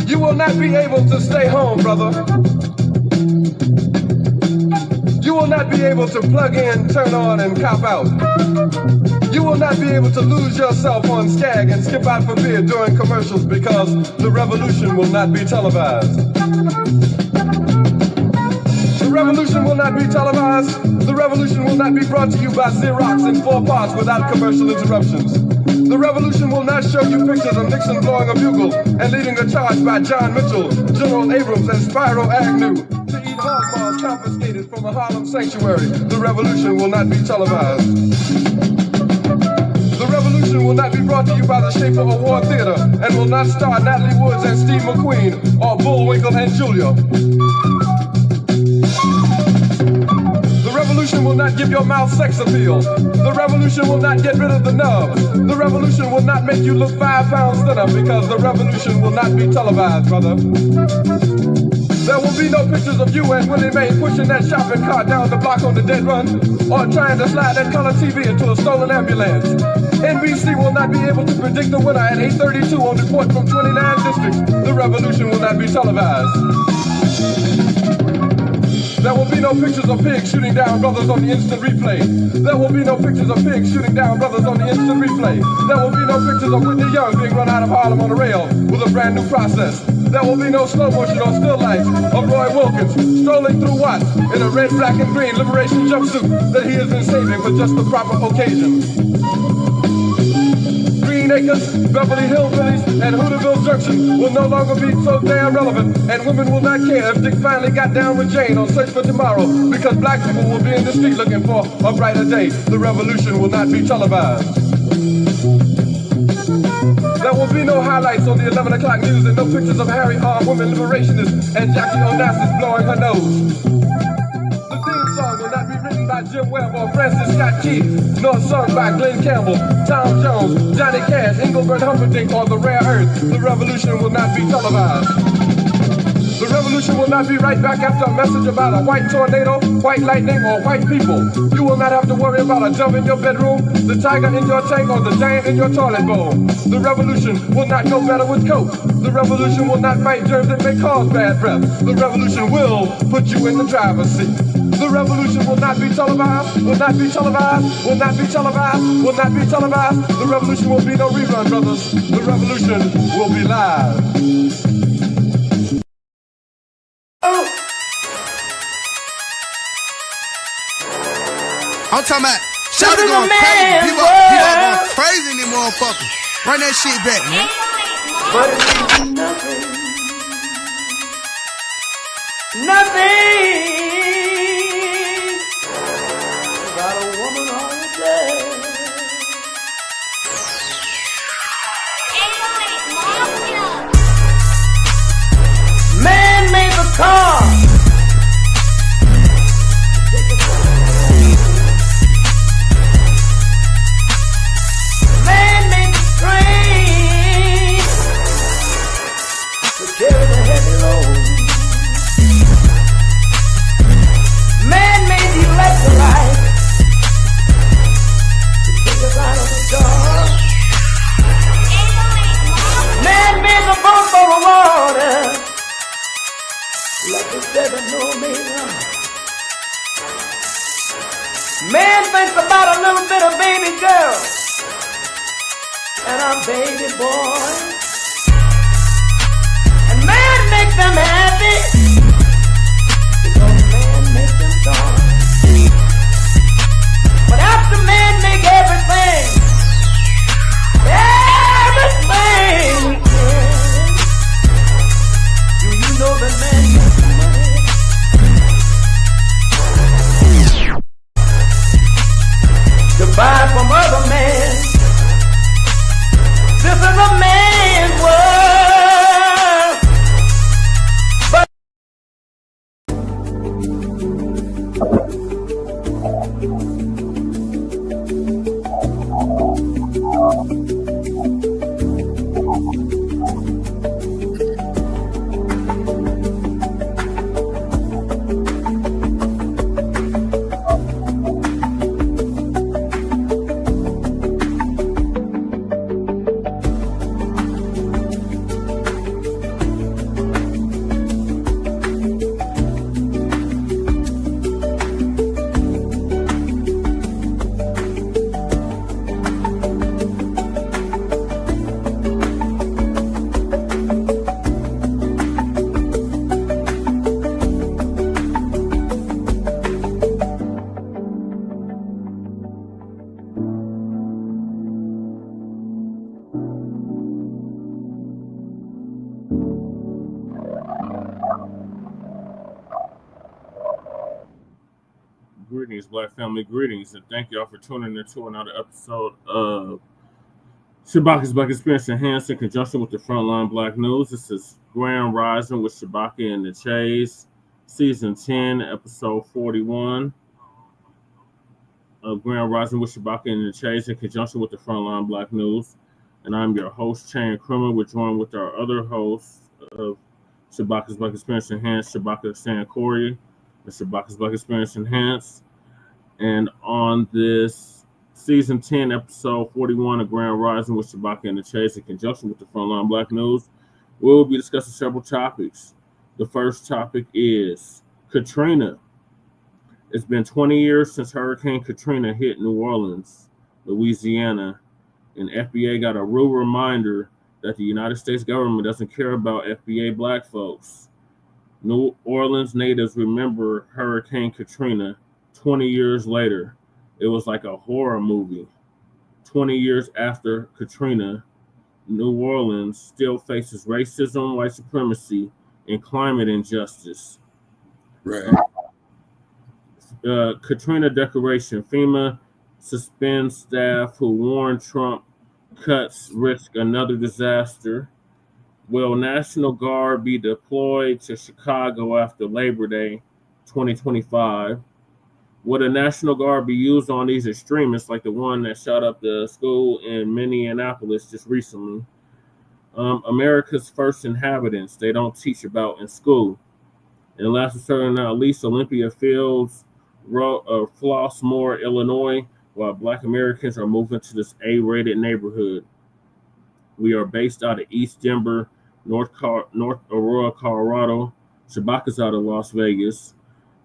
You will not be able to stay home, brother. You will not be able to plug in, turn on, and cop out. You will not be able to lose yourself on Skag and skip out for beer during commercials because the revolution will not be televised. The revolution will not be televised. The revolution will not be brought to you by Xerox in 4 parts without commercial interruptions. The revolution will not show you pictures of Nixon blowing a bugle and leading a charge by John Mitchell, General Abrams, and Spyro Agnew to eat hog maws confiscated from a Harlem sanctuary. The revolution will not be televised. The revolution will not be brought to you by the Schaefer Award Theater and will not star Natalie Woods and Steve McQueen or Bullwinkle and Julia. The revolution will not give your mouth sex appeal. The revolution will not get rid of the nubs. The revolution will not make you look 5 pounds thinner because the revolution will not be televised, brother. There will be no pictures of you and Willie Mae pushing that shopping cart down the block on the dead run or trying to slide that color TV into a stolen ambulance. NBC will not be able to predict the winner at 8:32 on report from 29 districts. The revolution will not be televised. There will be no pictures of pigs shooting down brothers on the instant replay. There will be no pictures of pigs shooting down brothers on the instant replay. There will be no pictures of Whitney Young being run out of Harlem on a rail with a brand new process. There will be no slow motion or still lights of Roy Wilkins strolling through Watts in a red, black, and green liberation jumpsuit that he has been saving for just the proper occasion. Green Acres, Beverly Hillbillies, and Hooterville Junction will no longer be so damn relevant, and women will not care if Dick finally got down with Jane on Search for Tomorrow, because black people will be in the street looking for a brighter day. The revolution will not be televised. There will be no highlights on the 11 o'clock news and no pictures of Harry armed women liberationists and Jackie Onassis blowing her nose. The theme song will not be written by Jim Webb or Francis Scott Key, nor sung by Glenn Campbell, Tom Jones, Johnny Cash, Engelbert Humperdinck, or The Rare Earth. The revolution will not be televised. The revolution will not be right back after a message about a white tornado, white lightning, or white people. You will not have to worry about a dove in your bedroom, the tiger in your tank, or the giant in your toilet bowl. The revolution will not go better with Coke. The revolution will not fight germs that may cause bad breath. The revolution will put you in the driver's seat. The revolution will not be televised, will not be televised, will not be televised, will not be televised. The revolution will be no rerun, brothers. The revolution will be live. I'm talking about Shawty going crazy. People going crazy in them motherfuckers. Run that shit back, man. But it means nothing. Nothing. Got a woman on the bed. Man made the car. Man made the train to carry the heavy load. Man made the electric light to take us out of the dark. Man made the boat for the water like the 7-no-man. Man thinks about a little bit of baby girl and a baby boy, and man makes them happy because man makes them sorry. But after man make everything we can, do you know that man makes money? To buy from other men. This is a man's world. But Greetings, Black family, greetings, and thank y'all for tuning into another episode of Shabaka's Black Experience Enhanced in conjunction with the Front Line Blacc News. This is Grand Rising with Shabaka and the Chase, Season 10, Episode 41 of Grand Rising with Shabaka and the Chase in conjunction with the Front Line Blacc News. And I'm your host, Chain Krummer. We're joined with our other hosts of Shabaka's Black Experience Enhanced, Shabaka San Corey, and Shabaka's Black Experience Enhanced. And on this Season 10, Episode 41 of Grand Rising with Shabaka and the Chase in conjunction with the Frontline Blacc News, we'll be discussing several topics. The first topic is Katrina. It's been 20 years since Hurricane Katrina hit New Orleans, Louisiana, and FBA got a real reminder that the United States government doesn't care about FBA Black folks. New Orleans natives remember Hurricane Katrina 20 years later. It was like a horror movie. 20 years after Katrina, New Orleans still faces racism, white supremacy, and climate injustice. Right. Katrina declaration. FEMA suspends staff who warned Trump cuts risk another disaster. Will National Guard be deployed to Chicago after Labor Day 2025? Would a National Guard be used on these extremists like the one that shot up the school in Minneapolis just recently? America's first inhabitants they don't teach about in school. And last but certainly not least, Olympia Fields, Flossmoor, Illinois, while Blacc Americans are moving to this A-rated neighborhood. We are based out of East Denver, North Aurora, Colorado. Shabaka's out of Las Vegas.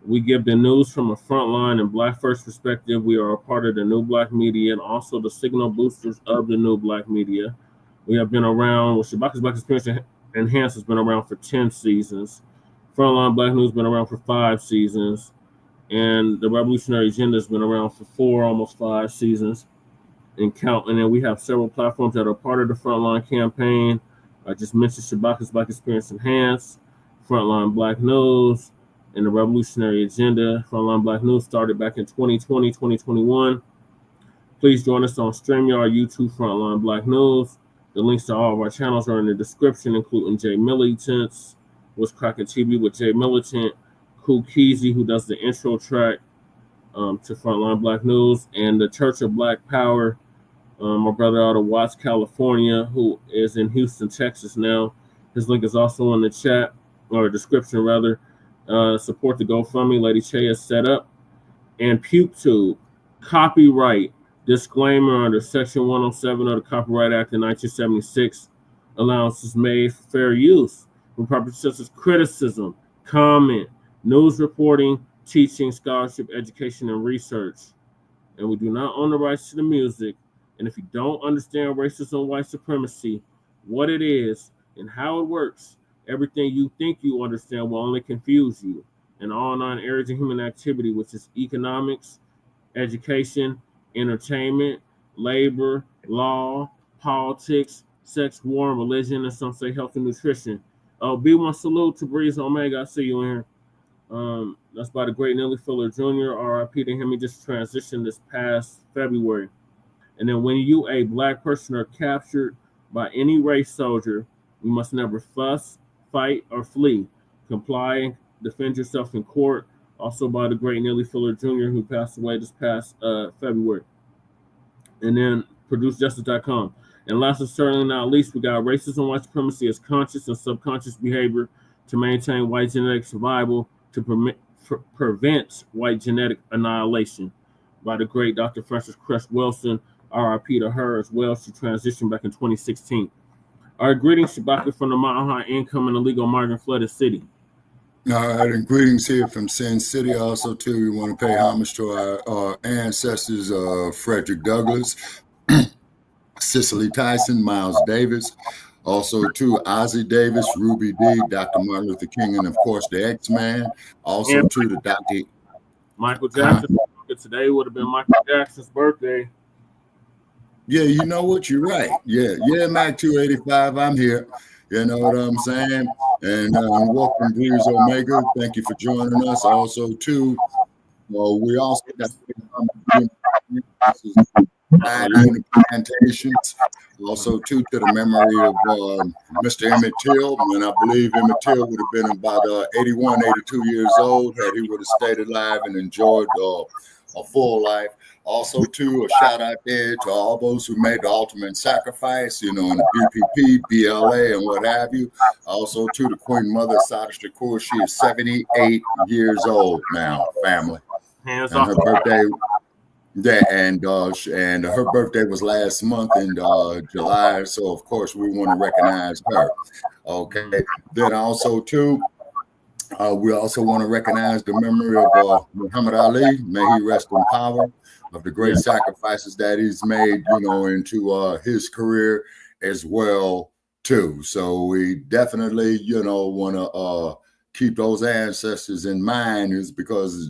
We give the news from a frontline and Black First perspective. We are a part of the New Black Media and also the signal boosters of the New Black Media. We have been around, Shabaka's Black Experience Enhanced has been around for 10 seasons. Frontline Blacc News has been around for 5 seasons. And the Revolutionary Agenda has been around for 4, almost 5 seasons and count. And then we have several platforms that are part of the Frontline campaign. I just mentioned Shabaka's Black Experience Enhanced, Frontline Blacc News, and the Revolutionary Agenda. Frontline Blacc News started back in 2020, 2021. Please join us on StreamYard, YouTube, Frontline Blacc News. The links to all of our channels are in the description, including Jay Militant's What's Cracking TV with Jay Militant, Kool Keezy, who does the intro track to Frontline Blacc News, and the Church of Black Power, my brother out of Watts, California, who is in Houston, Texas now. His link is also in the chat, or description rather. Support the GoFundMe Lady Che is set up. And PukeTube, copyright disclaimer under Section 107 of the Copyright Act of 1976. Allowances made for fair use for purposes such as criticism, comment, news reporting, teaching, scholarship, education, and research. And we do not own the rights to the music. And if you don't understand racism, white supremacy, what it is, and how it works, everything you think you understand will only confuse you. And all 9 areas of human activity, which is economics, education, entertainment, labor, law, politics, sex, war, religion, and some say health and nutrition. B1 salute to Breeze Omega. I see you in here. That's by the great Nelly Fuller Jr. RIP to him. He just transitioned this past February. And then when you, a Black person, are captured by any race soldier, you must never fuss, fight, or flee. Comply and defend yourself in court. Also by the great Nelly Fuller Jr., who passed away this past February. And then ProduceJustice.com. And last but certainly not least, we got racism, white supremacy as conscious and subconscious behavior to maintain white genetic survival to prevent white genetic annihilation by the great Dr. Frances Cress Wilson. RIP to her as well. She transitioned back in 2016. All right, greetings, Shabaka, from the mountain high income and illegal migrant flooded city. All right, and greetings here from Sin City. Also, too, we want to pay homage to our ancestors, Frederick Douglass, Cicely Tyson, Miles Davis, also to Ozzie Davis, Ruby D, Dr. Martin Luther King, and of course the X-Man. Also and to the Dr. Michael Jackson. Today would have been Michael Jackson's birthday. Yeah, you know what? You're right. Yeah, Mac 285. I'm here. You know what I'm saying? And welcome, Breeze Omega. Thank you for joining us. Also, too, So we also got unit plantations. Also, too, to the memory of Mr. Emmett Till, and I believe Emmett Till would have been about 81, 82 years old had he would have stayed alive and enjoyed a full life. Also, too, a shout out there to all those who made the ultimate sacrifice, in the BPP, BLA, and what have you. Also, too, the Queen Mother, Sada Shakur, she is 78 years old now, family. Hands and off. her birthday. Yeah, and her birthday was last month in July, so of course we want to recognize her. Okay, then also too, we also want to recognize the memory of Muhammad Ali. May he rest in power, of the great sacrifices that he's made, into his career as well too. So we definitely, want to keep those ancestors in mind, is because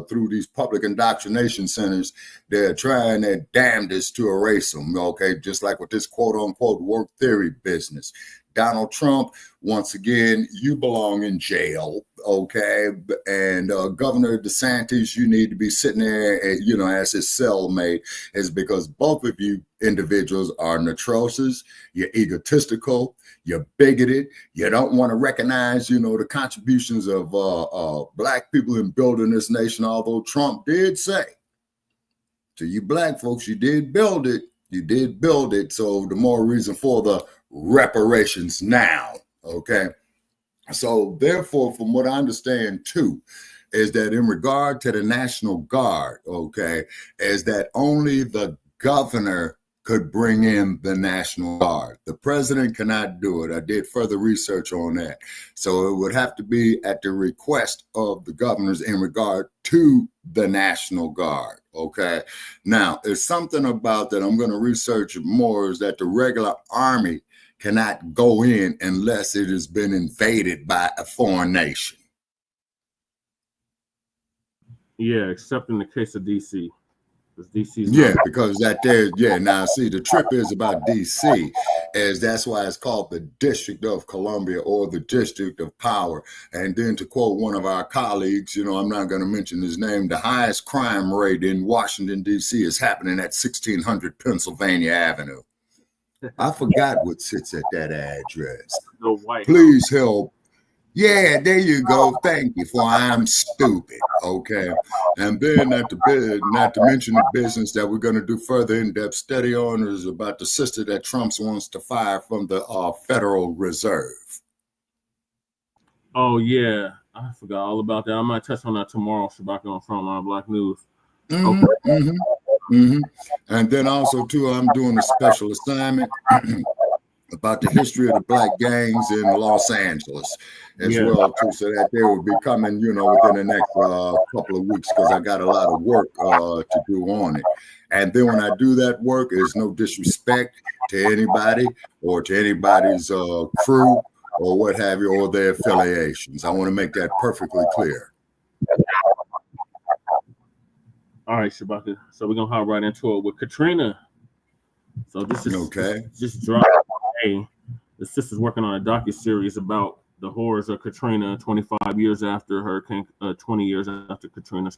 through these public indoctrination centers, they're trying their damnedest to erase them, okay? Just like with this quote-unquote work theory business. Donald Trump, once again, you belong in jail, okay? And Governor DeSantis, you need to be sitting there, as his cellmate, is because both of you individuals are atrocious, you're egotistical, you're bigoted, you don't want to recognize, the contributions of Black people in building this nation, although Trump did say to you Black folks, you did build it. You did build it. So the more reason for the reparations now, okay? So therefore, from what I understand too, is that in regard to the National Guard, okay, is that only the governor could bring in the National Guard. The president cannot do it. I did further research on that. So it would have to be at the request of the governors in regard to the National Guard, okay? Now, there's something about that I'm going to research more, is that the regular army cannot go in unless it has been invaded by a foreign nation. Yeah, except in the case of DC. Because that there, now see, the trip is about DC, as that's why it's called the District of Columbia, or the District of Power. And then to quote one of our colleagues, I'm not going to mention his name, the highest crime rate in Washington, D.C. is happening at 1600 Pennsylvania Avenue. I forgot what sits at that address. Please help. Yeah, there you go. Thank you, for I'm stupid. Okay. And then not to mention the business that we're going to do further in-depth study on is about the sister that Trump wants to fire from the Federal Reserve. Oh, yeah. I forgot all about that. I might touch on that tomorrow, Shabaka, on Front Line Blacc News. And then also, too, I'm doing a special assignment about the history of the Black gangs in Los Angeles as well, too, so that they will be coming, within the next couple of weeks, because I got a lot of work to do on it. And then when I do that work, there's no disrespect to anybody or to anybody's crew or what have you, or their affiliations. I want to make that perfectly clear. All right, Shabaka. So we're going to hop right into it with Katrina. So this is just dropped. Hey, the sister's working on a docuseries about the horrors of Katrina 25 years after Hurricane, 20 years after Katrina,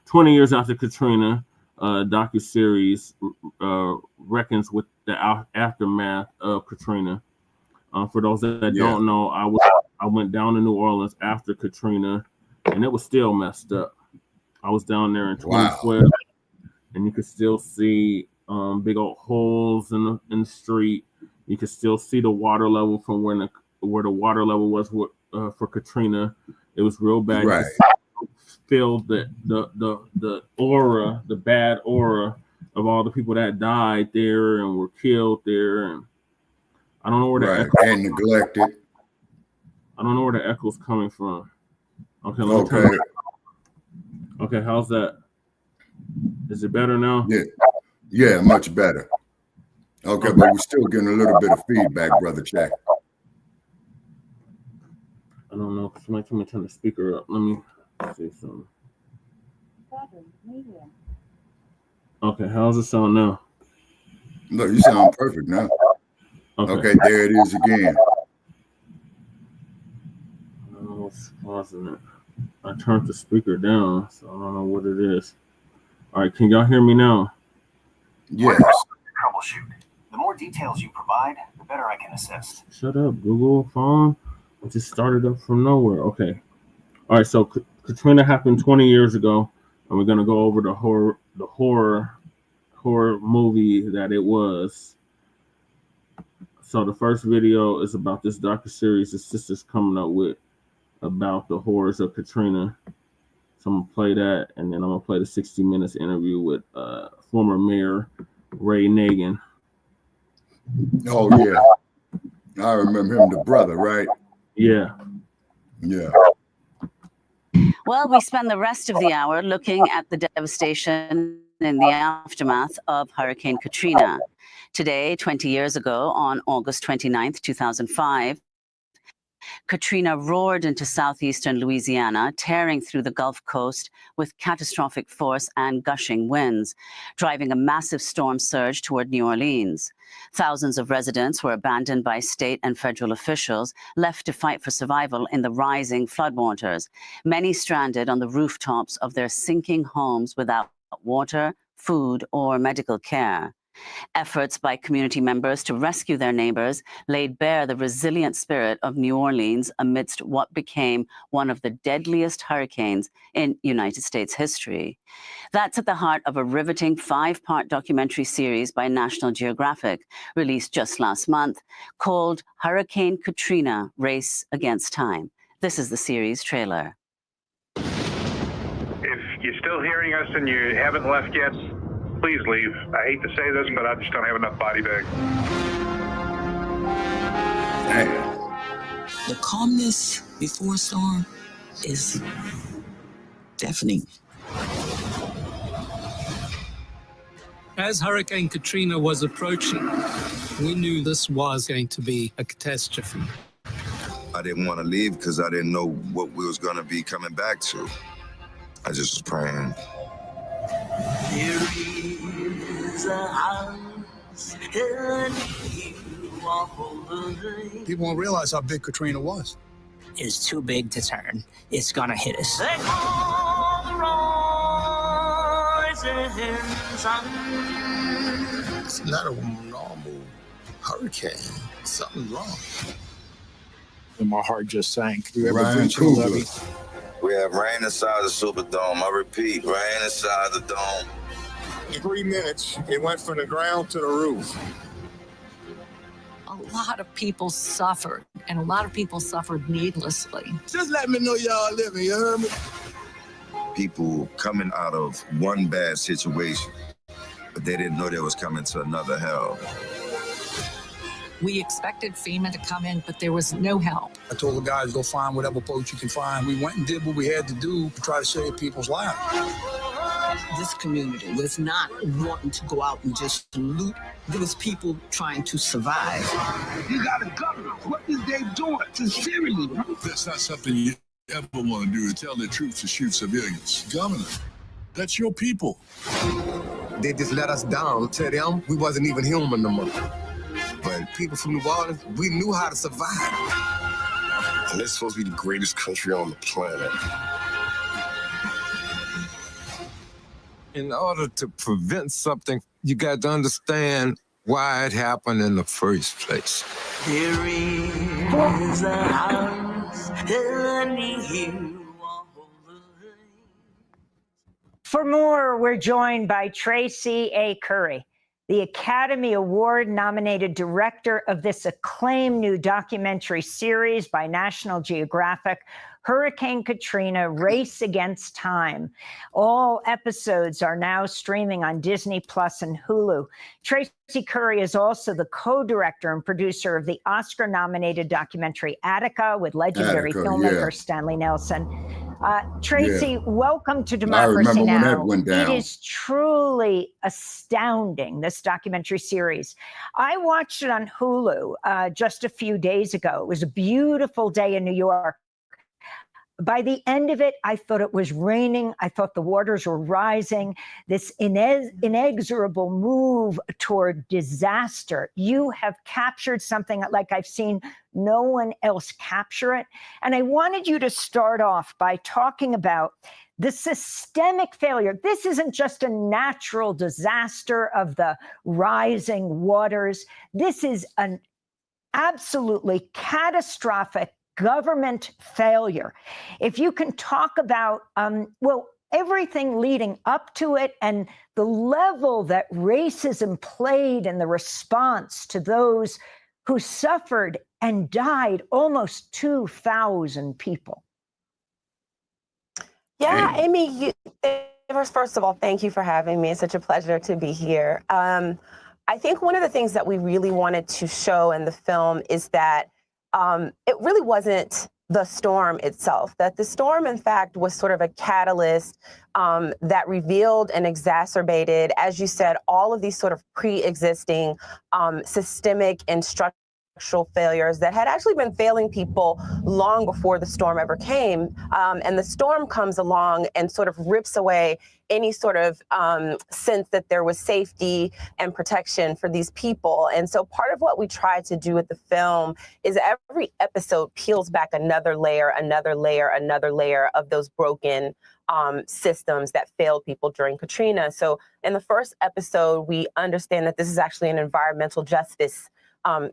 20 years after Katrina. Docuseries reckons with the aftermath of Katrina. For those that don't know, I went down to New Orleans after Katrina, and it was still messed up. I was down there in 2012, and you could still see big old holes in the street. You could still see the water level from where the water level was for Katrina. It was real bad. Right. You could feel the aura, the bad aura of all the people that died there and were killed there. And I don't know where the echo, and neglected. I don't know where the echo's coming from. Okay. Okay, how's that? Is it better now? Yeah, much better. Okay, but we're still getting a little bit of feedback, Brother Jack. I don't know. Somebody tell me to turn the speaker up. Let me see something. Okay, how's it sound now? Look, you sound perfect now. Okay, there it is again. I don't know what's causing it. I turned the speaker down, so I don't know what it is. All right, can y'all hear me now? Yes. Troubleshoot. The more details you provide, the better I can assist. Shut up, Google phone. I just started up from nowhere. Okay. All right, so Katrina happened 20 years ago, and we're gonna go over the horror movie that it was. So the first video is about this docuseries the sisters coming up with about the horrors of Katrina. So I'm gonna play that, and then I'm gonna play the 60 Minutes interview with former Mayor Ray Nagin. Oh yeah, I remember him, the brother, right? Yeah. Yeah. Well, we spend the rest of the hour looking at the devastation in the aftermath of Hurricane Katrina. Today, 20 years ago, on August 29th, 2005, Katrina roared into southeastern Louisiana, tearing through the Gulf Coast with catastrophic force and gushing winds, driving a massive storm surge toward New Orleans. Thousands of residents were abandoned by state and federal officials, left to fight for survival in the rising floodwaters, many stranded on the rooftops of their sinking homes without water, food, or medical care. Efforts by community members to rescue their neighbors laid bare the resilient spirit of New Orleans amidst what became one of the deadliest hurricanes in United States history. That's at the heart of a riveting 5-part documentary series by National Geographic, released just last month, called Hurricane Katrina: Race Against Time. This is the series trailer. If you're still hearing us and you haven't left yet, please leave. I hate to say this, but I just don't have enough body bag. The calmness before a storm is deafening. As Hurricane Katrina was approaching, we knew this was going to be a catastrophe. I didn't want to leave because I didn't know what we was going to be coming back to. I just was praying. There is a house and you walk over. People won't realize how big Katrina was. It's too big to turn. It's gonna hit us. They call the rising sun. It's not a normal hurricane. Something's wrong. And my heart just sank. We have Ryan a breach in the levee. We have rain inside the Superdome. I repeat, rain inside the dome. In 3 minutes, it went from the ground to the roof. A lot of people suffered, and a lot of people suffered needlessly. Just let me know y'all living, you heard me? People coming out of one bad situation, but they didn't know they was coming to another hell. We expected FEMA to come in, but there was no help. I told the guys, go find whatever boat you can find. We went and did what we had to do to try to save people's lives. This community was not wanting to go out and just loot. There was people trying to survive. You got a governor. What is they doing? Sincerely, bro. That's not something you ever want to do, to tell the troops to shoot civilians. Governor, that's your people. They just let us down. Tell them we wasn't even human no more. But people from New Orleans, we knew how to survive. And it's supposed to be the greatest country on the planet. In order to prevent something, you got to understand why it happened in the first place. There is a house and you walk over. For more, we're joined by Tracy A. Curry, the Academy Award-nominated director of this acclaimed new documentary series by National Geographic, Hurricane Katrina: Race Against Time. All episodes are now streaming on Disney Plus and Hulu. Tracy Curry is also the co-director and producer of the Oscar-nominated documentary Attica with legendary filmmaker Stanley Nelson. Tracy, welcome to Democracy Now! When that went down. It is truly astounding, this documentary series. I watched it on Hulu just a few days ago. It was a beautiful day in New York. By the end of it, I thought it was raining. I thought the waters were rising. This inexorable move toward disaster. You have captured something like I've seen no one else capture it. And I wanted you to start off by talking about the systemic failure. This isn't just a natural disaster of the rising waters. This is an absolutely catastrophic government failure. If you can talk about, everything leading up to it and the level that racism played in the response to those who suffered and died, almost 2,000 people. Yeah, Amy, first of all, thank you for having me. It's such a pleasure to be here. I think one of the things that we really wanted to show in the film is that it really wasn't the storm itself, that the storm, in fact, was sort of a catalyst that revealed and exacerbated, as you said, all of these sort of pre-existing systemic and structural failures that had actually been failing people long before the storm ever came. And the storm comes along and sort of rips away any sort of sense that there was safety and protection for these people. And so part of what we tried to do with the film is every episode peels back another layer, another layer, another layer of those broken systems that failed people during Katrina. So in the first episode, we understand that this is actually an environmental justice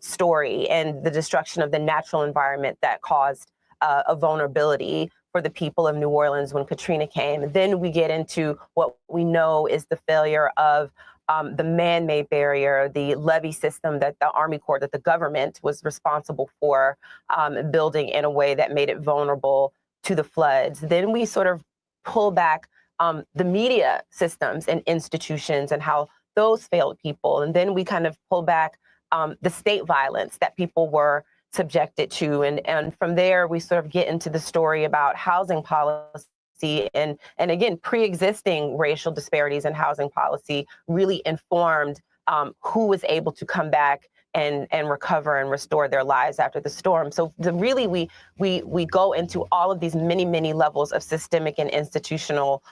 story and the destruction of the natural environment that caused a vulnerability for the people of New Orleans when Katrina came. And then we get into what we know is the failure of the man-made barrier, the levee system that the Army Corps, that the government was responsible for building in a way that made it vulnerable to the floods. Then we sort of pull back the media systems and institutions and how those failed people. And then we kind of pull back the state violence that people were subjected to. And from there, we sort of get into the story about housing policy and again, pre-existing racial disparities in housing policy really informed who was able to come back and recover and restore their lives after the storm. So really, we go into all of these many levels of systemic and institutional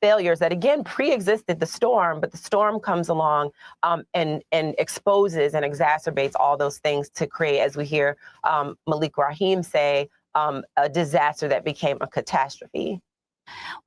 failures that, again, pre-existed the storm, but the storm comes along and exposes and exacerbates all those things to create, as we hear Malik Rahim say, a disaster that became a catastrophe.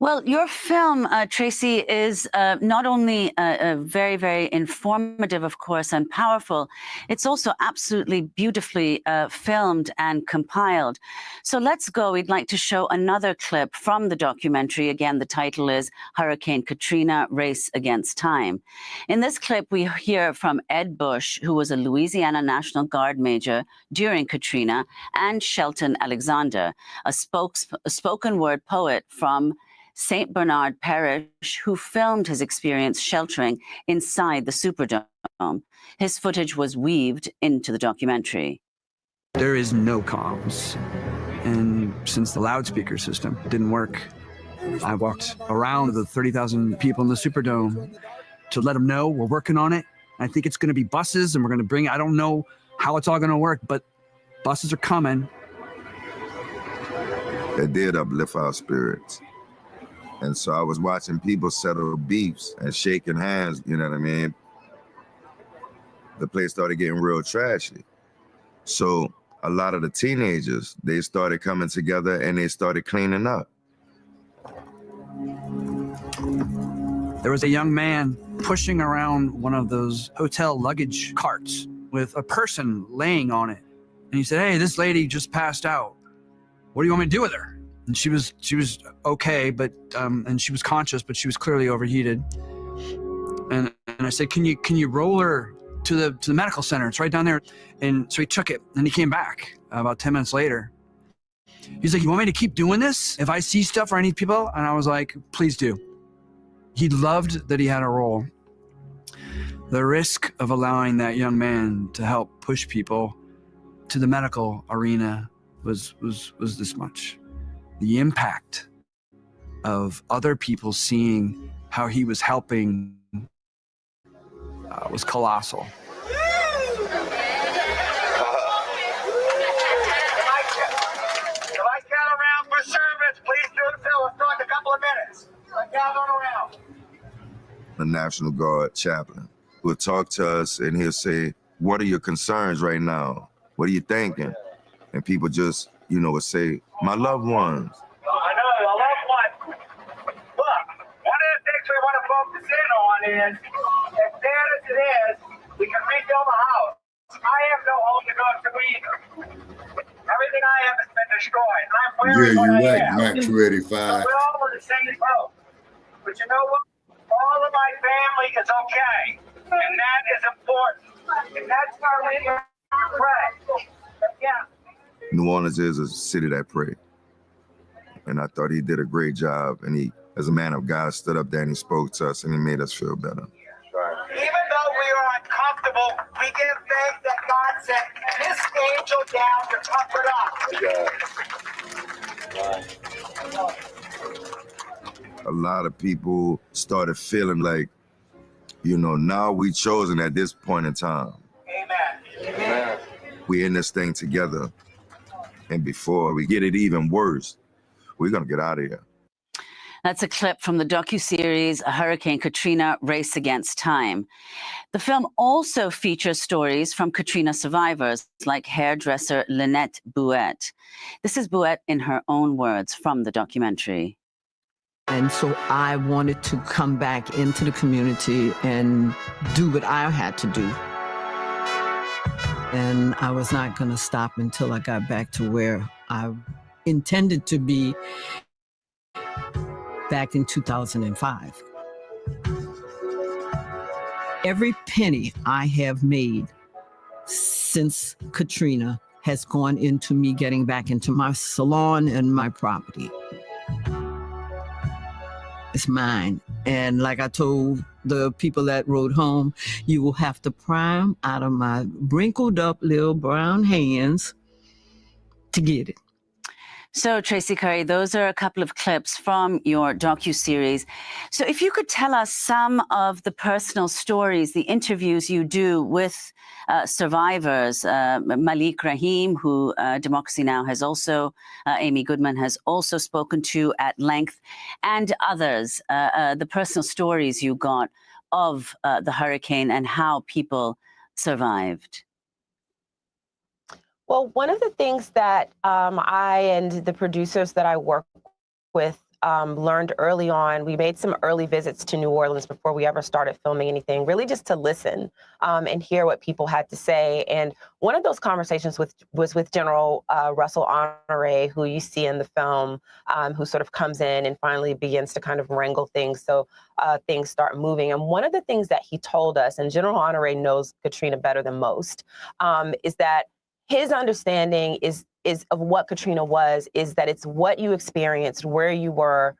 Well, your film, Tracy, is not only very, very informative, of course, and powerful, it's also absolutely beautifully filmed and compiled. So let's go. We'd like to show another clip from the documentary. Again, the title is Hurricane Katrina, Race Against Time. In this clip, we hear from Ed Bush, who was a Louisiana National Guard major during Katrina, and Shelton Alexander, a spoken word poet from St. Bernard Parish, who filmed his experience sheltering inside the Superdome. His footage was weaved into the documentary. There is no comms, and since the loudspeaker system didn't work, I walked around the 30,000 people in the Superdome to let them know we're working on it. I think it's going to be buses, and we're going to bring, I don't know how it's all going to work, but buses are coming. It did uplift our spirits. And so I was watching people settle beefs and shaking hands, you know what I mean? The place started getting real trashy. So a lot of the teenagers, they started coming together and they started cleaning up. There was a young man pushing around one of those hotel luggage carts with a person laying on it. And he said, "Hey, this lady just passed out. What do you want me to do with her?" And she was okay, but and she was conscious, but she was clearly overheated. And I said, "Can you roll her to the medical center? It's right down there." And so he took it, and he came back about 10 minutes later. He's like, "You want me to keep doing this if I see stuff or I need people?" And I was like, "Please do." He loved that he had a role. The risk of allowing that young man to help push people to the medical arena was this much. The impact of other people seeing how he was helping was colossal. Am I count around for service? the National Guard chaplain, who will talk to us and he'll say, what are your concerns right now? What are you thinking? And people just, would say, my loved ones. I know, the loved ones. Look, one of the things we want to focus in on is, as bad as it is, we can rebuild a house. I have no home to go to either. Everything I have has been destroyed. I'm wearing what I you're right, have. Max 285. So we're all in the same boat. But you know what? All of my family is okay. And that is important. And that's where we pray. Yeah. New Orleans is a city that prayed. And I thought he did a great job. And he, as a man of God, stood up there and he spoke to us and he made us feel better. Even though we are uncomfortable, we give thanks that God sent his angel down to comfort us. A lot of people started feeling like, now we chosen at this point in time. Amen. Amen. We're in this thing together. And before we get it even worse, we're going to get out of here. That's a clip from the docuseries Hurricane Katrina, Race Against Time. The film also features stories from Katrina survivors like hairdresser Lynette Bouette. This is Bouette in her own words from the documentary. And so I wanted to come back into the community and do what I had to do. And I was not going to stop until I got back to where I intended to be back in 2005. Every penny I have made since Katrina has gone into me getting back into my salon and my property. It's mine. And like I told the people that rode home, you will have to pry them out of my wrinkled up little brown hands to get it. So, Tracy Curry, those are a couple of clips from your docuseries. So if you could tell us some of the personal stories, the interviews you do with survivors, Malik Rahim, who Democracy Now! Has also, Amy Goodman has also spoken to at length, and others, the personal stories you got of the hurricane and how people survived. Well, one of the things that I and the producers that I work with learned early on, we made some early visits to New Orleans before we ever started filming anything, really just to listen and hear what people had to say. And one of those conversations was with General Russell Honore, who you see in the film, who sort of comes in and finally begins to kind of wrangle things so things start moving. And one of the things that he told us, and General Honore knows Katrina better than most, is that his understanding is of what Katrina was, is that it's what you experienced, where you were,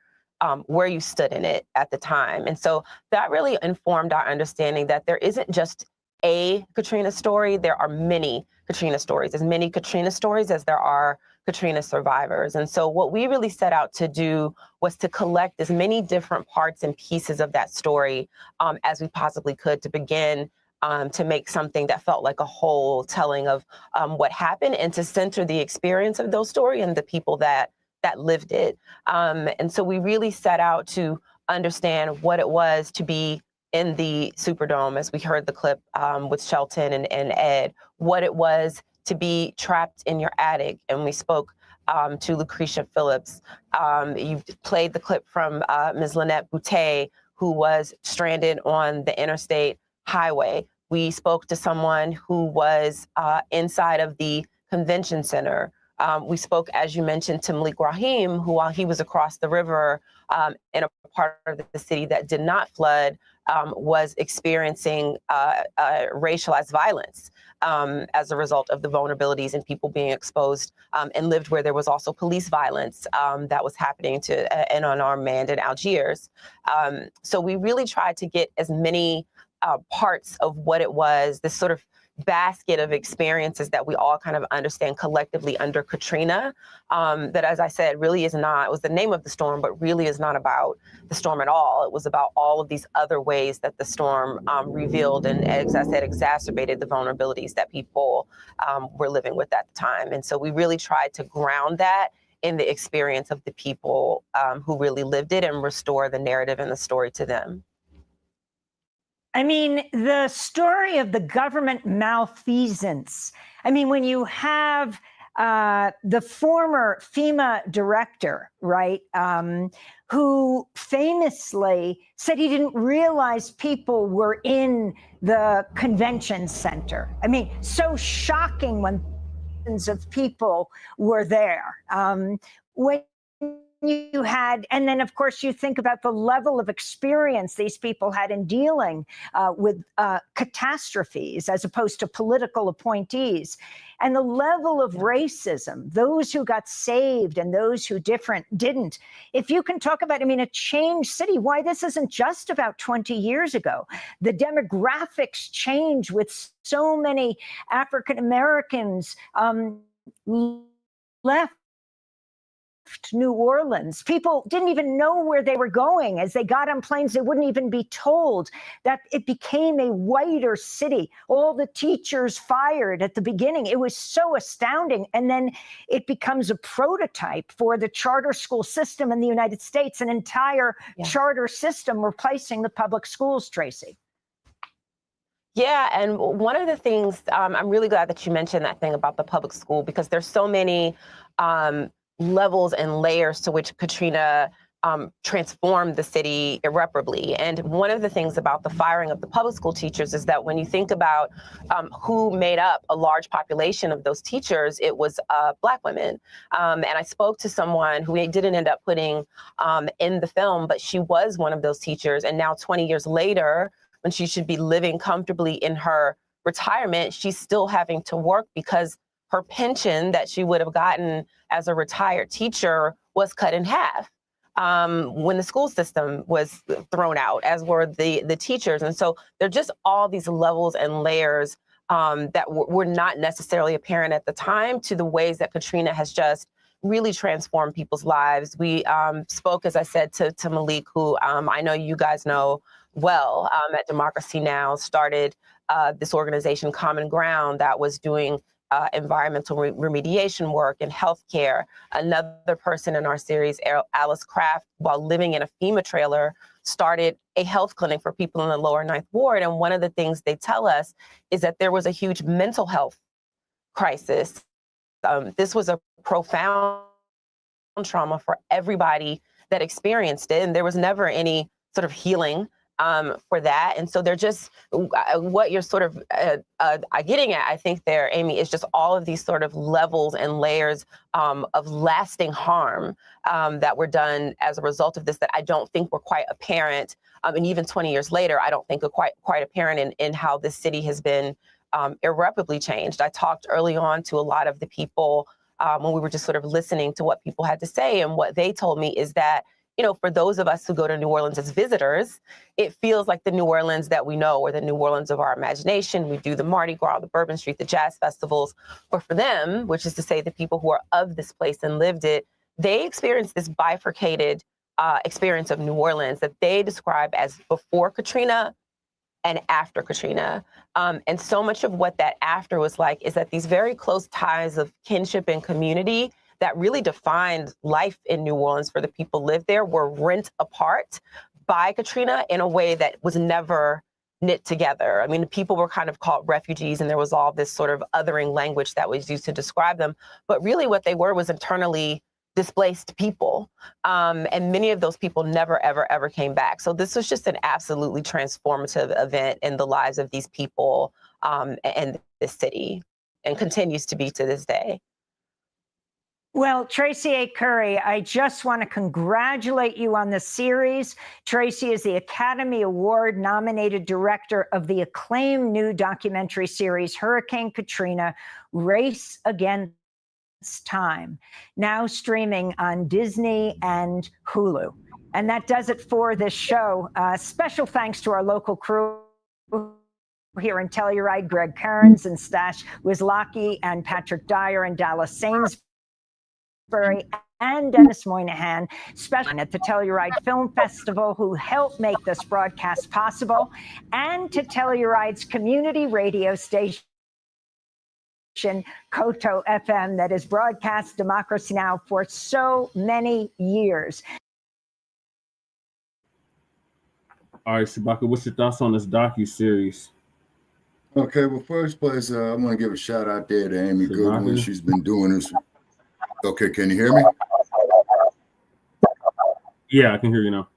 where you stood in it at the time. And so that really informed our understanding that there isn't just a Katrina story, there are many Katrina stories, as many Katrina stories as there are Katrina survivors. And so what we really set out to do was to collect as many different parts and pieces of that story as we possibly could to begin to make something that felt like a whole telling of what happened and to center the experience of those stories and the people that lived it. And so we really set out to understand what it was to be in the Superdome, as we heard the clip with Shelton and Ed, what it was to be trapped in your attic. And we spoke to Lucretia Phillips. You played the clip from Ms. Lynette Bouette, who was stranded on the interstate highway. We spoke to someone who was inside of the convention center. We spoke, as you mentioned, to Malik Rahim, who, while he was across the river in a part of the city that did not flood, was experiencing racialized violence as a result of the vulnerabilities and people being exposed, and lived where there was also police violence that was happening to an unarmed man in Algiers. So we really tried to get as many parts of what it was, this sort of basket of experiences that we all kind of understand collectively under Katrina, that, as I said, really is not, it was the name of the storm, but really is not about the storm at all. It was about all of these other ways that the storm revealed and, as I said, exacerbated the vulnerabilities that people were living with at the time. And so we really tried to ground that in the experience of the people who really lived it and restore the narrative and the story to them. I mean, the story of the government malfeasance. I mean, when you have the former FEMA director, right, who famously said he didn't realize people were in the convention center. I mean, so shocking when thousands of people were there. When you had, and then of course you think about the level of experience these people had in dealing with catastrophes as opposed to political appointees, and the level of racism, those who got saved and those who didn't. If you can talk about, I mean, a changed city, why this isn't just about 20 years ago. The demographics change with so many African Americans left New Orleans. People didn't even know where they were going. As they got on planes, they wouldn't even be told that it became a whiter city. All the teachers fired at the beginning. It was so astounding. And then it becomes a prototype for the charter school system in the United States, an entire charter system replacing the public schools, Tracy. Yeah, and one of the things, I'm really glad that you mentioned that thing about the public school, because there's so many levels and layers to which Katrina transformed the city irreparably. And one of the things about the firing of the public school teachers is that when you think about who made up a large population of those teachers, it was Black women. And I spoke to someone who we didn't end up putting in the film, but she was one of those teachers. And now 20 years later, when she should be living comfortably in her retirement, she's still having to work because her pension that she would have gotten as a retired teacher was cut in half when the school system was thrown out, as were the teachers. And so there are just all these levels and layers that were not necessarily apparent at the time to the ways that Katrina has just really transformed people's lives. We spoke, as I said, to Malik, who I know you guys know well, at Democracy Now!, started this organization, Common Ground, that was doing environmental remediation work in healthcare. Another person in our series, Alice Craft, while living in a FEMA trailer, started a health clinic for people in the lower 9th Ward. And one of the things they tell us is that there was a huge mental health crisis. This was a profound trauma for everybody that experienced it. And there was never any sort of healing for that. And so they're just, what you're sort of getting at, I think there, Amy, is just all of these sort of levels and layers of lasting harm that were done as a result of this that I don't think were quite apparent. And even 20 years later, I don't think are quite apparent in how this city has been irreparably changed. I talked early on to a lot of the people when we were just sort of listening to what people had to say, and what they told me is that, you know, for those of us who go to New Orleans as visitors, it feels like the New Orleans that we know, or the New Orleans of our imagination. We do the Mardi Gras, the Bourbon Street, the jazz festivals. But for them, which is to say the people who are of this place and lived it, they experienced this bifurcated experience of New Orleans that they describe as before Katrina and after Katrina. And so much of what that after was like is that these very close ties of kinship and community that really defined life in New Orleans for the people who lived there were rent apart by Katrina in a way that was never knit together. I mean, people were kind of called refugees, and there was all this sort of othering language that was used to describe them. But really what they were was internally displaced people. And many of those people never, ever, ever came back. So this was just an absolutely transformative event in the lives of these people and this city, and continues to be to this day. Well, Tracy A. Curry, I just want to congratulate you on the series. Tracy is the Academy Award nominated director of the acclaimed new documentary series, Hurricane Katrina, Race Against Time, now streaming on Disney and Hulu. And that does it for this show. Special thanks to our local crew here in Telluride, Greg Kearns and Stash Wizlocki and Patrick Dyer and Dallas Sainsbury and Dennis Moynihan, special at the Telluride Film Festival, who helped make this broadcast possible, and to Telluride's community radio station, Koto FM, that has broadcast Democracy Now! For so many years. All right, Shabaka, what's your thoughts on this docu-series? Okay, well, first place, I want to give a shout out there to Amy Goodwin. Shabaka? She's been doing this. Okay, can you hear me? Yeah, I can hear you now.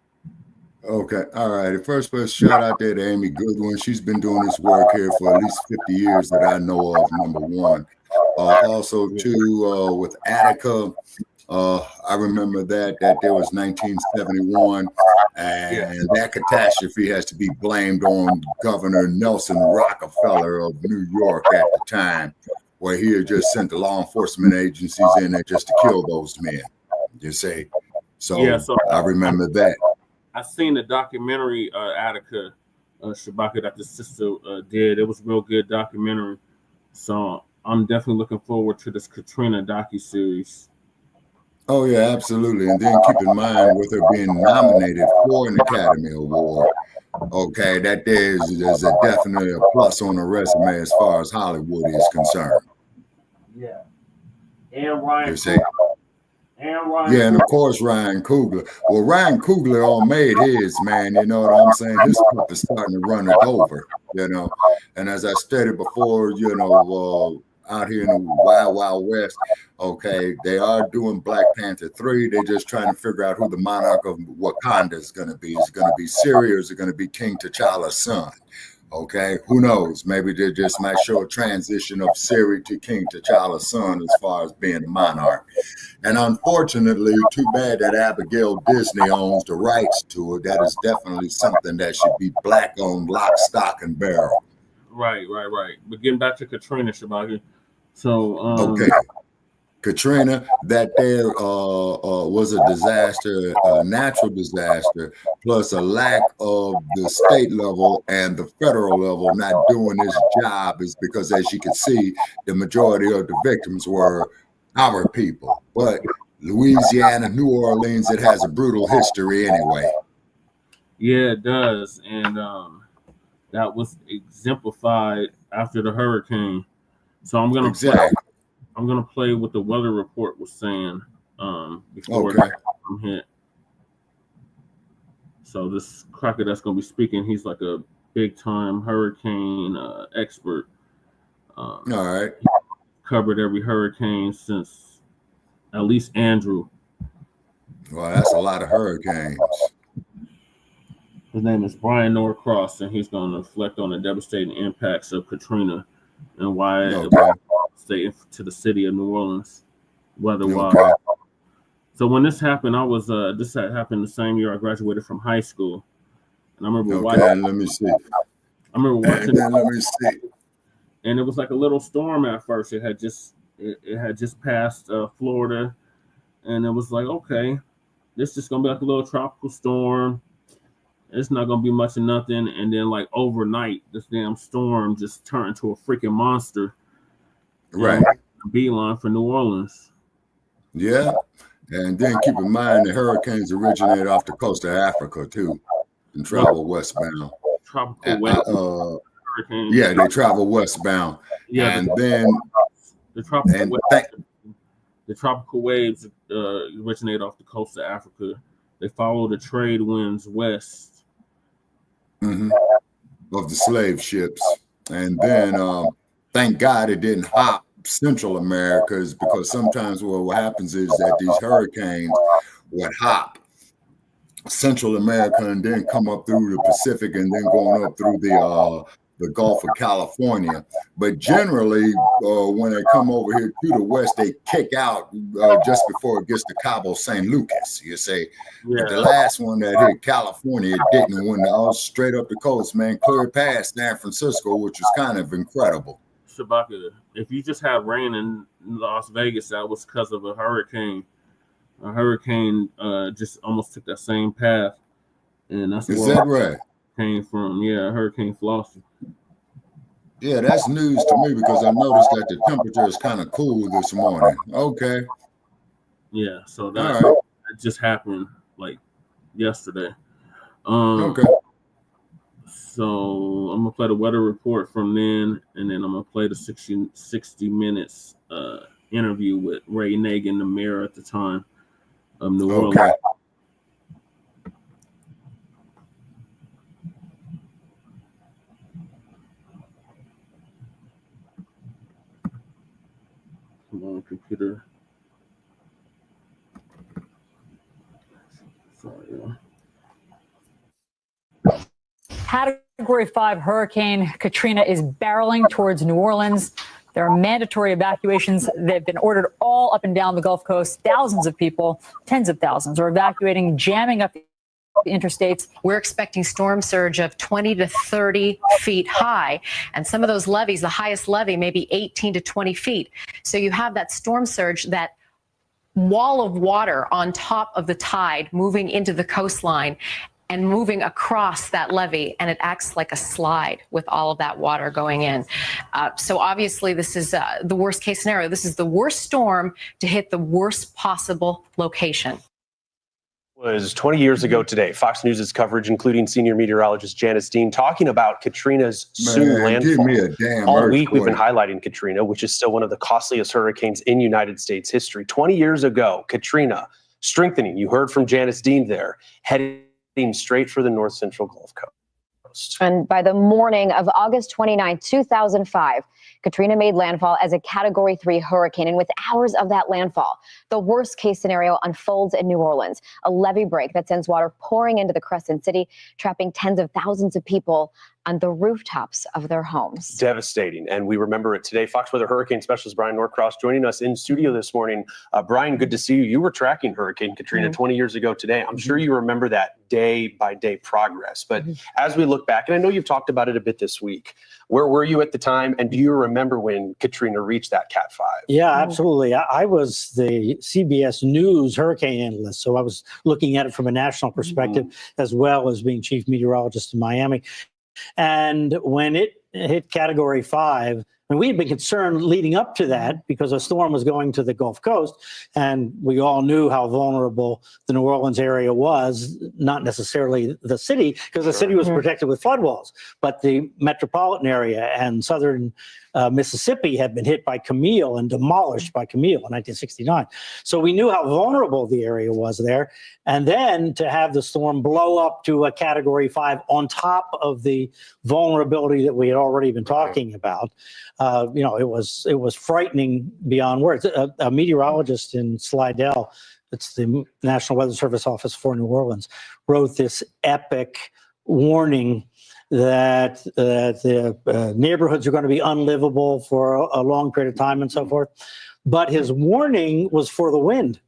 Okay, all right. First place, shout out there to Amy Goodwin. She's been doing this work here for at least 50 years that I know of, number one. Also, too, with Attica, I remember that there was 1971, and that catastrophe has to be blamed on Governor Nelson Rockefeller of New York at the time, where he had just sent the law enforcement agencies in there just to kill those men. You see, so I remember that. I seen the documentary Attica, Shabaka, that the sister did. It was a real good documentary. So I'm definitely looking forward to this Katrina docu-series. Oh, yeah, absolutely. And then keep in mind, with her being nominated for an Academy Award, okay, that there's definitely a plus on the resume as far as Hollywood is concerned. Yeah. And Ryan. Yeah, and of course, Ryan Coogler. Well, Ryan Coogler all made his, man. You know what I'm saying? His cup is starting to run it over, you know. And as I stated before, you know, out here in the Wild Wild West, okay, they are doing Black Panther 3. They're just trying to figure out who the monarch of Wakanda is going to be. Is it going to be Syria, or is it going to be King T'Challa's son? Okay, who knows? Maybe they just might show a transition of Syria to King T'Challa's son as far as being the monarch. And unfortunately, too bad that Abigail Disney owns the rights to it. That is definitely something that should be Black owned, lock, stock, and barrel. Right. But getting back to Katrina, Shabaka. So, okay. Katrina, that there was a disaster, a natural disaster, plus a lack of the state level and the federal level not doing this job is because, as you can see, the majority of the victims were our people. But Louisiana, New Orleans, it has a brutal history anyway. Yeah, it does. And that was exemplified after the hurricane. So I'm going to play what the weather report was saying before I'm hit. So this cracker that's going to be speaking, he's like a big-time hurricane expert. All right. He covered every hurricane since at least Andrew. Well, that's a lot of hurricanes. His name is Brian Norcross, and he's going to reflect on the devastating impacts of Katrina and why it stayed to the city of New Orleans weather-wise. So when this happened, I was this had happened the same year I graduated from high school, and I remember watching. Let me see. I remember watching. Let me see. And it was like a little storm at first. It had just passed Florida, and it was like, okay, this is just gonna be like a little tropical storm. It's not gonna be much of nothing. And then like overnight, this damn storm just turned into a freaking monster. Right. Beeline for New Orleans. Yeah. And then keep in mind the hurricanes originate off the coast of Africa too and travel westbound. Tropical wave. Yeah, they travel westbound. Yeah. And then the tropical waves originate off the coast of Africa. They follow the trade winds west. Of the slave ships. And then thank God it didn't hop Central America, because sometimes what happens is that these hurricanes would hop Central America and then come up through the Pacific and then going up through the Gulf of California. But generally, when they come over here to the west, they kick out just before it gets to Cabo San Lucas. You say, the last one that hit California, it didn't. When I was straight up the coast, man, clear past San Francisco, which was kind of incredible. Shabaka, if you just have rain in Las Vegas, that was because of a hurricane. A hurricane just almost took that same path, and that's where it came from. Yeah, Hurricane Flossmoor. Yeah, that's news to me because I noticed that the temperature is kind of cool this morning. Okay. Yeah, so that just happened like yesterday. Okay. So I'm gonna play the weather report from then, and then I'm gonna play the 60 minutes interview with Ray Nagin, the mayor at the time of New Orleans. my computer. Sorry, Category 5 Hurricane Katrina is barreling towards New Orleans. There are mandatory evacuations that have been ordered all up and down the Gulf Coast. Thousands of people, tens of thousands, are evacuating, jamming up the interstates. We're expecting storm surge of 20 to 30 feet high. And some of those levees, the highest levee, may be 18 to 20 feet. So you have that storm surge, that wall of water on top of the tide moving into the coastline and moving across that levee, and it acts like a slide with all of that water going in. So obviously this is the worst case scenario. This is the worst storm to hit the worst possible location. Was 20 years ago today. Fox News' coverage, including senior meteorologist Janice Dean, talking about Katrina's soon landfall. Give me a damn All week we've been highlighting Katrina, which is still one of the costliest hurricanes in United States history. 20 years ago, Katrina strengthening. You heard from Janice Dean there, heading straight for the north central Gulf Coast. And by the morning of August 29, 2005, Katrina made landfall as a Category 3 hurricane. And with hours of that landfall, the worst case scenario unfolds in New Orleans. A levee break that sends water pouring into the Crescent City, trapping tens of thousands of people on the rooftops of their homes. Devastating. And we remember it today. Fox Weather Hurricane Specialist Brian Norcross joining us in studio this morning. Brian, good to see you. You were tracking Hurricane Katrina 20 years ago today. I'm sure you remember that day by day progress. But as we look back, and I know you've talked about it a bit this week, where were you at the time? And do you remember when Katrina reached that Cat 5? Yeah, absolutely. I was the CBS News hurricane analyst, so I was looking at it from a national perspective, as well as being chief meteorologist in Miami. And when it hit Category 5, and we had been concerned leading up to that because a storm was going to the Gulf Coast, and we all knew how vulnerable the New Orleans area was, not necessarily the city, because the city was protected with flood walls, but the metropolitan area and southern Mississippi had been hit by Camille and demolished by Camille in 1969. So we knew how vulnerable the area was there. And then to have the storm blow up to a Category 5 on top of the vulnerability that we had already been talking about, it was frightening beyond words. A meteorologist in Slidell, it's the National Weather Service office for New Orleans, wrote this epic warning that the neighborhoods are going to be unlivable for a long period of time and so forth. But his warning was for the wind.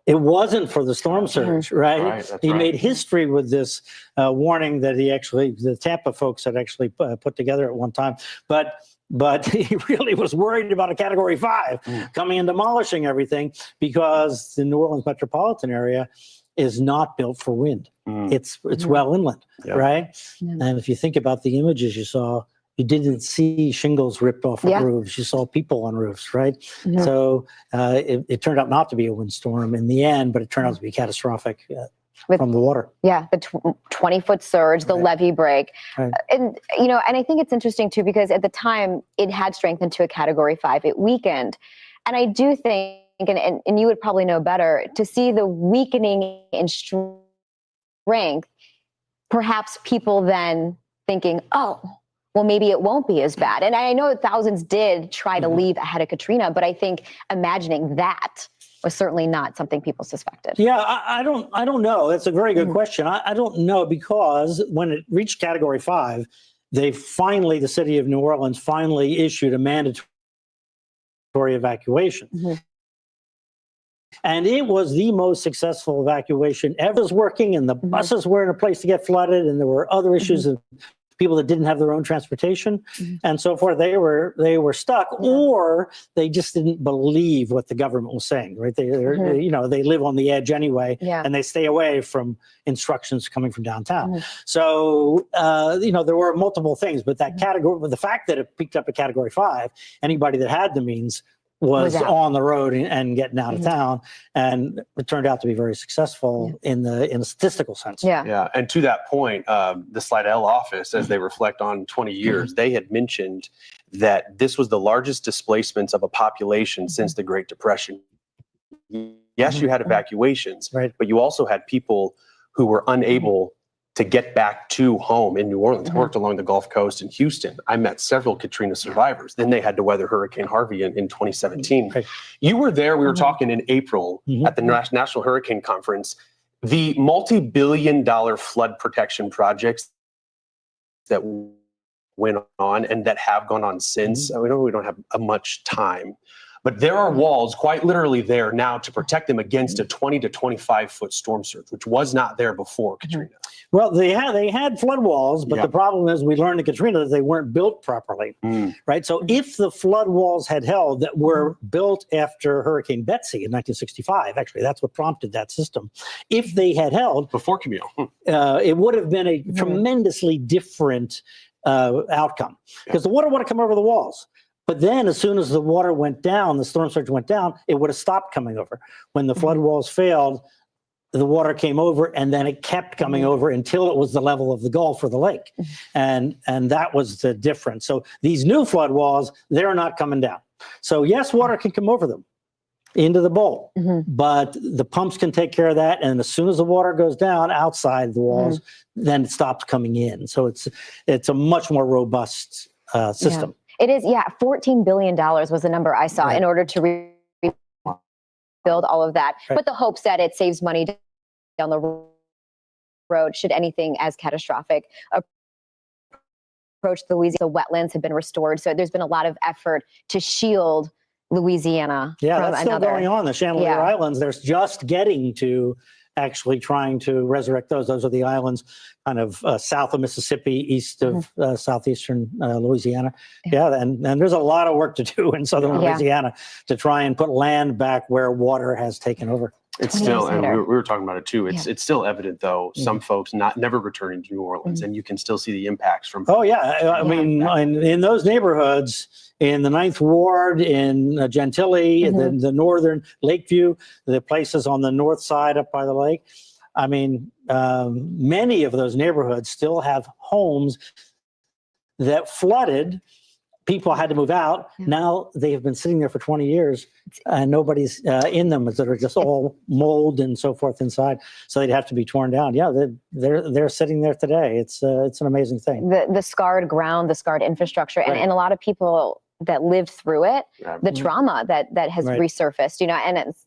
It wasn't for the storm surge, right? He made history with this warning that the Tampa folks had actually put together at one time. But he really was worried about a Category 5 coming and demolishing everything, because the New Orleans metropolitan area is not built for wind. It's well inland, right? And if you think about the images you saw, you didn't see shingles ripped off of roofs. You saw people on roofs, right? So it turned out not to be a windstorm in the end, but it turned out to be catastrophic from the water. Yeah, the 20-foot surge, the levee break. And I think it's interesting too, because at the time it had strengthened to a Category 5. It weakened. And I do think, and you would probably know better, to see the weakening in strength, perhaps people then thinking, oh, well, maybe it won't be as bad. And I know thousands did try to leave ahead of Katrina, but I think imagining that was certainly not something people suspected. Yeah, I don't know. That's a very good question. I don't know, because when it reached Category 5, the city of New Orleans finally issued a mandatory evacuation. And it was the most successful evacuation ever. It was working, and the buses were in a place to get flooded, and there were other issues of people that didn't have their own transportation and so forth. They were stuck, or they just didn't believe what the government was saying, right? They live on the edge anyway, and they stay away from instructions coming from downtown. So, there were multiple things, but that category, the fact that it peaked up at Category 5, anybody that had the means was on the road and getting out of town, and it turned out to be very successful in a statistical sense. Yeah. And to that point, the Slidell office, as they reflect on 20 years, they had mentioned that this was the largest displacements of a population since the Great Depression. Yes, you had evacuations, but you also had people who were unable to get back to home in New Orleans. I worked along the Gulf Coast in Houston. I met several Katrina survivors. Then they had to weather Hurricane Harvey in 2017. You were there. We were talking in April at the National Hurricane Conference. The multi-billion-dollar flood protection projects that went on and that have gone on since, we don't have much time, but there are walls quite literally there now to protect them against a 20 to 25 foot storm surge, which was not there before Katrina. Well, they had flood walls, but the problem is we learned in Katrina that they weren't built properly, right? So if the flood walls had held that were built after Hurricane Betsy in 1965, actually, that's what prompted that system. If they had held before Camille, it would have been a tremendously different outcome because the water would have come over the walls. But then as soon as the water went down, the storm surge went down, it would have stopped coming over. When the flood walls failed, the water came over and then it kept coming over until it was the level of the Gulf or the lake. And that was the difference. So these new flood walls, they're not coming down. So yes, water can come over them into the bowl, but the pumps can take care of that. And as soon as the water goes down outside the walls, then it stops coming in. So it's a much more robust system. It is, $14 billion was the number I saw in order to rebuild all of that. But the hopes that it saves money down the road should anything as catastrophic approach the Louisiana. The wetlands have been restored. So there's been a lot of effort to shield Louisiana from that's still going on. The Chandelier Islands, they're just getting to actually trying to resurrect those. Those are the islands kind of south of Mississippi, east of southeastern Louisiana. And there's a lot of work to do in southern Louisiana to try and put land back where water has taken over. It's still, and we were talking about it too. It's still evident though. Some folks never returning to New Orleans, and you can still see the impacts from. I mean, in those neighborhoods, in the 9th Ward, in Gentilly, the northern Lakeview, the places on the north side up by the lake. I mean, many of those neighborhoods still have homes that flooded. People had to move out. Now they have been sitting there for 20 years and nobody's in them, that are just all mold and so forth inside. So they'd have to be torn down. They're sitting there today. It's an amazing thing. The scarred ground, the scarred infrastructure, and a lot of people that lived through it, the trauma that has resurfaced, and it's,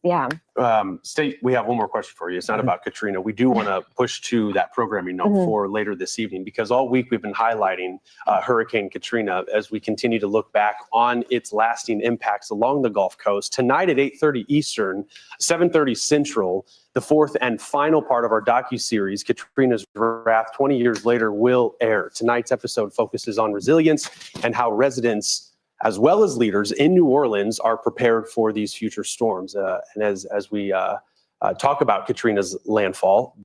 State, we have one more question for you. It's not about Katrina. We do want to push to that programming note for later this evening, because all week we've been highlighting Hurricane Katrina as we continue to look back on its lasting impacts along the Gulf Coast. Tonight at 8:30 Eastern, 7:30 Central, the fourth and final part of our docuseries, Katrina's Wrath 20 Years Later, will air. Tonight's episode focuses on resilience and how residents as well as leaders in New Orleans are prepared for these future storms. And as we talk about Katrina's landfall.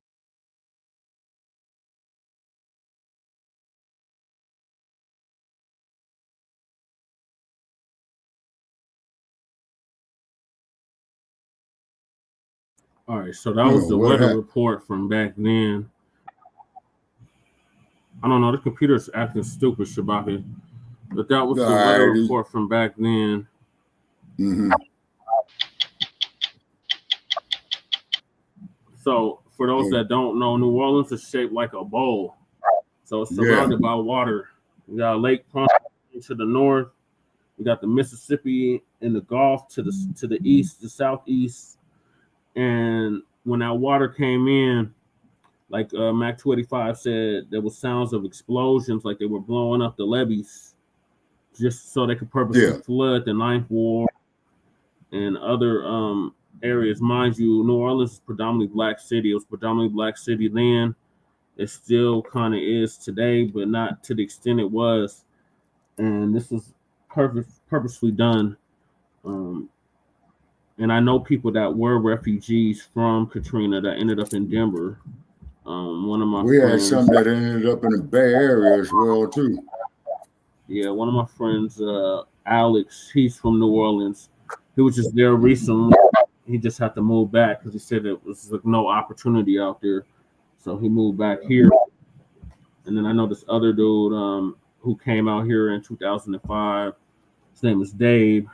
All right, so that was the weather report from back then. I don't know, the computer's acting stupid, Shabaka. But that was the weather report from back then. So for those that don't know, New Orleans is shaped like a bowl. So it's surrounded by water. You got Lake Ponce to the north. You got the Mississippi and the Gulf to the east, the southeast. And when that water came in, like Mac 285 said, there was sounds of explosions, like they were blowing up the levees, just so they could purposely flood the 9th Ward and other areas. Mind you, New Orleans is predominantly Black city. It was predominantly Black city then. It still kind of is today, but not to the extent it was. And this was purposely done. And I know people that were refugees from Katrina that ended up in Denver. One of my friends, had some that ended up in the Bay Area as well too. Yeah, one of my friends, Alex, he's from New Orleans. He was just there recently. He just had to move back because he said it was like no opportunity out there. So he moved back here. And then I know this other dude who came out here in 2005. His name is Dave.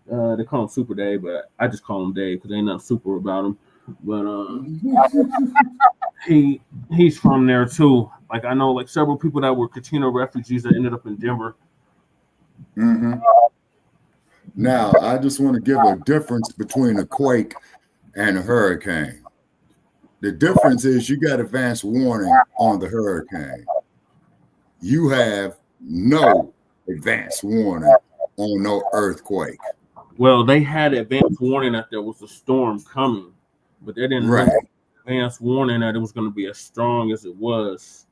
They call him Super Dave, but I just call him Dave because ain't nothing super about him. but he's from there too. Like I know like several people that were Katrina refugees that ended up in Denver. Mm-hmm. Now, I just want to give a difference between a quake and a hurricane. The difference is you got advance warning on the hurricane. You have no advance warning on no earthquake. Well, they had advance warning that there was a storm coming, but they didn't have advance warning that it was going to be as strong as it was.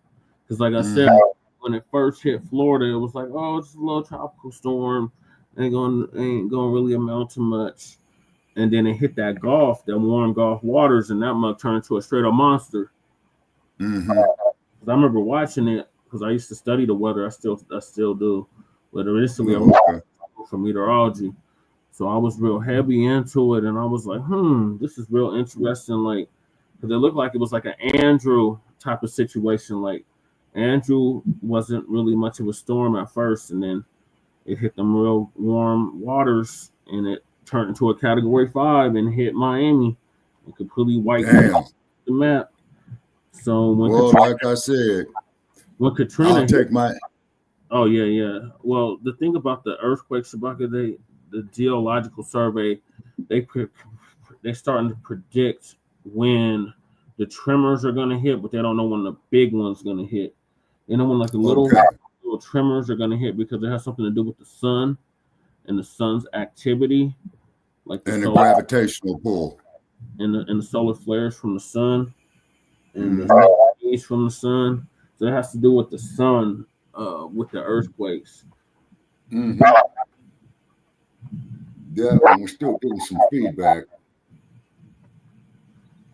Because like I said, when it first hit Florida, it was like, oh, it's a little tropical storm. Ain't gonna really amount to much. And then it hit that Gulf, that warm Gulf waters, and that might turn into a straight up monster. Mm-hmm. I remember watching it because I used to study the weather. I still do, but initially I was for meteorology, so I was real heavy into it, and I was like, this is real interesting. Like, because it looked like it was like an Andrew type of situation. Like, Andrew wasn't really much of a storm at first, and then it hit them real warm waters, and it turned into a Category 5 and hit Miami and completely wiped the map. So when like I said, when Katrina take my. Oh yeah. Well, the thing about the earthquake, Shabaka, the Geological Survey, they're starting to predict when the tremors are going to hit, but they don't know when the big one's going to hit. You know when like the little tremors are going to hit because it has something to do with the sun and the sun's activity, like the gravitational pull and the solar flares from the sun and the rays from the sun. So it has to do with the sun, with the earthquakes. Mm-hmm. Yeah, we're still getting some feedback.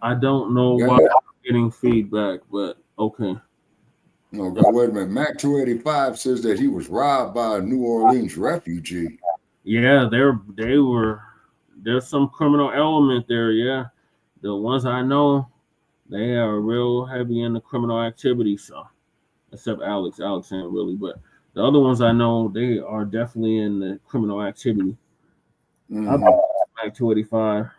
I don't know why I'm getting feedback, but okay. No, wait a minute. Mac 285 says that he was robbed by a New Orleans refugee. Yeah, there's some criminal element there. Yeah, the ones I know, they are real heavy in the criminal activity. So, except Alex ain't really, but the other ones I know, they are definitely in the criminal activity. I'm Mac 285.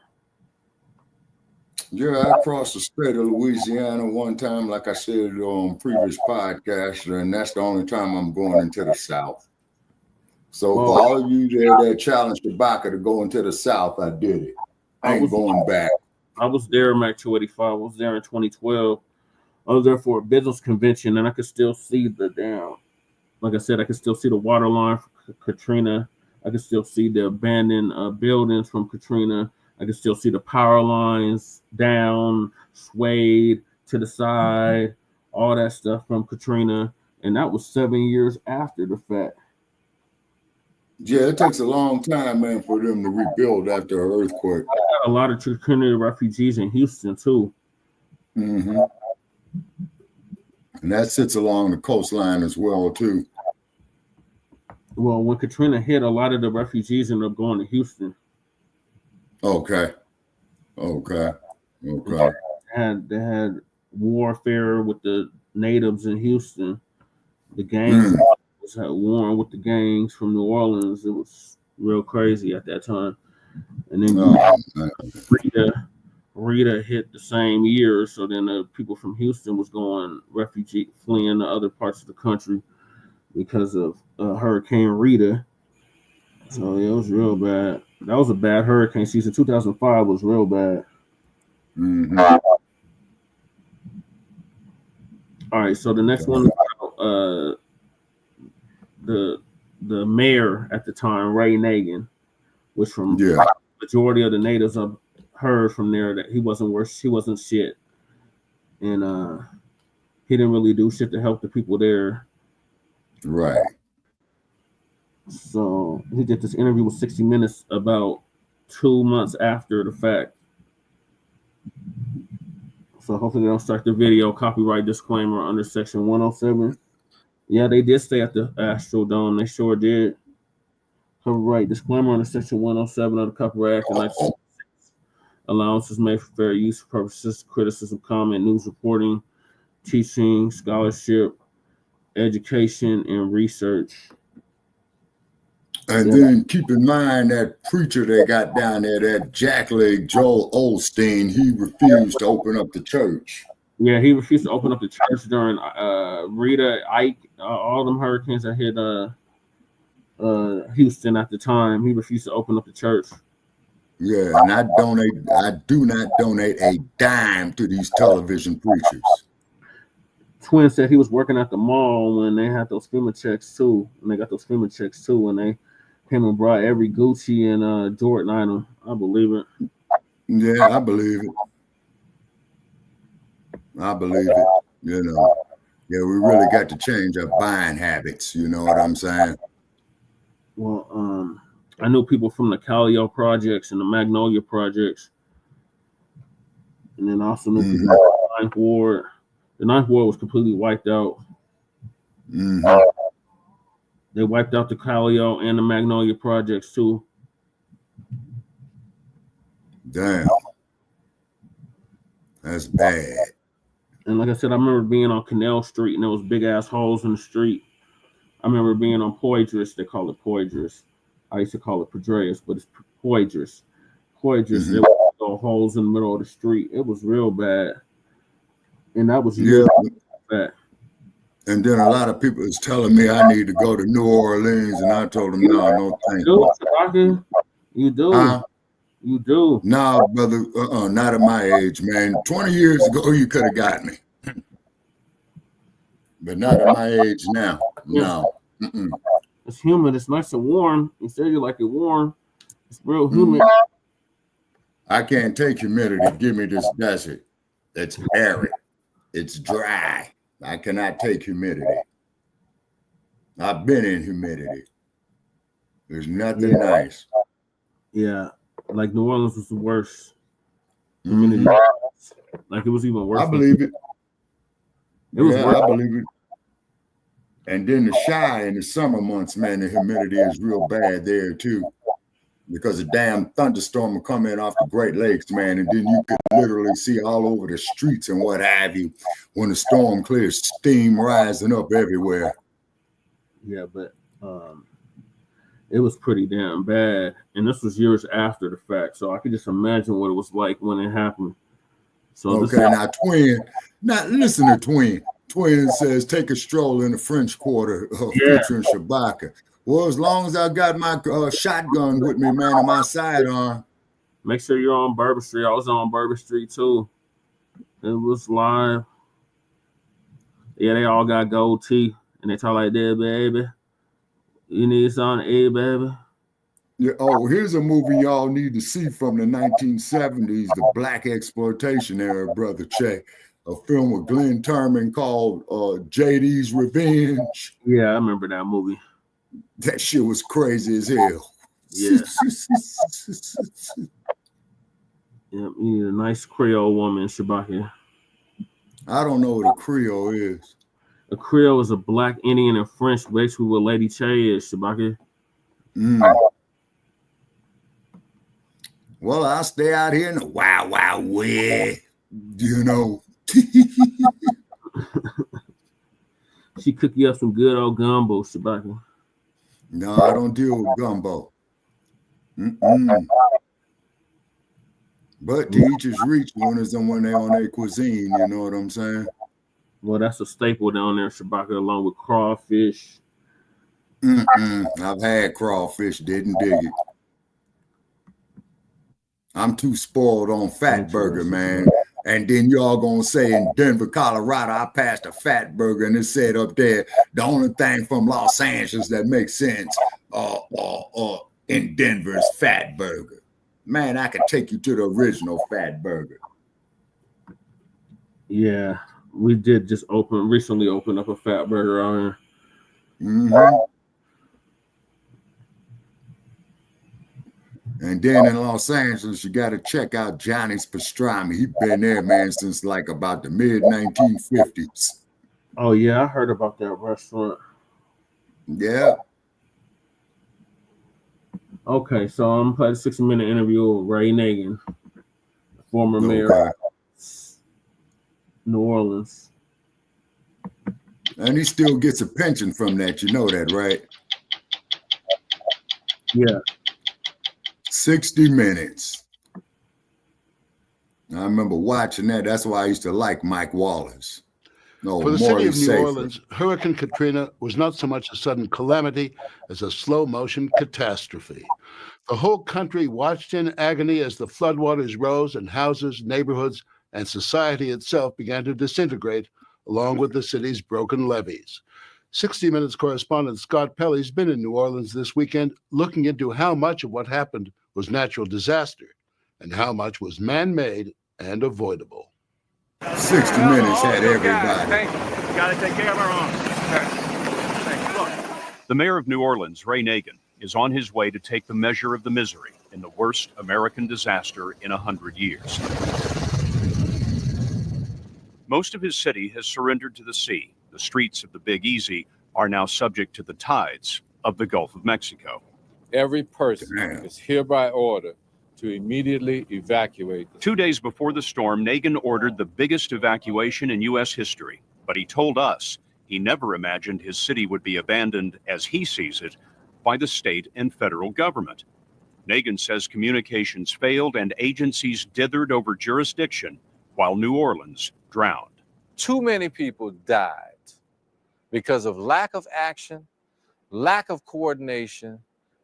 Yeah, I crossed the state of Louisiana one time, like I said on previous podcasts, and that's the only time I'm going into the South. So for all of you there that challenged Shabaka to go into the South, I did it. I ain't going back. I was there, Mac 285. I was there in 2012. I was there for a business convention, and I could still see like I said, I could still see the water line from Katrina. I could still see the abandoned buildings from Katrina. I could still see the power lines down, swayed to the side, all that stuff from Katrina. And that was 7 years after the fact. Yeah, it takes a long time, man, for them to rebuild after an earthquake. I got a lot of Katrina refugees in Houston, too. Mm-hmm. And that sits along the coastline as well, too. Well, when Katrina hit, a lot of the refugees ended up going to Houston. Okay. They had warfare with the natives in Houston. The gangs had war with the gangs from New Orleans. It was real crazy at that time. And then Rita hit the same year. So then the people from Houston was going fleeing to other parts of the country because of Hurricane Rita. So it was real bad. That was a bad hurricane season. 2005 was real bad. Mm-hmm. All right, so the next one, the mayor at the time, Ray Nagin, was from majority of the natives I've heard from there that he wasn't shit, and he didn't really do shit to help the people there. Right. So he did this interview with 60 Minutes about 2 months after the fact. So hopefully they don't start the video. Copyright disclaimer under section 107. Yeah, they did stay at the Astrodome. They sure did. Copyright disclaimer under section 107 of the Copyright Act of 1966. Allowances made for fair use purposes, criticism, comment, news reporting, teaching, scholarship, education, and research. And then keep in mind that preacher they got down there, that jackleg Joel Osteen, he refused to open up the church. Yeah, he refused to open up the church during Rita, Ike, all them hurricanes that hit Houston at the time. He refused to open up the church. Yeah, and I do not donate a dime to these television preachers. Twin said he was working at the mall when they had those FEMA checks too. And they got those FEMA checks too, and they came and brought every Gucci and Jordan item. I believe it. Yeah, I believe it. You know. Yeah, we really got to change our buying habits. You know what I'm saying? Well, I knew people from the Callio projects and the Magnolia projects, and then also knew people from the Ninth Ward. The Ninth Ward was completely wiped out. They wiped out the Callio and the Magnolia projects too. Damn. That's bad. And like I said, I remember being on Canal Street and there was big ass holes in the street. I remember being on Poydras. They call it Poydras. I used to call it Pedreas, but it's Poydras. Poydras, there were holes in the middle of the street. It was real bad. And that was bad. And then a lot of people is telling me I need to go to New Orleans, and I told them, no, thank you. You do. You do. No, brother, not at my age, man. 20 years ago, you could have got me. But not at my age now. No. It's humid. It's nice and warm. You said you like it warm. It's real humid. I can't take humidity. Give me this desert. It's arid. It's dry. I cannot take humidity. I've been in humidity. There's nothing nice. Yeah. Like New Orleans was the worst. Humidity. Like it was even worse. I believe it. It was worse. I believe it. And then the Shy in the summer months, man, the humidity is real bad there too. Because a damn thunderstorm will come in off the Great Lakes, man, and then you could literally see all over the streets and what have you when the storm clears, steam rising up everywhere. Yeah, but it was pretty damn bad. And this was years after the fact, so I could just imagine what it was like when it happened. So okay, now Twin, now listen to Twin. Twin says, take a stroll in the French Quarter featuring Shabaka. Well, as long as I got my shotgun with me, man, on my sidearm. Make sure you're on Bourbon Street. I was on Bourbon Street too. It was live. Yeah, they all got gold teeth. And they talk like that, baby. You need something, baby. Yeah, oh, here's a movie y'all need to see from the 1970s, the Black exploitation era, Brother Che. A film with Glenn Turman called JD's Revenge. Yeah, I remember that movie. That shit was crazy as hell. Yeah. Yeah, you need a nice Creole woman, Shabaka. I don't know what a Creole is. A Creole is a Black, Indian, and French, basically what Lady Che is, Shabaka. Well, I'll stay out here in the wild, wild west, you know. She cook you up some good old gumbo, Shabaka. No, I don't deal with gumbo. But to each his reach when they're on their cuisine, you know what I'm saying? Well, that's a staple down there, Shabaka, along with crawfish. I've had crawfish, didn't dig it. I'm too spoiled on Fat Burger, man. And then y'all gonna say in Denver, Colorado, I passed a Fat Burger and it said up there, the only thing from Los Angeles that makes sense in Denver is Fat Burger. Man, I could take you to the original Fat Burger. Yeah, we did just recently open up a Fat Burger out here. And then in Los Angeles, you got to check out Johnny's Pastrami. He's been there, man, since like about the mid-1950s. Oh, yeah, I heard about that restaurant. Yeah. Okay, so I'm going to play the 60-minute interview with Ray Nagin, former mayor of New Orleans. And he still gets a pension from that. You know that, right? Yeah. 60 Minutes. I remember watching that. That's why I used to like Mike Wallace. No, For the city Morley of New Safer. Orleans, Hurricane Katrina was not so much a sudden calamity as a slow-motion catastrophe. The whole country watched in agony as the floodwaters rose and houses, neighborhoods, and society itself began to disintegrate, along with the city's broken levees. 60 Minutes correspondent Scott Pelley's been in New Orleans this weekend, looking into how much of what happened was natural disaster and how much was man-made and avoidable. 60 Minutes had everybody. Thank you. Got to take care of our own. Thank you. Look. The mayor of New Orleans, Ray Nagin, is on his way to take the measure of the misery in the worst American disaster in 100 years. Most of his city has surrendered to the sea. The streets of the Big Easy are now subject to the tides of the Gulf of Mexico. Every person is hereby ordered to immediately evacuate. 2 days before the storm, Nagin ordered the biggest evacuation in U.S. history, but he told us he never imagined his city would be abandoned, as he sees it, by the state and federal government. Nagin says communications failed and agencies dithered over jurisdiction while New Orleans drowned. Too many people died because of lack of action, lack of coordination,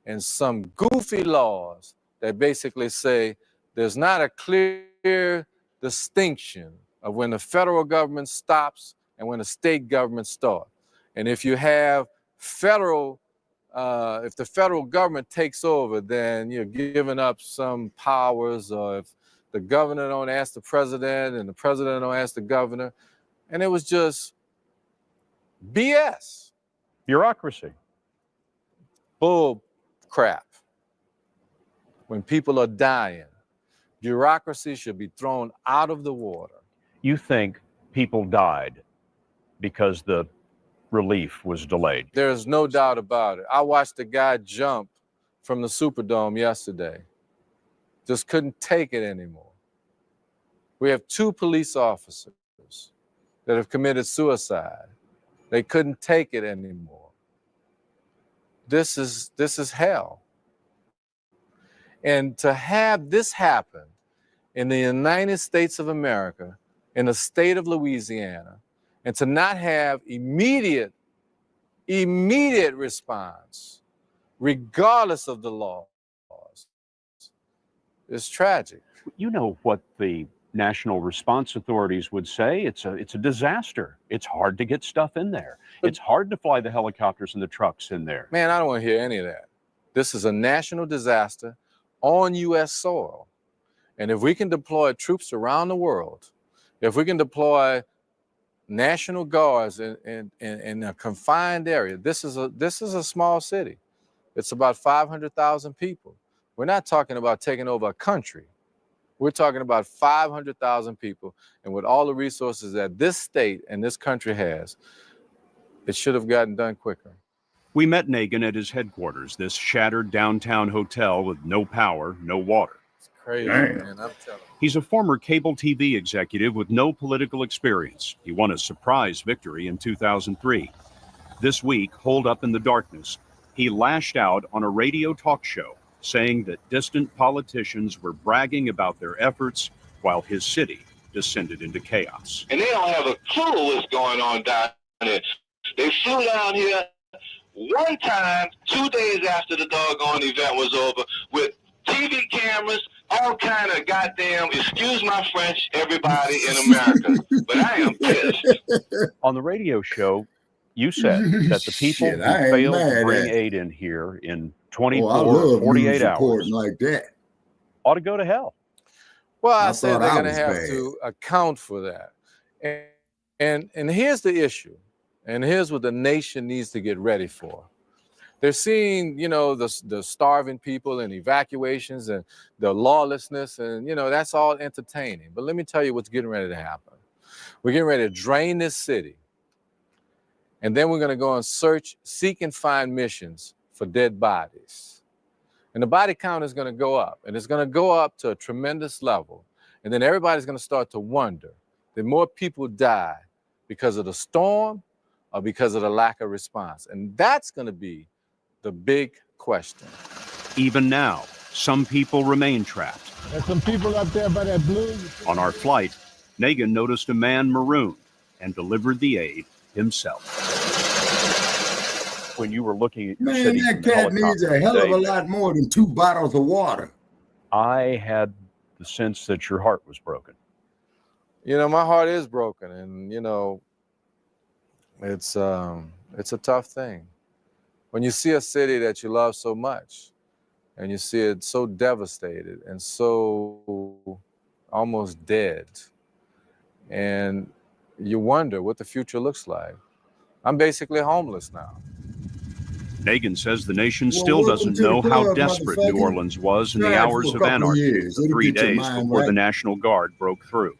and some goofy laws that basically say there's not a clear distinction of when the federal government stops and when the state government starts. And if you have if the federal government takes over, then you're giving up some powers, or if the governor don't ask the president and the president don't ask the governor. And it was just BS. Bureaucracy. Bull crap. When people are dying, bureaucracy should be thrown out of the water. You think people died because the relief was delayed? There's no doubt about it. I watched a guy jump from the Superdome yesterday. Just couldn't take it anymore. We have 2 police officers that have committed suicide. They couldn't take it anymore. This is hell. And to have this happen in the United States of America, in the state of Louisiana, and to not have immediate response, regardless of the laws, is tragic. You know what the national response authorities would say? It's a disaster. It's hard to get stuff in there. It's hard to fly the helicopters and the trucks in there. Man, I don't want to hear any of that. This is a national disaster on U.S. soil. And if we can deploy troops around the world, if we can deploy National Guards in a confined area, this is a small city. It's about 500,000 people. We're not talking about taking over a country. We're talking about 500,000 people. And with all the resources that this state and this country has, it should have gotten done quicker. We met Nagin at his headquarters, this shattered downtown hotel with no power, no water. It's crazy, man, I'm telling you. He's a former cable TV executive with no political experience. He won a surprise victory in 2003. This week, holed up in the darkness, he lashed out on a radio talk show, saying that distant politicians were bragging about their efforts while his city descended into chaos. And they don't have a clue what's going on down there. They flew down here one time, 2 days after the doggone event was over, with TV cameras, all kind of goddamn, excuse my French, everybody in America. But I am pissed. On the radio show, you said that the people who failed to bring aid in here in 24 or 48 hours like that ought to go to hell. Well, I said they're going to have to account for that. And here's the issue. And here's what the nation needs to get ready for. They're seeing, the starving people and evacuations and the lawlessness, and, that's all entertaining. But let me tell you what's getting ready to happen. We're getting ready to drain this city. And then we're going to go and seek and find missions for dead bodies. And the body count is going to go up, and it's going to go up to a tremendous level. And then everybody's going to start to wonder, did more people die because of the storm or because of the lack of response? And that's going to be the big question. Even now, some people remain trapped. There's some people up there by that blue. On our flight, Nagin noticed a man marooned and delivered the aid himself. When you were looking at your Man, city that from the cat needs a helicopter hell of a today, lot more than 2 bottles of water. I had the sense that your heart was broken. You know, my heart is broken, and you know, it's a tough thing when you see a city that you love so much, and you see it so devastated and so almost dead, and you wonder what the future looks like. I'm basically homeless now. Nagin says the nation still doesn't know how desperate New Orleans was in the hours of anarchy, the 3 days before the National Guard broke through.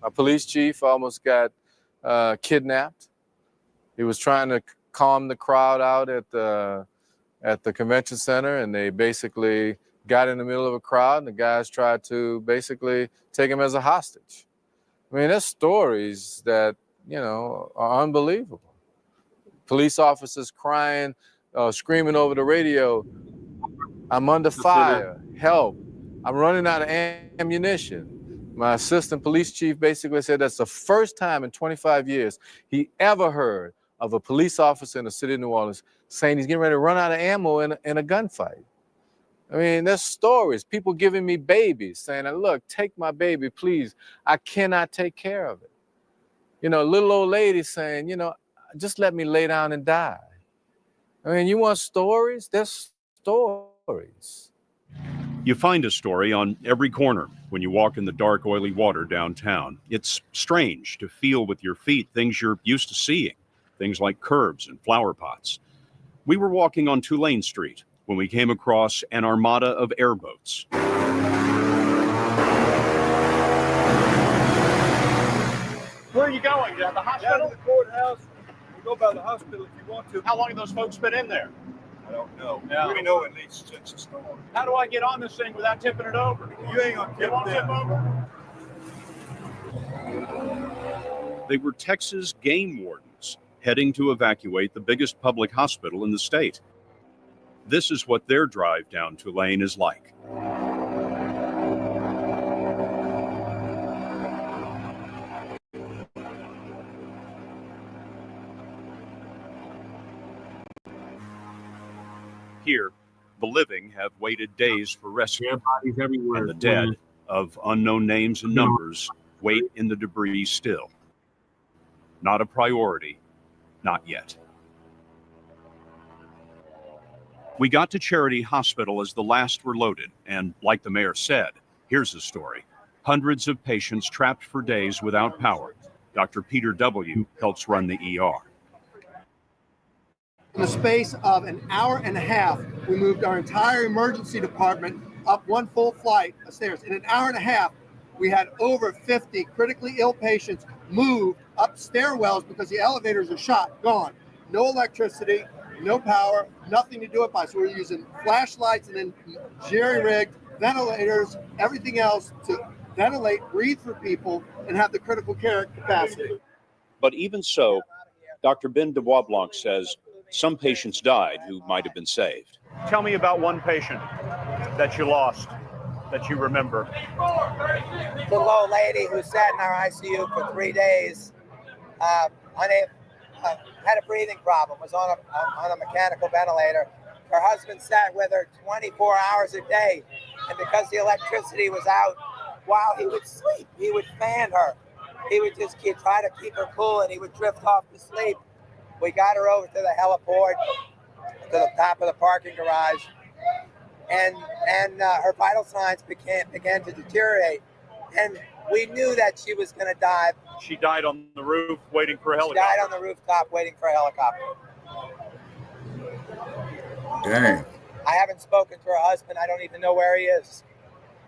A police chief almost got kidnapped. He was trying to calm the crowd out at the convention center, and they basically got in the middle of a crowd, and the guys tried to basically take him as a hostage. I mean, there's stories that, you know, are unbelievable. Police officers crying, screaming over the radio, "I'm under fire, help, I'm running out of ammunition." My assistant police chief basically said that's the first time in 25 years he ever heard of a police officer in the city of New Orleans saying he's getting ready to run out of ammo in a gunfight. I mean, there's stories, people giving me babies, saying, "Look, take my baby, please. I cannot take care of it." You know, little old lady saying, you know, "Just let me lay down and die." I mean, you want stories? There's stories. You find a story on every corner when you walk in the dark, oily water downtown. It's strange to feel with your feet things you're used to seeing, things like curbs and flower pots. We were walking on Tulane Street when we came across an armada of airboats. Where are you going? To the hospital? Down to the courthouse. You go by the hospital if you want to. How long have those folks been in there? I don't know. No. We know at least since the storm. How do I get on this thing without tipping it over? You ain't gonna tip tip over. They were Texas game wardens heading to evacuate the biggest public hospital in the state. This is what their drive down Tulane is like. Here, the living have waited days for rescue. Bodies everywhere. And the dead, of unknown names and numbers, wait in the debris still. Not a priority, not yet. We got to Charity Hospital as the last were loaded, and like the mayor said, here's the story. Hundreds of patients trapped for days without power. Dr. Peter W. helps run the ER. In the space of an hour and a half, we moved our entire emergency department up one full flight of stairs. In an hour and a half, we had over 50 critically ill patients moved up stairwells because the elevators are shot, gone. No electricity, no power, nothing to do it by. So we're using flashlights and then jerry-rigged ventilators, everything else to ventilate, breathe for people, and have the critical care capacity. But even so, Dr. Ben DeBois-Blanc says some patients died who might have been saved. Tell me about one patient that you lost, that you remember. The little lady who sat in our ICU for 3 days, had a breathing problem, was on a mechanical ventilator. Her husband sat with her 24 hours a day, and because the electricity was out, while he would sleep, he would fan her. He would just try to keep her cool, and he would drift off to sleep. We got her over to the heliport, to the top of the parking garage, and her vital signs began to deteriorate. And we knew that she was going to die. She died on the roof waiting for a helicopter. She died on the rooftop waiting for a helicopter. Dang. I haven't spoken to her husband. I don't even know where he is.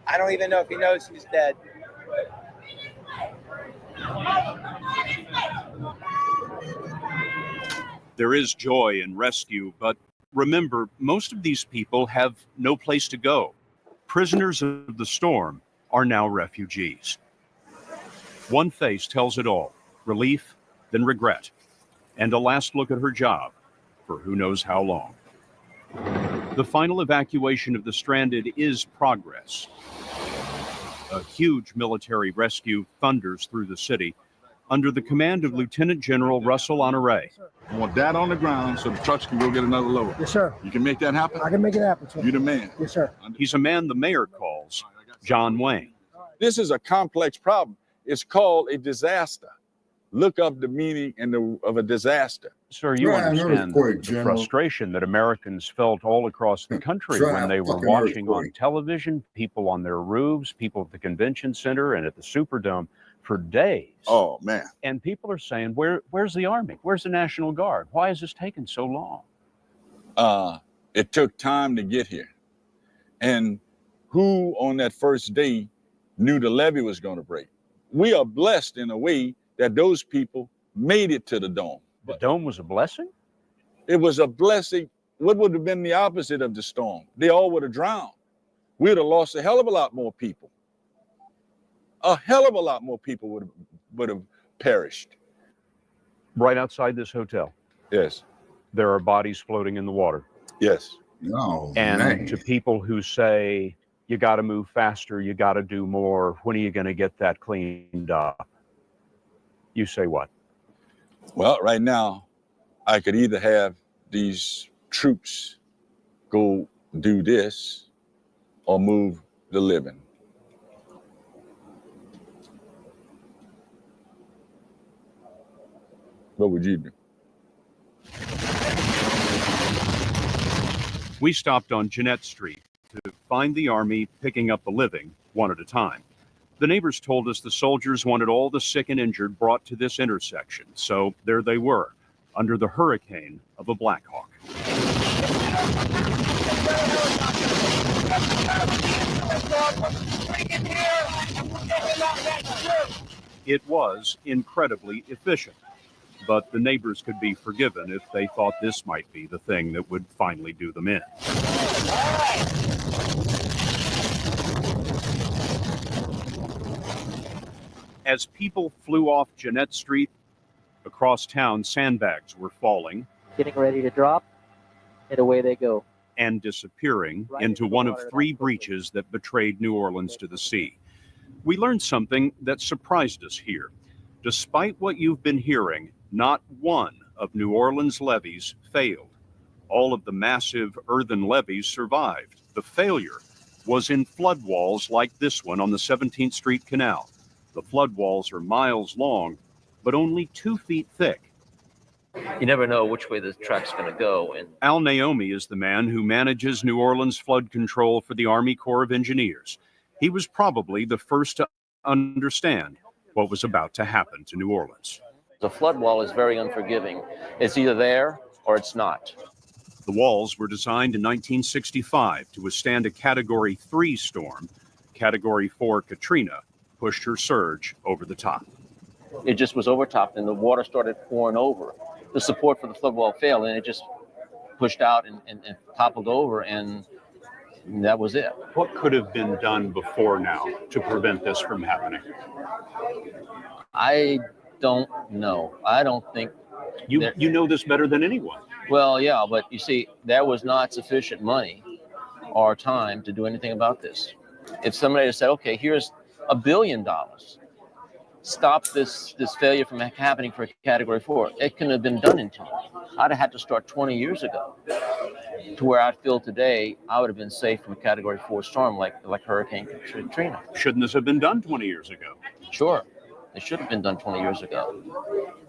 I don't even know if he knows she's dead. There is joy in rescue, but remember, most of these people have no place to go. Prisoners of the storm are now refugees. One face tells it all, relief, then regret, and a last look at her job for who knows how long. The final evacuation of the stranded is progress. A huge military rescue thunders through the city under the command of Lieutenant General Russell Honore. I want that on the ground so the trucks can go get another load. Yes, sir. You can make that happen? I can make it happen, sir. You the man. Yes, sir. He's a man the mayor calls John Wayne. This is a complex problem. It's called a disaster. Look up the meaning of a disaster. Sir, you understand the frustration that Americans felt all across the country when they were watching on television, people on their roofs, people at the convention center and at the Superdome for days. Oh, man. And people are saying, where's the Army? Where's the National Guard? Why is this taking so long? It took time to get here. And who on that first day knew the levee was going to break? We are blessed in a way that those people made it to the dome. The dome was a blessing? It was a blessing. What would have been the opposite of the storm? They all would have drowned. We would have lost a hell of a lot more people. A hell of a lot more people would have perished. Right outside this hotel? Yes. There are bodies floating in the water? Yes. No, and man. To people who say, you got to move faster, you got to do more, when are you going to get that cleaned up? You say what? Well, right now, I could either have these troops go do this or move the living. What would you do? We stopped on Jeanette Street to find the Army picking up the living one at a time. The neighbors told us the soldiers wanted all the sick and injured brought to this intersection. So there they were, under the hurricane of a Black Hawk. It was incredibly efficient, but the neighbors could be forgiven if they thought this might be the thing that would finally do them in. As people flew off Jeanette Street, across town, sandbags were falling. Getting ready to drop, and away they go. And disappearing into one of three breaches that betrayed New Orleans to the sea. We learned something that surprised us here. Despite what you've been hearing, not one of New Orleans' levees failed. All of the massive earthen levees survived. The failure was in flood walls like this one on the 17th Street Canal. The flood walls are miles long, but only 2 feet thick. You never know which way the track's going to go. And Al Naomi is the man who manages New Orleans flood control for the Army Corps of Engineers. He was probably the first to understand what was about to happen to New Orleans. the flood wall is very unforgiving. It's either there or it's not. The walls were designed in 1965 to withstand a Category 3 storm. Category 4 Katrina pushed her surge over the top. It just was overtopped and the water started pouring over. The support for the flood wall failed and it just pushed out and toppled over, and that was it. What could have been done before now to prevent this from happening? I don't know. I don't think... You know this better than anyone. Well, yeah, but you see, there was not sufficient money or time to do anything about this. If somebody had said, okay, here's $1 billion, stop this failure from happening for Category 4, it couldn't have been done in time. I'd have had to start 20 years ago. To where I feel today, I would have been safe from a Category 4 storm like Hurricane Katrina. Shouldn't this have been done 20 years ago? Sure, it should have been done 20 years ago.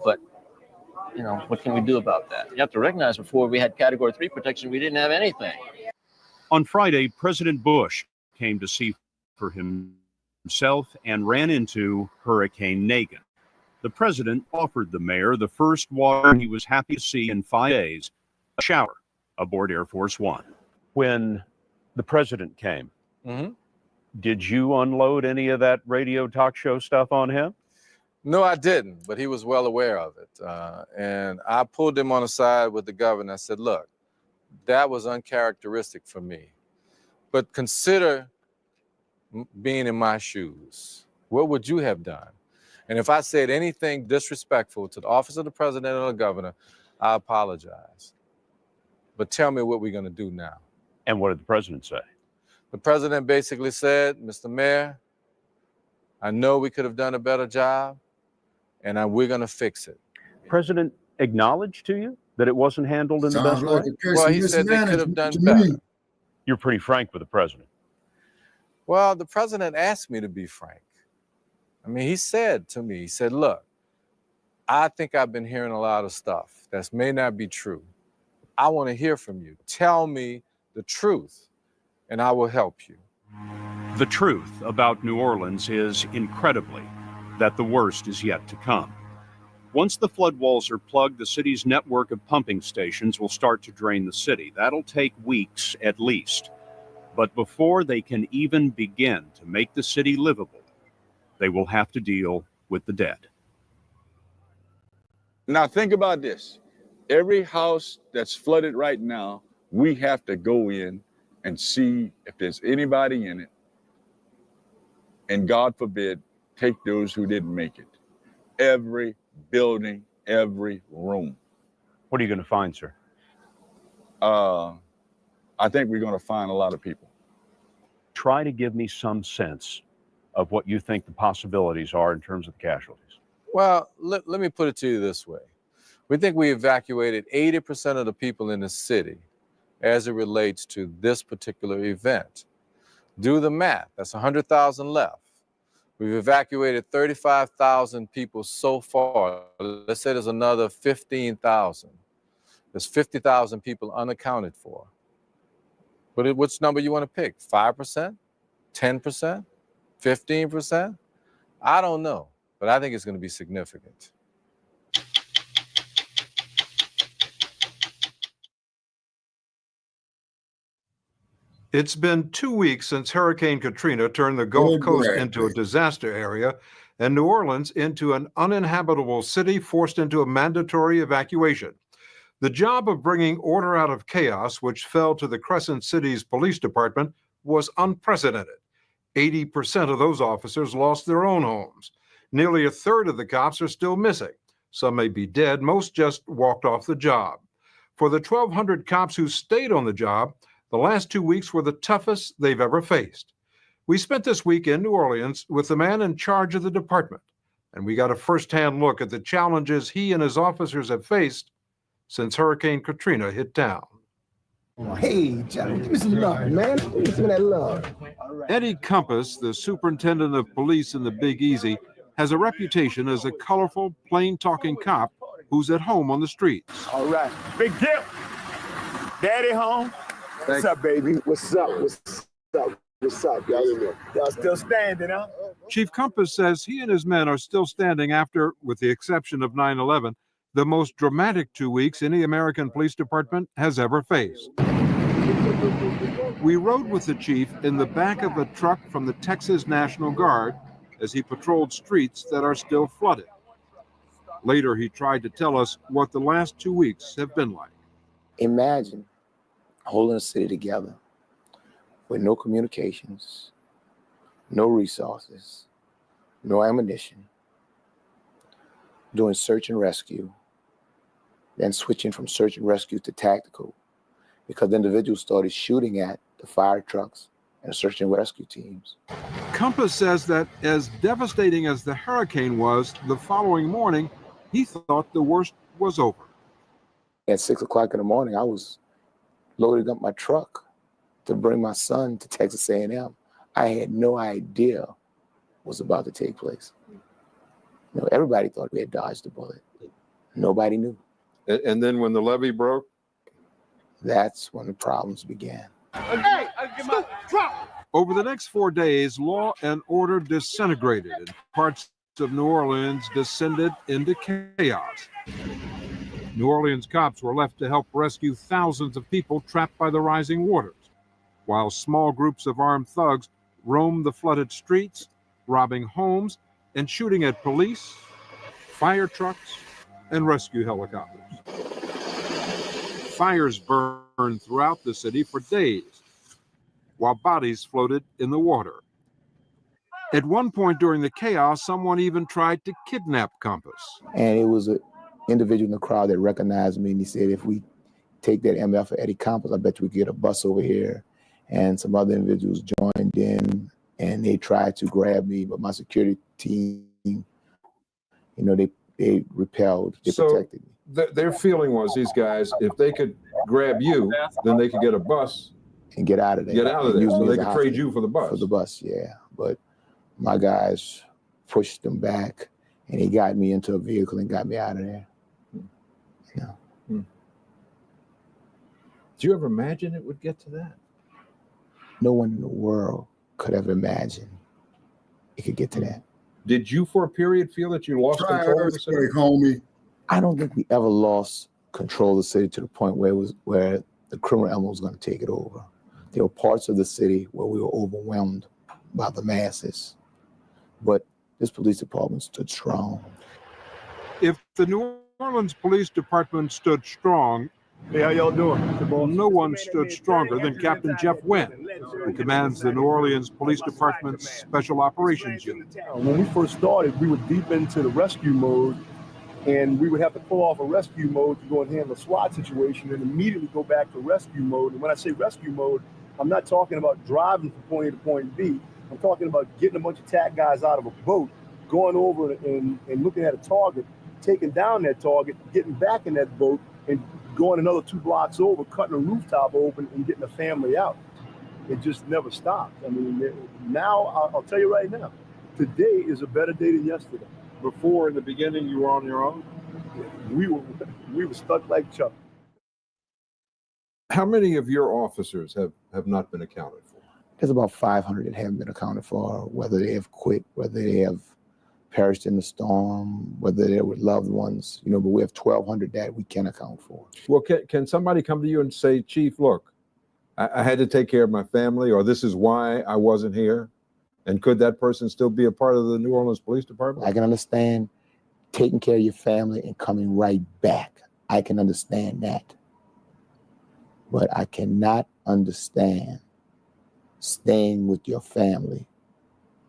But, you know, what can we do about that? You have to recognize before we had Category 3 protection, we didn't have anything. On Friday, President Bush came to see for himself and ran into Hurricane Megan. The president offered the mayor the first water he was happy to see in 5 days, a shower aboard Air Force One. When the president came, did you unload any of that radio talk show stuff on him? No, I didn't, but he was well aware of it. And I pulled him on the side with the governor. I said, look, that was uncharacteristic for me. But consider being in my shoes. What would you have done? And if I said anything disrespectful to the office of the president or the governor, I apologize. But tell me what we're going to do now. And what did the president say? The president basically said, Mr. Mayor, I know we could have done a better job, and we're going to fix it. President acknowledged to you that it wasn't handled in the best way? Well, he said they could have done better. You're pretty frank with the president. Well, the president asked me to be frank. I mean, he said to me, he said, look, I think I've been hearing a lot of stuff that may not be true. I want to hear from you. Tell me the truth, and I will help you. The truth about New Orleans is, incredibly, that the worst is yet to come. Once the flood walls are plugged, the city's network of pumping stations will start to drain the city. That'll take weeks at least. But before they can even begin to make the city livable, they will have to deal with the dead. Now think about this. Every house that's flooded right now, we have to go in and see if there's anybody in it. And God forbid, take those who didn't make it. Every building, every room. What are you going to find, sir? I think we're going to find a lot of people. Try to give me some sense of what you think the possibilities are in terms of casualties. Well, let me put it to you this way. We think we evacuated 80% of the people in the city as it relates to this particular event. Do the math, that's 100,000 left. We've evacuated 35,000 people so far. Let's say there's another 15,000. There's 50,000 people unaccounted for. But which number you want to pick? 5%? 10%? 15%? I don't know, but I think it's going to be significant. It's been 2 weeks since Hurricane Katrina turned the Gulf Coast into a disaster area and New Orleans into an uninhabitable city forced into a mandatory evacuation. The job of bringing order out of chaos, which fell to the Crescent City's police department, was unprecedented. 80% of those officers lost their own homes. Nearly a third of the cops are still missing. Some may be dead, most just walked off the job. For the 1,200 cops who stayed on the job, the last 2 weeks were the toughest they've ever faced. We spent this week in New Orleans with the man in charge of the department, and we got a firsthand look at the challenges he and his officers have faced since Hurricane Katrina hit town. Hey, Johnny, give me some love, man. Give me some of that love. Eddie Compass, the superintendent of police in the Big Easy, has a reputation as a colorful, plain-talking cop who's at home on the street. All right. Big Dip. Daddy home. What's up, baby? What's up? What's up? What's up? Y'all still standing, huh? Chief Compass says he and his men are still standing after, with the exception of 9/11, the most dramatic 2 weeks any American police department has ever faced. We rode with the chief in the back of a truck from the Texas National Guard as he patrolled streets that are still flooded. Later, he tried to tell us what the last 2 weeks have been like. Imagine holding a city together with no communications, no resources, no ammunition, doing search and rescue, then switching from search and rescue to tactical because the individuals started shooting at the fire trucks and the search and rescue teams. Compass says that as devastating as the hurricane was, the following morning, he thought the worst was over. At 6 o'clock in the morning, I was loading up my truck to bring my son to Texas A&M. I had no idea what was about to take place. You know, everybody thought we had dodged a bullet. Nobody knew. And then when the levee broke? That's when the problems began. Hey, over the next 4 days, law and order disintegrated and parts of New Orleans descended into chaos. New Orleans cops were left to help rescue thousands of people trapped by the rising waters, while small groups of armed thugs roamed the flooded streets, robbing homes and shooting at police, fire trucks, and rescue helicopters. Fires burned throughout the city for days, while bodies floated in the water. At one point during the chaos, someone even tried to kidnap Compass. And it was an individual in the crowd that recognized me, and he said, if we take that MF for Eddie Campos, I bet you we could get a bus over here. And some other individuals joined in, and they tried to grab me, but my security team, you know, they repelled, they protected me. Their feeling was, these guys, if they could grab you, then they could get a bus and get out of there. Get out of there, so they could trade you for the bus. For the bus, yeah. But my guys pushed them back, and he got me into a vehicle and got me out of there. Yeah. Did you ever imagine it would get to that? No one in the world could ever imagine it could get to that. Did you, for a period, feel that you lost control of the city? Homie. I don't think we ever lost control of the city to the point where the criminal element was going to take it over. There were parts of the city where we were overwhelmed by the masses, but this police department stood strong. If the New Orleans Police Department stood strong, hey, how y'all doing? No one stood stronger than Captain Jeff Wynn, who commands the New Orleans Police Department's Special Operations Unit. When we first started, we were deep into the rescue mode, and we would have to pull off a rescue mode to go and handle a SWAT situation and immediately go back to rescue mode. And when I say rescue mode, I'm not talking about driving from point A to point B. I'm talking about getting a bunch of TAC guys out of a boat, going over and looking at a target, taking down that target, getting back in that boat, and going another 2 blocks over, cutting a rooftop open and getting a family out. It just never stopped. I mean, now, I'll tell you right now, today is a better day than yesterday. Before, in the beginning, you were on your own? We were stuck like Chuck. How many of your officers have not been accounted for? There's about 500 that haven't been accounted for, whether they have quit, whether they have perished in the storm, whether they're with loved ones, you know, but we have 1,200 that we can account for. Well, can somebody come to you and say, Chief, look, I had to take care of my family, or this is why I wasn't here? And could that person still be a part of the New Orleans Police Department? I can understand taking care of your family and coming right back. I can understand that. But I cannot understand staying with your family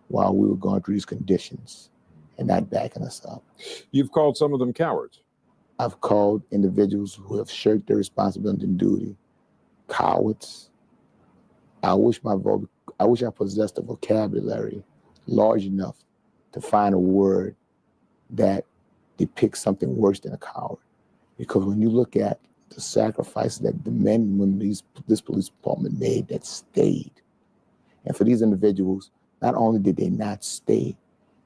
while we were going through these conditions and not backing us up. You've called some of them cowards. I've called individuals who have shirked their responsibility and duty cowards. I wish I possessed a vocabulary large enough to find a word that depicts something worse than a coward. Because when you look at the sacrifice that the men and women this police department made that stayed, and for these individuals, not only did they not stay,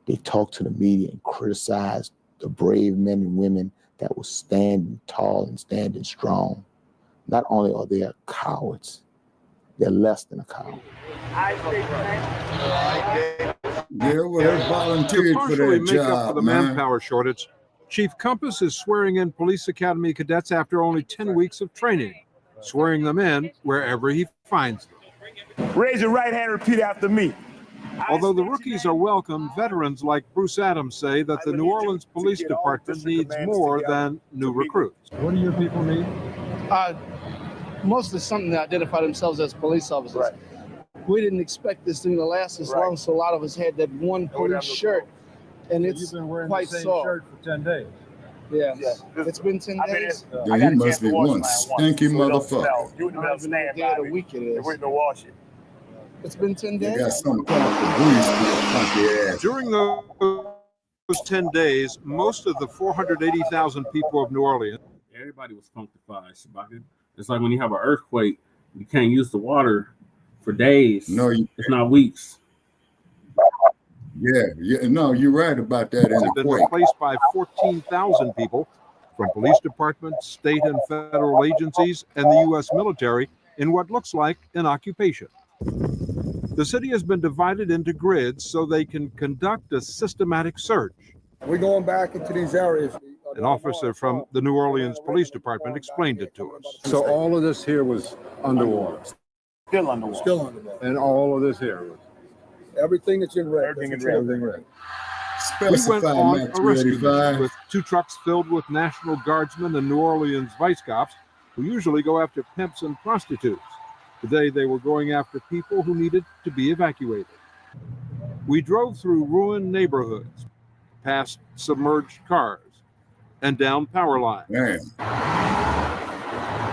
they talked to the media and criticized the brave men and women that were standing tall and standing strong. Not only are they cowards, they're less than a coward. Yeah, well, they're volunteered for partially their make up for job, the man. manpower shortage, Chief Compass is swearing in police academy cadets after only 10 weeks of training, swearing them in wherever he finds them. Raise your right hand and repeat after me. Although the rookies are welcome, veterans like Bruce Adams say that the New Orleans Police Department needs more than new recruits. What do your people need? Mostly something to identify themselves as police officers. Right. We didn't expect this thing to last this long, so a lot of us had that one police shirt, and it's You've been wearing quite the same soft. shirt for 10 days. Yeah, it's been 10 days. Yeah, you must be one stinky motherfucker. You wouldn't understand. Day of the week it is. We're to wash it. It's been 10 days. They got something called the grease to pump your ass. During those 10 days, most of the 480,000 people of New Orleans. Everybody was funkified, Shabaka. It's like when you have an earthquake, you can't use the water for days. No, it's not weeks. Yeah, no, you're right about that. Has been replaced by 14,000 people from police departments, state and federal agencies, and the U.S. military in what looks like an occupation. The city has been divided into grids so they can conduct a systematic search. We're going back into these areas. An officer from the New Orleans Police Department explained it to us. So all of this here was underwater. Still underwater. Still underwater. And all of this here was. Everything that's in red. Everything in red. Everything red. We went Specify on Max a rescue 285. mission with 2 trucks filled with National Guardsmen and New Orleans vice cops who usually go after pimps and prostitutes. Today they were going after people who needed to be evacuated. We drove through ruined neighborhoods, past submerged cars, and down power lines. Man.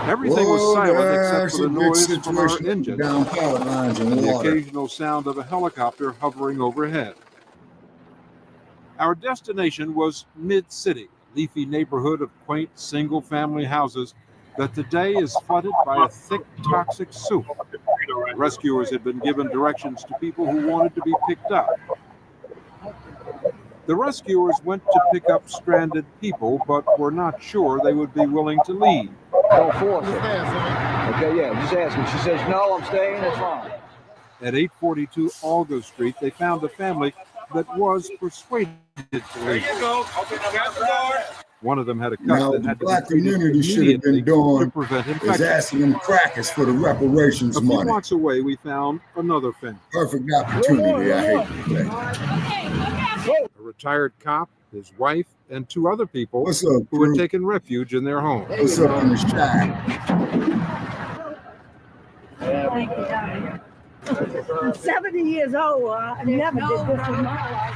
Everything was silent except for the noise from our situation. engines Down power lines and and the water. occasional sound of a helicopter hovering overhead. Our destination was Mid-City, a leafy neighborhood of quaint single-family houses that today is flooded by a thick, toxic soup. The rescuers had been given directions to people who wanted to be picked up. The rescuers went to pick up stranded people, but were not sure they would be willing to leave. Don't force it. Okay, yeah, just ask her. She says, no, I'm staying, it's fine. At 842 August Street, they found a family that was persuaded to leave. There you go. Open the door. One of them had a cut Now, that the had to black be treated community should have immediately been doing to prevent is infection. asking them crackers for the reparations A few money. blocks away, we found another family. Perfect opportunity, I hate to say. A retired cop, his wife, and two other people What's up, who had crew? taken refuge in their home. What's up in the shack? I'm 70 years old. I never did this in my life.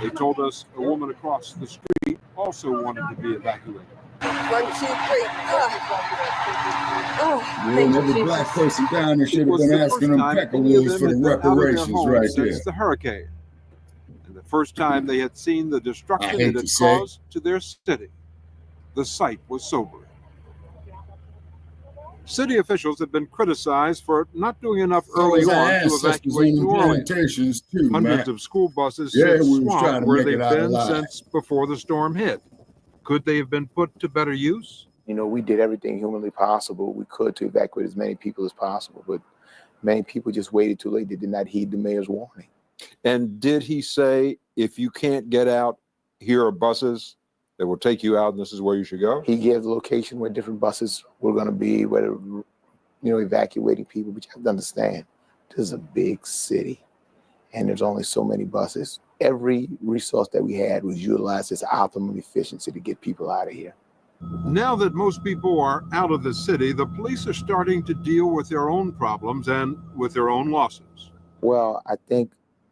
They told us a woman across the street also wanted to be evacuated. 1, 2, 3. Yeah, every black person down there should have was been the asking first them time any of peccaroons them for the had been out of their reparations homes right there. since the hurricane, and the first time they had seen the destruction I hate it had to say. caused to their city. The sight was sobering. City officials had been criticized for not doing enough early Those on to ancestors evacuate on the New Orleans. plantations too, Hundreds man. of school buses Yeah, sit we was swamped trying to where make they've it out been alive. since before the storm hit. Could they have been put to better use? You know, we did everything humanly possible we could to evacuate as many people as possible, but many people just waited too late. They did not heed the mayor's warning. And did he say, if you can't get out, here are buses that will take you out and this is where you should go? He gave the location where different buses were going to be, where, you know, evacuating people. But you have to understand, this is a big city and there's only so many buses. Every resource that we had was utilized as optimum efficiency to get people out of here. Now that most people are out of the city, the police are starting to deal with their own problems and with their own losses. Well, I think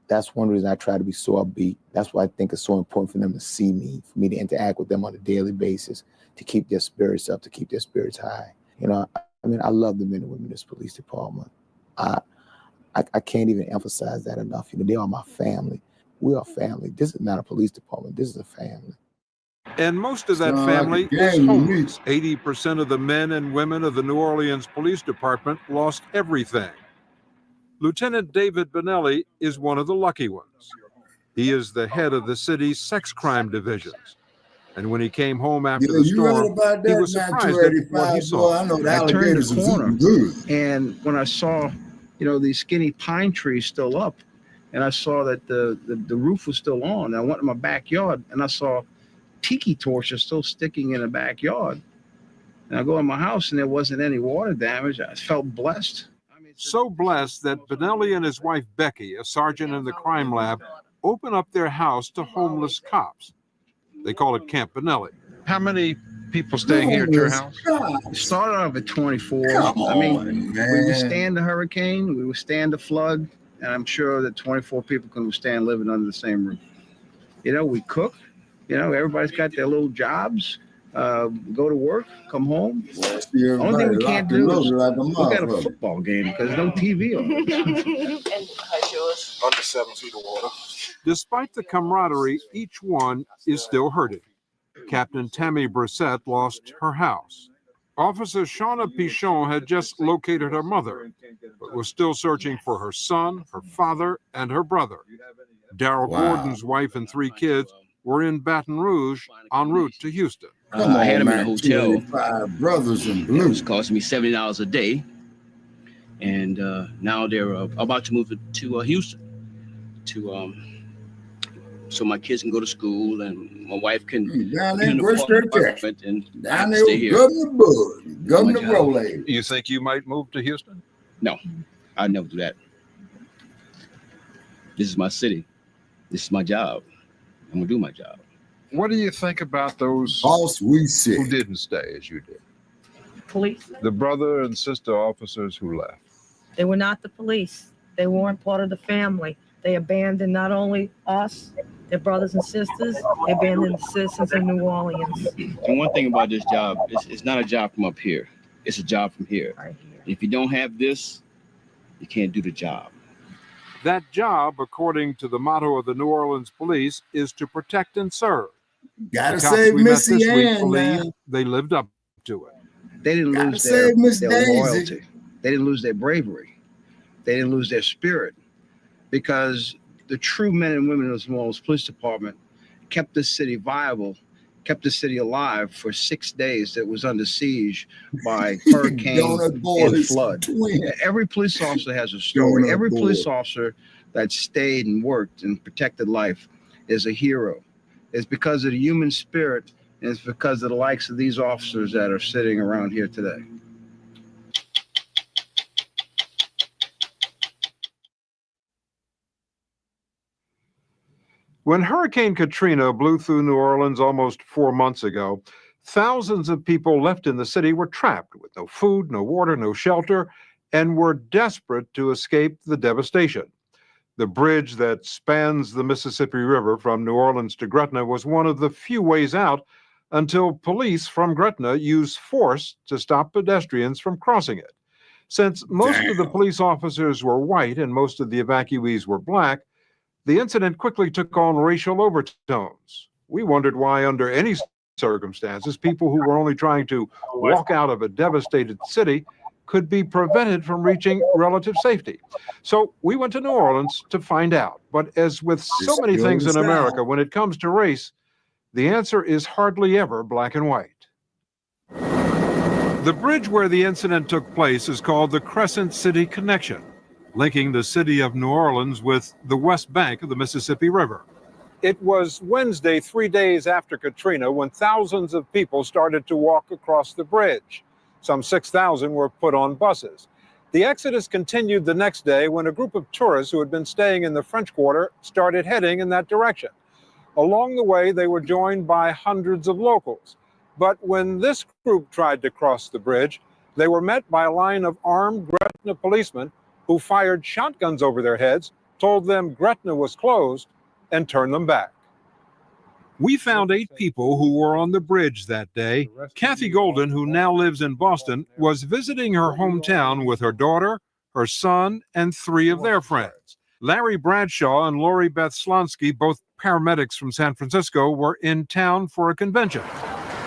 that's one reason I try to be so upbeat. That's why I think it's so important for them to see me, for me to interact with them on a daily basis, to keep their spirits up, to keep their spirits high. You know, I mean, I love the men and women in this police department. I can't even emphasize that enough. You know, they are my family. We are family. This is not a police department. This is a family. And most of that Sound like a family gang is to me. homeless. 80% of the men and women of the New Orleans Police Department lost everything. Lieutenant David Benelli is one of the lucky ones. He is the head of the city's sex crime divisions. And when he came home after the You heard storm, about he that, was man, surprised at what he 285, saw. boy. I know the I turned alligators the was corner, eating good. and when I saw, you know, these skinny pine trees still up, and I saw that the roof was still on. I went in my backyard, and I saw tiki torches still sticking in the backyard. And I go in my house, and there wasn't any water damage. I felt blessed. So blessed that Benelli and his wife Becky, a sergeant in the crime lab, open up their house to homeless cops. They call it Camp Benelli. How many people staying here at your house? It started off at 24. Come I mean, on, we man. withstand the hurricane, we withstand the flood, and I'm sure that 24 people can withstand living under the same roof. You know, we cook. You know, everybody's got their little jobs. Go to work, come home. The only thing we can't do is look at a football game because there's no TV on. Under 7 feet of water. Despite the camaraderie, each one is still hurting. Captain Tammy Brissett lost her house. Officer Shauna Pichon had just located her mother, but was still searching for her son, her father, and her brother. Darrell Gordon's wife and 3 kids were in Baton Rouge en route to Houston. I had them in a hotel. 5 brothers in blue. It was costing me $70 a day. And now they're about to move to Houston so my kids can go to school and my wife can down get there an in Great State, apartment and Down stay there here. with Governor Bud, Governor job. Rolay. You think you might move to Houston? No, I'd never do that. This is my city. This is my job. I'm gonna do my job. What do you think about those who didn't stay as you did? Police. The brother and sister officers who left. They were not the police. They weren't part of the family. They abandoned not only us, their brothers and sisters. They abandoned the citizens of New Orleans. And one thing about this job, it's not a job from up here. It's a job from here. Right here. If you don't have this, you can't do the job. That job, according to the motto of the New Orleans police, is to protect and serve. Gotta The cops save we met Missy this week Ann, believe man. they lived up to it. They didn't Gotta lose save Miss their Daisy. loyalty. They didn't lose their bravery. They didn't lose their spirit, because the true men and women of the New Orleans Police Department kept this city viable, kept the city alive for 6 days that was under siege by hurricane and flood. Every police officer has a story. Every police officer that stayed and worked and protected life is a hero. It's because of the human spirit, and it's because of the likes of these officers that are sitting around here today. When Hurricane Katrina blew through New Orleans almost 4 months ago, thousands of people left in the city were trapped with no food, no water, no shelter, and were desperate to escape the devastation. The bridge that spans the Mississippi River from New Orleans to Gretna was one of the few ways out until police from Gretna used force to stop pedestrians from crossing it. Since most of the police officers were white and most of the evacuees were black, the incident quickly took on racial overtones. We wondered why, under any circumstances, people who were only trying to walk out of a devastated city could be prevented from reaching relative safety. So we went to New Orleans to find out. But as with so many things in America, when it comes to race, the answer is hardly ever black and white. The bridge where the incident took place is called the Crescent City Connection, linking the city of New Orleans with the west bank of the Mississippi River. It was Wednesday, 3 days after Katrina, when thousands of people started to walk across the bridge. Some 6,000 were put on buses. The exodus continued the next day when a group of tourists who had been staying in the French Quarter started heading in that direction. Along the way, they were joined by hundreds of locals. But when this group tried to cross the bridge, they were met by a line of armed Gretna policemen who fired shotguns over their heads, told them Gretna was closed, and turned them back. We found 8 people who were on the bridge that day. Kathy Golden, who now lives in Boston, was visiting her hometown with her daughter, her son, and 3 of their friends. Larry Bradshaw and Lori Beth Slonsky, both paramedics from San Francisco, were in town for a convention.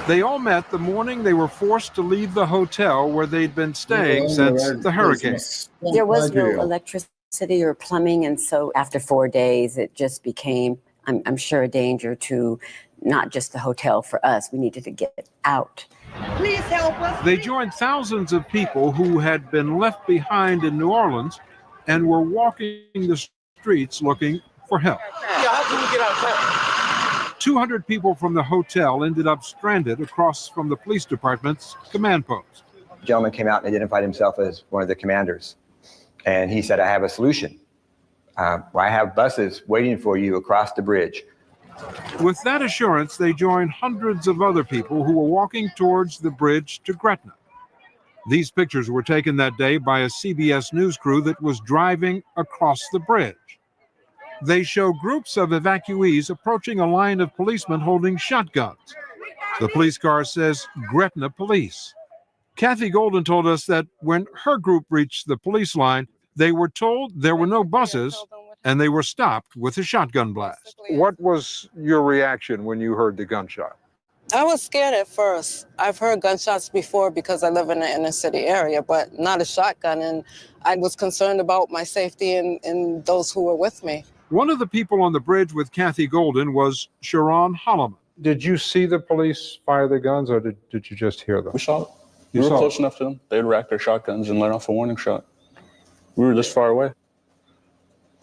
They all met the morning they were forced to leave the hotel where they'd been staying since the hurricane. There was no electricity or plumbing, and so after 4 days, it just became, I'm sure, a danger to not just the hotel for us. We needed to get out. Please help us. They joined thousands of people who had been left behind in New Orleans and were walking the streets looking for help. Yeah, how can we get out of town? 200 people from the hotel ended up stranded across from the police department's command post. A gentleman came out and identified himself as one of the commanders. And he said, I have a solution. I have buses waiting for you across the bridge. With that assurance, they joined hundreds of other people who were walking towards the bridge to Gretna. These pictures were taken that day by a CBS News crew that was driving across the bridge. They show groups of evacuees approaching a line of policemen holding shotguns. The police car says Gretna Police. Kathy Golden told us that when her group reached the police line, they were told there were no buses and they were stopped with a shotgun blast. What was your reaction when you heard the gunshot? I was scared at first. I've heard gunshots before because I live in the inner city area, but not a shotgun. And I was concerned about my safety and those who were with me. One of the people on the bridge with Kathy Golden was Sharon Holloman. Did you see the police fire their guns, or did you just hear them? We saw it. We were close enough to them. They'd rack their shotguns and let off a warning shot. We were this far away.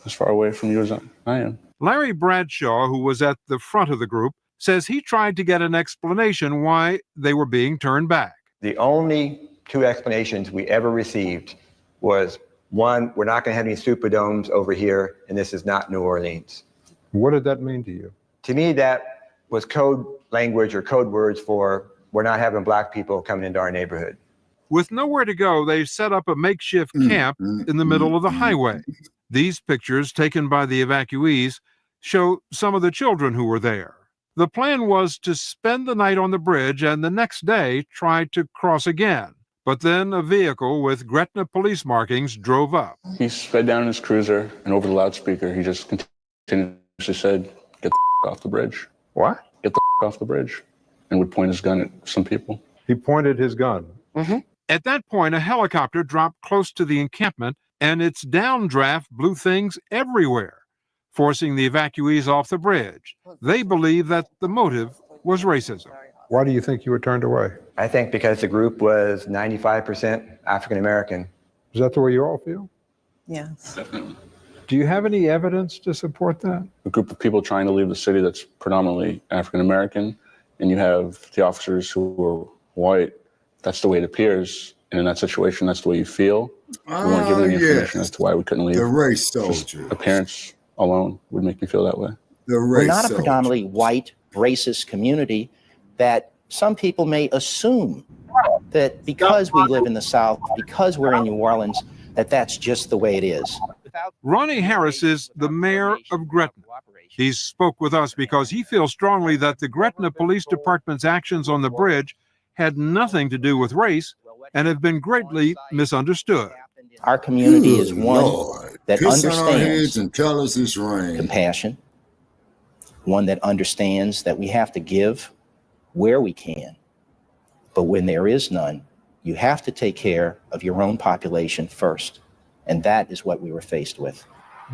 As far away from you as I am. Larry Bradshaw, who was at the front of the group, says he tried to get an explanation why they were being turned back. The only 2 explanations we ever received was, 1, we're not going to have any Superdomes over here, and this is not New Orleans. What did that mean to you? To me, that was code language or code words for, we're not having black people coming into our neighborhood. With nowhere to go, they set up a makeshift camp in the middle of the highway. These pictures, taken by the evacuees, show some of the children who were there. The plan was to spend the night on the bridge and the next day try to cross again. But then a vehicle with Gretna police markings drove up. He sped down in his cruiser, and over the loudspeaker, he just continuously said, "Get the off the bridge." What? "Get the off the bridge," and would point his gun at some people. He pointed his gun. Mm-hmm. At that point, a helicopter dropped close to the encampment, and its downdraft blew things everywhere, forcing the evacuees off the bridge. They believe that the motive was racism. Why do you think you were turned away? I think because the group was 95% African American. Is that the way you all feel? Yes. Definitely. Do you have any evidence to support that? A group of people trying to leave the city that's predominantly African American, and you have the officers who are white. That's the way it appears. And in that situation, that's the way you feel. We weren't given any information as to why we couldn't leave. The race soldier. Just appearance alone would make me feel that way. The race We're not a soldier. predominantly white, racist community that some people may assume that because we live in the South, because we're in New Orleans, that that's just the way it is. Ronnie Harris is the mayor of Gretna. He spoke with us because he feels strongly that the Gretna Police Department's actions on the bridge had nothing to do with race and have been greatly misunderstood. Our community is Good one Lord. that Piss on our heads understands and tell us it's rain. compassion, one that understands that we have to give where we can. But when there is none, you have to take care of your own population first. And that is what we were faced with.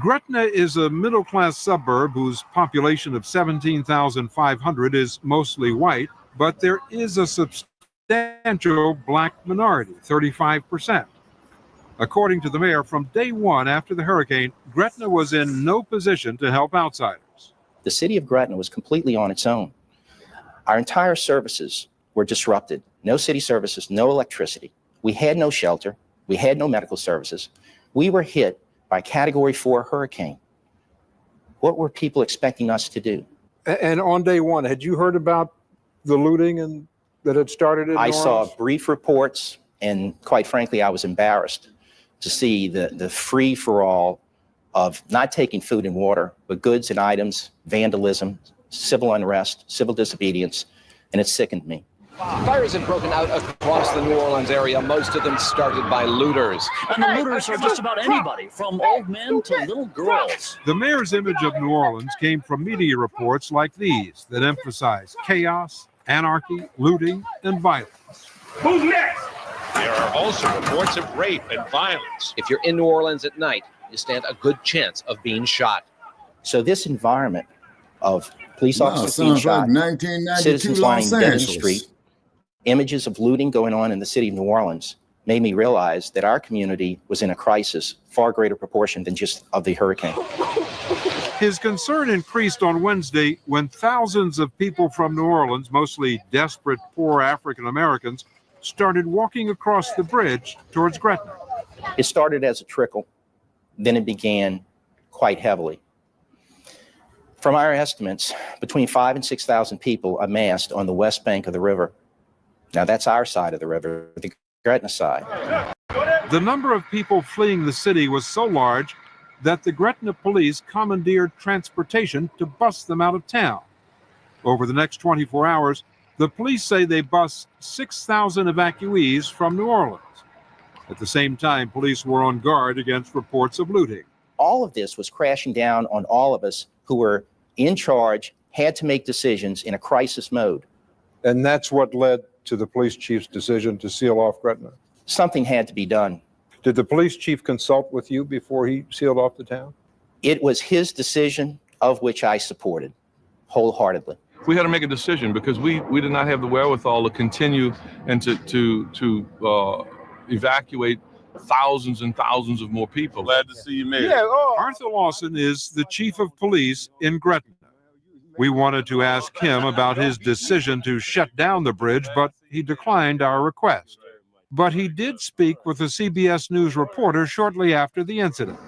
Gretna is a middle-class suburb whose population of 17,500 is mostly white, but there is a substantial black minority, 35%. According to the mayor, from day one after the hurricane, Gretna was in no position to help outsiders. The city of Gretna was completely on its own. Our entire services were disrupted. No city services, no electricity. We had no shelter. We had no medical services. We were hit by Category 4 hurricane. What were people expecting us to do? And on day one, had you heard about the looting and that had started in I New saw Orleans? brief reports, and quite frankly, I was embarrassed to see the free-for-all of not taking food and water, but goods and items, vandalism, civil unrest, civil disobedience, and it sickened me. Fires have broken out across the New Orleans area, most of them started by looters. And the looters are just about anybody, from old men to little girls. The mayor's image of New Orleans came from media reports like these that emphasize chaos, anarchy, looting, and violence. Who's next? There are also reports of rape and violence. If you're in New Orleans at night, you stand a good chance of being shot. So this environment of police officers being sounds like shot, 1992 citizens lying Los dead in the Angeles. street, images of looting going on in the city of New Orleans made me realize that our community was in a crisis far greater proportion than just of the hurricane. His concern increased on Wednesday when thousands of people from New Orleans, mostly desperate poor African Americans, started walking across the bridge towards Gretna. It started as a trickle, then it began quite heavily. From our estimates, between 5,000 and 6,000 people amassed on the west bank of the river. Now that's our side of the river, the Gretna side. The number of people fleeing the city was so large that the Gretna police commandeered transportation to bus them out of town. Over the next 24 hours, the police say they bused 6,000 evacuees from New Orleans. At the same time, police were on guard against reports of looting. All of this was crashing down on all of us who were in charge, had to make decisions in a crisis mode. And that's what led to the police chief's decision to seal off Gretna. Something had to be done. Did the police chief consult with you before he sealed off the town? It was his decision, of which I supported wholeheartedly. We had to make a decision because we did not have the wherewithal to continue and to evacuate thousands and thousands of more people. Glad to see you, Mayor. Yeah, Arthur Lawson is the chief of police in Gretna. We wanted to ask him about his decision to shut down the bridge, but he declined our request. But he did speak with a CBS News reporter shortly after the incident.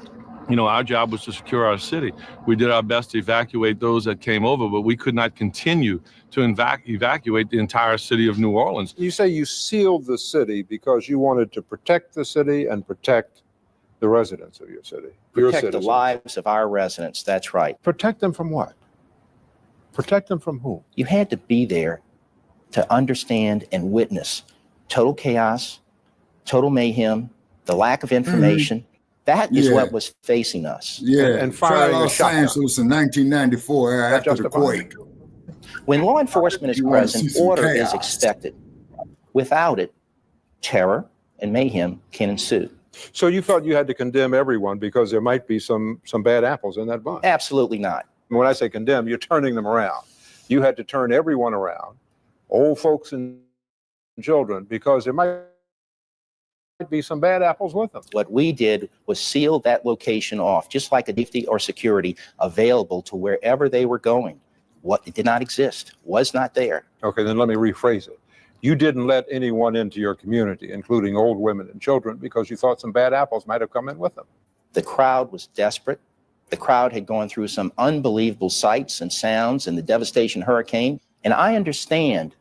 You know, our job was to secure our city. We did our best to evacuate those that came over, but we could not continue to evacuate the entire city of New Orleans. You say you sealed the city because you wanted to protect the city and protect the residents of your city. Protect the lives of our residents. That's right. Protect them from what? Protect them from who? You had to be there to understand and witness total chaos, total mayhem, the lack of information. That is what was facing us. Yeah, and firing Los Angeles in 1994 after the quake. When law enforcement is present, order is chaos. expected. Without it, terror and mayhem can ensue. So you felt you had to condemn everyone because there might be some bad apples in that bunch? Absolutely not. When I say condemn, you're turning them around. You had to turn everyone around, old folks and children, because there might be some bad apples with them. What we did was seal that location off, just like a safety or security available to wherever they were going. What it did not exist, was not there. Okay, then let me rephrase it. You didn't let anyone into your community, including old women and children, because you thought some bad apples might have come in with them. The crowd was desperate. The crowd had gone through some unbelievable sights and sounds and the devastation hurricane. And I understand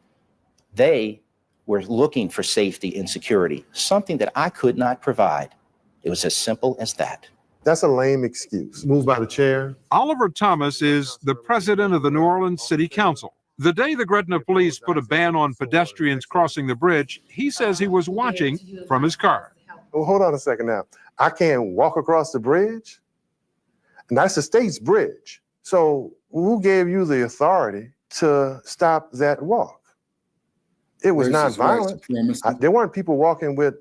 they were looking for safety and security, something that I could not provide. It was as simple as that. That's a lame excuse. Moved by the chair. Oliver Thomas is the president of the New Orleans City Council. The day the Gretna police put a ban on pedestrians crossing the bridge, he says he was watching from his car. Well, hold on a second now. I can't walk across the bridge? And that's the state's bridge. So who gave you the authority to stop that walk? It was not violent. There weren't people walking with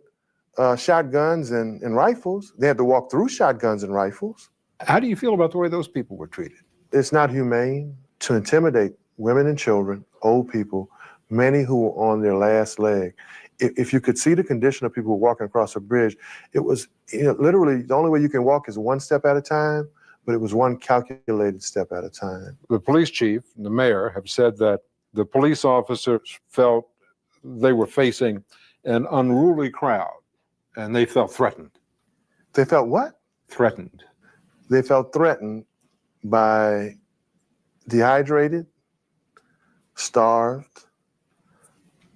shotguns and rifles. They had to walk through shotguns and rifles. How do you feel about the way those people were treated? It's not humane to intimidate women and children, old people, many who were on their last leg. If you could see the condition of people walking across a bridge, it was literally the only way you can walk is one step at a time, but it was one calculated step at a time. The police chief and the mayor have said that the police officers felt they were facing an unruly crowd and they felt threatened. They felt what? Threatened. They felt threatened by dehydrated, starved,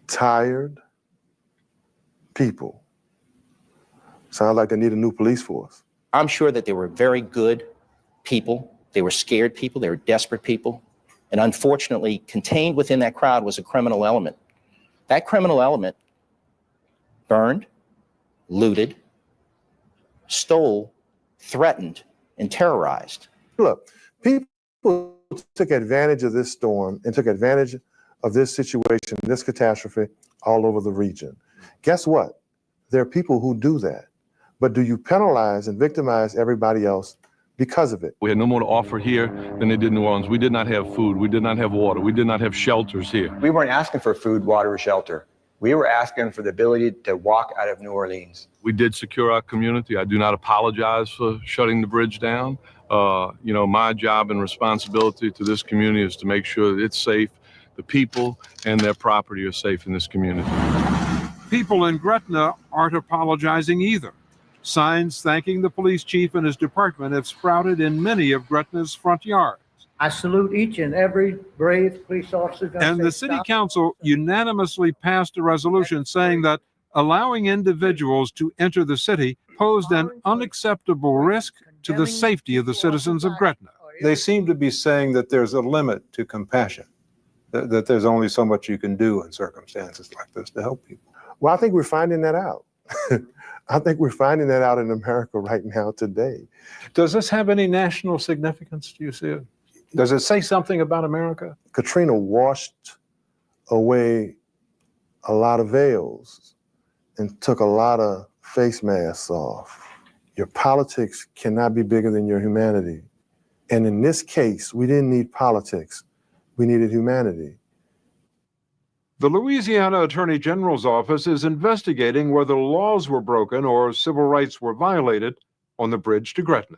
tired people. Sounds like they need a new police force. I'm sure that they were very good people. They were scared people. They were desperate people. And unfortunately, contained within that crowd was a criminal element. That criminal element burned, looted, stole, threatened, and terrorized. Look, people took advantage of this storm and took advantage of this situation, this catastrophe all over the region. Guess what? There are people who do that. But do you penalize and victimize everybody else because of it? We had no more to offer here than they did in New Orleans. We did not have food. We did not have water. We did not have shelters here. We weren't asking for food, water, or shelter. We were asking for the ability to walk out of New Orleans. We did secure our community. I do not apologize for shutting the bridge down. My job and responsibility to this community is to make sure that it's safe. The people and their property are safe in this community. People in Gretna aren't apologizing either. Signs thanking the police chief and his department have sprouted in many of Gretna's front yards. I salute each and every brave police officer. And the city council unanimously passed a resolution saying that allowing individuals to enter the city posed an unacceptable risk to the safety of the citizens of Gretna. They seem to be saying that there's a limit to compassion, that there's only so much you can do in circumstances like this to help people. Well, I think we're finding that out. I think we're finding that out in America right now today. Does this have any national significance? Do you see it? Does it say something about America? Katrina washed away a lot of veils and took a lot of face masks off. Your politics cannot be bigger than your humanity. And in this case, we didn't need politics. We needed humanity. The Louisiana Attorney General's office is investigating whether laws were broken or civil rights were violated on the bridge to Gretna.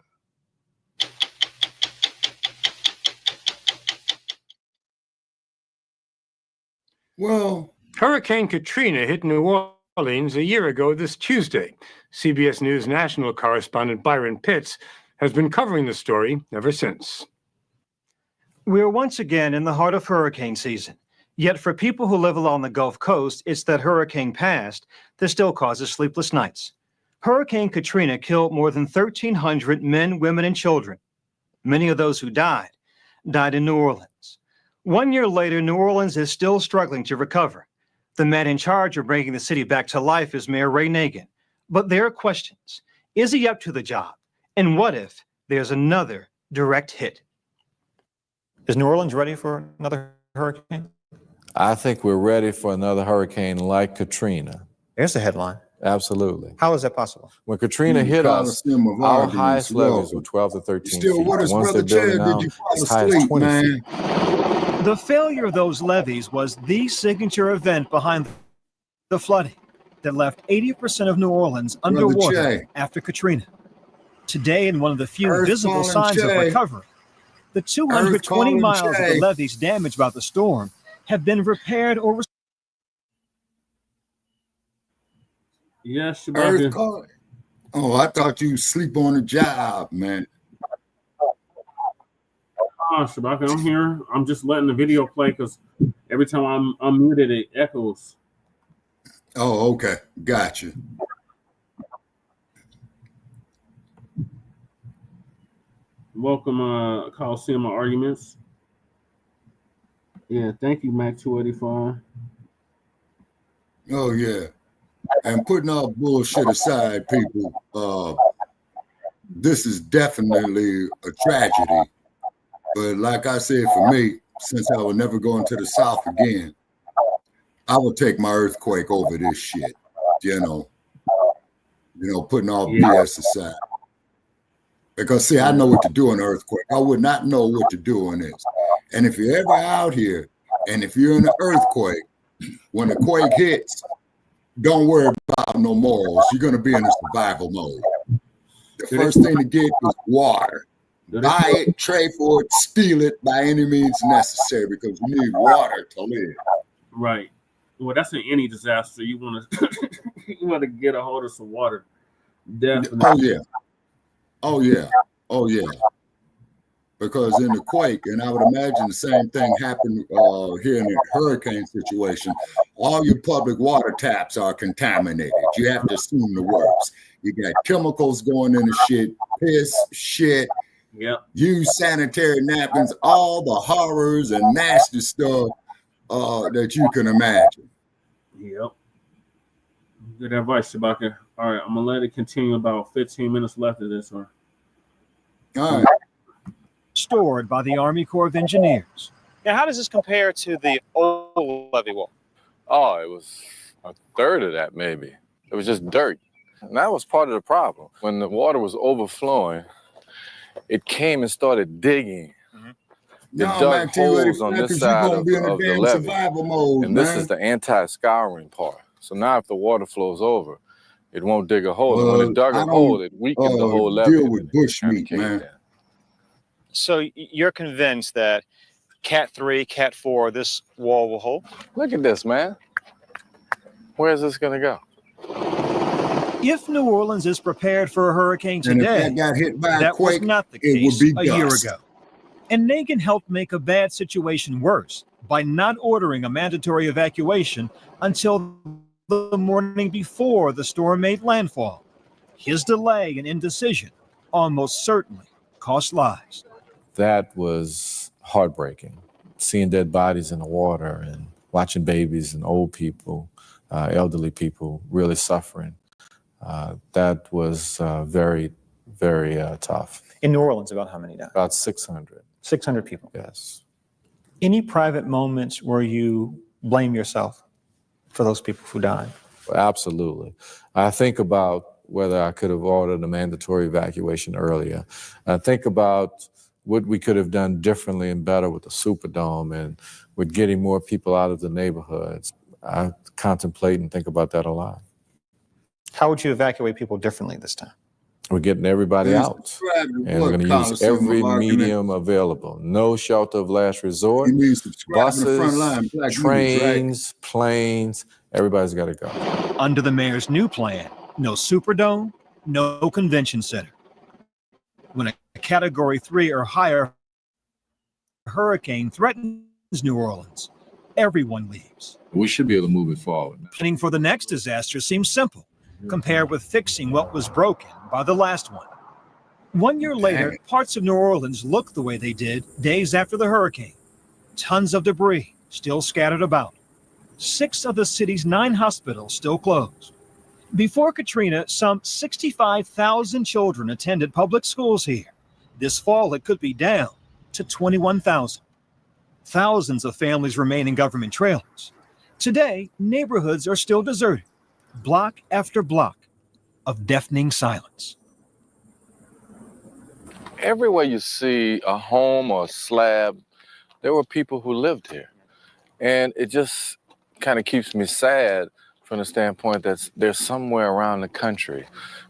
Well, Hurricane Katrina hit New Orleans a year ago this Tuesday. CBS News national correspondent Byron Pitts has been covering the story ever since. We're once again in the heart of hurricane season. Yet for people who live along the Gulf Coast, it's that hurricane past that still causes sleepless nights. Hurricane Katrina killed more than 1,300 men, women, and children. Many of those who died in New Orleans. 1 year later, New Orleans is still struggling to recover. The man in charge of bringing the city back to life is Mayor Ray Nagin. But there are questions. Is he up to the job? And what if there's another direct hit? Is New Orleans ready for another hurricane? I think we're ready for another hurricane like Katrina. There's the headline. Absolutely. How is that possible? When Katrina hit us, our highest levees were 12 to 13 feet. Once they're building now, as high as 20 feet. The failure of those levees was the signature event behind the flooding that left 80% of New Orleans underwater after Katrina. Today, in one of the few visible signs of recovery, the 220 miles of the levees damaged by the storm have been repaired or restored. Yes, Shabaka. Oh, I thought you sleep on the job, man. Shabaka, I'm here. I'm just letting the video play because every time I'm muted, it echoes. Oh, okay. Gotcha. Welcome, Coliseum Arguments. Yeah, thank you, Mac 285. Oh, yeah. And putting all bullshit aside, people, this is definitely a tragedy. But like I said, for me, since I will never go into the South again, I will take my earthquake over this shit, you know, putting all BS aside. Because, see, I know what to do in an earthquake. I would not know what to do in this. And if you're ever out here, and if you're in an earthquake, when the quake hits, don't worry about no morals. You're going to be in a survival mode. The first thing to get is water. Buy it, trade for it, steal it by any means necessary because you need water to live. Right. Well, that's in any disaster. You want to get a hold of some water. Definitely. Oh, yeah. Oh, yeah. Oh, yeah. Because in the quake, and I would imagine the same thing happened here in the hurricane situation, all your public water taps are contaminated. You have to assume the worst. You got chemicals going in the shit, piss, shit, use sanitary napkins, all the horrors and nasty stuff that you can imagine. Yep. Good advice, Shabaka. All right, I'm going to let it continue about 15 minutes left of this one. All right. Stored by the Army Corps of Engineers. Now, how does this compare to the old levee wall? Oh, it was a third of that, maybe. It was just dirt. And that was part of the problem. When the water was overflowing, it came and started digging. It dug holes on this side of the levee. Mode, and this is the anti-scouring part. So now if the water flows over, it won't dig a hole. And when it dug a hole, it weakened the whole levee. Deal with bushmeat, man. So you're convinced that Cat 3, Cat 4, this wall will hold? Look at this, man. Where's this going to go? If New Orleans is prepared for a hurricane today, and if that got hit by a was quake, not the it case would be a year dust. ago. And Nagin helped make a bad situation worse by not ordering a mandatory evacuation until the morning before the storm made landfall. His delay and indecision almost certainly cost lives. That was heartbreaking, seeing dead bodies in the water and watching babies and old people, elderly people really suffering. That was very, very tough. In New Orleans, about how many died? About 600. 600 people. Yes. Any private moments where you blame yourself for those people who died? Absolutely. I think about whether I could have ordered a mandatory evacuation earlier. I think about what we could have done differently and better with the Superdome and with getting more people out of the neighborhoods. I contemplate and think about that a lot. How would you evacuate people differently this time? We're getting everybody out, and we're going to use every medium available. No shelter of last resort, buses, Front Line Blacc trains, planes, everybody's got to go. Under the mayor's new plan, no Superdome, no convention center. When a Category 3 or higher hurricane threatens New Orleans, everyone leaves. We should be able to move it forward. Planning for the next disaster seems simple. compared with fixing what was broken by the last one. 1 year later, parts of New Orleans look the way they did days after the hurricane. Tons of debris still scattered about. 6 of the city's 9 hospitals still closed. Before Katrina, some 65,000 children attended public schools here. This fall, it could be down to 21,000. Thousands of families remain in government trailers. Today, neighborhoods are still deserted, block after block of deafening silence. Everywhere you see a home or a slab, there were people who lived here. And it just kind of keeps me sad from the standpoint that they're somewhere around the country.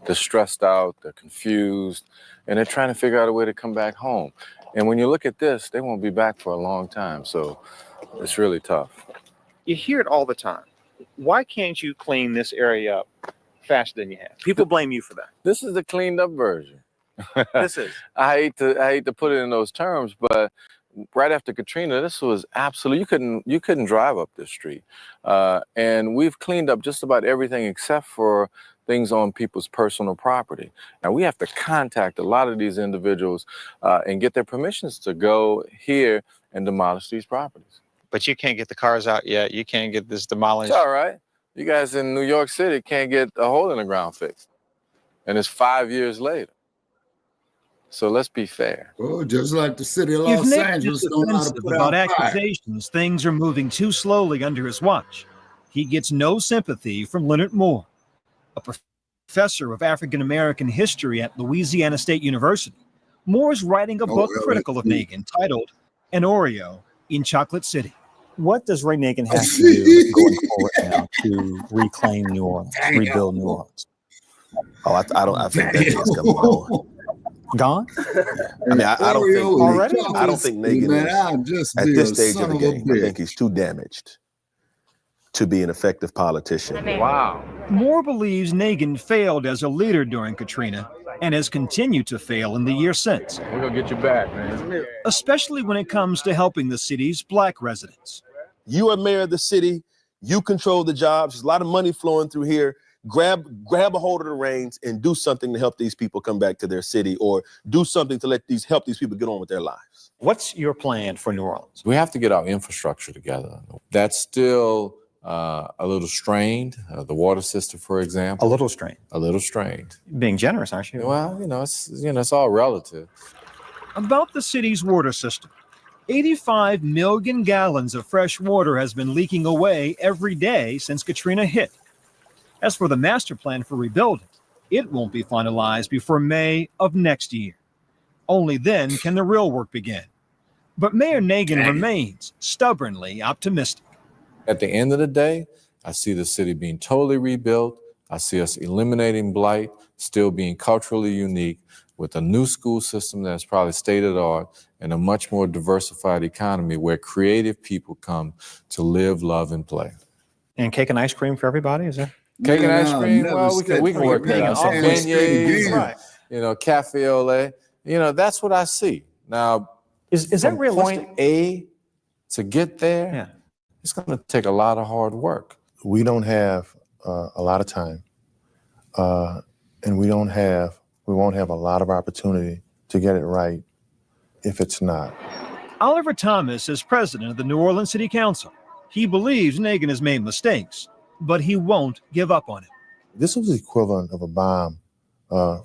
They're stressed out, they're confused, and they're trying to figure out a way to come back home. And when you look at this, they won't be back for a long time. So it's really tough. You hear it all the time. Why can't you clean this area up faster than you have? People blame you for that. This is the cleaned up version. This is. I hate to put it in those terms, but right after Katrina, this was absolutely, you couldn't drive up this street. And we've cleaned up just about everything except for things on people's personal property. Now we have to contact a lot of these individuals and get their permissions to go here and demolish these properties. But you can't get the cars out yet. You can't get this demolished. It's all right. You guys in New York City can't get a hole in the ground fixed. And it's 5 years later. So let's be fair. Oh, just like the city of If Los Nick Angeles is don't know how to defensive put about out fire. accusations, things are moving too slowly under his watch. He gets no sympathy from Leonard Moore, a professor of African American history at Louisiana State University. Moore's writing a book critical of Nagin titled An Oreo in Chocolate City. What does Ray Nagin have to do going forward now to reclaim New Orleans, rebuild New Orleans? Oh, I think that is coming on. Gone? I mean, I don't think already. I don't think Nagin is at this stage of the game. I think he's too damaged to be an effective politician. Wow. Moore believes Nagin failed as a leader during Katrina and has continued to fail in the year since. We're gonna get you back, man. Especially when it comes to helping the city's Black residents. You are mayor of the city. You control the jobs. There's a lot of money flowing through here. Grab a hold of the reins and do something to help these people come back to their city, or do something to help these people get on with their lives. What's your plan for New Orleans? We have to get our infrastructure together. That's still a little strained. The water system, for example. A little strained. A little strained. Being generous, aren't you? Well, it's all relative. About the city's water system. 85 million gallons of fresh water has been leaking away every day since Katrina hit. As for the master plan for rebuilding, it won't be finalized before May of next year. Only then can the real work begin. But Mayor Nagin remains stubbornly optimistic. At the end of the day, I see the city being totally rebuilt. I see us eliminating blight, still being culturally unique, with a new school system that's probably state-of-the-art, and a much more diversified economy where creative people come to live, love, and play. And cake and ice cream for everybody, is there? Cake and ice cream? Well, we can work that out. Some beignets, right. Cafe au lait. That's what I see. Now, is that realistic? Point A to get there, it's going to take a lot of hard work. We don't have a lot of time, and we won't have a lot of opportunity to get it right if it's not. Oliver Thomas is president of the New Orleans City Council. He believes Nagin has made mistakes, but he won't give up on it. This was the equivalent of a bomb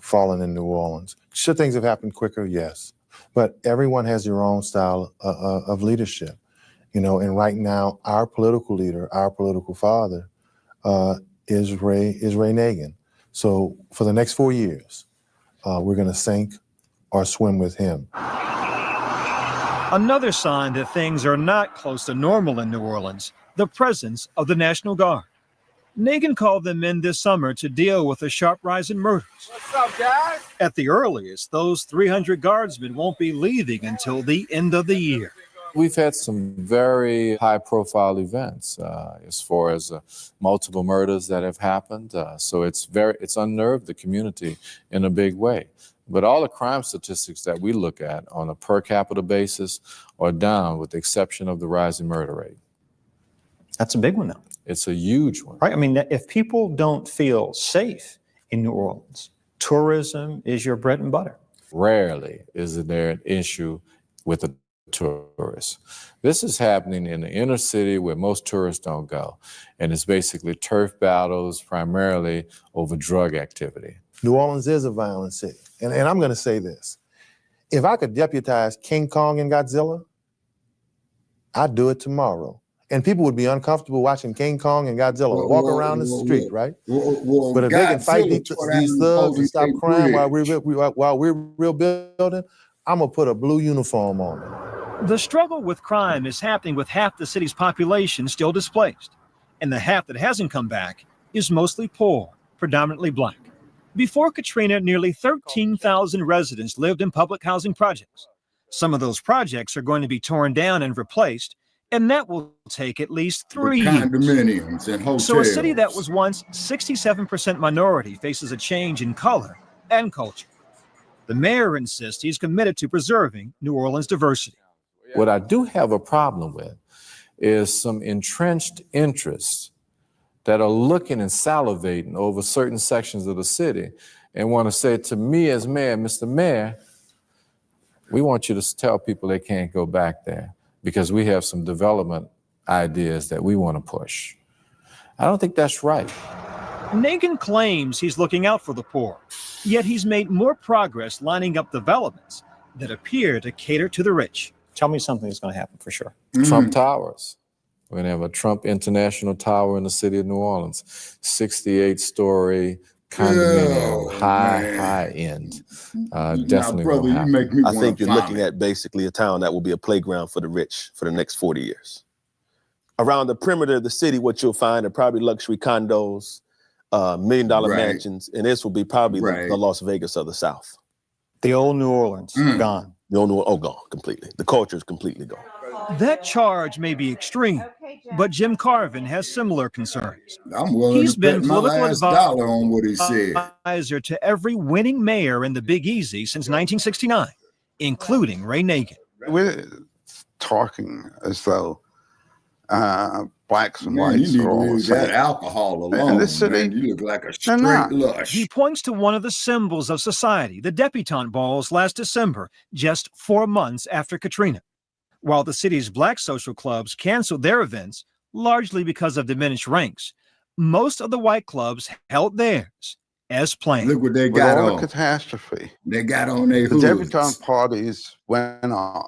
falling in New Orleans. Should things have happened quicker? Yes. But everyone has their own style of leadership. And right now, our political leader, our political father, is Ray Nagin. So for the next 4 years, we're going to sink or swim with him. Another sign that things are not close to normal in New Orleans, the presence of the National Guard. Nagin called them in this summer to deal with the sharp rise in murders. What's up, guys? At the earliest, those 300 guardsmen won't be leaving until the end of the year. We've had some very high-profile events as far as multiple murders that have happened. So it's unnerved the community in a big way. But all the crime statistics that we look at on a per capita basis are down, with the exception of the rising murder rate. That's a big one, though. It's a huge one. Right? I mean, if people don't feel safe in New Orleans, tourism is your bread and butter. Rarely is there an issue with the tourists. This is happening in the inner city where most tourists don't go. And it's basically turf battles, primarily over drug activity. New Orleans is a violent city. And I'm going to say this. If I could deputize King Kong and Godzilla, I'd do it tomorrow. And people would be uncomfortable watching King Kong and Godzilla walk around the street, right? But if they can fight these thugs and stop crime while we're rebuilding, I'm going to put a blue uniform on them. The struggle with crime is happening with half the city's population still displaced. And the half that hasn't come back is mostly poor, predominantly Black. Before Katrina, nearly 13,000 residents lived in public housing projects. Some of those projects are going to be torn down and replaced, and that will take at least 3 years. Condominiums and hotels. So a city that was once 67% minority faces a change in color and culture. The mayor insists he's committed to preserving New Orleans' diversity. What I do have a problem with is some entrenched interests that are looking and salivating over certain sections of the city and want to say to me as mayor, Mr. Mayor, we want you to tell people they can't go back there because we have some development ideas that we want to push. I don't think that's right. Nagin claims he's looking out for the poor, yet he's made more progress lining up developments that appear to cater to the rich. Tell me something that's going to happen for sure. Trump Towers. We're going to have a Trump International Tower in the city of New Orleans, 68-story condominium, high end. Definitely brother, will happen. I think you're looking at basically a town that will be a playground for the rich for the next 40 years. Around the perimeter of the city, what you'll find are probably luxury condos, $1 million mansions, and this will be probably the Las Vegas of the South. The old New Orleans, gone. The old New Orleans, gone completely. The culture is completely gone. That charge may be extreme, but Jim Carvin has similar concerns. I'm willing He's to been bet my political last dollar on what he said. advisor to every winning mayor in the Big Easy since 1969, including Ray Nagin. We're talking as though blacks and Man, whites you need are to all the leave that same. alcohol alone. In this city, man. You look like a they're straight not. lush. He points to one of the symbols of society, the debutante balls last December, just 4 months after Katrina. While the city's Black social clubs canceled their events, largely because of diminished ranks, most of the white clubs held theirs as planned. Look what they With got all on. the catastrophe, They got on their the hoods. debutante parties went on.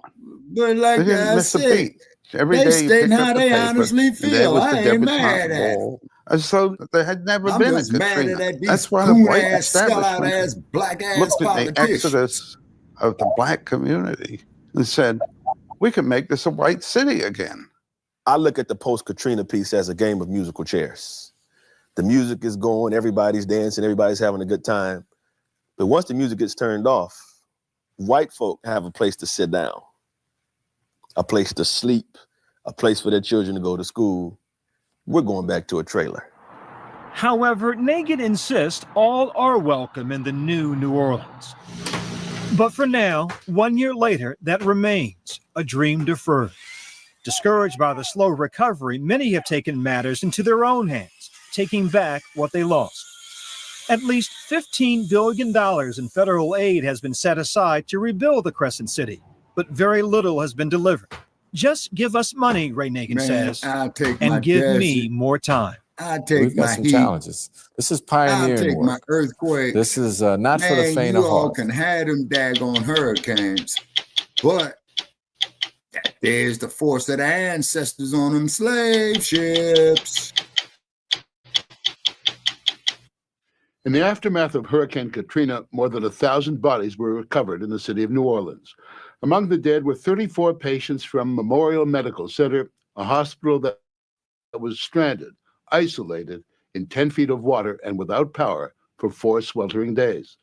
But like They didn't I miss a said, beat. Every they day you stating pick how up the they paper, honestly and there feel. was I the ain't mad debutante at it. ball. As though there had never I'm been a just mad Katrina. at these That's why the coon white ass, sellout establishment ass, black ass looked at the politicians. exodus of the Black community and said, we can make this a white city again. I look at the post-Katrina piece as a game of musical chairs. The music is going, everybody's dancing, everybody's having a good time. But once the music gets turned off, white folk have a place to sit down, a place to sleep, a place for their children to go to school. We're going back to a trailer. However, Nagin insists all are welcome in the new New Orleans. But for now, 1 year later, that remains a dream deferred. Discouraged by the slow recovery, many have taken matters into their own hands, taking back what they lost. At least $15 billion in federal aid has been set aside to rebuild the Crescent City, but very little has been delivered. Just give us money, Ray Nagin says, I'll take my and give desert. me more time. I take We've got my some heat. challenges. This is pioneering I'll take work. my earthquake. This is not for the Man, faint you of all heart. can have them daggone hurricanes, but there's the force of the ancestors on them slave ships. In the aftermath of Hurricane Katrina, more than 1,000 bodies were recovered in the city of New Orleans. Among the dead were 34 patients from Memorial Medical Center, a hospital that was stranded, isolated in 10 feet of water and without power for 4 sweltering days.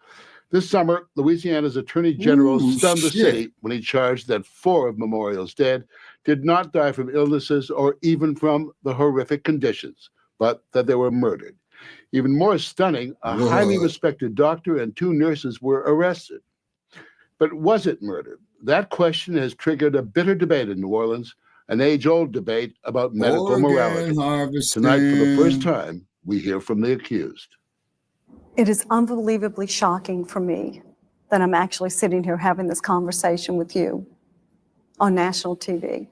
This summer, Louisiana's Attorney General stunned the city when he charged that 4 of Memorial's dead did not die from illnesses or even from the horrific conditions, but that they were murdered. Even more stunning, a highly respected doctor and 2 nurses were arrested. But was it murder? That question has triggered a bitter debate in New Orleans an age-old debate about medical Organ morality. harvesting. Tonight, for the first time, we hear from the accused. It is unbelievably shocking for me that I'm actually sitting here having this conversation with you on national TV.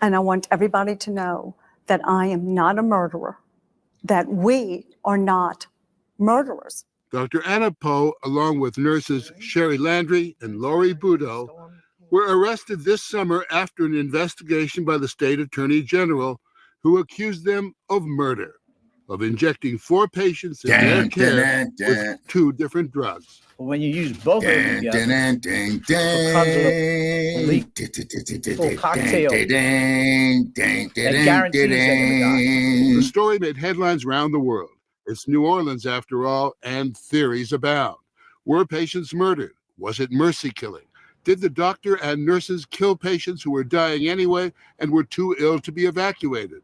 And I want everybody to know that I am not a murderer, that we are not murderers. Dr. Anna Poe, along with nurses Sherry Landry and Lori Budo, were arrested this summer after an investigation by the state attorney general, who accused them of murder, of injecting 4 patients in their care with 2 different drugs. When you use both of them together, it becomes a lethal cocktail that guarantees they're going to die. The story made headlines around the world. It's New Orleans, after all, and theories abound. Were patients murdered? Was it mercy killing? Did the doctor and nurses kill patients who were dying anyway and were too ill to be evacuated?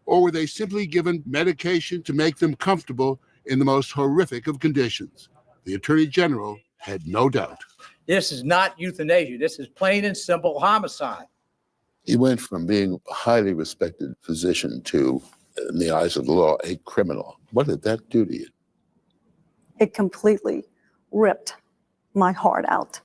Or were they simply given medication to make them comfortable in the most horrific of conditions? The Attorney General had no doubt. This is not euthanasia. This is plain and simple homicide. He went from being a highly respected physician to, in the eyes of the law, a criminal. What did that do to you? It completely ripped my heart out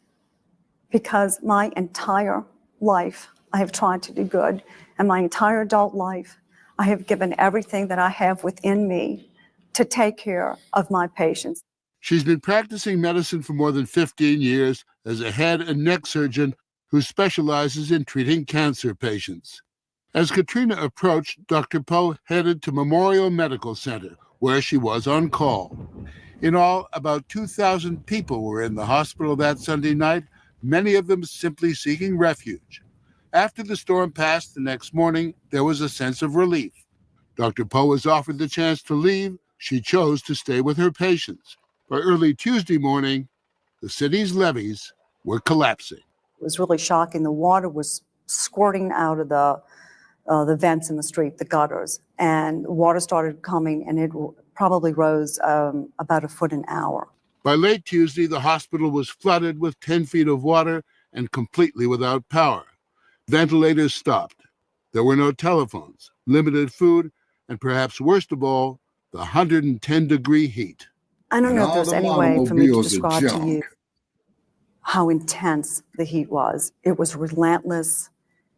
because my entire life I have tried to do good, and my entire adult life I have given everything that I have within me to take care of my patients. She's been practicing medicine for more than 15 years as a head and neck surgeon who specializes in treating cancer patients. As Katrina approached, Dr. Poe headed to Memorial Medical Center, where she was on call. In all, about 2,000 people were in the hospital that Sunday night, many of them simply seeking refuge. After the storm passed the next morning, there was a sense of relief. Dr. Poe was offered the chance to leave. She chose to stay with her patients. By early Tuesday morning, the city's levees were collapsing. It was really shocking. The water was squirting out of the vents in the street, the gutters, and water started coming, and it probably rose about a foot an hour. By late Tuesday, the hospital was flooded with 10 feet of water and completely without power. Ventilators stopped. There were no telephones, limited food, and perhaps worst of all, the 110-degree heat. I don't know if there's any way for me to describe to you how intense the heat was. It was relentless.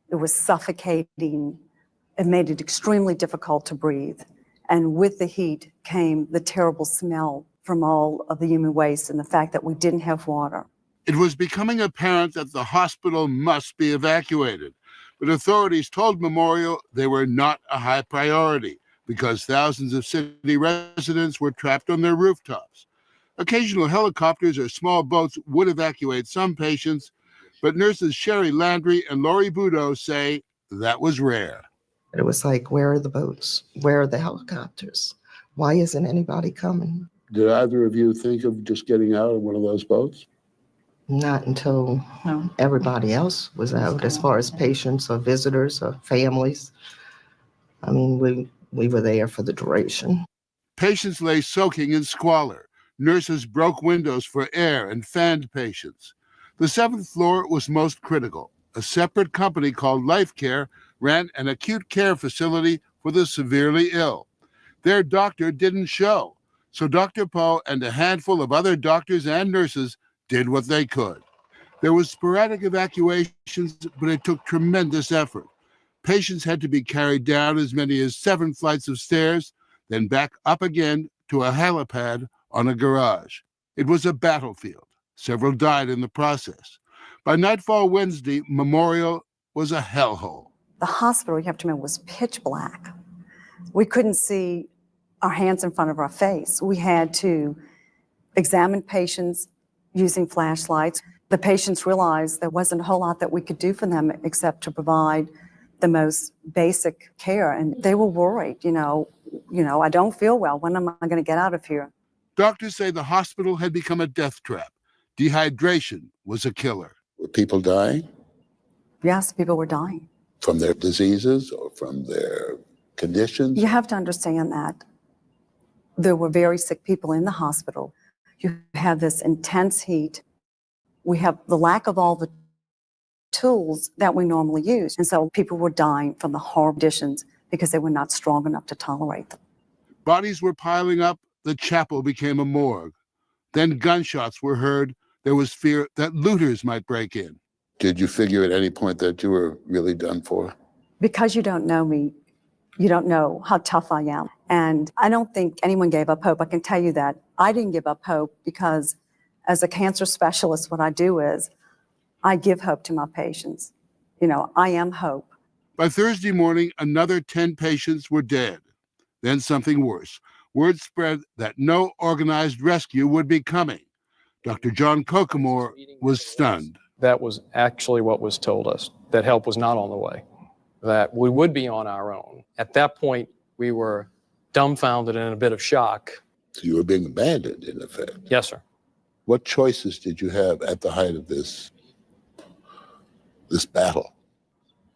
It was suffocating. It made it extremely difficult to breathe. And with the heat came the terrible smell from all of the human waste and the fact that we didn't have water. It was becoming apparent that the hospital must be evacuated, but authorities told Memorial they were not a high priority because thousands of city residents were trapped on their rooftops. Occasional helicopters or small boats would evacuate some patients, but nurses Sherry Landry and Lori Budo say that was rare. It was like, where are the boats? Where are the helicopters? Why isn't anybody coming? Did either of you think of just getting out of one of those boats? Not until everybody else was out, as far as patients or visitors or families. I mean, we were there for the duration. Patients lay soaking in squalor. Nurses broke windows for air and fanned patients. The 7th floor was most critical. A separate company called Life Care ran an acute care facility for the severely ill. Their doctor didn't show, so Dr. Poe and a handful of other doctors and nurses did what they could. There was sporadic evacuations, but it took tremendous effort. Patients had to be carried down as many as 7 flights of stairs, then back up again to a helipad on a garage. It was a battlefield. Several died in the process. By nightfall Wednesday, Memorial was a hellhole. The hospital, you have to remember, was pitch black. We couldn't see our hands in front of our face. We had to examine patients using flashlights. The patients realized there wasn't a whole lot that we could do for them except to provide the most basic care. And they were worried, you know, I don't feel well. When am I going to get out of here? Doctors say the hospital had become a death trap. Dehydration was a killer. Were people dying? Yes, people were dying. From their diseases or from their conditions? You have to understand that there were very sick people in the hospital. You have this intense heat. We have the lack of all the tools that we normally use. And so people were dying from the horrible conditions because they were not strong enough to tolerate them. Bodies were piling up. The chapel became a morgue. Then gunshots were heard. There was fear that looters might break in. Did you figure at any point that you were really done for? Because you don't know me, you don't know how tough I am. And I don't think anyone gave up hope. I can tell you that. I didn't give up hope because as a cancer specialist, what I do is I give hope to my patients. You know, I am hope. By Thursday morning, another 10 patients were dead. Then something worse. Word spread that no organized rescue would be coming. Dr. John Kokomore was stunned. That was actually what was told us, that help was not on the way, that we would be on our own. At that point, we were dumbfounded and in a bit of shock. So you were being abandoned, in effect. Yes, sir. What choices did you have at the height of this battle?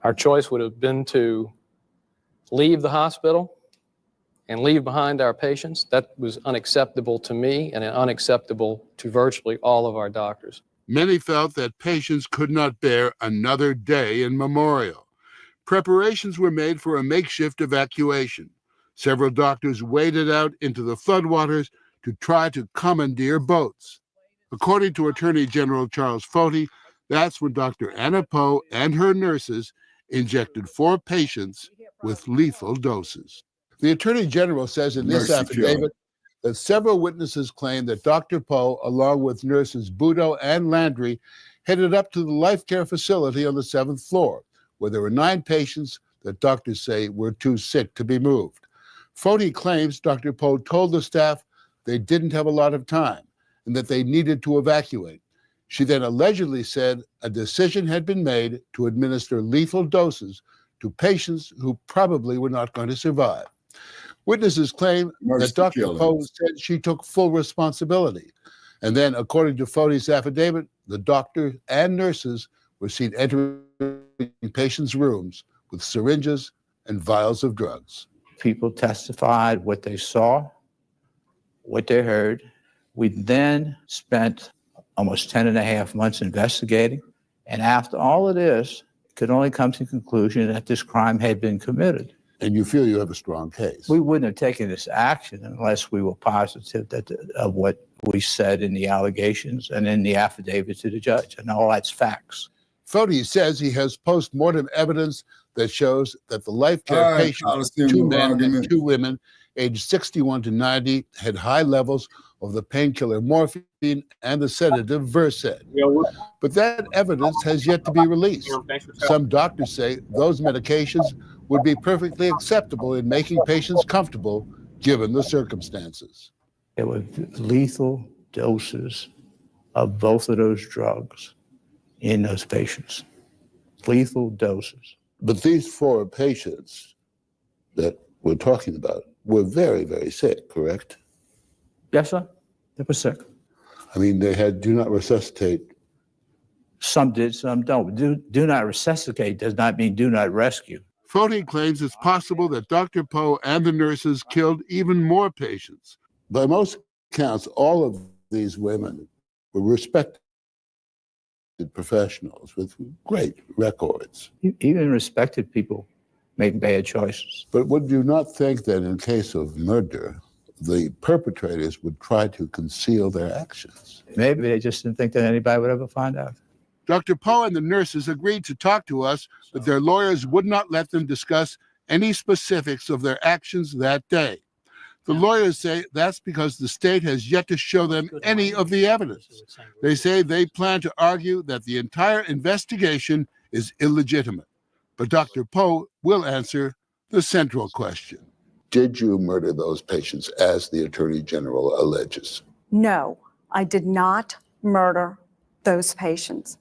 Our choice would have been to leave the hospital and leave behind our patients. That was unacceptable to me and unacceptable to virtually all of our doctors. Many felt that patients could not bear another day in Memorial. Preparations were made for a makeshift evacuation. Several doctors waded out into the floodwaters to try to commandeer boats. According to Attorney General Charles Foti, that's when Dr. Anna Poe and her nurses injected 4 patients with lethal doses. The Attorney General says in this affidavit that several witnesses claim that Dr. Poe, along with nurses Budo and Landry, headed up to the life care facility on the 7th floor, where there were 9 patients that doctors say were too sick to be moved. Foti claims Dr. Poe told the staff they didn't have a lot of time and that they needed to evacuate. She then allegedly said a decision had been made to administer lethal doses to patients who probably were not going to survive. Witnesses claim that Dr. Poe said she took full responsibility. And then, according to Foti's affidavit, the doctor and nurses were seen entering patients' rooms with syringes and vials of drugs. People testified what they saw, what they heard. We then spent almost 10 and a half months investigating. And after all of this, could only come to the conclusion that this crime had been committed. And you feel you have a strong case? We wouldn't have taken this action unless we were positive that of what we said in the allegations and in the affidavit to the judge. And all that's facts. Foti says he has post-mortem evidence that shows that the life care patients, 2 men and 2 women, aged 61 to 90, had high levels of the painkiller morphine and the sedative Versed. But that evidence has yet to be released. Some doctors say those medications would be perfectly acceptable in making patients comfortable given the circumstances. There were lethal doses of both of those drugs in those patients. Lethal doses. But these 4 patients that we're talking about were very, very sick, correct? Yes, sir. They were sick. I mean, they had do not resuscitate. Some did, some don't. Do not resuscitate does not mean do not rescue. Foti claims it's possible that Dr. Poe and the nurses killed even more patients. By most accounts, all of these women were respected professionals with great records. Even respected people make bad choices. But would you not think that in case of murder, the perpetrators would try to conceal their actions? Maybe they just didn't think that anybody would ever find out. Dr. Poe and the nurses agreed to talk to us, but their lawyers would not let them discuss any specifics of their actions that day. The lawyers say that's because the state has yet to show them any of the evidence. They say they plan to argue that the entire investigation is illegitimate. But Dr. Poe will answer the central question. Did you murder those patients as the Attorney General alleges? No, I did not murder those patients.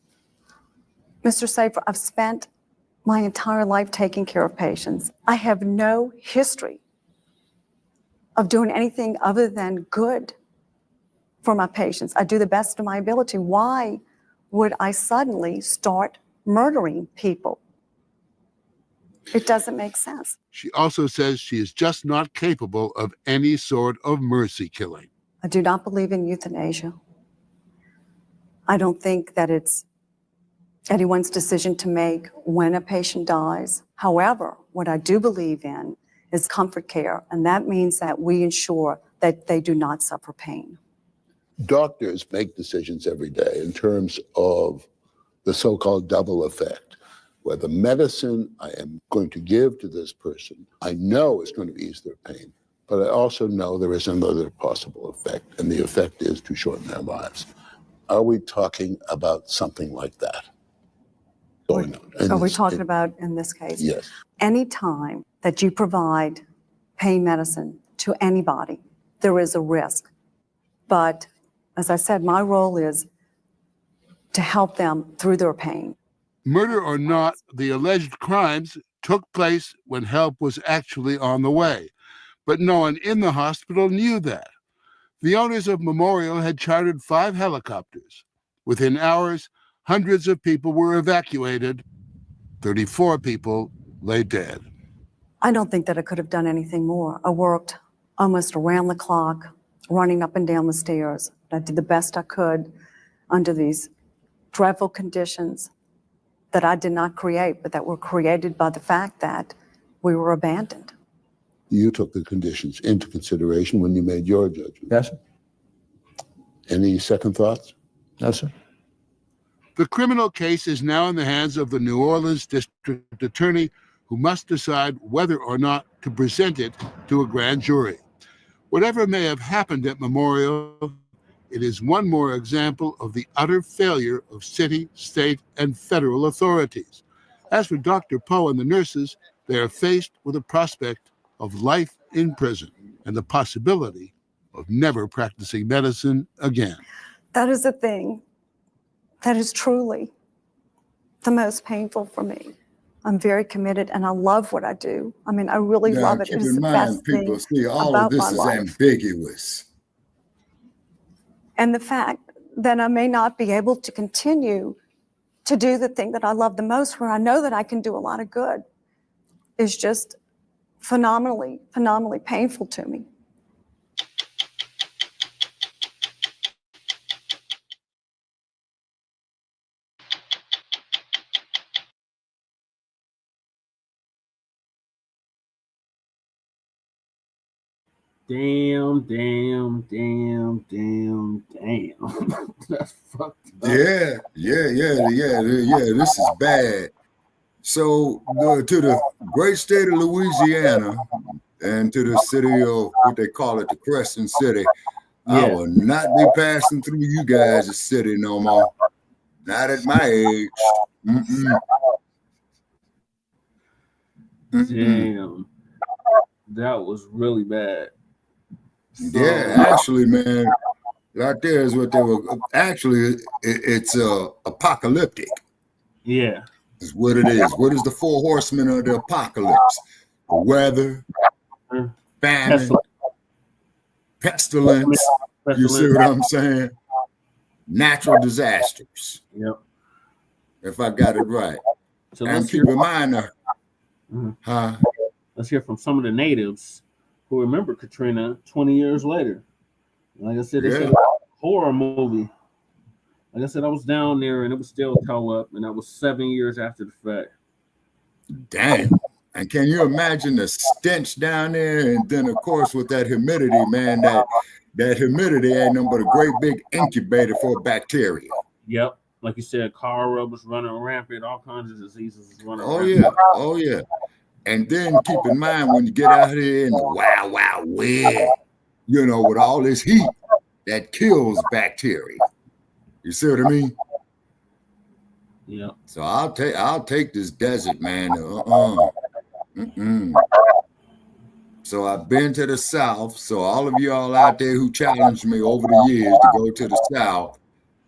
Mr. Safer, I've spent my entire life taking care of patients. I have no history of doing anything other than good for my patients. I do the best of my ability. Why would I suddenly start murdering people? It doesn't make sense. She also says she is just not capable of any sort of mercy killing. I do not believe in euthanasia. I don't think that it's anyone's decision to make when a patient dies. However, what I do believe in is comfort care, and that means that we ensure that they do not suffer pain. Doctors make decisions every day in terms of the so-called double effect, where the medicine I am going to give to this person, I know is going to ease their pain, but I also know there is another possible effect, and the effect is to shorten their lives. Are we talking about something like that going on? Are we talking about in this case? Yes. Any time that you provide pain medicine to anybody, there is a risk. But as I said, my role is to help them through their pain. Murder or not, the alleged crimes took place when help was actually on the way. But no one in the hospital knew that. The owners of Memorial had chartered 5 helicopters. Within hours, hundreds of people were evacuated. 34 people lay dead. I don't think that I could have done anything more. I worked almost around the clock, running up and down the stairs. I did the best I could under these dreadful conditions that I did not create, but that were created by the fact that we were abandoned. You took the conditions into consideration when you made your judgment. Yes, sir. Any second thoughts? No, sir. The criminal case is now in the hands of the New Orleans district attorney, who must decide whether or not to present it to a grand jury. Whatever may have happened at Memorial, it is one more example of the utter failure of city, state, and federal authorities. As for Dr. Poe and the nurses, they are faced with a prospect of life in prison and the possibility of never practicing medicine again. That is the thing that is truly the most painful for me. I'm very committed and I love what I do. I mean, I really love it. Keep It is in the mind, best people thing see all about of this my is life. ambiguous. And the fact that I may not be able to continue to do the thing that I love the most, where I know that I can do a lot of good, is just phenomenally, phenomenally painful to me. Damn. That's fucked up. Yeah. This is bad. So to the great state of Louisiana and to the city of what they call it, the Crescent City, I will not be passing through you guys' city no more. Not at my age. Damn. That was really bad. So, yeah, actually, man, right there is what they were. Actually, it's apocalyptic. Yeah. Is what it is. What is the 4 horsemen of the apocalypse? The weather, famine, pestilence. You see what I'm saying? Natural disasters. Yep. If I got it right. So and keep in mind, let's hear from some of the natives who remember Katrina 20 years later. Like I said, it's a horror movie. Like I said, I was down there and it was still towed up, and that was 7 years after the fact. Damn. And can you imagine the stench down there? And then, of course, with that humidity, man, that humidity ain't nothing but a great big incubator for bacteria. Yep. Like you said, cholera was running rampant, all kinds of diseases was running rampant. Oh, yeah. And then keep in mind when you get out here in the wild, wild west, you know, with all this heat that kills bacteria. You see what I mean? Yeah. So I'll take this desert, man. So I've been to the South. So all of y'all out there who challenged me over the years to go to the South,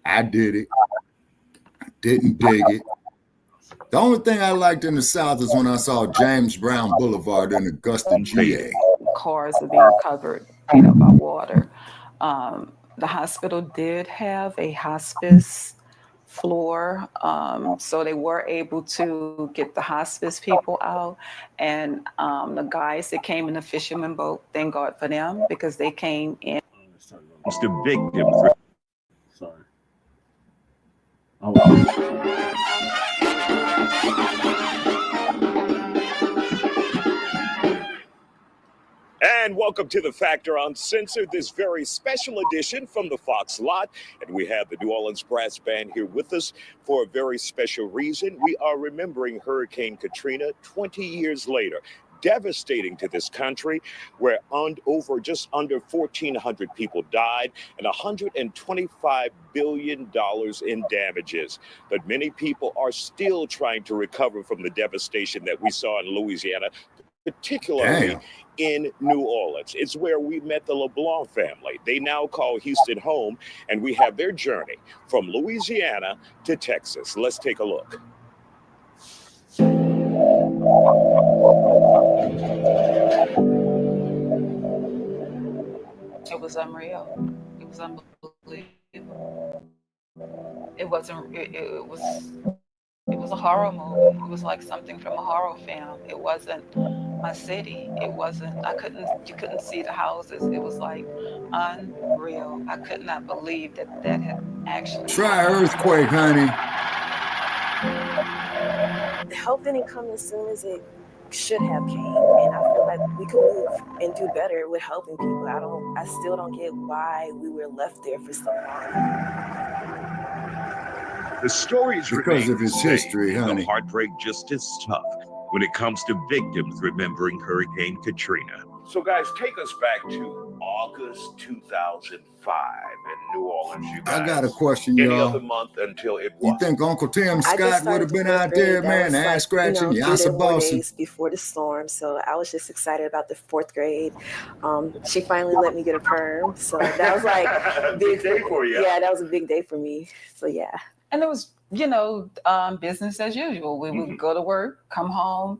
I did it. I didn't dig it. The only thing I liked in the South is when I saw James Brown Boulevard in Augusta, GA. Cars are being covered, by water. The hospital did have a hospice floor, so they were able to get the hospice people out. And the guys that came in the fisherman boat, thank God for them, because they came in. It's the victim. Sorry. And welcome to The Factor Uncensored, this very special edition from the Fox lot. And we have the New Orleans Brass Band here with us for a very special reason. We are remembering Hurricane Katrina 20 years later. Devastating to this country, where just under 1,400 people died and $125 billion in damages. But many people are still trying to recover from the devastation that we saw in Louisiana, particularly in New Orleans. It's where we met the LeBlanc family. They now call Houston home, and we have their journey from Louisiana to Texas. Let's take a look. It was unreal. It was unbelievable. It wasn't. It was a horror movie. It was like something from a horror film. It wasn't my city. It wasn't. You couldn't see the houses. It was like unreal. I could not believe that had actually. Try earthquake, honey. Help didn't come as soon as it should have came, and I feel like we could move and do better with helping people. I still don't get why we were left there for so long. The stories because of his history, honey. The heartbreak just as tough when it comes to victims remembering Hurricane Katrina. So guys, take us back to August 2005 in New Orleans. You guys, I got a question, any y'all. other month until it was. You think Uncle Tim Scott would have been out there, man, ass scratching, yassa bossing? Days before the storm, so I was just excited about the 4th grade. She finally let me get a perm, so that was like a big day for you. Yeah, that was a big day for me. So yeah. And it was, business as usual. We would go to work, come home,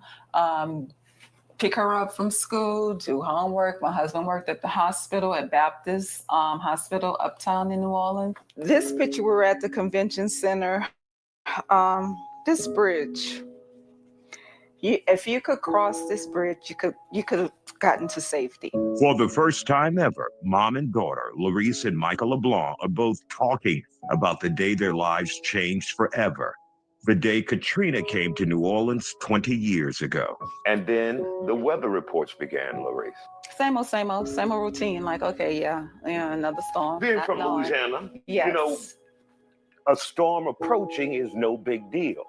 pick her up from school, do homework. My husband worked at the hospital, at Baptist Hospital, uptown in New Orleans. This picture, we were at the convention center. This bridge, if you could cross this bridge, you could have gotten to safety. For the first time ever, mom and daughter, Larice and Michael LeBlanc, are both talking about the day their lives changed forever. The day Katrina came to New Orleans 20 years ago. And then the weather reports began, Larice. Same old routine. Like, okay, yeah, another storm. Being from Louisiana, yes. A storm approaching is no big deal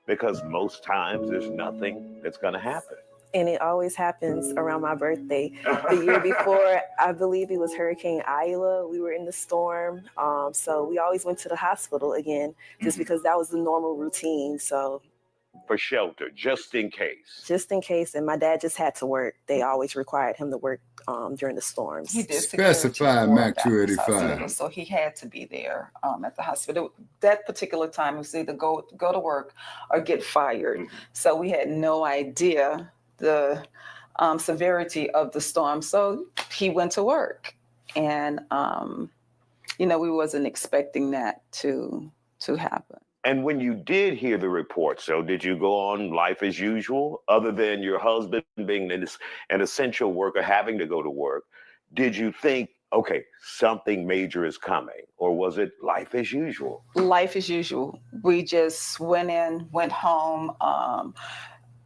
because most times there's nothing that's going to happen. And it always happens around my birthday. The year before, I believe it was Hurricane Isla. We were in the storm. So we always went to the hospital again, just because that was the normal routine. So for shelter, just in case. Just in case. And my dad just had to work. They always required him to work during the storms. He did specify Mac 285. So he had to be there at the hospital. That particular time, it was either go to work or get fired. So we had no idea the severity of the storm. So he went to work, and we wasn't expecting that to happen. And when you did hear the report, so did you go on life as usual, other than your husband being an essential worker having to go to work? Did you think, okay, something major is coming, or was it life as usual? Life as usual. We just went home.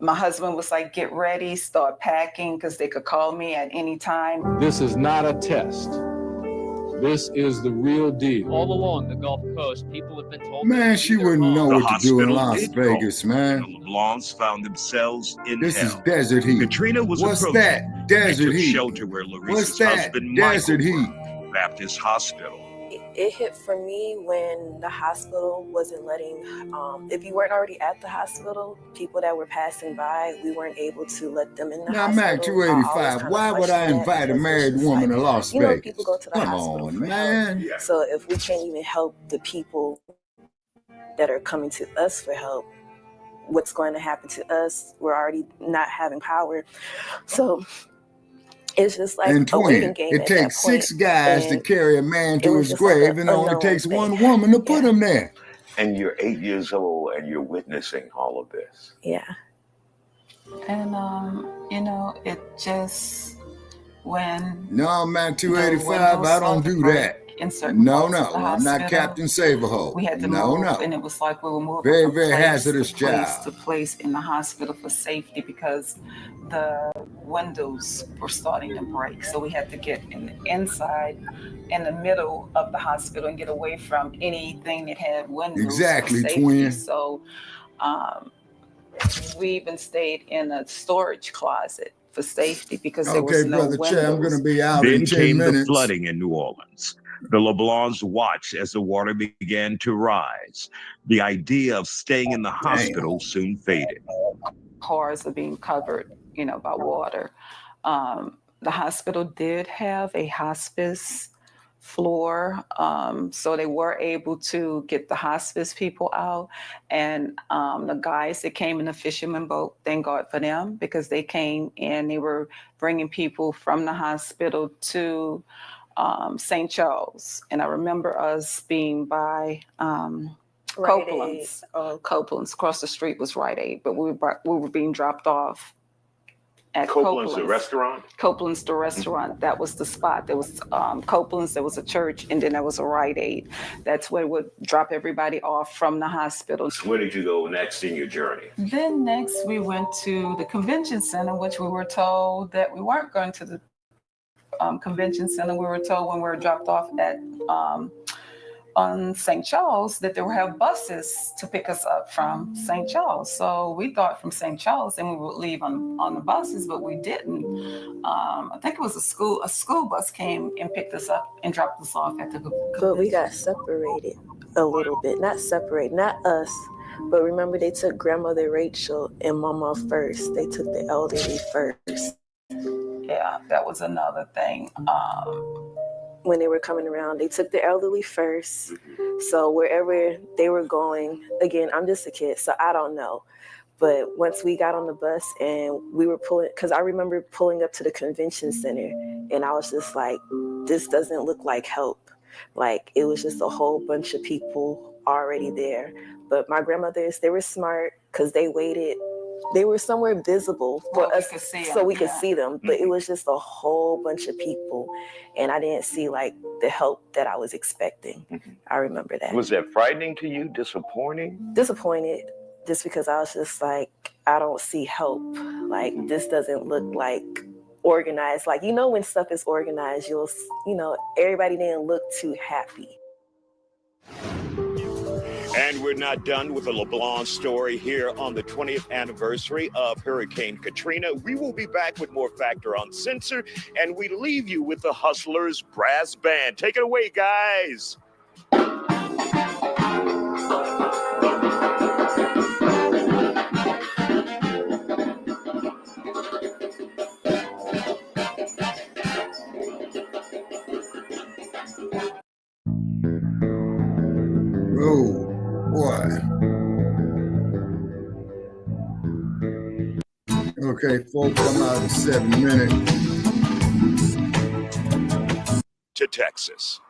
My husband was like, get ready, start packing, because they could call me at any time. This is not a test. This is the real deal. All along the Gulf Coast, people have been told... Man, she wouldn't know what to do in Las Vegas, man. The LeBlancs found themselves in This hell. is desert heat. Katrina was What's approaching. that? Desert They took heat. shelter where Larice's What's that? husband, Desert Michael, heat. worked, Baptist Hospital. It hit for me when the hospital wasn't letting, if you weren't already at the hospital, people that were passing by, we weren't able to let them in the Now, hospital. Mac 285, why would I invite a married woman to Las Vegas? People go to the hospital for man. help. So if we can't even help the people that are coming to us for help, what's going to happen to us? We're already not having power. So it's just like And a waiting twin, game. it at takes that point. 6 guys to And carry a man to was his just like grave, a and it only unknown takes thing. one woman to put him there. And you're 8 years old and you're witnessing all of this. Yeah. And, it just, when... No, Mac 285, I don't do that. in certain No, parts of the no, I'm not hospital. Captain Save-A-Hole. We had to No, move, no. and it was like we were moving Very, from very place hazardous to place job. to place in the hospital for safety because the windows were starting to break. So we had to get inside in the middle of the hospital and get away from anything that had windows Exactly, for safety. twin. So we even stayed in a storage closet for safety because there was Okay, no Brother Che, I'm going to windows. be out Then in 10 came the minutes. flooding in New Orleans. The LeBlancs watched as the water began to rise. The idea of staying in the hospital soon faded. Cars are being covered, by water. The hospital did have a hospice floor, so they were able to get the hospice people out. And the guys that came in the fisherman boat, thank God for them, because they came and they were bringing people from the hospital to St. Charles. And I remember us being by Copeland's. Copeland's across the street was Rite Aid, but we were being dropped off at Copeland's, the restaurant? Copeland's, the restaurant. That was the spot. There was Copeland's, there was a church, and then there was a Rite Aid. That's where we would drop everybody off from the hospital. Where did you go next in your journey? Then next we went to the convention center, which we were told that we weren't going to the convention center. We were told when we were dropped off at on St. Charles that they would have buses to pick us up from St. Charles. So we thought from St. Charles and we would leave on the buses, but we didn't. I think it was a school bus came and picked us up and dropped us off at the convention. But we got separated a little bit. Not separated, not us. But remember, they took grandmother Rachel and mama first. They took the elderly first. Yeah, that was another thing. When they were coming around, they took the elderly first. So wherever they were going, again, I'm just a kid, so I don't know. But once we got on the bus and we were pulling, because I remember pulling up to the convention center and I was just like, this doesn't look like help. Like, it was just a whole bunch of people already there. But my grandmothers, they were smart because they waited. They were somewhere visible for us so we could see them. But it was just a whole bunch of people. And I didn't see like the help that I was expecting. I remember that. Was that frightening to you? Disappointing? Disappointed, just because I was just like, I don't see help. Like, this doesn't look like organized. Like, when stuff is organized, everybody didn't look too happy. And we're not done with the LeBlanc story here on the 20th anniversary of Hurricane Katrina. We will be back with more Factor Uncensored, and we leave you with the Hustlers Brass Band. Take it away, guys. Oh, boy. Okay, folks, I'm out in 7 minutes. To Texas.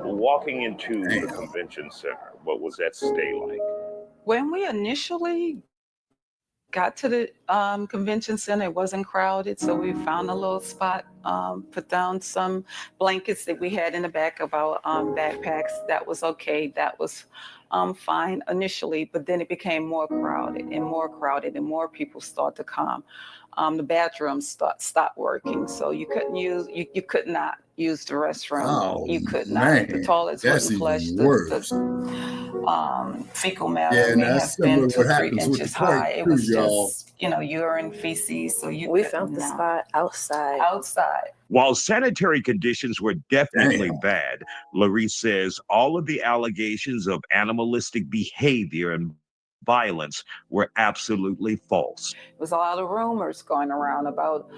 Walking into the convention center, what was that stay like? When we initially got to the convention center, it wasn't crowded, so we found a little spot, put down some blankets that we had in the back of our backpacks. That was okay. That was fine initially, but then it became more crowded and more people started to come. The bathrooms stopped working, so you could not use the restroom. Oh, you could not. man. The toilets That's wasn't flushed. even worse. Fecal matter may have been 2 or 3 inches high. It was y'all. just, urine, feces. So we found the spot outside. While sanitary conditions were definitely bad, Larry says all of the allegations of animalistic behavior and violence were absolutely false. There was a lot of rumors going around about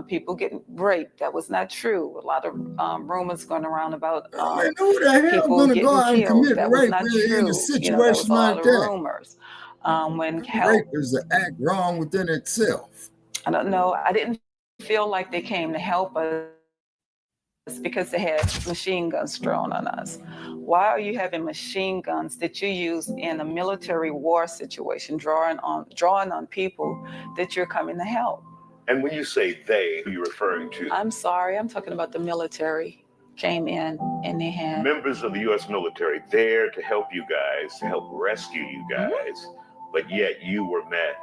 people getting raped. That was not true. A lot of rumors going around about who the hell people gonna getting go out and killed. commit That was rape not in true. a There was a situation lot like of that? rumors. When help, Rape is an act wrong within itself. I don't know. I didn't feel like they came to help us because they had machine guns drawn on us. Why are you having machine guns that you use in a military war situation, drawing on people that you're coming to help? And when you say they, who are you referring to? I'm sorry, I'm talking about the military came in and they had Members of the U.S. military there to help you guys, to help rescue you guys, but yet you were met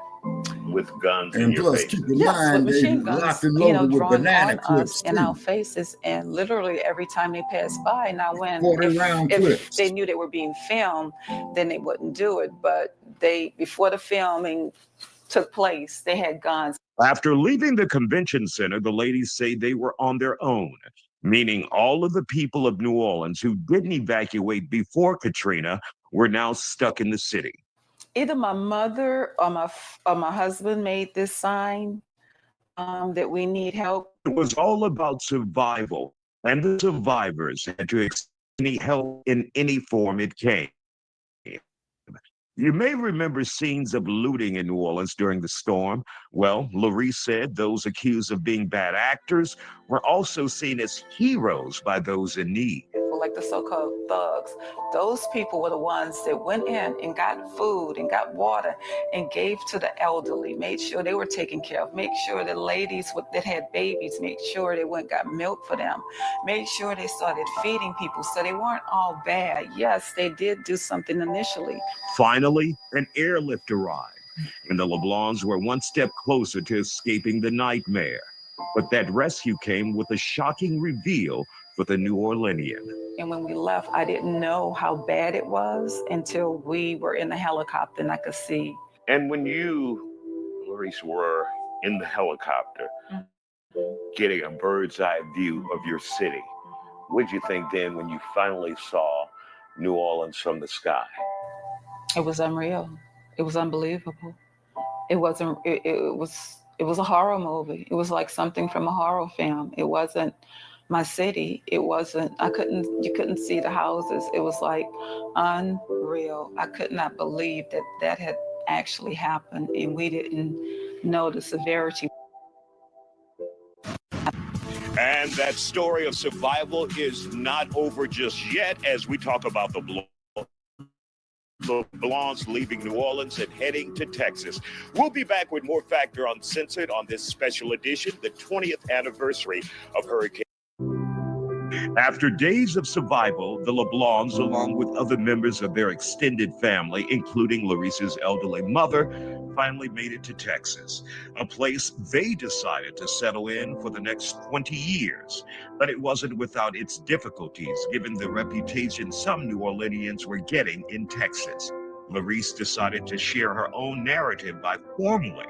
with guns in And your plus, face. keep in yes, with mind, they machine locked guns, and you know, loaded with drawn banana on us clips in our too. faces, and literally every time they passed by. Now, when 40-round if clips. they knew they were being filmed, then they wouldn't do it. But they, before the filming took place, they had guns. After leaving the convention center, the ladies say they were on their own, meaning all of the people of New Orleans who didn't evacuate before Katrina were now stuck in the city. Either my mother or my husband made this sign that we need help. It was all about survival, and the survivors had to accept any help in any form it came. You may remember scenes of looting in New Orleans during the storm. Well, Larice said those accused of being bad actors were also seen as heroes by those in need. Like the so-called thugs, those people were the ones that went in and got food and got water and gave to the elderly, made sure they were taken care of, made sure the ladies that had babies, made sure they went and got milk for them, made sure they started feeding people so they weren't all bad. Yes, they did do something initially. Finally, an airlift arrived, and the LeBlancs were one step closer to escaping the nightmare. But that rescue came with a shocking reveal for the New Orleanian. And when we left, I didn't know how bad it was until we were in the helicopter and I could see. And when you, Larice, were in the helicopter, getting a bird's eye view of your city, what did you think then when you finally saw New Orleans from the sky? It was unreal. It was unbelievable. It wasn't. It was a horror movie. It was like something from a horror film. It wasn't my city. It wasn't. You couldn't see the houses. It was like unreal. I could not believe that had actually happened, and we didn't know the severity. And that story of survival is not over just yet as we talk about the Blaccs leaving New Orleans and heading to Texas. We'll be back with more Factor Uncensored on this special edition, the 20th anniversary of Hurricane. After days of survival, the LeBlancs, along with other members of their extended family, including Larice's elderly mother, finally made it to Texas, a place they decided to settle in for the next 20 years. But it wasn't without its difficulties, given the reputation some New Orleanians were getting in Texas. Larice decided to share her own narrative by formally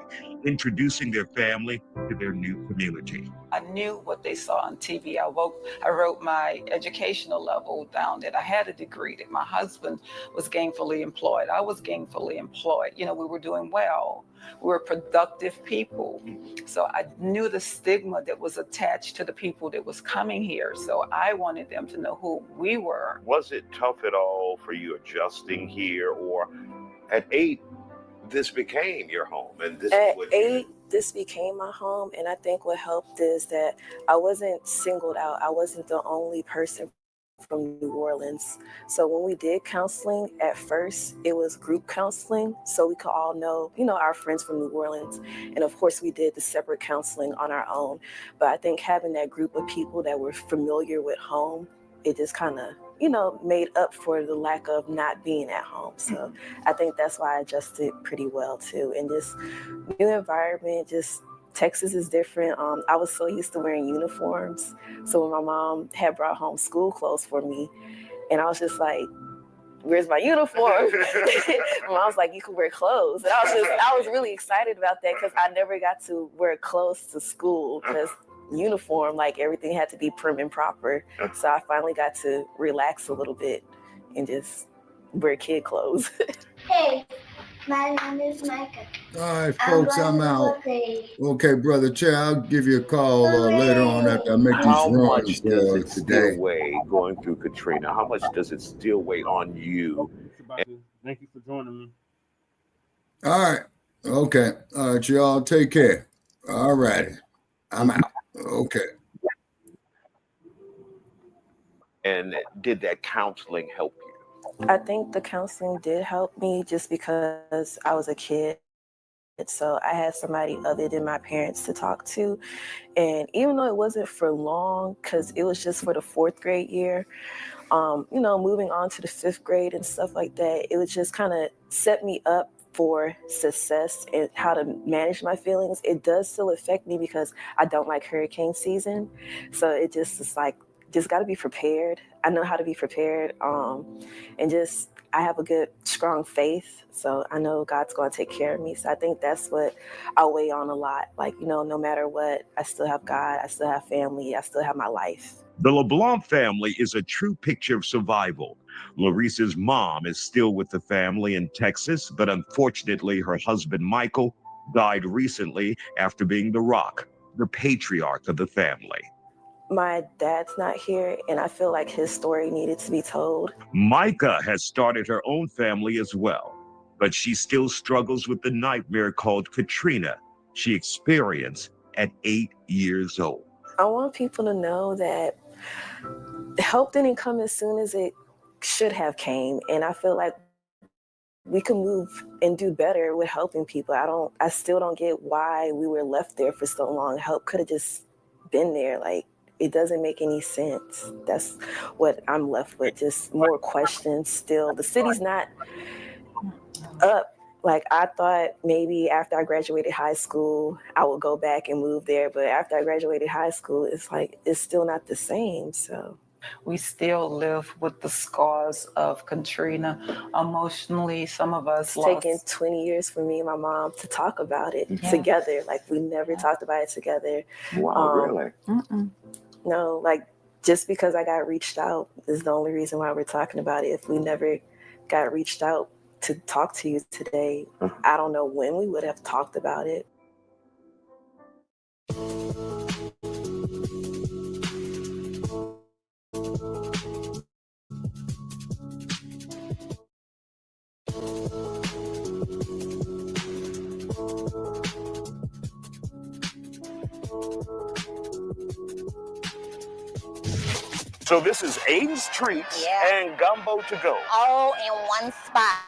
introducing their family to their new community. I knew what they saw on TV. I wrote my educational level down, that I had a degree, that my husband was gainfully employed. I was gainfully employed. You know, we were doing well. We were productive people. So I knew the stigma that was attached to the people that was coming here. So I wanted them to know who we were. Was it tough at all for you adjusting here, or at 8, this became your home? And this at 8, this became my home. And I think what helped is that I wasn't singled out. I wasn't the only person from New Orleans. So when we did counseling, at first it was group counseling, so we could all know, you know, our friends from New Orleans. And of course we did the separate counseling on our own. But I think having that group of people that were familiar with home, it just kind of, you know, made up for the lack of not being at home. So I think that's why I adjusted pretty well too. And this new environment, just Texas is different. I was so used to wearing uniforms. So when my mom had brought home school clothes for me, and I was just like, where's my uniform? My mom was like, you can wear clothes. And I was really excited about that because I never got to wear clothes to school because uniform, like everything had to be prim and proper. So I finally got to relax a little bit and just wear kid clothes. Hey, my name is Micah. All right, folks, I'm out. Okay, Brother Chair, I'll give you a call later on after I make these How runs much does it today. still weigh going through Katrina? How much does it still weigh on you? Thank you for joining me. All right. Okay. All right, y'all. Take care. All righty. I'm out. Okay. And did that counseling help you? I think the counseling did help me just because I was a kid So I had somebody other than my parents to talk to. And even though it wasn't for long, because it was just for the 4th grade year, you know, moving on to the 5th grade and stuff like that, it would just kind of set me up for success and how to manage my feelings. It does still affect me because I don't like hurricane season. So it just is like, just got to be prepared. I know how to be prepared. And just, I have a good, strong faith. So I know God's going to take care of me. So I think that's what I weigh on a lot. Like, you know, no matter what, I still have God, I still have family, I still have my life. The LeBlanc family is a true picture of survival. Larissa's mom is still with the family in Texas, but unfortunately her husband Michael died recently after being the rock, the patriarch of the family. My dad's not here, and I feel like his story needed to be told. Micah has started her own family as well, but she still struggles with the nightmare called Katrina she experienced at 8 years old. I want people to know that help didn't come as soon as it should have came, and I feel like we can move and do better with helping people. I still don't get why we were left there for so long. Help could have just been there. Like, it doesn't make any sense. That's what I'm left with, just more questions still. The city's not up. Like, I thought maybe after I graduated high school, I would go back and move there. But after I graduated high school, it's like, it's still not the same, so. We still live with the scars of Katrina. Emotionally, some of us It's taken 20 years for me and my mom to talk about it together. Like, we never talked about it together. Wow, really? No, like, just because I got reached out is the only reason why we're talking about it. If we never got reached out to talk to you today, I don't know when we would have talked about it. So this is Aiden's Treats and Gumbo to Go. All in one spot.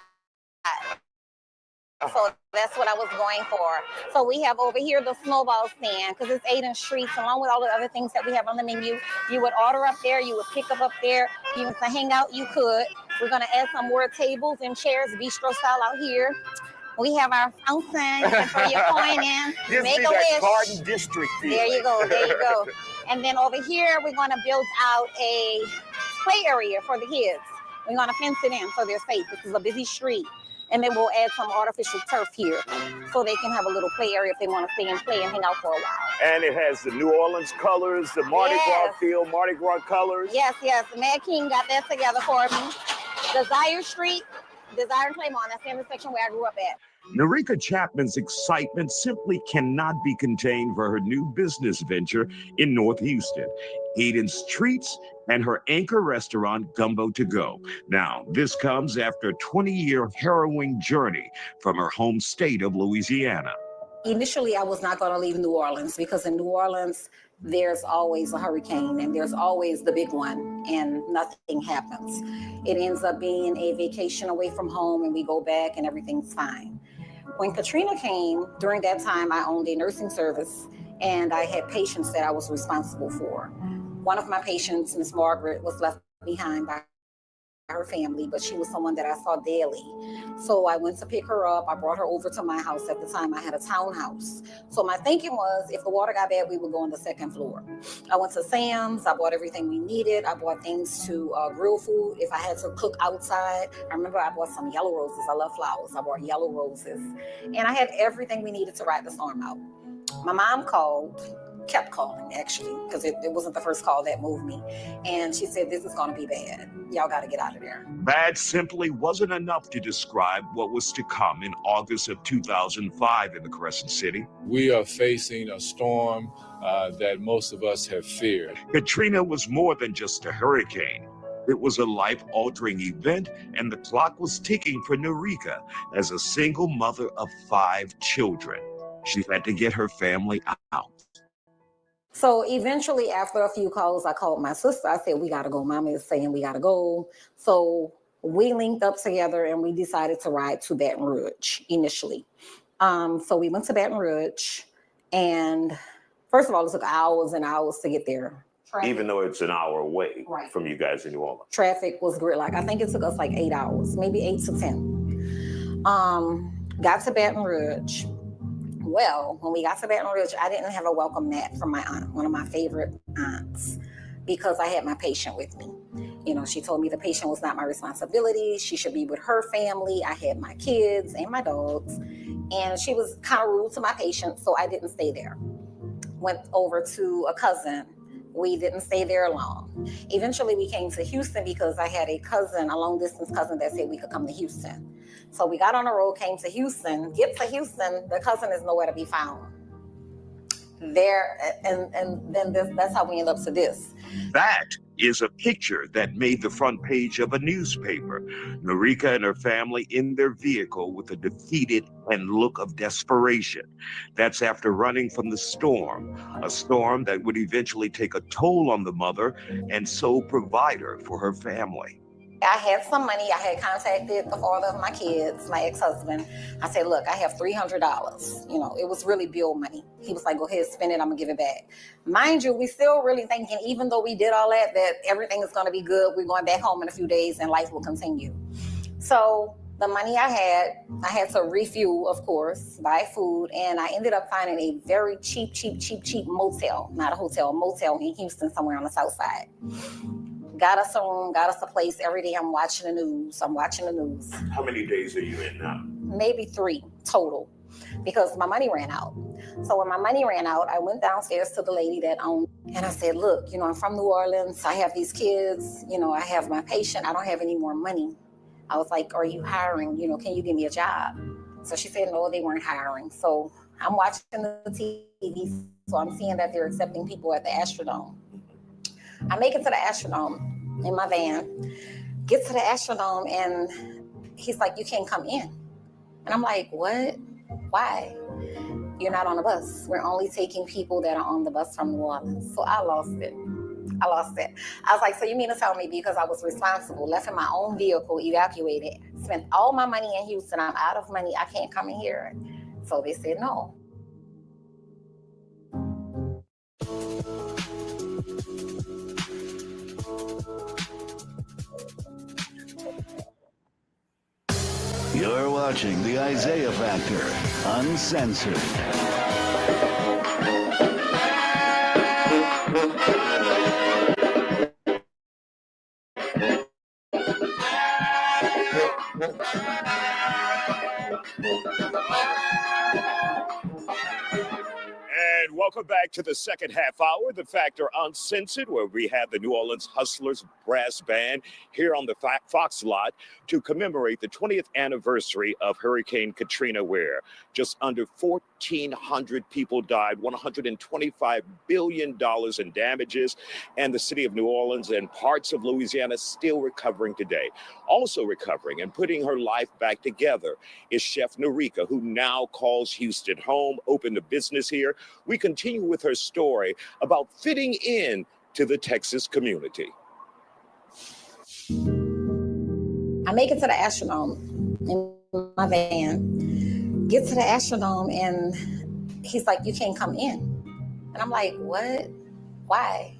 So that's what I was going for. So we have over here the snowball stand, because it's Aiden's Treats, along with all the other things that we have on the menu. You would order up there, you would pick up there. You want to hang out, you could. We're going to add some more tables and chairs, bistro style out here. We have our fountain. You can throw your coin in. This Make be a that wish. Garden District feel. There you go. There you go. And then over here, we're going to build out a play area for the kids. We're going to fence it in so they're safe. This is a busy street. And then we'll add some artificial turf here so they can have a little play area if they want to stay and play and hang out for a while. And it has the New Orleans colors, the Mardi Gras feel, Mardi Gras colors. Yes, yes. Mad King got that together for me. Desire Street, Desire and Claymont, that's the intersection where I grew up at. Norika Chapman's excitement simply cannot be contained for her new business venture in North Houston, Aiden's Treats and her anchor restaurant, Gumbo to Go. Now, this comes after a 20-year harrowing journey from her home state of Louisiana. Initially, I was not going to leave New Orleans because in New Orleans, there's always a hurricane and there's always the big one and nothing happens. It ends up being a vacation away from home and we go back and everything's fine. When Katrina came, during that time, I owned a nursing service and I had patients that I was responsible for. One of my patients, Miss Margaret, was left behind by her family, but she was someone that I saw daily. So I went to pick her up. I brought her over to my house. At the time, I had a townhouse. So my thinking was, if the water got bad, we would go on the second floor. I went to Sam's. I bought everything we needed. I bought things to grill food. If I had to cook outside, I remember I bought some yellow roses. I love flowers. I bought yellow roses. And I had everything we needed to ride the storm out. My mom kept calling actually, because it wasn't the first call that moved me. And she said, this is going to be bad. Y'all got to get out of there. Bad simply wasn't enough to describe what was to come in August of 2005 in the Crescent City. We are facing a storm that most of us have feared. Katrina was more than just a hurricane. It was a life-altering event, and the clock was ticking for Norika as a single mother of 5 children. She had to get her family out. So eventually, after a few calls, I called my sister. I said, we got to go. Mama is saying we got to go. So we linked up together and we decided to ride to Baton Rouge initially. So we went to Baton Rouge, and first of all, it took hours and hours to get there. Even though it's an hour away from you guys in New Orleans. Traffic was great. Like, I think it took us like 8 hours, maybe 8 to 10. Got to Baton Rouge. Well, when we got to Baton Rouge, I didn't have a welcome mat from my aunt, one of my favorite aunts, because I had my patient with me. You know, she told me the patient was not my responsibility. She should be with her family. I had my kids and my dogs, and she was kind of rude to my patient, so I didn't stay there. Went over to a cousin. We didn't stay there long. Eventually, we came to Houston because I had a cousin, a long-distance cousin, that said we could come to Houston. So we got on the road, came to Houston. Get to Houston, the cousin is nowhere to be found. There, and then that's how we end up to this. That is a picture that made the front page of a newspaper. Norika and her family in their vehicle with a defeated and look of desperation. That's after running from the storm, a storm that would eventually take a toll on the mother and sole provider for her family. I had some money. I had contacted the father of my kids, my ex-husband. I said, look, I have $300. You know, it was really bill money. He was like, go ahead, spend it. I'm gonna give it back. Mind you, we still really thinking, even though we did all that everything is gonna be good. We're going back home in a few days and life will continue. So the money I had to refuel, of course, buy food. And I ended up finding a very cheap motel, not a hotel, a motel in Houston, somewhere on the south side. Got us a room, got us a place. Every day I'm watching the news. How many days are you in now? Maybe 3 total, because my money ran out. So when my money ran out, I went downstairs to the lady that owned, and I said, look, you know, I'm from New Orleans. I have these kids. You know, I have my patient. I don't have any more money. I was like, are you hiring? You know, can you give me a job? So she said, no, they weren't hiring. So I'm watching the TV. So I'm seeing that they're accepting people at the Astrodome. I make it to the Astrodome in my van, get to the Astrodome, and he's like, you can't come in. And I'm like, what? Why? You're not on the bus. We're only taking people that are on the bus from New Orleans. So I lost it. I was like, so you mean to tell me because I was responsible, left in my own vehicle, evacuated, spent all my money in Houston, I'm out of money, I can't come in here? So they said no. You're watching The Isaiah Factor, Uncensored. And welcome back to the second half hour, The Factor Uncensored, where we have the New Orleans Hustlers Brass Band here on the Fox lot to commemorate the 20th anniversary of Hurricane Katrina, where just under 1,400 people died, $125 billion in damages, and the city of New Orleans and parts of Louisiana still recovering today. Also recovering and putting her life back together is Chef Norika, who now calls Houston home, opened a business here. We continue with her story about fitting in to the Texas community. I make it to the Astrodome in my van, get to the Astrodome, and he's like, you can't come in. And I'm like, what? Why?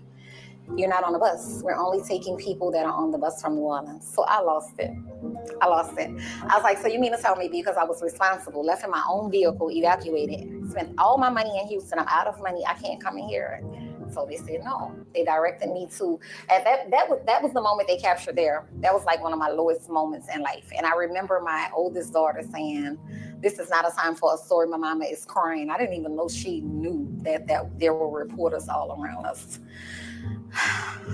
You're not on the bus. We're only taking people that are on the bus from New Orleans. So I lost it. I was like, so you mean to tell me because I was responsible, left in my own vehicle, evacuated, spent all my money in Houston, I'm out of money, I can't come in here? So they said no. They directed me to, and that was the moment they captured there. That was like one of my lowest moments in life. And I remember my oldest daughter saying, this is not a time for a story. My mama is crying. I didn't even know she knew that there were reporters all around us.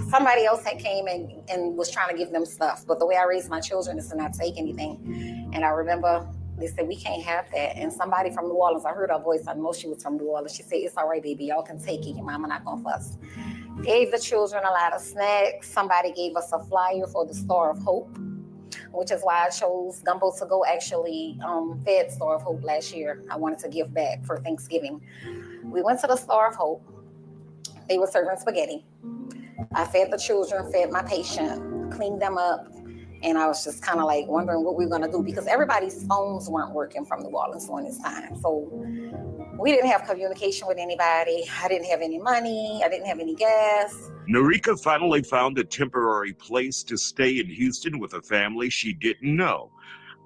Somebody else had came and was trying to give them stuff. But the way I raised my children is to not take anything. And I remember they said, we can't have that. And somebody from New Orleans, I heard her voice, I know she was from New Orleans. She said, it's all right, baby, y'all can take it. Your mama not gonna fuss. Gave the children a lot of snacks. Somebody gave us a flyer for the Star of Hope, which is why I chose Gumbo to go actually fed Star of Hope last year. I wanted to give back for Thanksgiving. We went to the Star of Hope. They were serving spaghetti. I fed the children, fed my patient, cleaned them up, And I was just kind of like wondering what we were going to do because everybody's phones weren't working from New Orleans during this time. So we didn't have communication with anybody. I didn't have any money. I didn't have any gas. Norika finally found a temporary place to stay in Houston with a family she didn't know.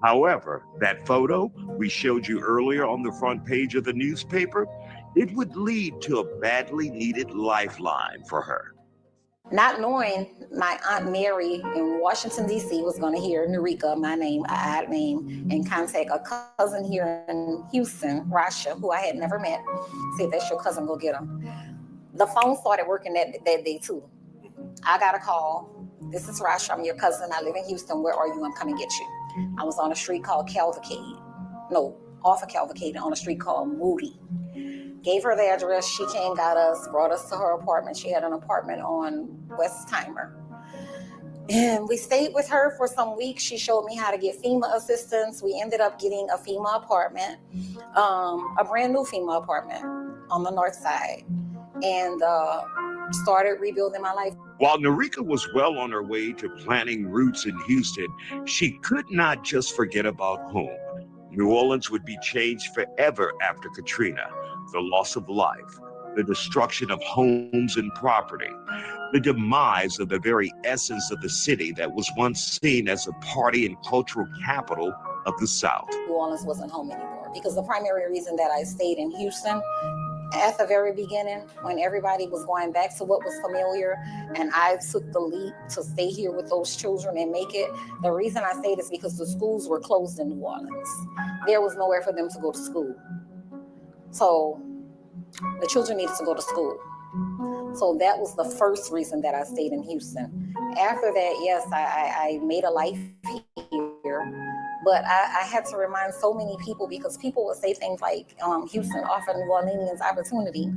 However, that photo we showed you earlier on the front page of the newspaper, it would lead to a badly needed lifeline for her. Not knowing my Aunt Mary in Washington, D.C. was going to hear Norika, my name, an odd name, and contact a cousin here in Houston, Rasha, who I had never met. Say, if that's your cousin, go get him. The phone started working that day too. I got a call. This is Rasha, I'm your cousin. I live in Houston. Where are you? I'm coming to get you. I was on a street called Cavalcade. No, off of Cavalcade on a street called Moody. Gave her the address. She came, got us, brought us to her apartment. She had an apartment on West Timer. And we stayed with her for some weeks. She showed me how to get FEMA assistance. We ended up getting a FEMA apartment, a brand new FEMA apartment on the north side, and started rebuilding my life. While Norika was well on her way to planting roots in Houston, she could not just forget about home. New Orleans would be changed forever after Katrina. The loss of life, the destruction of homes and property, the demise of the very essence of the city that was once seen as a party and cultural capital of the South. New Orleans wasn't home anymore because the primary reason that I stayed in Houston at the very beginning, when everybody was going back to what was familiar, and I took the leap to stay here with those children and make it, the reason I stayed is because the schools were closed in New Orleans. There was nowhere for them to go to school. So the children needed to go to school. So that was the first reason that I stayed in Houston. After that, yes, I made a life here. But I had to remind so many people because people would say things like Houston offered New Orleanians opportunity.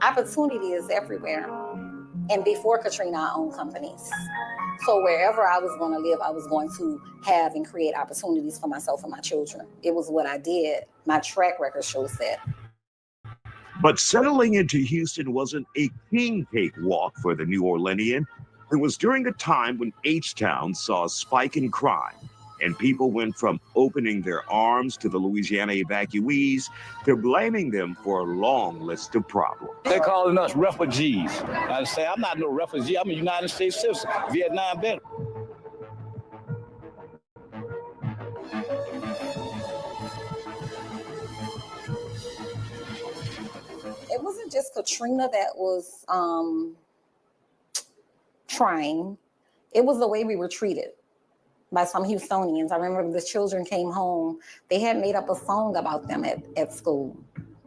Opportunity is everywhere. And before Katrina, I owned companies. So wherever I was going to live, I was going to have and create opportunities for myself and my children. It was what I did. My track record shows that. But settling into Houston wasn't a king cake walk for the New Orleanian. It was during a time when H-Town saw a spike in crime, and people went from opening their arms to the Louisiana evacuees to blaming them for a long list of problems. They're calling us refugees. I say, I'm not no refugee. I'm a United States citizen, Vietnam veteran. It wasn't just Katrina that was trying. It was the way we were treated by some Houstonians. I remember the children came home. They had made up a song about them at school.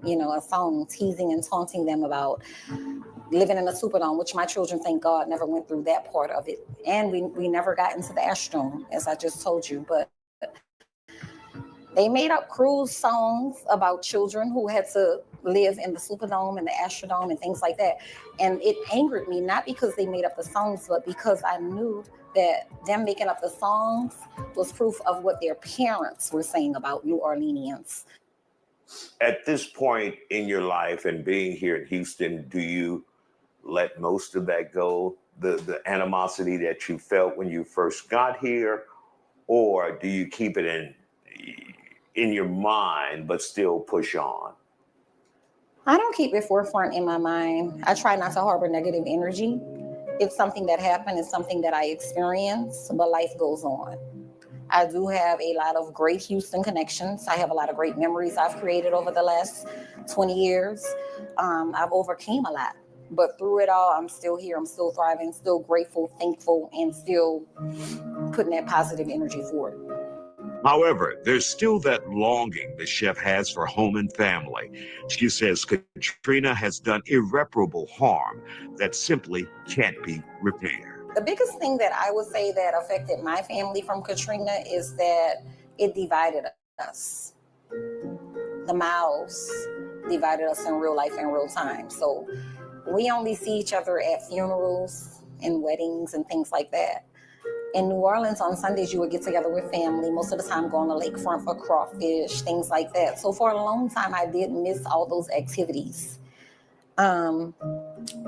You know, a song teasing and taunting them about living in a Superdome, which my children, thank God, never went through that part of it. And we never got into the Astrodome, as I just told you. But they made up cruel songs about children who had to live in the Superdome and the Astrodome and things like that. And it angered me, not because they made up the songs, but because I knew that them making up the songs was proof of what their parents were saying about New Orleanians. At this point in your life and being here in Houston, do you let most of that go? The animosity that you felt when you first got here, or do you keep it in your mind, but still push on? I don't keep it forefront in my mind. I try not to harbor negative energy. It's something that happened. It's something that I experienced, but life goes on. I do have a lot of great Houston connections. I have a lot of great memories I've created over the last 20 years. I've overcame a lot, but through it all, I'm still here. I'm still thriving, still grateful, thankful, and still putting that positive energy forward. However, there's still that longing the chef has for home and family. She says Katrina has done irreparable harm that simply can't be repaired. The biggest thing that I would say that affected my family from Katrina is that it divided us. The mouths divided us in real life and real time. So we only see each other at funerals and weddings and things like that. In New Orleans, on Sundays, you would get together with family, most of the time go on the lakefront for crawfish, things like that. So for a long time, I did miss all those activities.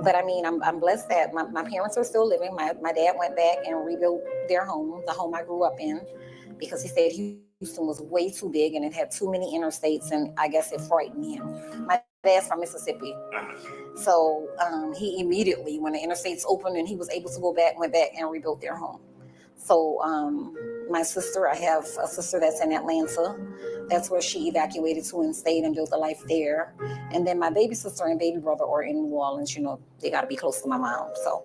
But I mean, I'm blessed that my parents are still living. My dad went back and rebuilt their home, the home I grew up in, because he said Houston was way too big and it had too many interstates, and I guess it frightened him. My dad's from Mississippi. So he immediately, when the interstates opened and he was able to go back, went back and rebuilt their home. So my sister, I have a sister that's in Atlanta. That's where she evacuated to and stayed and built a life there. And then my baby sister and baby brother are in New Orleans. You know, they got to be close to my mom. So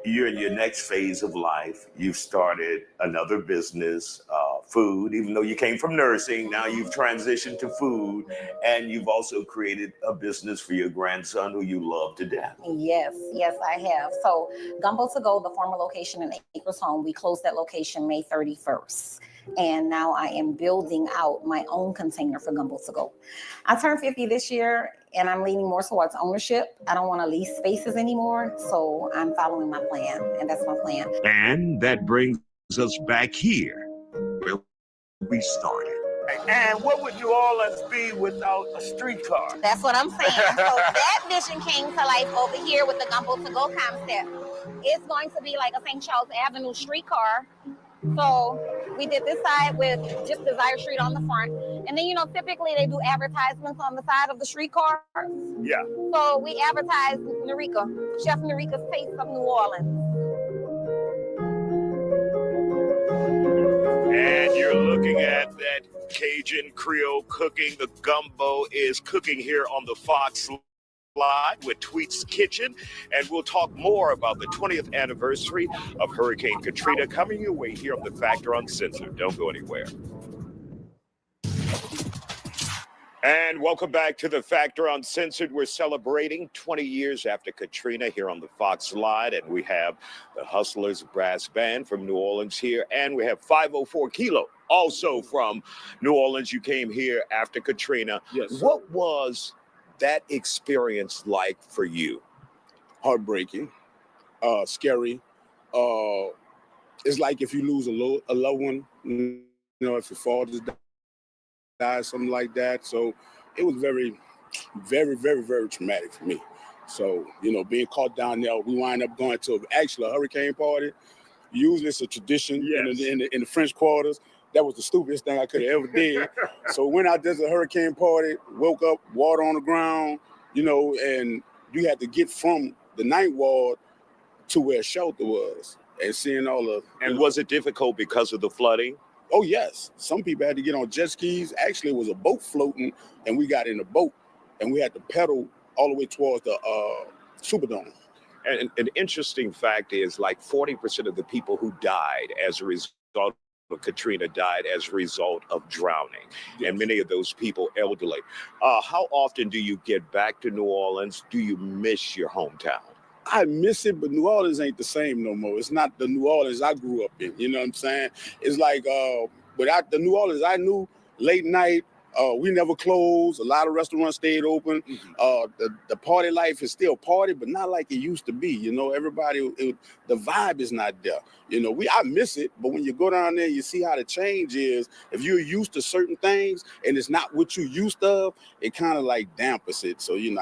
you're in your next phase of life. You've started another business, food, even though you came from nursing. Now you've transitioned to food, and you've also created a business for your grandson who you love to death. Yes, I have. So Gumbo To Go, the former location in Acres Home, we closed that location May 31st. And now I am building out my own container for Gumbo To Go. I turned 50 this year, and I'm leaning more towards ownership. I don't want to lease spaces anymore, so I'm following my plan, and that's my plan. And that brings us back here where we started. And what would New Orleans be without a streetcar? That's what I'm saying. So that vision came to life over here with the Gumbo To Go concept. It's going to be like a St. Charles Avenue streetcar. So we did this side with just Desire Street on the front. And then, you know, typically they do advertisements on the side of the streetcars. Yeah. So we advertise Norika, Chef Norika's Taste of New Orleans. And you're looking at that Cajun Creole cooking. The gumbo is cooking here on the Fox Live with Tweet's Kitchen. And we'll talk more about the 20th anniversary of Hurricane Katrina coming your way here on The Factor Uncensored. Don't go anywhere. And welcome back to The Factor Uncensored. We're celebrating 20 years after Katrina here on the Fox Live, and we have the Hustlers Brass Band from New Orleans here, and we have 504 Kilo, also from New Orleans. You came here after Katrina. Yes. What was that experience like for you? Heartbreaking, scary. It's like if you lose a loved one, you know, if your father died, something like that. So it was very, very, very, very traumatic for me. So, you know, being caught down there, we wind up going to actually a hurricane party. Usually it's a tradition in the French quarters. That was the stupidest thing I could have ever did. So went out there to a hurricane party, woke up, water on the ground, you know, and you had to get from the ninth ward to where shelter was and seeing all the... And was it difficult because of the flooding? Oh, yes. Some people had to get on jet skis. Actually, it was a boat floating, and we got in a boat, and we had to pedal all the way towards the Superdome. And an interesting fact is like 40% of the people who died as a result of Katrina died as a result of drowning. Yes. And many of those people elderly. How often do you get back to New Orleans? Do you miss your hometown? I miss it, but New Orleans ain't the same no more. It's not the New Orleans I grew up in. You know what I'm saying? It's like, without the New Orleans I knew, late night, we never closed. A lot of restaurants stayed open. The party life is still party, but not like it used to be. You know, everybody, the vibe is not there. You know, I miss it, but when you go down there, you see how the change is. If you're used to certain things and it's not what you used to, it kind of like dampens it. So, you know,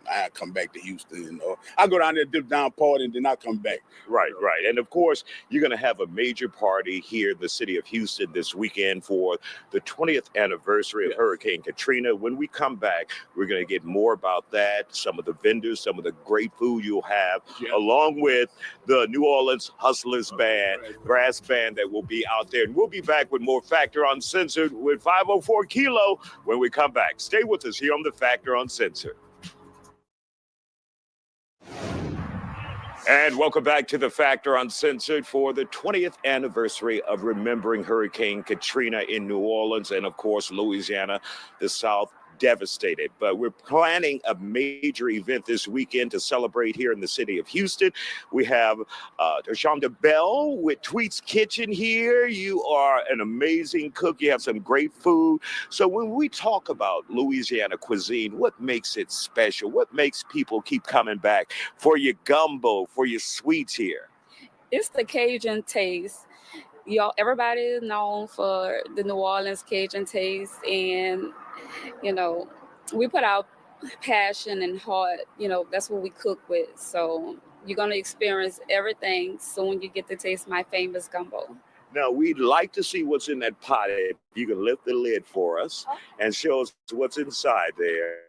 I come back to Houston, you know. I go down there, dip down, party, and then I come back. Right. And of course, you're going to have a major party here in the city of Houston this weekend for the 20th anniversary of Hurricane Katrina. When we come back, we're going to get more about that, some of the vendors, some of the great food you'll have, along with the New Orleans Hustlers Band, brass band that will be out there. And we'll be back with more Factor Uncensored with 504 Kilo when we come back. Stay with us here on the Factor Uncensored. And welcome back to The Factor Uncensored for the 20th anniversary of remembering Hurricane Katrina in New Orleans and, of course, Louisiana, the South, devastated. But we're planning a major event this weekend to celebrate here in the city of Houston. We have Shonda Bell with Tweet's Kitchen here. You are an amazing cook. You have some great food. So when we talk about Louisiana cuisine, what makes it special? What makes people keep coming back for your gumbo, for your sweets here? It's the Cajun taste. Y'all, everybody is known for the New Orleans Cajun taste, and you know, we put our passion and heart. You know, that's what we cook with. So you're going to experience everything soon you get to taste my famous gumbo. Now, we'd like to see what's in that pot. If you can lift the lid for us and show us what's inside there.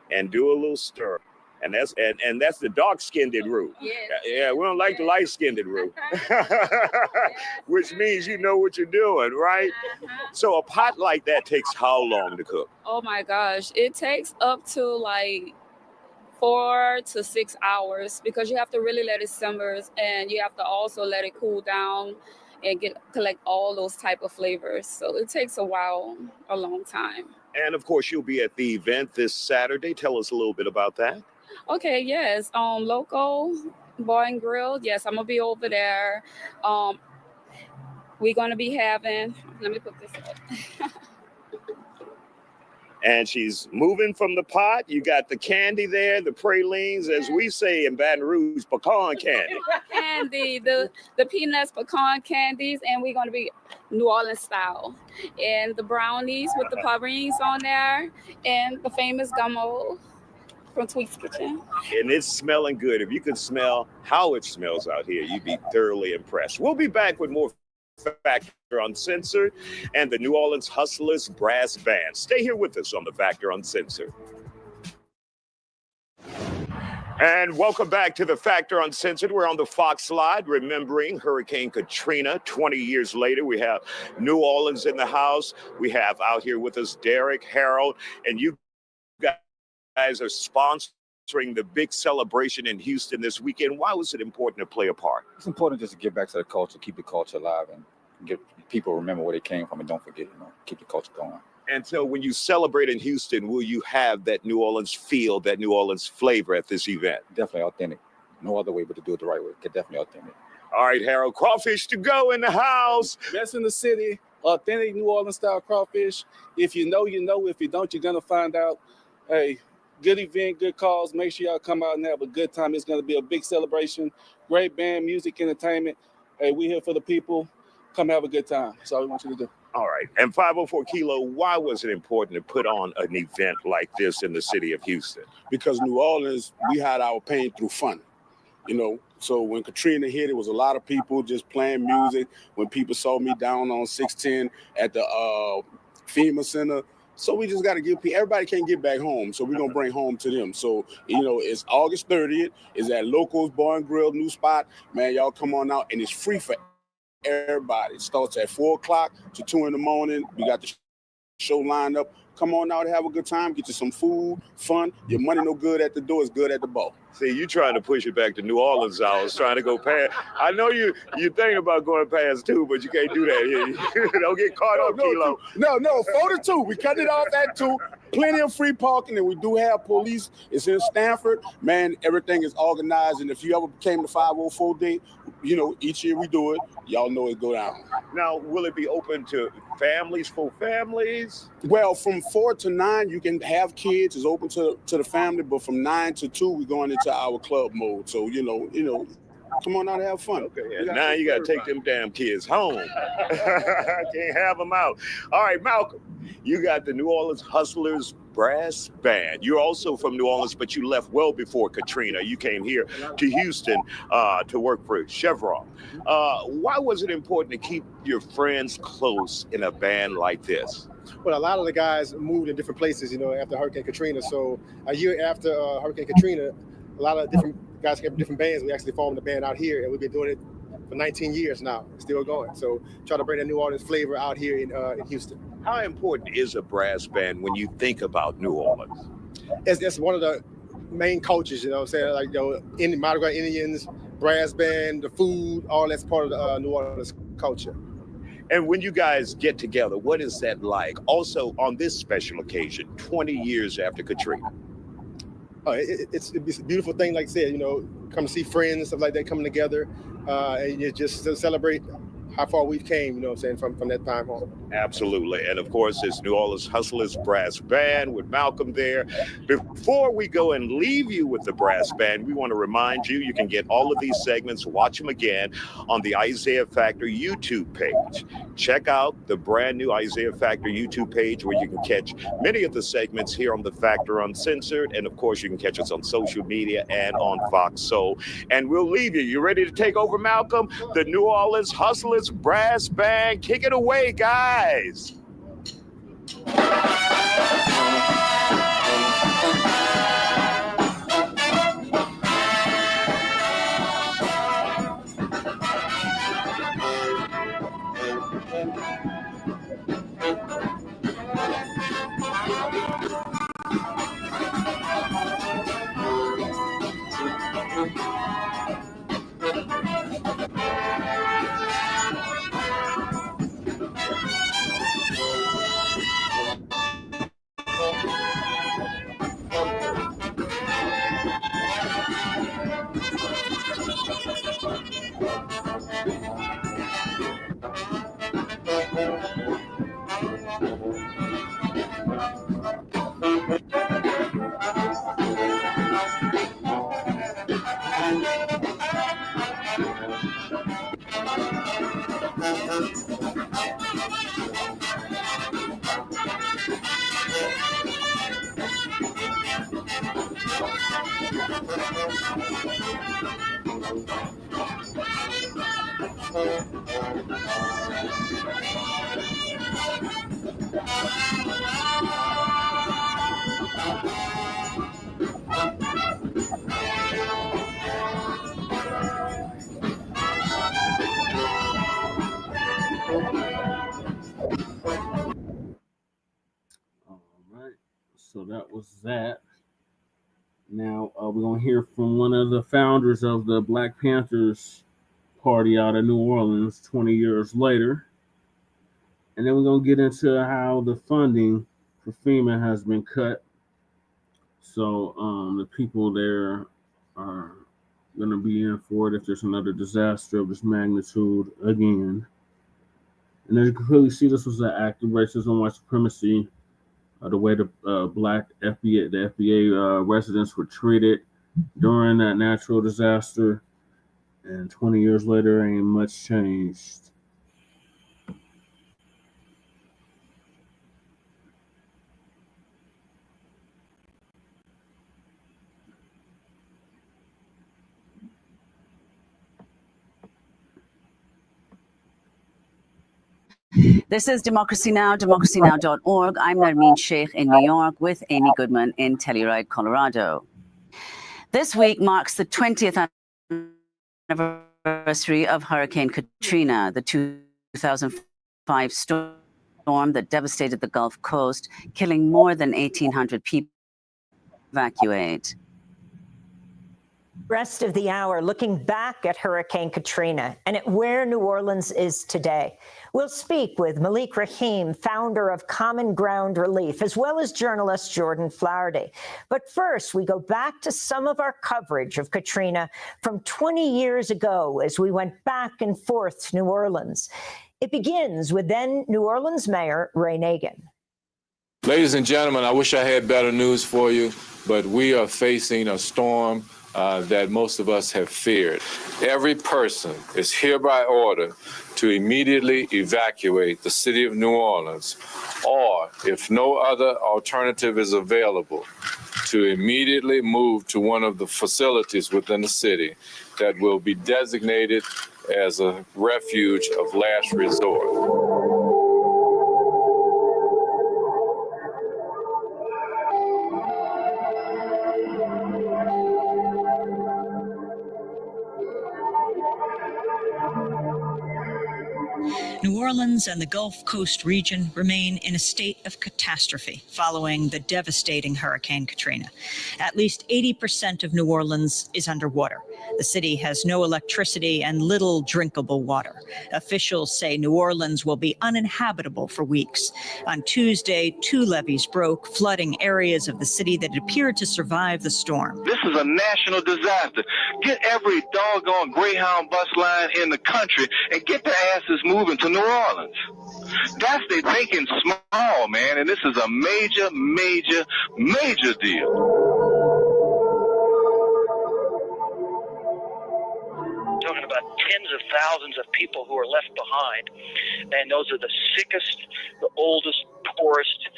And do a little stir. And that's the dark-skinned roux. Yes. Yeah, we don't like the light-skinned roux. Which means you know what you're doing, right? So a pot like that takes how long to cook? Oh my gosh. It takes up to like 4 to 6 hours because you have to really let it simmer, and you have to also let it cool down and collect all those type of flavors. So it takes a while, a long time. And of course, you'll be at the event this Saturday. Tell us a little bit about that. Okay, yes. Local Bar and Grill. Yes, I'm gonna be over there. We're gonna be having. Let me put this up. And she's moving from the pot. You got the candy there, the pralines, as we say in Baton Rouge, pecan candy. Candy, the peanuts, pecan candies, and we're going to be New Orleans style. And the brownies with the pralines on there, and the famous gumbo from Tweet's Kitchen. And it's smelling good. If you could smell how it smells out here, you'd be thoroughly impressed. We'll be back with more Factor Uncensored and the New Orleans Hustlers Brass Band. Stay here with us on the Factor Uncensored. And welcome back to the Factor Uncensored. We're on the Fox slide, remembering Hurricane Katrina. 20 years later, we have New Orleans in the house. We have out here with us Derek, Harold, and you guys are sponsoring the big celebration in Houston this weekend. Why was it important to play a part? It's important just to get back to the culture, keep the culture alive, and get people remember where they came from, and don't forget, keep the culture going. And so when you celebrate in Houston, will you have that New Orleans feel, that New Orleans flavor at this event? Definitely authentic. No other way but to do it the right way. Definitely authentic. All right, Harold, crawfish to go in the house. Best in the city, authentic New Orleans style crawfish. If you know, you know. If you don't, you're going to find out. Hey, good event, good cause. Make sure y'all come out and have a good time. It's going to be a big celebration. Great band, music, entertainment. Hey, we here for the people. Come have a good time. That's all we want you to do. All right. And 504 Kilo, why was it important to put on an event like this in the city of Houston? Because New Orleans, we had our pain through fun. So when Katrina hit, it was a lot of people just playing music. When people saw me down on 610 at the FEMA Center. So we just got to give people, everybody can't get back home. So we're going to bring home to them. So, it's August 30th. It's at Locals Bar and Grill, new spot. Man, y'all come on out. And it's free for everybody. It starts at 4 o'clock to 2 in the morning. We got the show lined up. Come on out and have a good time. Get you some food, fun. Your money no good at the door. It's good at the bar. See, you trying to push it back to New Orleans hours, trying to go past. I know you're thinking about going past 2, but you can't do that here. Don't get caught up, Kilo. No, 4 to 2. We cut it off at 2. Plenty of free parking, and we do have police. It's in Stanford. Man, everything is organized. And if you ever came to 504 Day, each year we do it. Y'all know it go down. Now, will it be open to families, full families? Well, from 4 to 9, you can have kids. It's open to the family, but from 9 to 2, we're going into our club mode. So, come on out and have fun. Okay, and now you got to take them damn kids home. Can't have them out. All right, Malcolm, you got the New Orleans Hustlers Brass Band. You're also from New Orleans, but you left well before Katrina. You came here to Houston to work for Chevron. Why was it important to keep your friends close in a band like this? Well, a lot of the guys moved in different places, after Hurricane Katrina. So a year after Hurricane Katrina, a lot of different guys came from different bands. We actually formed a band out here, and we've been doing it for 19 years now. It's still going. So try to bring that New Orleans flavor out here in Houston. How important is a brass band when you think about New Orleans? It's one of the main cultures, Mardi Gras Indians, brass band, the food, all that's part of the New Orleans culture. And when you guys get together, what is that like? Also, on this special occasion, 20 years after Katrina. It's a beautiful thing, like I said, come see friends, stuff like that coming together, and you just celebrate how far we've came, you know what I'm saying, from that time on. Absolutely. And of course, it's New Orleans Hustlers Brass Band with Malcolm there. Before we go and leave you with the brass band, we want to remind you, you can get all of these segments, watch them again on the Isaiah Factor YouTube page. Check out the brand new Isaiah Factor YouTube page where you can catch many of the segments here on The Factor Uncensored. And of course, you can catch us on social media and on Fox Soul. And we'll leave you. You ready to take over, Malcolm? The New Orleans Hustlers Brass Band. Kick it away, guys. So that was that. Now we're going to hear from one of the founders of the Black Panthers party out of New Orleans 20 years later. And then we're going to get into how the funding for FEMA has been cut. So the people there are going to be in for it if there's another disaster of this magnitude again. And as you can clearly see, this was an act of racism, white supremacy. The way the Black FBA, the FBA residents were treated during that natural disaster. And 20 years later, ain't much changed. This is Democracy Now!, democracynow.org. I'm Narmeen Sheikh in New York with Amy Goodman in Telluride, Colorado. This week marks the 20th anniversary of Hurricane Katrina, the 2005 storm that devastated the Gulf Coast, killing more than 1,800 people. Evacuate. Rest of the hour looking back at Hurricane Katrina and at where New Orleans is today. We'll speak with Malik Rahim, founder of Common Ground Relief, as well as journalist Jordan Flaherty. But first, we go back to some of our coverage of Katrina from 20 years ago as we went back and forth to New Orleans. It begins with then New Orleans Mayor Ray Nagin. Ladies and gentlemen, I wish I had better news for you, but we are facing a storm that most of us have feared. Every person is hereby ordered to immediately evacuate the city of New Orleans, or if no other alternative is available, to immediately move to one of the facilities within the city that will be designated as a refuge of last resort. New Orleans and the Gulf Coast region remain in a state of catastrophe following the devastating Hurricane Katrina. At least 80% of New Orleans is underwater. The city has no electricity and little drinkable water. Officials say New Orleans will be uninhabitable for weeks. On Tuesday, 2 levees broke, flooding areas of the city that appeared to survive the storm. This is a national disaster. Get every doggone Greyhound bus line in the country and get their asses moving to New Orleans. That's they thinking small, man, and this is a major, major, major deal. Talking about tens of thousands of people who are left behind, and those are the sickest, the oldest, poorest,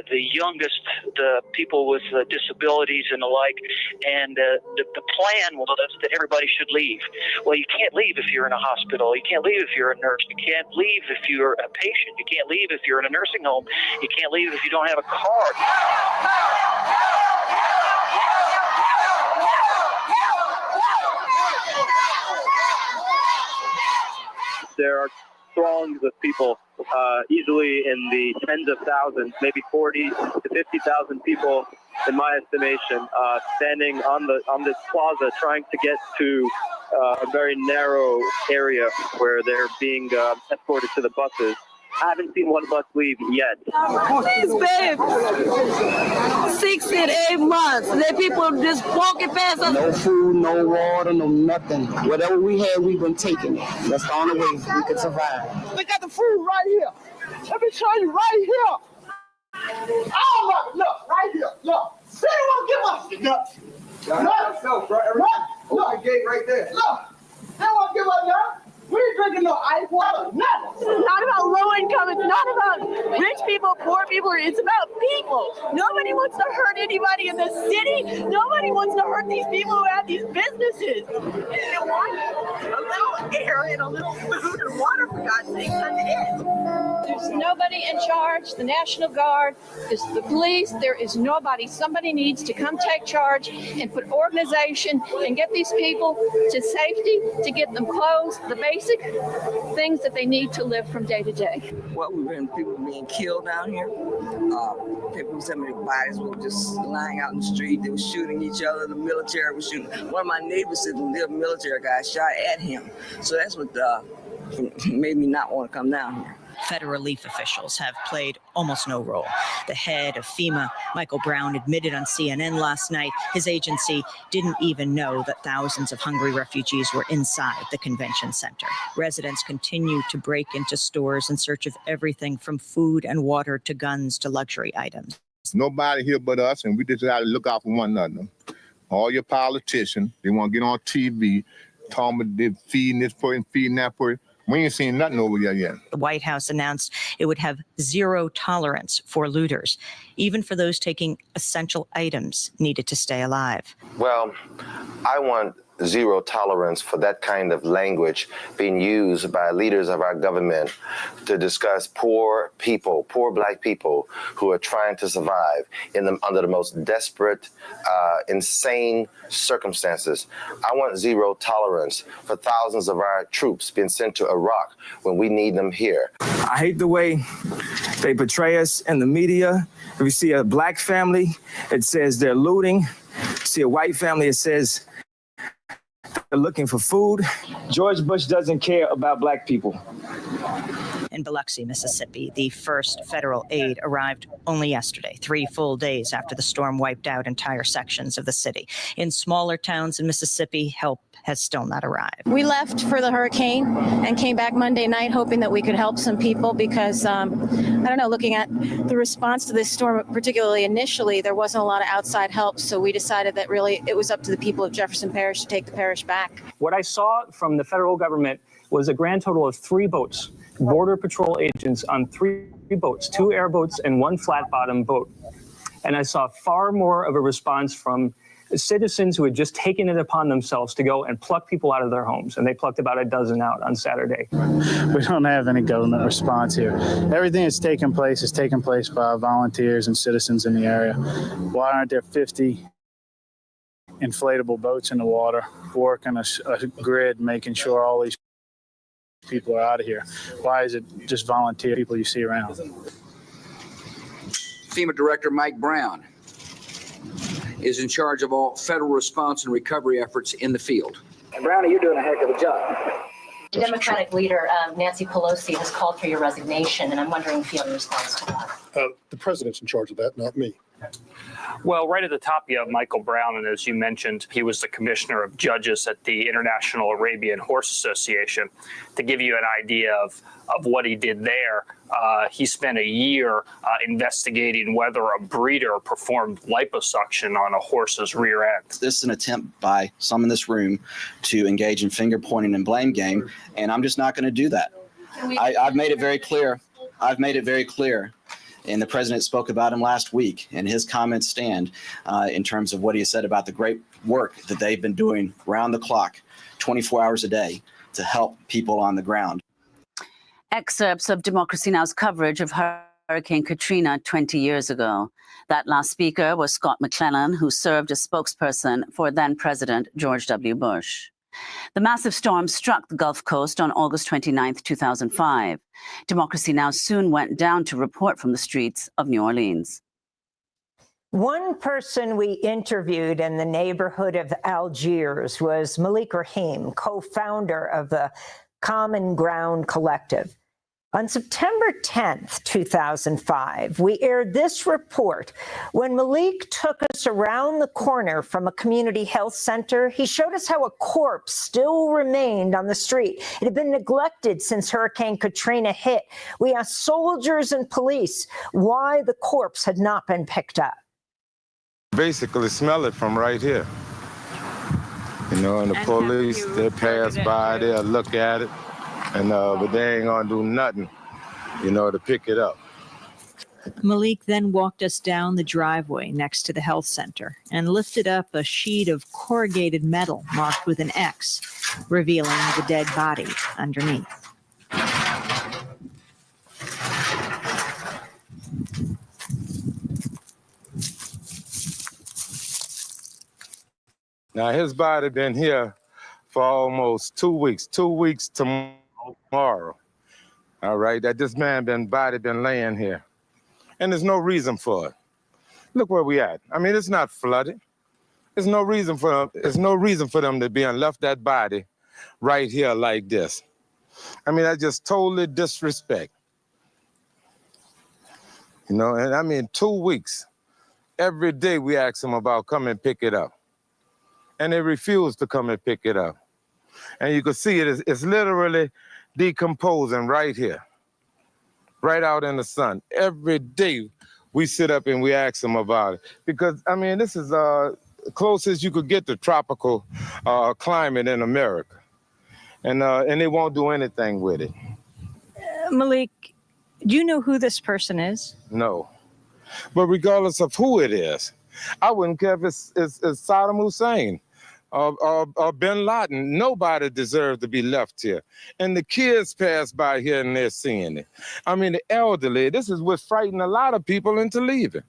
the youngest, the people with disabilities and the like. And the plan was that everybody should leave. Well, you can't leave if you're in a hospital. You can't leave if you're a nurse. You can't leave if you're a patient. You can't leave if you're in a nursing home. You can't leave if you don't have a card. There are throngs of people, easily in the tens of thousands, maybe 40 to 50,000 people, in my estimation, standing on this plaza, trying to get to a very narrow area where they're being escorted to the buses. I haven't seen one bus leave yet. Please, babe. 6 and 8 months. The people just walking past us. No food, no water, no nothing. Whatever we had, we've been taking it. That's the only way we could survive. We got the food right here. Let me show you right here. Oh, look, right here. Look. They won't give us the nuts. Look. Look, the gate right there. Look. They won't give us nuts. We ain't drinking no ice water, nothing. It's not about low income. It's not about rich people, poor people. It's about people. Nobody wants to hurt anybody in the city. Nobody wants to hurt these people who have these businesses. They want a little air and a little food and water, for God's sake. That's it. There's nobody in charge. The National Guard is the police. There is nobody. Somebody needs to come take charge and put organization and get these people to safety, to get them clothes, the basic things that they need to live from day to day. Well, we've been people being killed down here. People, some of their bodies were just lying out in the street. They were shooting each other. The military was shooting. One of my neighbors said the military guy shot at him. So that's what made me not want to come down here. Federal relief officials have played almost no role. The head of FEMA, Michael Brown, admitted on CNN last night his agency didn't even know that thousands of hungry refugees were inside the convention center. Residents continue to break into stores in search of everything from food and water to guns to luxury items. Nobody here but us, and we just got to look out for one another. All your politicians, they want to get on TV, talking about they're feeding this person, feeding that person. We ain't seen nothing over there yet. The White House announced it would have zero tolerance for looters. Even for those taking essential items needed to stay alive. Well, I want zero tolerance for that kind of language being used by leaders of our government to discuss poor people, poor Black people who are trying to survive under the most desperate, insane circumstances. I want zero tolerance for thousands of our troops being sent to Iraq when we need them here. I hate the way they portray us in the media. If you see a Black family, it says they're looting. See a white family, it says they're looking for food. George Bush doesn't care about Black people. In Biloxi, Mississippi, the first federal aid arrived only yesterday, 3 full days after the storm wiped out entire sections of the city. In smaller towns in Mississippi, help has still not arrived. We left for the hurricane and came back Monday night hoping that we could help some people because, I don't know, looking at the response to this storm, particularly initially, there wasn't a lot of outside help. So we decided that really it was up to the people of Jefferson Parish to take the parish back. What I saw from the federal government was a grand total of 3 boats, Border Patrol agents on 3 boats, 2 airboats and 1 flat-bottom boat. And I saw far more of a response from citizens who had just taken it upon themselves to go and pluck people out of their homes. And they plucked about a dozen out on Saturday. We don't have any government response here. Everything that's taken place is taken place by volunteers and citizens in the area. Why aren't there 50 inflatable boats in the water, working a grid, making sure all these people are out of here? Why is it just volunteer people you see around? FEMA Director Mike Brown is in charge of all federal response and recovery efforts in the field. And Brownie, you're doing a heck of a job. Democratic leader Nancy Pelosi has called for your resignation, and I'm wondering if you have a response to that. The president's in charge of that, not me. Well, right at the top, you have Michael Brown, and as you mentioned, he was the commissioner of judges at the International Arabian Horse Association. To give you an idea of what he did there, he spent a year investigating whether a breeder performed liposuction on a horse's rear end. This is an attempt by some in this room to engage in finger pointing and blame game, and I'm just not going to do that. I've made it very clear. And the president spoke about him last week, and his comments stand in terms of what he said about the great work that they've been doing round the clock, 24 hours a day, to help people on the ground. Excerpts of Democracy Now!'s coverage of Hurricane Katrina 20 years ago. That last speaker was Scott McClellan, who served as spokesperson for then-President George W. Bush. The massive storm struck the Gulf Coast on August 29, 2005. Democracy Now! Soon went down to report from the streets of New Orleans. One person we interviewed in the neighborhood of Algiers was Malik Rahim, co-founder of the Common Ground Collective. On September 10th, 2005, we aired this report. When Malik took us around the corner from a community health center, he showed us how a corpse still remained on the street. It had been neglected since Hurricane Katrina hit. We asked soldiers and police why the corpse had not been picked up. Basically smell it from right here. You know, and the police, they pass by, they'll look at it. And but they ain't gonna do nothing, you know, to pick it up. Malik then walked us down the driveway next to the health center and lifted up a sheet of corrugated metal marked with an X, revealing the dead body underneath. Now his body been here for almost 2 weeks. 2 weeks tomorrow. All right, that this body been laying here. And there's no reason for it. Look where we at. I mean, it's not flooded. There's no reason for them to be and left that body right here like this. I mean, that's just totally disrespect. You know, and I mean, 2 weeks. Every day we ask them about come and pick it up. And they refuse to come and pick it up. And you can see it's literally decomposing right here, right out in the sun. Every day we sit up and we ask them about it. Because, I mean, this is closest you could get to tropical climate in America. And they won't do anything with it. Malik, do you know who this person is? No. But regardless of who it is, I wouldn't care if it's Saddam Hussein. Or bin Laden. Nobody deserves to be left here. And the kids pass by here and they're seeing it. I mean, the elderly, this is what frightened a lot of people into leaving.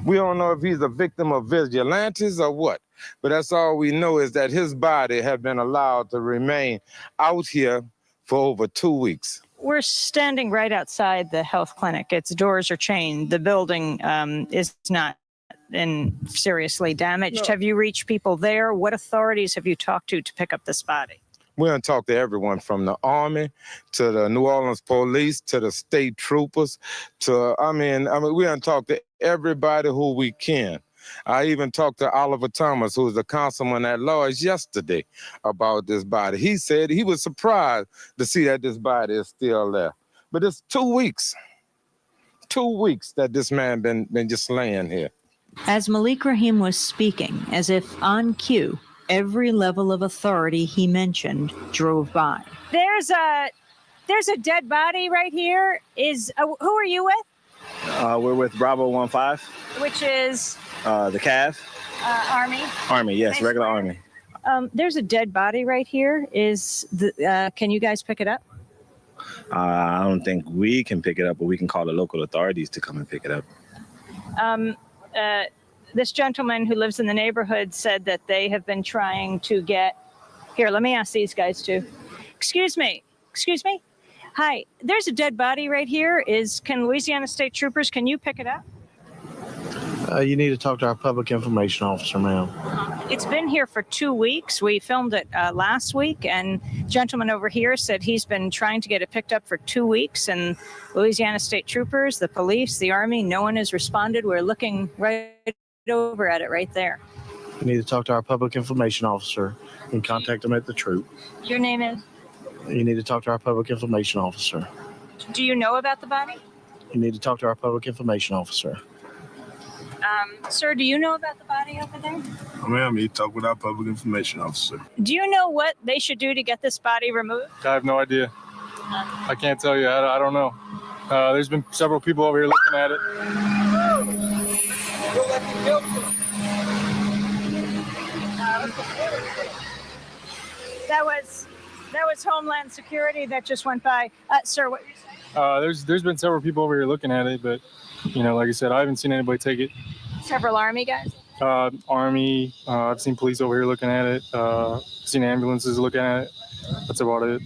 We don't know if he's a victim of vigilantes or what, but that's all we know is that his body had been allowed to remain out here for over 2 weeks. We're standing right outside the health clinic. Its doors are chained. The building is not seriously damaged. No. Have you reached people there? What authorities have you talked to pick up this body? We're going to talk to everyone from the Army to the New Orleans police to the state troopers to, I mean, we're going to talk to everybody who we can. I even talked to Oliver Thomas, who's the councilman at large yesterday about this body. He said he was surprised to see that this body is still there. But it's 2 weeks. 2 weeks that this man been just laying here. As Malik Rahim was speaking, as if on cue, every level of authority he mentioned drove by. There's a dead body right here. Who are you with? We're with Bravo 15. Which is? The CAV. Army. Army, yes, regular Army. There's a dead body right here. Can you guys pick it up? I don't think we can pick it up, but we can call the local authorities to come and pick it up. This gentleman who lives in the neighborhood said that they have been trying to get... Here, let me ask these guys too. Excuse me, excuse me? Hi, there's a dead body right here. Can Louisiana State Troopers, can you pick it up? You need to talk to our public information officer, ma'am. It's been here for 2 weeks. We filmed it last week, and the gentleman over here said he's been trying to get it picked up for 2 weeks, and Louisiana State Troopers, the police, the Army, no one has responded. We're looking right over at it right there. You need to talk to our public information officer and contact them at the troop. Your name is? You need to talk to our public information officer. Do you know about the body? You need to talk to our public information officer. Sir, do you know about the body over there? Ma'am, you talk with our public information officer. Do you know what they should do to get this body removed? I have no idea. I can't tell you. I don't know. There's been several people over here looking at it. That was Homeland Security that just went by. Sir, what you're saying? There's been several people over here looking at it, but like I said, I haven't seen anybody take it. Several Army guys? Army. I've seen police over here looking at it. Seen ambulances looking at it. That's about it.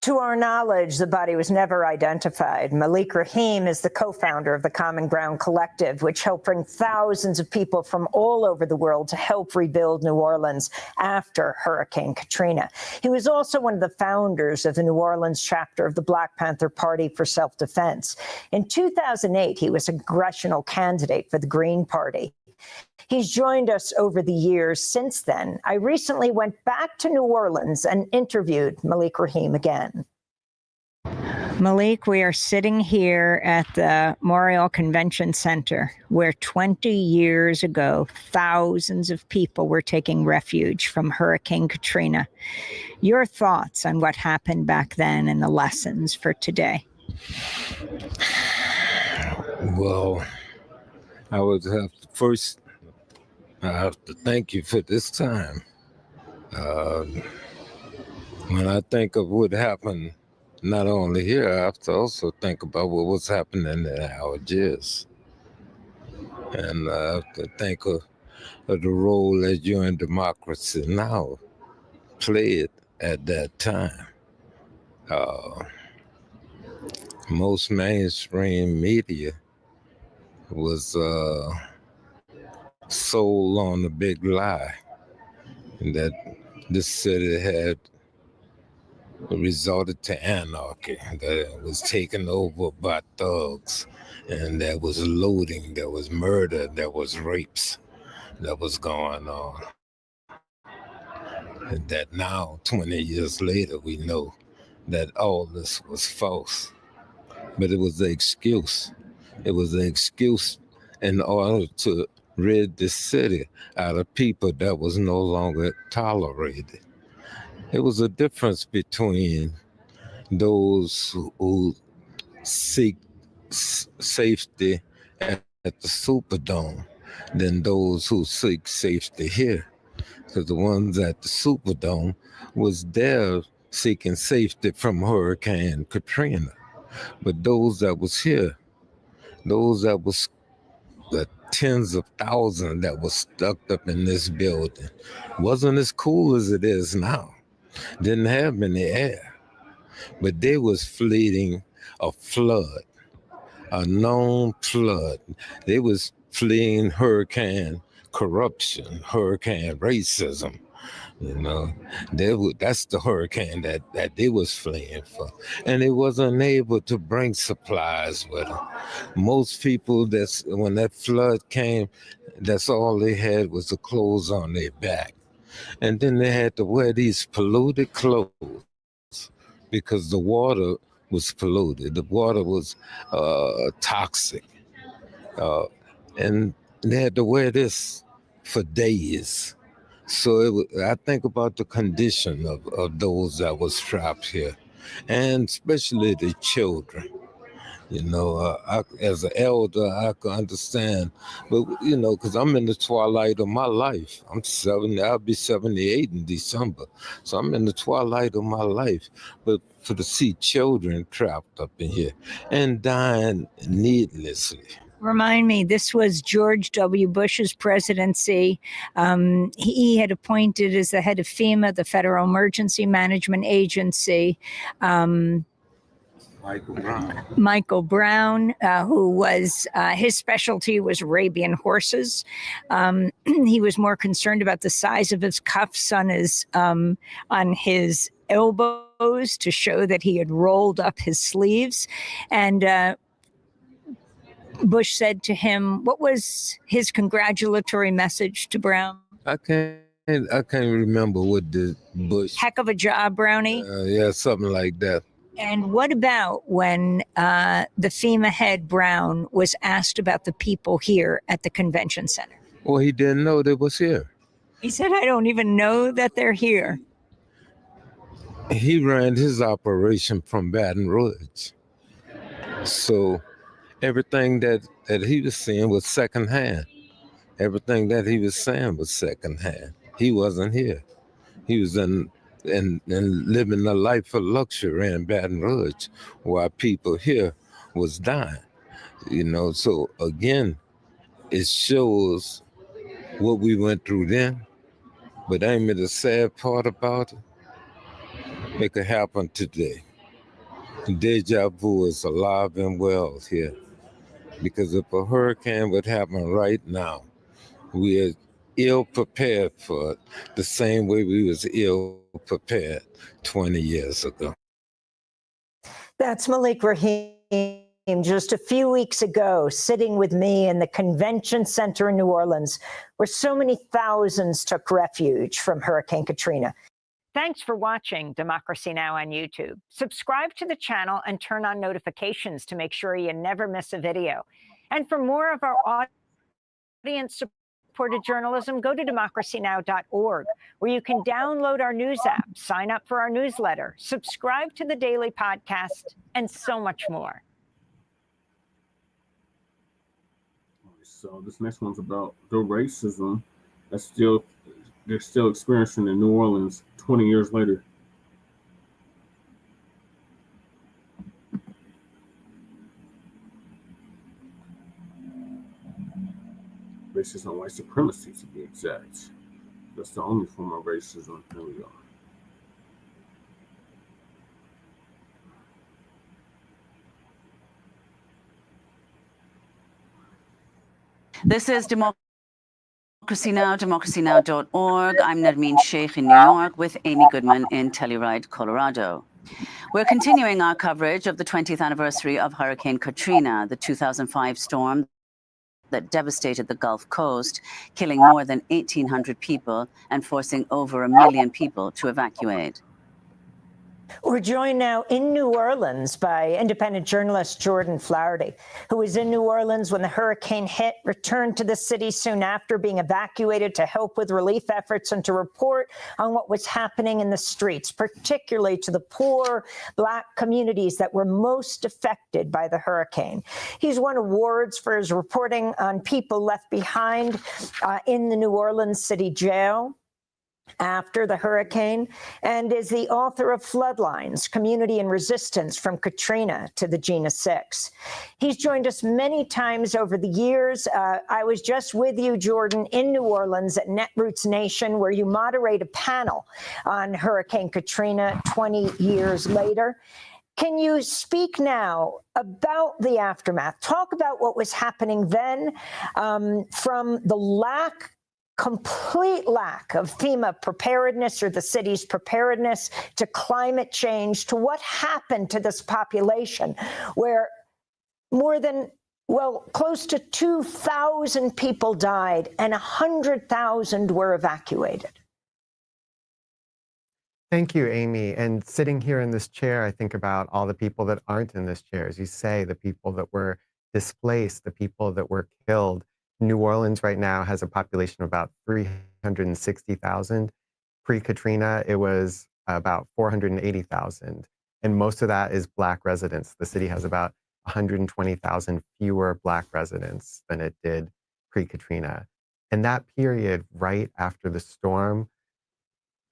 To our knowledge, the body was never identified. Blacc Rahim is the co-founder of the Common Ground Collective, which helped bring thousands of people from all over the world to help rebuild New Orleans after Hurricane Katrina. He was also one of the founders of the New Orleans chapter of the Black Panther Party for Self-Defense. In 2008, he was a congressional candidate for the Green Party. He's joined us over the years since then. I recently went back to New Orleans and interviewed Blacc Rahim again. Blacc, we are sitting here at the Memorial Convention Center, where 20 years ago, thousands of people were taking refuge from Hurricane Katrina. Your thoughts on what happened back then and the lessons for today? Well, I would have to first, I have to thank you for this time. When I think of what happened, not only here, I have to also think about what was happening in Algiers. And I have to think of the role that UN democracy now played at that time. Most mainstream media was sold on the big lie that this city had resulted to anarchy, that it was taken over by thugs, and there was looting, there was murder, there was rapes that was going on. And that now, 20 years later, we know that all this was false. But it was the excuse. It was an excuse in order to rid the city out of people that was no longer tolerated. It was a difference between those who seek safety at the Superdome than those who seek safety here. Because the ones at the Superdome was there seeking safety from Hurricane Katrina. But those that was here, those that was the tens of thousands that was stuck up in this building, wasn't as cool as it is now. Didn't have any air. But they was fleeing a flood, a known flood. They was fleeing hurricane corruption, hurricane racism. That's the hurricane that they was fleeing for. And they wasn't able to bring supplies with them. Most people, when that flood came, that's all they had was the clothes on their back. And then they had to wear these polluted clothes because the water was polluted. The water was toxic. And they had to wear this for days. So I think about the condition of those that was trapped here, and especially the children. As an elder, I can understand, but because I'm in the twilight of my life. I'm 70. I'll be 78 in December, so I'm in the twilight of my life. But to see children trapped up in here and dying needlessly, Remind me, this was George W. Bush's presidency. He had appointed as the head of FEMA, the Federal Emergency Management Agency, Michael Brown, who was, his specialty was Arabian horses. He was more concerned about the size of his cuffs on his elbows to show that he had rolled up his sleeves. And Bush said to him, what was his congratulatory message to Brown? I can't remember what the Bush. Heck of a job, Brownie. Yeah, something like that. And what about when the FEMA head Brown was asked about the people here at the convention center? Well, he didn't know they was here. He said, I don't even know that they're here. He ran his operation from Baton Rouge. So everything that he was seeing was secondhand. Everything that he was saying was secondhand. He wasn't here. He was in living a life of luxury in Baton Rouge while people here was dying. You know, so again, it shows what we went through then. But ain't it the sad part about it? It could happen today. Deja vu is alive and well here. Because if a hurricane would happen right now, we are ill prepared for it the same way we was ill prepared 20 years ago. That's Blacc Rahim just a few weeks ago, sitting with me in the convention center in New Orleans, where so many thousands took refuge from Hurricane Katrina. Thanks for watching Democracy Now! On YouTube. Subscribe to the channel and turn on notifications to make sure you never miss a video. And for more of our audience-supported journalism, go to democracynow.org, where you can download our news app, sign up for our newsletter, subscribe to the daily podcast, and so much more. So this next one's about the racism that's they're still experiencing in New Orleans 20 years later. Racism and white supremacy, to be exact. That's the only form of racism. There we go. This is Democracy Now!, democracynow.org. I'm Nermeen Sheikh in New York with Amy Goodman in Telluride, Colorado. We're continuing our coverage of the 20th anniversary of Hurricane Katrina, the 2005 storm that devastated the Gulf Coast, killing more than 1,800 people and forcing over 1 million people to evacuate. We're joined now in New Orleans by independent journalist Jordan Flaherty, who was in New Orleans when the hurricane hit, returned to the city soon after being evacuated to help with relief efforts and to report on what was happening in the streets, particularly to the poor Black communities that were most affected by the hurricane. He's won awards for his reporting on people left behind in the New Orleans City Jail after the hurricane, and is the author of Floodlines, Community and Resistance from Katrina to the Gina 6. He's joined us many times over the years. I was just with you, Jordan, in New Orleans at Netroots Nation, where you moderate a panel on Hurricane Katrina 20 years later. Can you speak now about the aftermath? Talk about what was happening then, from the complete lack of FEMA preparedness or the city's preparedness to climate change, to what happened to this population where more than, well, close to 2,000 people died and 100,000 were evacuated. Thank you, Amy. And sitting here in this chair, I think about all the people that aren't in this chair. As you say, the people that were displaced, the people that were killed. New Orleans right now has a population of about 360,000. Pre-Katrina, it was about 480,000. And most of that is Black residents. The city has about 120,000 fewer Black residents than it did pre-Katrina. And that period right after the storm,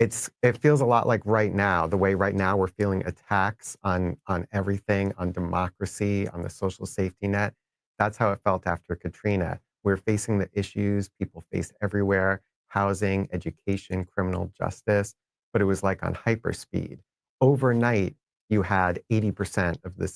it feels a lot like right now, the way right now we're feeling attacks on everything, on democracy, on the social safety net. That's how it felt after Katrina. We're facing the issues people face everywhere: housing, education, criminal justice, but it was like on hyperspeed. Overnight, you had 80% of the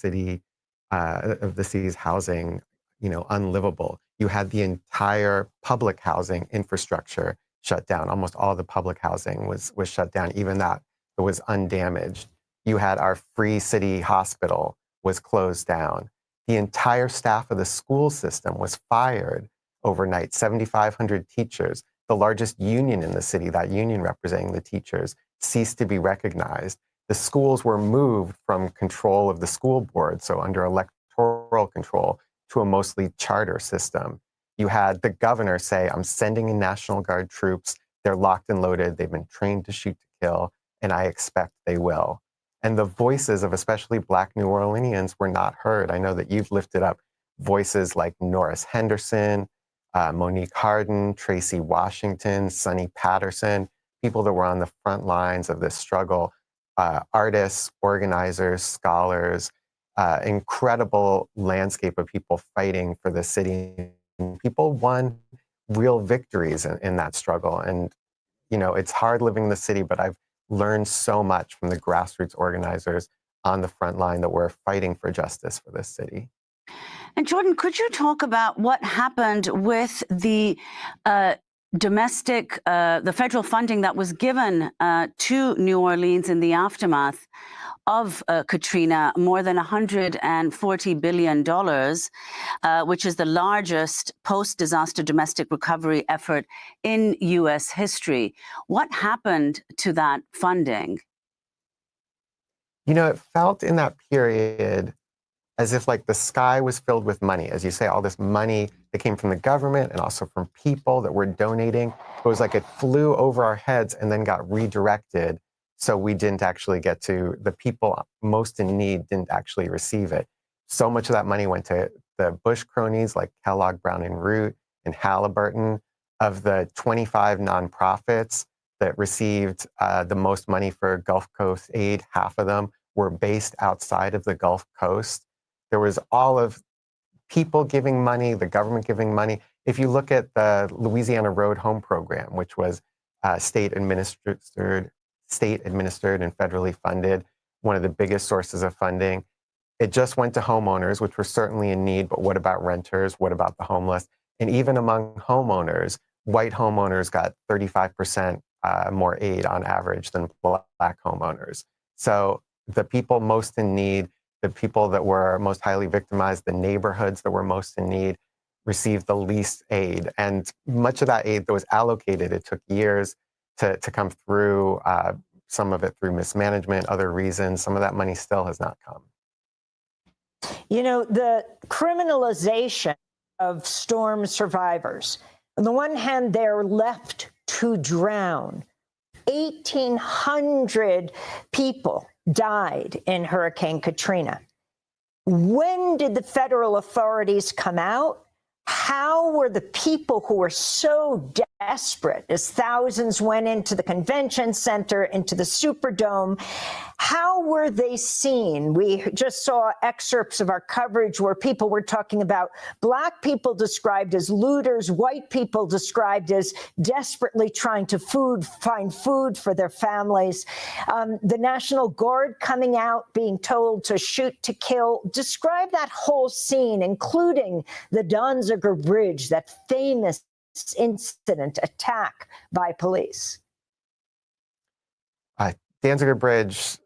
city's housing, unlivable. You had the entire public housing infrastructure shut down. Almost all the public housing was shut down, even that was undamaged. You had our free city hospital was closed down. The entire staff of the school system was fired overnight. 7,500 teachers, the largest union in the city, that union representing the teachers, ceased to be recognized. The schools were moved from control of the school board, so under electoral control, to a mostly charter system. You had the governor say, I'm sending in National Guard troops. They're locked and loaded. They've been trained to shoot to kill, and I expect they will. And the voices of especially Black New Orleanians were not heard. I know that you've lifted up voices like Norris Henderson, Monique Harden, Tracy Washington, Sonny Patterson, people that were on the front lines of this struggle, artists, organizers, scholars, incredible landscape of people fighting for the city. People won real victories in that struggle. And, it's hard living in the city, but I've learned so much from the grassroots organizers on the front line that were fighting for justice for this city. And Jordan, could you talk about what happened with the the federal funding that was given to New Orleans in the aftermath of Katrina, more than $140 billion, which is the largest post-disaster domestic recovery effort in U.S. history. What happened to that funding? It felt in that period as if like the sky was filled with money. As you say, all this money that came from the government and also from people that were donating. It was like it flew over our heads and then got redirected. So we didn't actually get to, the people most in need didn't actually receive it. So much of that money went to the Bush cronies like Kellogg, Brown and Root and Halliburton. Of the 25 nonprofits that received the most money for Gulf Coast aid, half of them were based outside of the Gulf Coast. There was all of people giving money, the government giving money. If you look at the Louisiana Road Home Program, which was state administered and federally funded, one of the biggest sources of funding, it just went to homeowners, which were certainly in need, but what about renters? What about the homeless? And even among homeowners, white homeowners got 35% more aid on average than Black homeowners. So the people most in need, the people that were most highly victimized, the neighborhoods that were most in need received the least aid. And much of that aid that was allocated, it took years to come through, some of it through mismanagement, other reasons. Some of that money still has not come. The criminalization of storm survivors. On the one hand, they're left to drown. 1,800 people died in Hurricane Katrina. When did the federal authorities come out? How were the people who were so desperate, as thousands went into the convention center, into the Superdome, how were they seen? We just saw excerpts of our coverage where people were talking about Black people described as looters, white people described as desperately trying to find food for their families. The National Guard coming out, being told to shoot to kill. Describe that whole scene, including the Danziger Bridge, that famous incident attack by police. Danziger Bridge,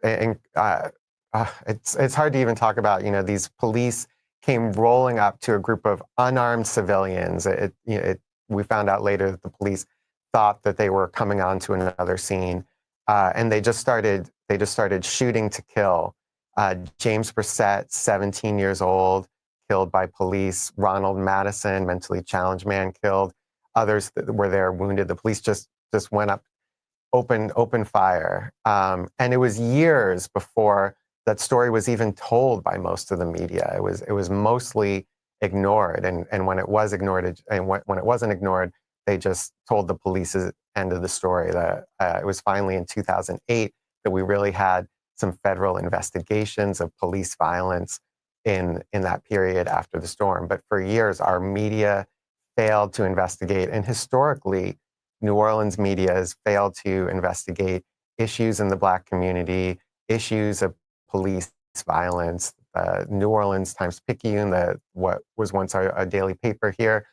it's hard to even talk about. These police came rolling up to a group of unarmed civilians. We found out later that the police thought that they were coming onto another scene, and they just started shooting to kill. James Brissett, 17 years old, killed by police. Ronald Madison, mentally challenged man, killed. Others that were there wounded. The police just went up, open fire. And it was years before that story was even told by most of the media. It was mostly ignored. And when it was ignored, and when it wasn't ignored, they just told the police's end of the story. That it was finally in 2008 that we really had some federal investigations of police violence in that period after the storm. But for years, our media failed to investigate, and historically, New Orleans media has failed to investigate issues in the Black community, issues of police violence. New Orleans Times-Picayune, what was once a daily paper here,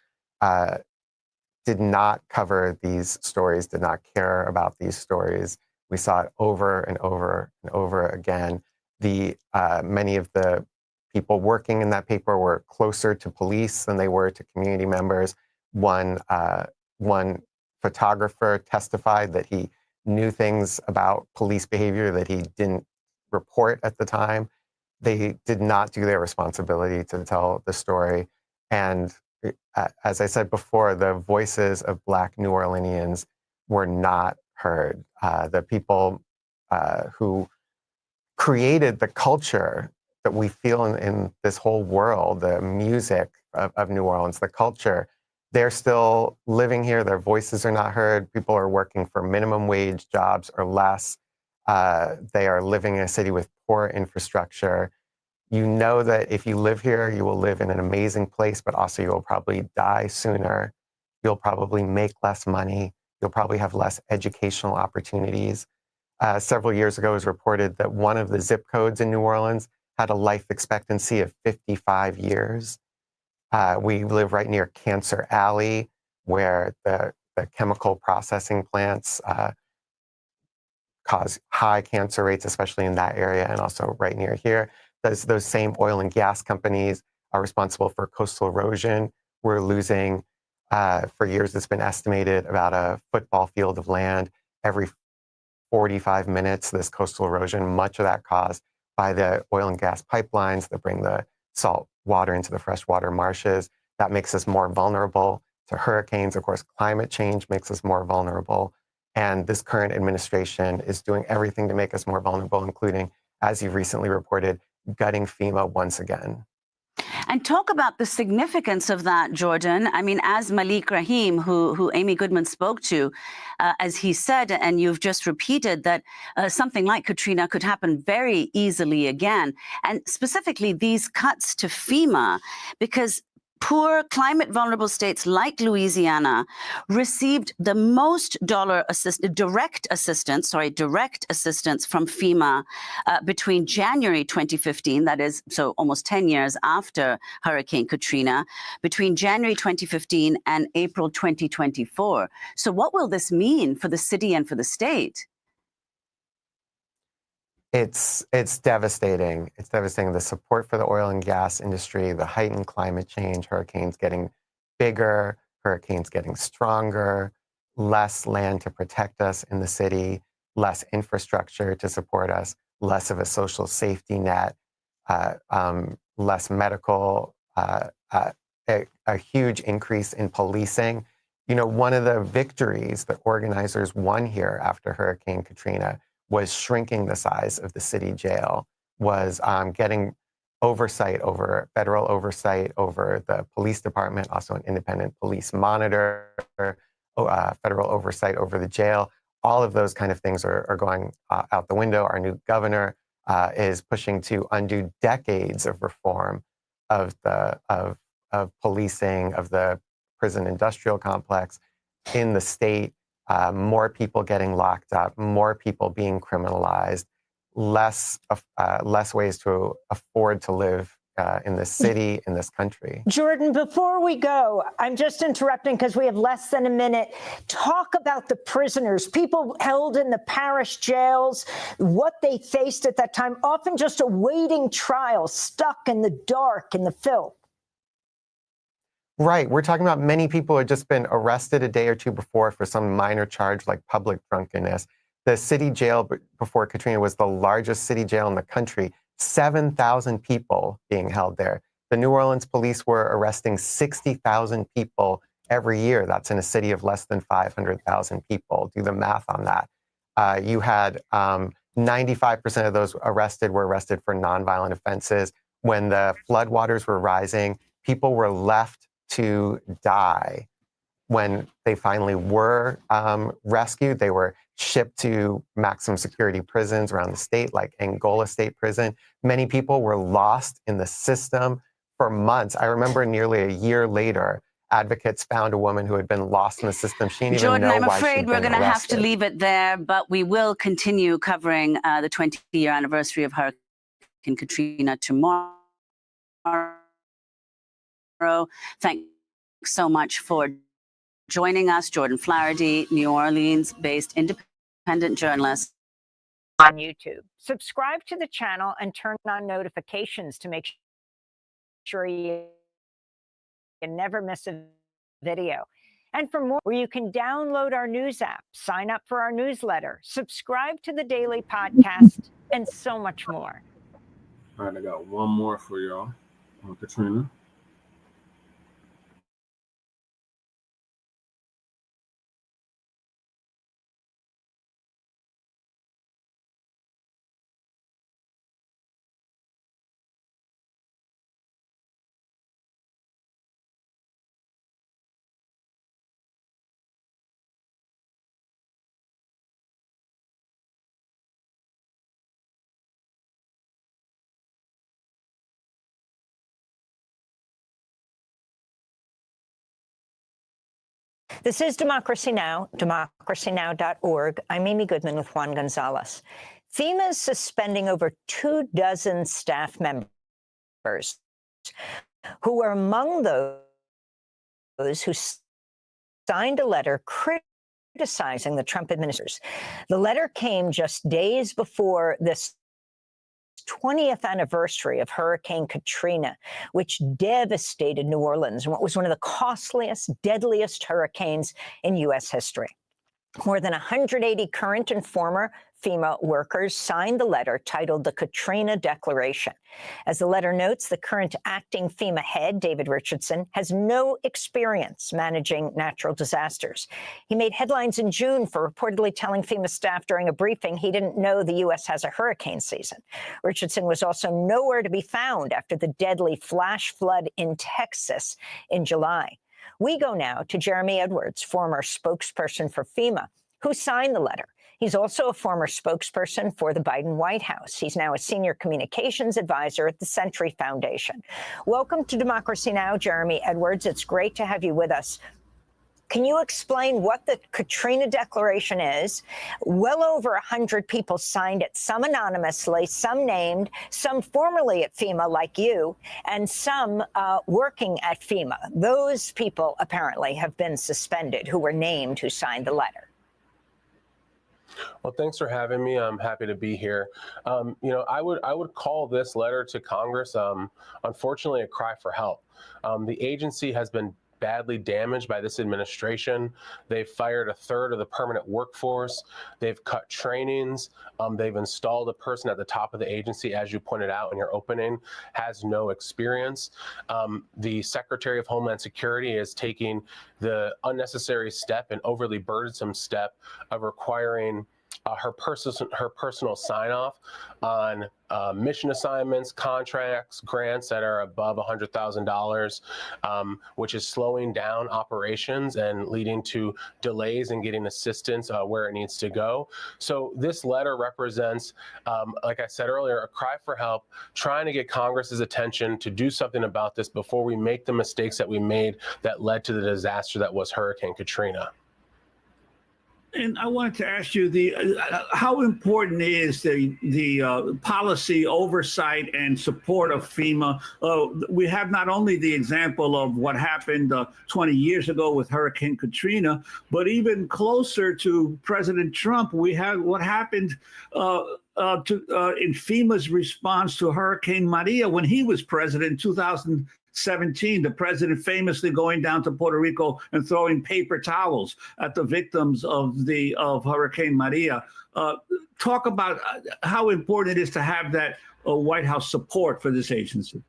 did not cover these stories, did not care about these stories. We saw it over and over and over again. Many of the people working in that paper were closer to police than they were to community members. One photographer testified that he knew things about police behavior that he didn't report at the time. They did not do their responsibility to tell the story. And as I said before, the voices of Black New Orleanians were not heard. The people who created the culture that we feel in this whole world, the music of New Orleans, the culture, they're still living here. Their voices are not heard. People are working for minimum wage jobs or less. They are living in a city with poor infrastructure. You know that if you live here, you will live in an amazing place, but also you will probably die sooner. You'll probably make less money. You'll probably have less educational opportunities. Several years ago, it was reported that one of the zip codes in New Orleans had a life expectancy of 55 years. We live right near Cancer Alley, where the chemical processing plants cause high cancer rates, especially in that area, and also right near here. Those same oil and gas companies are responsible for coastal erosion. We're losing, for years, it's been estimated about a football field of land every 45 minutes, this coastal erosion, much of that caused by the oil and gas pipelines that bring the salt water into the freshwater marshes. That makes us more vulnerable to hurricanes. Of course, climate change makes us more vulnerable. And this current administration is doing everything to make us more vulnerable, including, as you recently reported, gutting FEMA once again. And talk about the significance of that, Jordan. I mean, as Malik Rahim, who Amy Goodman spoke to, as he said, and you've just repeated, that something like Katrina could happen very easily again. And specifically these cuts to FEMA, because poor climate vulnerable states like Louisiana received the most direct assistance from FEMA between January 2015, that is, so almost 10 years after Hurricane Katrina, between January 2015 and April 2024. So what will this mean for the city and for the state? It's devastating. It's devastating. The support for the oil and gas industry, the heightened climate change, hurricanes getting bigger, hurricanes getting stronger, less land to protect us in the city, less infrastructure to support us, less of a social safety net, less medical, a huge increase in policing. You know, one of the victories that organizers won here after Hurricane Katrina was shrinking the size of the city jail, was getting federal oversight over the police department, also an independent police monitor, federal oversight over the jail. All of those kind of things are going out the window. Our new governor is pushing to undo decades of reform of policing, of the prison industrial complex in the state. More people getting locked up, more people being criminalized, less ways to afford to live in this city, in this country. Jordan, before we go, I'm just interrupting because we have less than a minute. Talk about the prisoners, people held in the parish jails, what they faced at that time, often just awaiting trial, stuck in the dark, in the filth. Right. We're talking about many people who had just been arrested a day or two before for some minor charge like public drunkenness. The city jail before Katrina was the largest city jail in the country, 7,000 people being held there. The New Orleans police were arresting 60,000 people every year. That's in a city of less than 500,000 people. Do the math on that. You had 95% of those arrested were arrested for nonviolent offenses. When the floodwaters were rising, people were left to die when they finally were rescued, they were shipped to maximum security prisons around the state, like Angola State Prison. Many people were lost in the system for months. I remember nearly a year later, advocates found a woman who had been lost in the system. She didn't Jordan, even know I'm why afraid she'd we're been going to have to arrested. leave it there, but we will continue covering the 20-year anniversary of Hurricane Katrina tomorrow. Thanks so much for joining us, Jordan Flaherty, New Orleans-based independent journalist. On YouTube. Subscribe to the channel and turn on notifications to make sure you never miss a video. And for more, where you can download our news app, sign up for our newsletter, subscribe to the daily podcast, and so much more. All right, I got one more for y'all on Katrina. This is Democracy Now!, democracynow.org. I'm Amy Goodman with Juan Gonzalez. FEMA is suspending over 24 staff members who were among those who signed a letter criticizing the Trump administration. The letter came just days before this 20th anniversary of Hurricane Katrina, which devastated New Orleans and what was one of the costliest, deadliest hurricanes in U.S. history. More than 180 current and former FEMA workers signed the letter titled the Katrina Declaration. As the letter notes, the current acting FEMA head, David Richardson, has no experience managing natural disasters. He made headlines in June for reportedly telling FEMA staff during a briefing he didn't know the U.S. has a hurricane season. Richardson was also nowhere to be found after the deadly flash flood in Texas in July. We go now to Jeremy Edwards, former spokesperson for FEMA, who signed the letter. He's also a former spokesperson for the Biden White House. He's now a senior communications advisor at the Century Foundation. Welcome to Democracy Now!, Jeremy Edwards. It's great to have you with us. Can you explain what the Katrina Declaration is? Well over 100 people signed it, some anonymously, some named, some formerly at FEMA like you, and some working at FEMA. Those people apparently have been suspended who were named who signed the letter. Well, thanks for having me. I'm happy to be here. You know, I would call this letter to Congress, unfortunately, a cry for help. The agency has been badly damaged by this administration. They've fired 1/3 of the permanent workforce. They've cut trainings. They've installed a person at the top of the agency, as you pointed out in your opening, has no experience. The Secretary of Homeland Security is taking the unnecessary step and overly burdensome step of requiring her personal sign-off on mission assignments, contracts, grants that are above $100,000, which is slowing down operations and leading to delays in getting assistance where it needs to go. So this letter represents, like I said earlier, a cry for help, trying to get Congress's attention to do something about this before we make the mistakes that we made that led to the disaster that was Hurricane Katrina. And I wanted to ask you how important is the policy oversight and support of FEMA? We have not only the example of what happened 20 years ago with Hurricane Katrina, but even closer to President Trump, we have what happened in FEMA's response to Hurricane Maria when he was president in 2017, the president famously going down to Puerto Rico and throwing paper towels at the victims of Hurricane Maria. Talk about how important it is to have that White House support for this agency.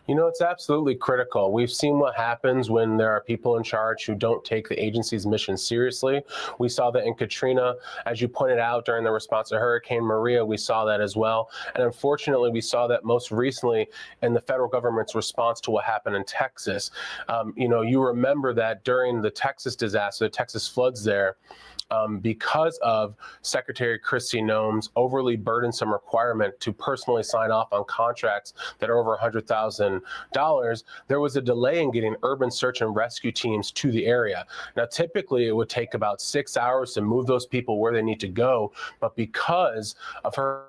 You know, it's absolutely critical. We've seen what happens when there are people in charge who don't take the agency's mission seriously. We saw that in Katrina, as you pointed out, during the response to Hurricane Maria, we saw that as well. And unfortunately, we saw that most recently in the federal government's response to what happened in Texas. You know, you remember that during the Texas disaster, the Texas floods there, because of Secretary Kristi Noem's overly burdensome requirement to personally sign off on contracts that are over $100,000, there was a delay in getting urban search and rescue teams to the area. Now, typically, it would take about 6 hours to move those people where they need to go, but because of her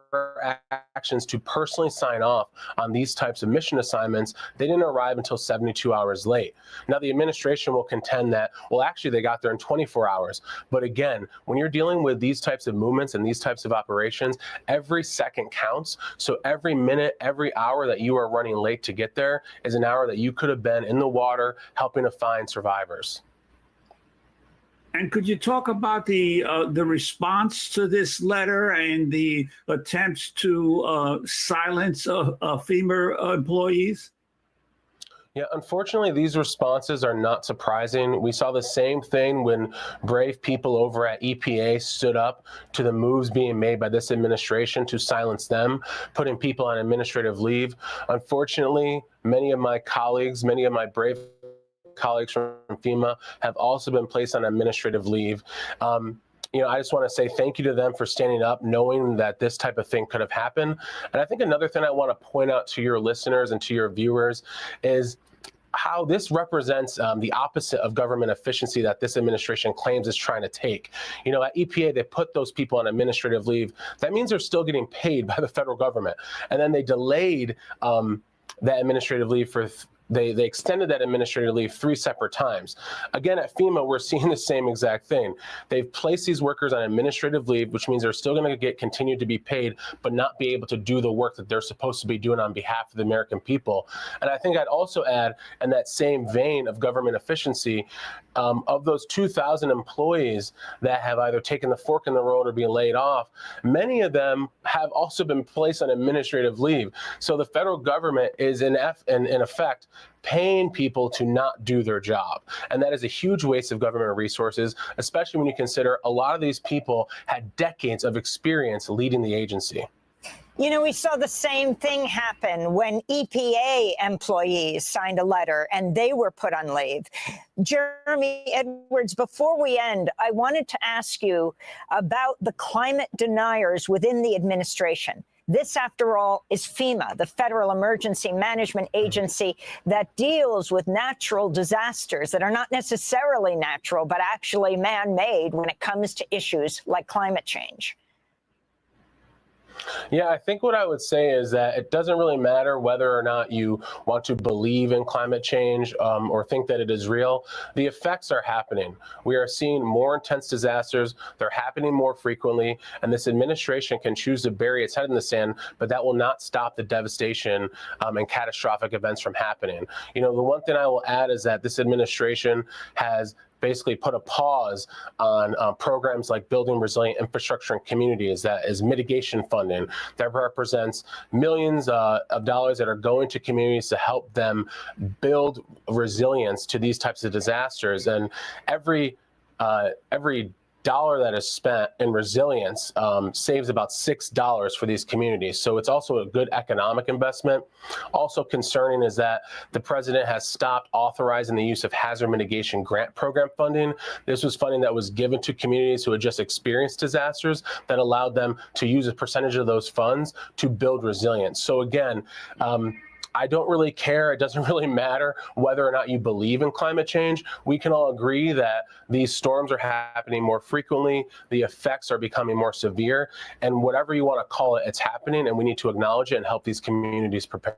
actions to personally sign off on these types of mission assignments, they didn't arrive until 72 hours late. Now, the administration will contend that, well, actually, they got there in 24 hours. But again, when you're dealing with these types of movements and these types of operations, every second counts. So every minute, every hour that you are running late to get there is an hour that you could have been in the water helping to find survivors. And could you talk about the response to this letter and the attempts to silence FEMA employees? Yeah, unfortunately, these responses are not surprising. We saw the same thing when brave people over at EPA stood up to the moves being made by this administration to silence them, putting people on administrative leave. Unfortunately, many of my colleagues, many of my brave colleagues from FEMA have also been placed on administrative leave. You know, I just want to say thank you to them for standing up, knowing that this type of thing could have happened. And I think another thing I want to point out to your listeners and to your viewers is how this represents the opposite of government efficiency that this administration claims is trying to take. You know, at EPA, they put those people on administrative leave. That means they're still getting paid by the federal government. And then they delayed that administrative leave for They extended that administrative leave 3 separate times. Again, at FEMA, we're seeing the same exact thing. They've placed these workers on administrative leave, which means they're still going to continue to be paid, but not be able to do the work that they're supposed to be doing on behalf of the American people. And I think I'd also add, in that same vein of government efficiency, of those 2,000 employees that have either taken the fork in the road or been laid off, many of them have also been placed on administrative leave. So the federal government is in effect paying people to not do their job. And that is a huge waste of government resources, especially when you consider a lot of these people had decades of experience leading the agency. You know, we saw the same thing happen when EPA employees signed a letter and they were put on leave. Jeremy Edwards, before we end, I wanted to ask you about the climate deniers within the administration. This, after all, is FEMA, the Federal Emergency Management Agency that deals with natural disasters that are not necessarily natural, but actually man-made when it comes to issues like climate change. Yeah, I think what I would say is that it doesn't really matter whether or not you want to believe in climate change or think that it is real. The effects are happening. We are seeing more intense disasters. They're happening more frequently. And this administration can choose to bury its head in the sand, but that will not stop the devastation and catastrophic events from happening. You know, the one thing I will add is that this administration has basically put a pause on programs like building resilient infrastructure in communities. That is mitigation funding that represents millions of dollars that are going to communities to help them build resilience to these types of disasters. And every dollar that is spent in resilience saves about $6 for these communities. So it's also a good economic investment. Also concerning is that the president has stopped authorizing the use of hazard mitigation grant program funding. This was funding that was given to communities who had just experienced disasters that allowed them to use a percentage of those funds to build resilience. So again, I don't really care. It doesn't really matter whether or not you believe in climate change. We can all agree that these storms are happening more frequently. The effects are becoming more severe. And whatever you want to call it, it's happening, and we need to acknowledge it and help these communities prepare.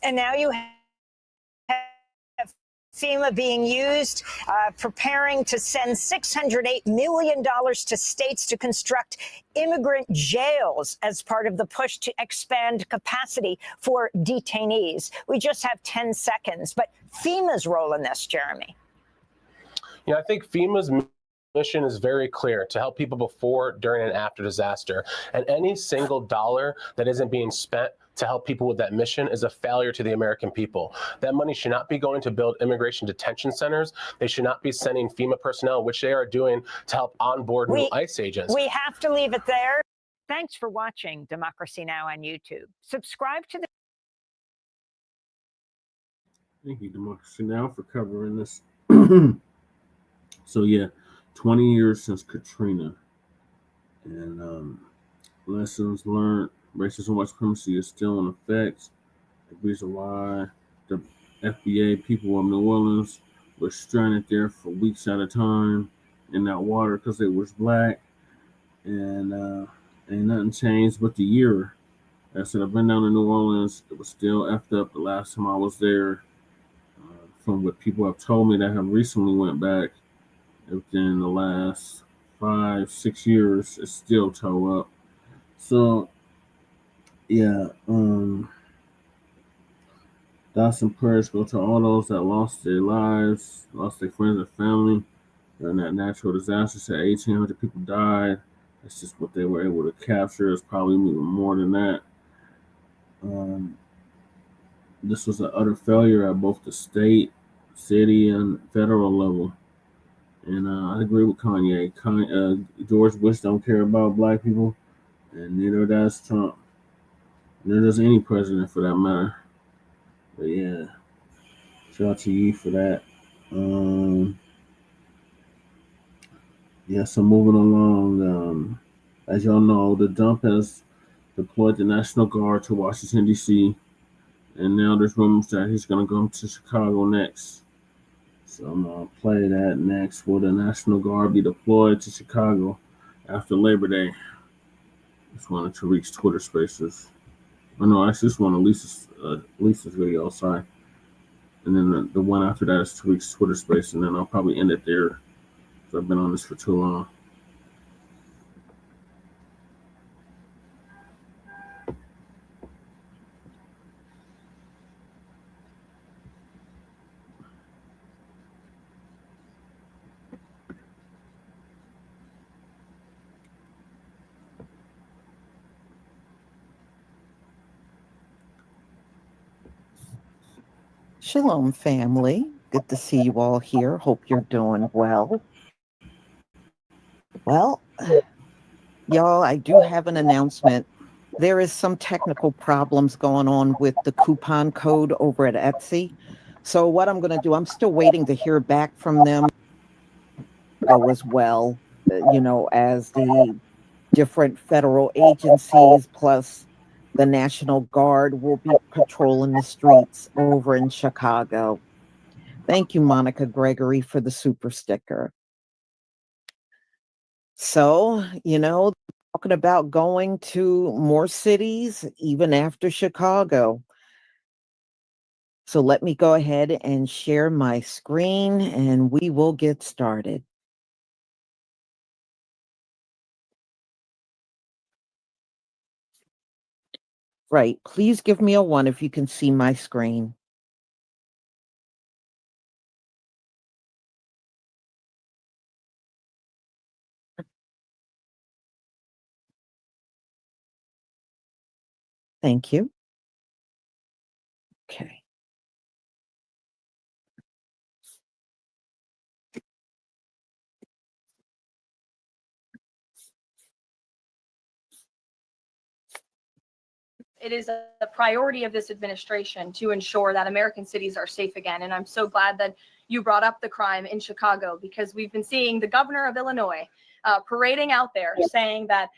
And now you have FEMA being used, preparing to send $608 million to states to construct immigrant jails as part of the push to expand capacity for detainees. We just have 10 seconds, but FEMA's role in this, Jeremy. Yeah, I think FEMA's mission is very clear: to help people before, during, and after disaster. And any single dollar that isn't being spent to help people with that mission is a failure to the American people. That money should not be going to build immigration detention centers. They should not be sending FEMA personnel, which they are doing, to help onboard new ICE agents. We have to leave it there. Thanks for watching Democracy Now! On YouTube. Subscribe to the Thank you, Democracy Now! For covering this. So yeah, 20 years since Katrina, and lessons learned. Racism and white supremacy is still in effect. The reason why the FBA people of New Orleans were stranded there for weeks at a time in that water because they was black, and ain't nothing changed but the year. Like I said, I've been down to New Orleans. It was still effed up the last time I was there. From what people have told me that have recently went back, within the last 5-6 years, it's still toe up. So yeah, thoughts and prayers go to all those that lost their lives, lost their friends and family during that natural disaster. Said 1,800 people died. That's just what they were able to capture. It's probably even more than that. This was an utter failure at both the state, city, and federal level. And I agree with Kanye. George Bush don't care about black people, and neither does Trump. Neither does any president for that matter. But yeah, shout out to you for that. Yeah, so moving along, as y'all know, the dump has deployed the National Guard to Washington, D.C., and now there's rumors that he's going to go to Chicago next. So I'm going to play that next. Will the National Guard be deployed to Chicago after Labor Day? It's one of Tariq's Twitter spaces. Oh, no, actually, this one of Lisa's video, sorry. And then the one after that is Tariq's Twitter space, and then I'll probably end it there because I've been on this for too long. Shalom, family. Good to see you all here. Hope you're doing well. Well, y'all, I do have an announcement. There is some technical problems going on with the coupon code over at Etsy. So what I'm going to do, I'm still waiting to hear back from them as well, as the different federal agencies plus the National Guard will be patrolling the streets over in Chicago. Thank you, Monica Gregory, for the super sticker. So, talking about going to more cities, even after Chicago. So let me go ahead and share my screen and we will get started. Right. Please give me a 1 if you can see my screen. Thank you. Okay. It is a priority of this administration to ensure that American cities are safe again. And I'm so glad that you brought up the crime in Chicago, because we've been seeing the governor of Illinois parading out there saying that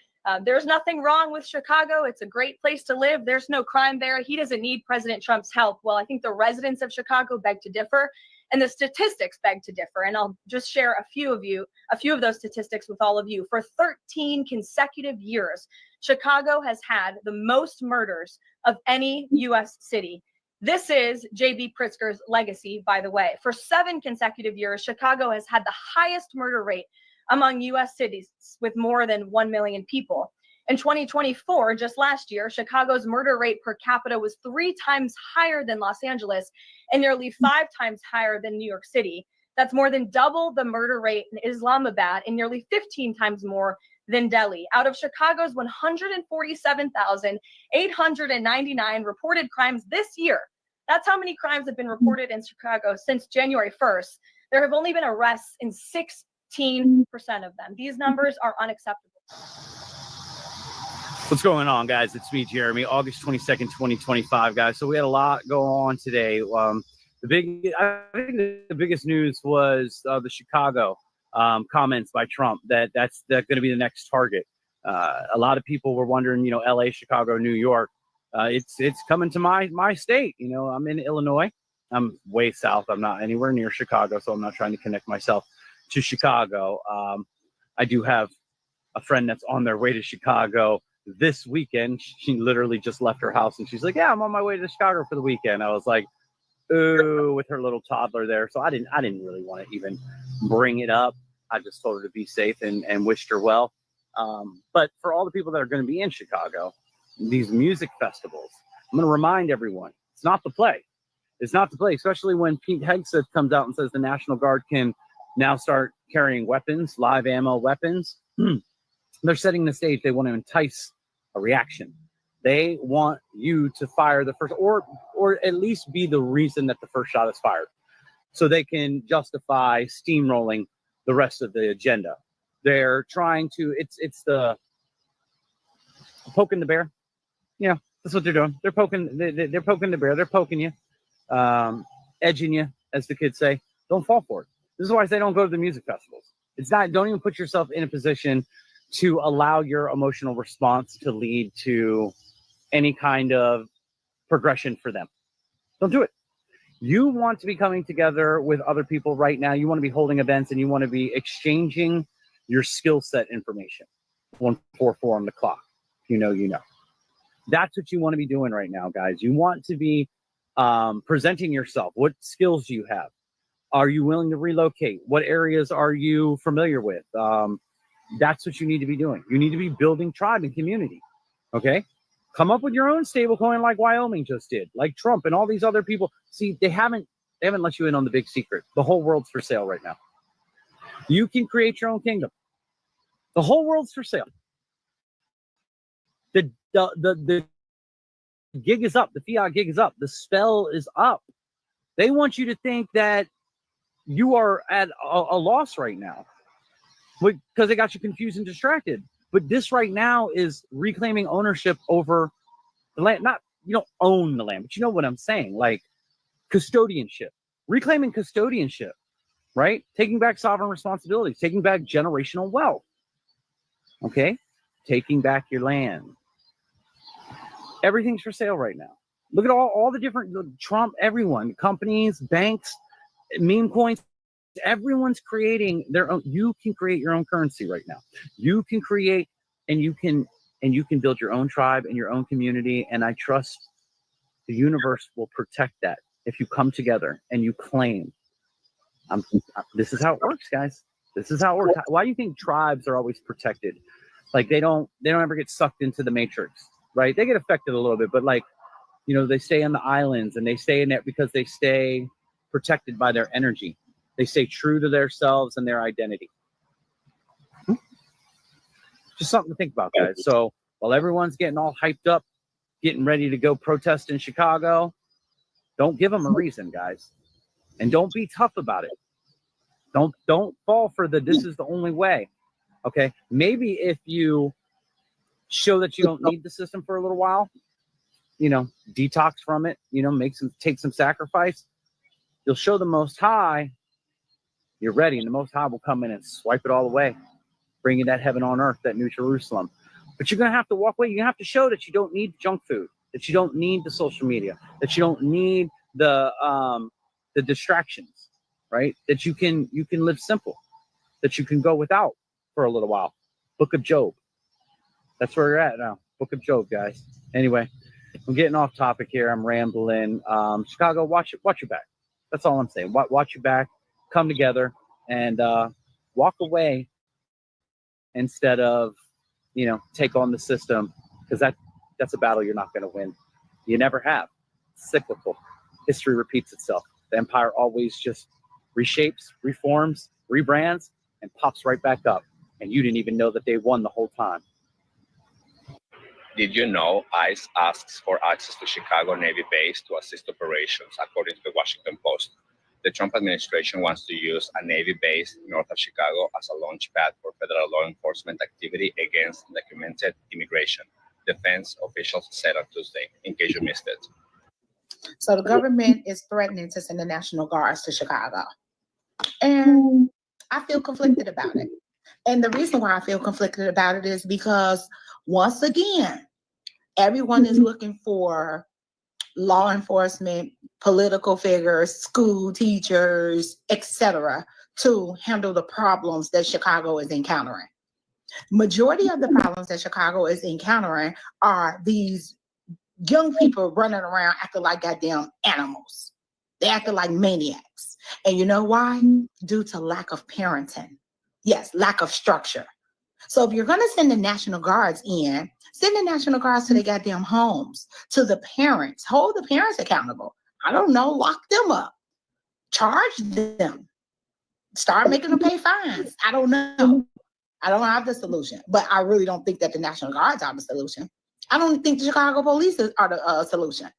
there's nothing wrong with Chicago. It's a great place to live. There's no crime there. He doesn't need President Trump's help. Well, I think the residents of Chicago beg to differ, and the statistics beg to differ. And I'll just share a few of those statistics with all of you. For 13 consecutive years, Chicago has had the most murders of any U.S. city. This is J.B. Pritzker's legacy, by the way. For 7 consecutive years, Chicago has had the highest murder rate among U.S. cities with more than 1 million people. In 2024, just last year, Chicago's murder rate per capita was 3 times higher than Los Angeles and nearly 5 times higher than New York City. That's more than double the murder rate in Islamabad and nearly 15 times more than Delhi. Out of Chicago's 147,899 reported crimes this year, that's how many crimes have been reported in Chicago since January 1st. There have only been arrests in 16% of them. These numbers are unacceptable. What's going on, guys? It's me, Jeremy. August 22nd, 2025, guys. So we had a lot go on today. I think the biggest news was the Chicago comments by Trump that's going to be the next target. A lot of people were wondering, LA, Chicago, New York. It's coming to my state. I'm in Illinois. I'm way south. I'm not anywhere near Chicago, so I'm not trying to connect myself to Chicago. I do have a friend that's on their way to Chicago this weekend. She literally just left her house and she's like, yeah, I'm on my way to Chicago for the weekend. I was like, ooh, with her little toddler there. So I didn't really want to even bring it up. I just told her to be safe and wished her well. But for all the people that are going to be in Chicago, these music festivals, I'm going to remind everyone, it's not the play. It's not the play, especially when Pete Hegseth comes out and says the National Guard can now start carrying weapons, live ammo weapons. They're setting the stage. They want to entice a reaction. They want you to fire the first, or at least be the reason that the first shot is fired, so they can justify steamrolling the rest of the agenda. They're trying to. It's the poking the bear. Yeah, that's what they're doing. They're poking. They're poking the bear. They're poking you, edging you, as the kids say. Don't fall for it. This is why I say don't go to the music festivals. It's not. Don't even put yourself in a position to allow your emotional response to lead to any kind of progression for them. Don't do it. You want to be coming together with other people right now. You want to be holding events and you want to be exchanging your skill set information. 144 on the clock. You know. That's what you want to be doing right now, guys. You want to be presenting yourself. What skills do you have? Are you willing to relocate? What areas are you familiar with? That's what you need to be doing. You need to be building tribe and community. Okay? Come up with your own stable coin like Wyoming just did, like Trump and all these other people. See, they haven't let you in on the big secret. The whole world's for sale right now. You can create your own kingdom. The whole world's for sale. The gig is up. The fiat gig is up. The spell is up. They want you to think that you are at a loss right now, because they got you confused and distracted. But this right now is reclaiming ownership over the land. Not, you don't own the land, but you know what I'm saying, like custodianship, reclaiming custodianship, right? Taking back sovereign responsibilities, taking back generational wealth. Okay, taking back your land. Everything's for sale right now. Look at all the different Trump, everyone, companies, banks, meme coins. Everyone's creating their own. You can create your own currency right now. You can create and you can build your own tribe and your own community. And I trust the universe will protect that if you come together and you claim. This is how it works, guys. This is how it works. Why do you think tribes are always protected? Like they don't ever get sucked into the matrix, right? They get affected a little bit, but like, they stay on the islands and they stay in there because they stay protected by their energy. They stay true to themselves and their identity. Just something to think about, guys. So while everyone's getting all hyped up, getting ready to go protest in Chicago, don't give them a reason, guys. And don't be tough about it. Don't fall for this is the only way. Okay? Maybe if you show that you don't need the system for a little while, detox from it, take some sacrifice, you'll show the Most High you're ready, and the Most High will come in and swipe it all away, bringing that heaven on earth, that new Jerusalem. But you're going to have to walk away. You have to show that you don't need junk food, that you don't need the social media, that you don't need the distractions, right? That you can live simple, that you can go without for a little while. Book of Job. That's where you're at now. Book of Job, guys. Anyway, I'm getting off topic here. I'm rambling. Chicago, watch your back. That's all I'm saying. Watch your back. Come together and walk away instead of, take on the system, because that's a battle you're not going to win. You never have. It's cyclical. History repeats itself. The empire always just reshapes, reforms, rebrands, and pops right back up. and you didn't even know that they won the whole time. Did you know ICE asks for access to Chicago Navy base to assist operations, according to the Washington Post? The Trump administration wants to use a Navy base north of Chicago as a launch pad for federal law enforcement activity against undocumented immigration, defense officials said on Tuesday, in case you missed it. So the government is threatening to send the National Guards to Chicago. And I feel conflicted about it. And the reason why I feel conflicted about it is because, once again, everyone is looking for law enforcement, political figures, school teachers, etc., to handle the problems that Chicago is encountering. Majority of the problems that Chicago is encountering are these young people running around acting like goddamn animals. They acting like maniacs. And you know why? Due to lack of parenting. Yes, lack of structure. So if you're going to send the National Guards in, send the National Guards to the goddamn homes, to the parents. Hold the parents accountable. I don't know, lock them up. Charge them. Start making them pay fines. I don't know. I don't have the solution. But I really don't think that the National Guards are the solution. I don't think the Chicago police are the solution.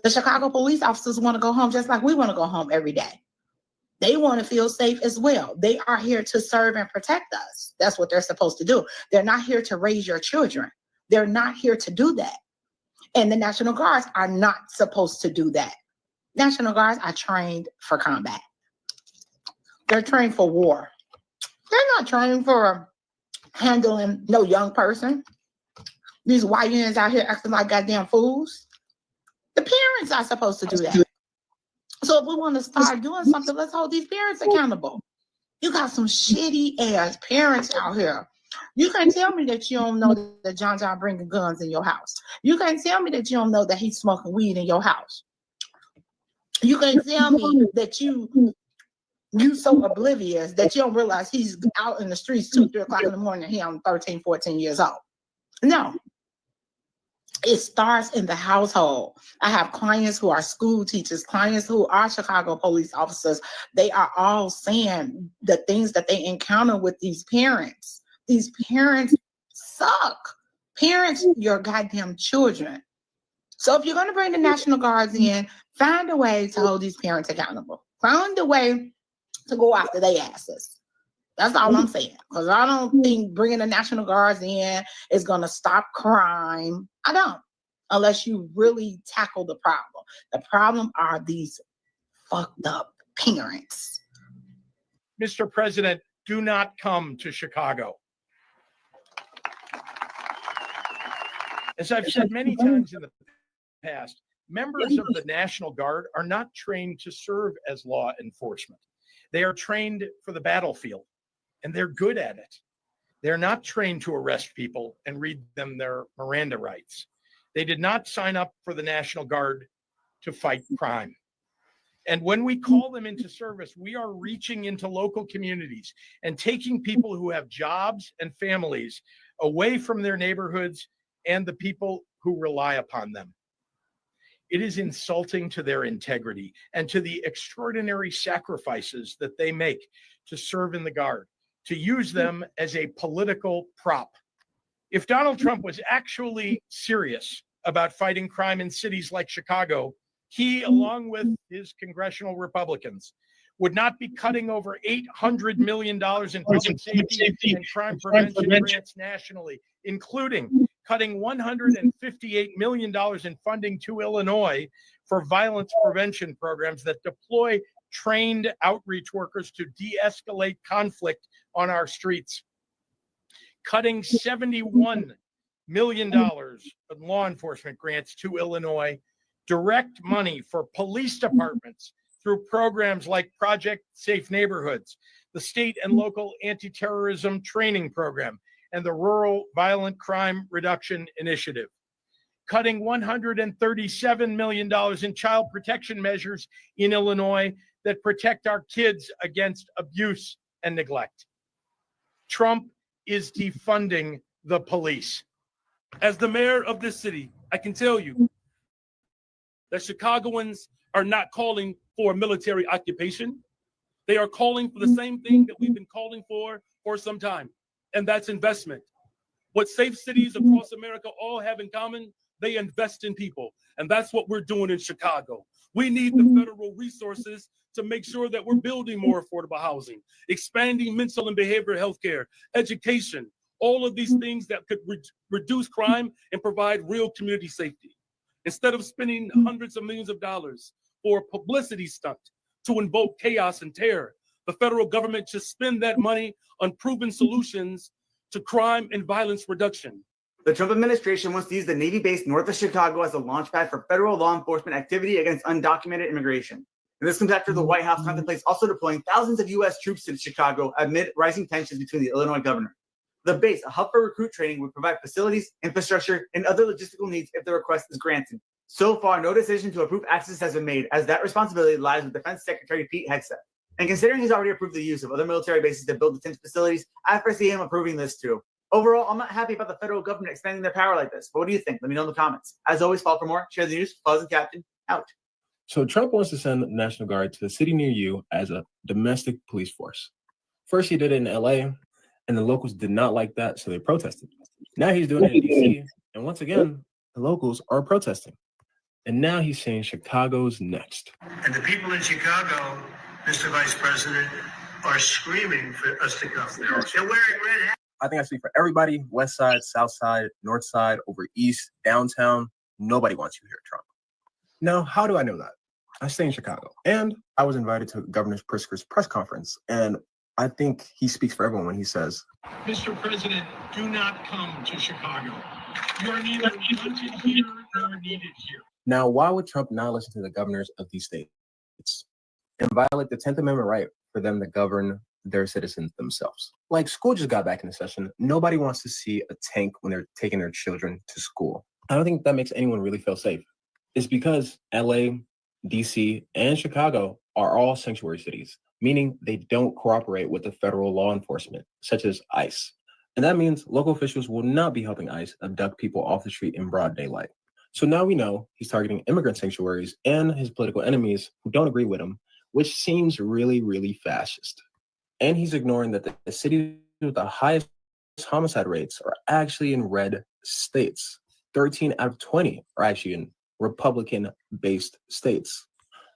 The Chicago police officers want to go home just like we want to go home every day. They want to feel safe as well. They are here to serve and protect us. That's what they're supposed to do. They're not here to raise your children. They're not here to do that. And the National Guards are not supposed to do that. National Guards are trained for combat. They're trained for war. They're not trained for handling no young person. These YNs out here acting like goddamn fools. The parents are supposed to do that. So if we want to start doing something, let's hold these parents accountable. You got some shitty ass parents out here. You can't tell me that you don't know that John bringing guns in your house. You can't tell me that you don't know that he's smoking weed in your house. You can't tell me that you so oblivious that you don't realize he's out in the streets 2, 3 o'clock in the morning. He on 13, 14 years old. No. It starts in the household. I have clients who are school teachers, clients who are Chicago police officers. They are all saying the things that they encounter with these parents. These parents suck. Parents your goddamn children. So if you're going to bring the National Guards in, find a way to hold these parents accountable. Find a way to go after their asses. That's all I'm saying. Because I don't think bringing the National Guards in is going to stop crime. I don't. Unless you really tackle the problem. The problem are these fucked up parents. Mr. President, do not come to Chicago. As I've said many times in the past, members of the National Guard are not trained to serve as law enforcement. They are trained for the battlefield, and they're good at it. They're not trained to arrest people and read them their Miranda rights. They did not sign up for the National Guard to fight crime. And when we call them into service, we are reaching into local communities and taking people who have jobs and families away from their neighborhoods and the people who rely upon them. It is insulting to their integrity and to the extraordinary sacrifices that they make to serve in the Guard, to use them as a political prop. If Donald Trump was actually serious about fighting crime in cities like Chicago, he, along with his congressional Republicans, would not be cutting over $800 million in public safety and crime prevention grants nationally, including cutting $158 million in funding to Illinois for violence prevention programs that deploy trained outreach workers to de-escalate conflict on our streets, cutting $71 million in law enforcement grants to Illinois, direct money for police departments through programs like Project Safe Neighborhoods, the state and local anti-terrorism training program, and the Rural Violent Crime Reduction Initiative, cutting $137 million in child protection measures in Illinois that protect our kids against abuse and neglect. Trump is defunding the police. As the mayor of this city, I can tell you that Chicagoans are not calling for a military occupation. They are calling for the same thing that we've been calling for some time. and that's investment. What safe cities across America all have in common, they invest in people. And that's what we're doing in Chicago. We need the federal resources to make sure that we're building more affordable housing, expanding mental and behavioral health care, education, all of these things that could reduce crime and provide real community safety. Instead of spending hundreds of millions of dollars for a publicity stunt to invoke chaos and terror, the federal government should spend that money on proven solutions to crime and violence reduction. The Trump administration wants to use the Navy base north of Chicago as a launchpad for federal law enforcement activity against undocumented immigration. And this comes after the White House contemplates also deploying thousands of U.S. troops to Chicago amid rising tensions between the Illinois governor. The base, a hub for recruit training, would provide facilities, infrastructure, and other logistical needs if the request is granted. So far, no decision to approve access has been made, as that responsibility lies with Defense Secretary Pete Hegseth. And considering he's already approved the use of other military bases to build defense facilities, I foresee him approving this too. Overall, I'm not happy about the federal government expanding their power like this. But what do you think? Let me know in the comments. As always, follow for more. Share the news. Pause and captain. Out. So Trump wants to send the National Guard to a city near you as a domestic police force. First, he did it in LA, and the locals did not like that, so they protested. Now he's doing it in DC, and once again, the locals are protesting. And now he's saying Chicago's next. And the people in Chicago, Mr. Vice President, are screaming for us to come. They're wearing red hats. I think I speak for everybody, west side, south side, north side, over east, downtown. Nobody wants you here, Trump. Now, how do I know that? I stay in Chicago, and I was invited to Governor Pritzker's press conference, and I think he speaks for everyone when he says, Mr. President, do not come to Chicago. You are neither wanted here nor needed here. Now, why would Trump not listen to the governors of these states and violate the 10th Amendment right for them to govern their citizens themselves? Like, school just got back into session. Nobody wants to see a tank when they're taking their children to school. I don't think that makes anyone really feel safe. It's because LA, DC, and Chicago are all sanctuary cities, meaning they don't cooperate with the federal law enforcement, such as ICE. And that means local officials will not be helping ICE abduct people off the street in broad daylight. So now we know he's targeting immigrant sanctuaries and his political enemies who don't agree with him, which seems really, really fascist. And he's ignoring that the cities with the highest homicide rates are actually in red states. 13 out of 20 are actually in Republican-based states.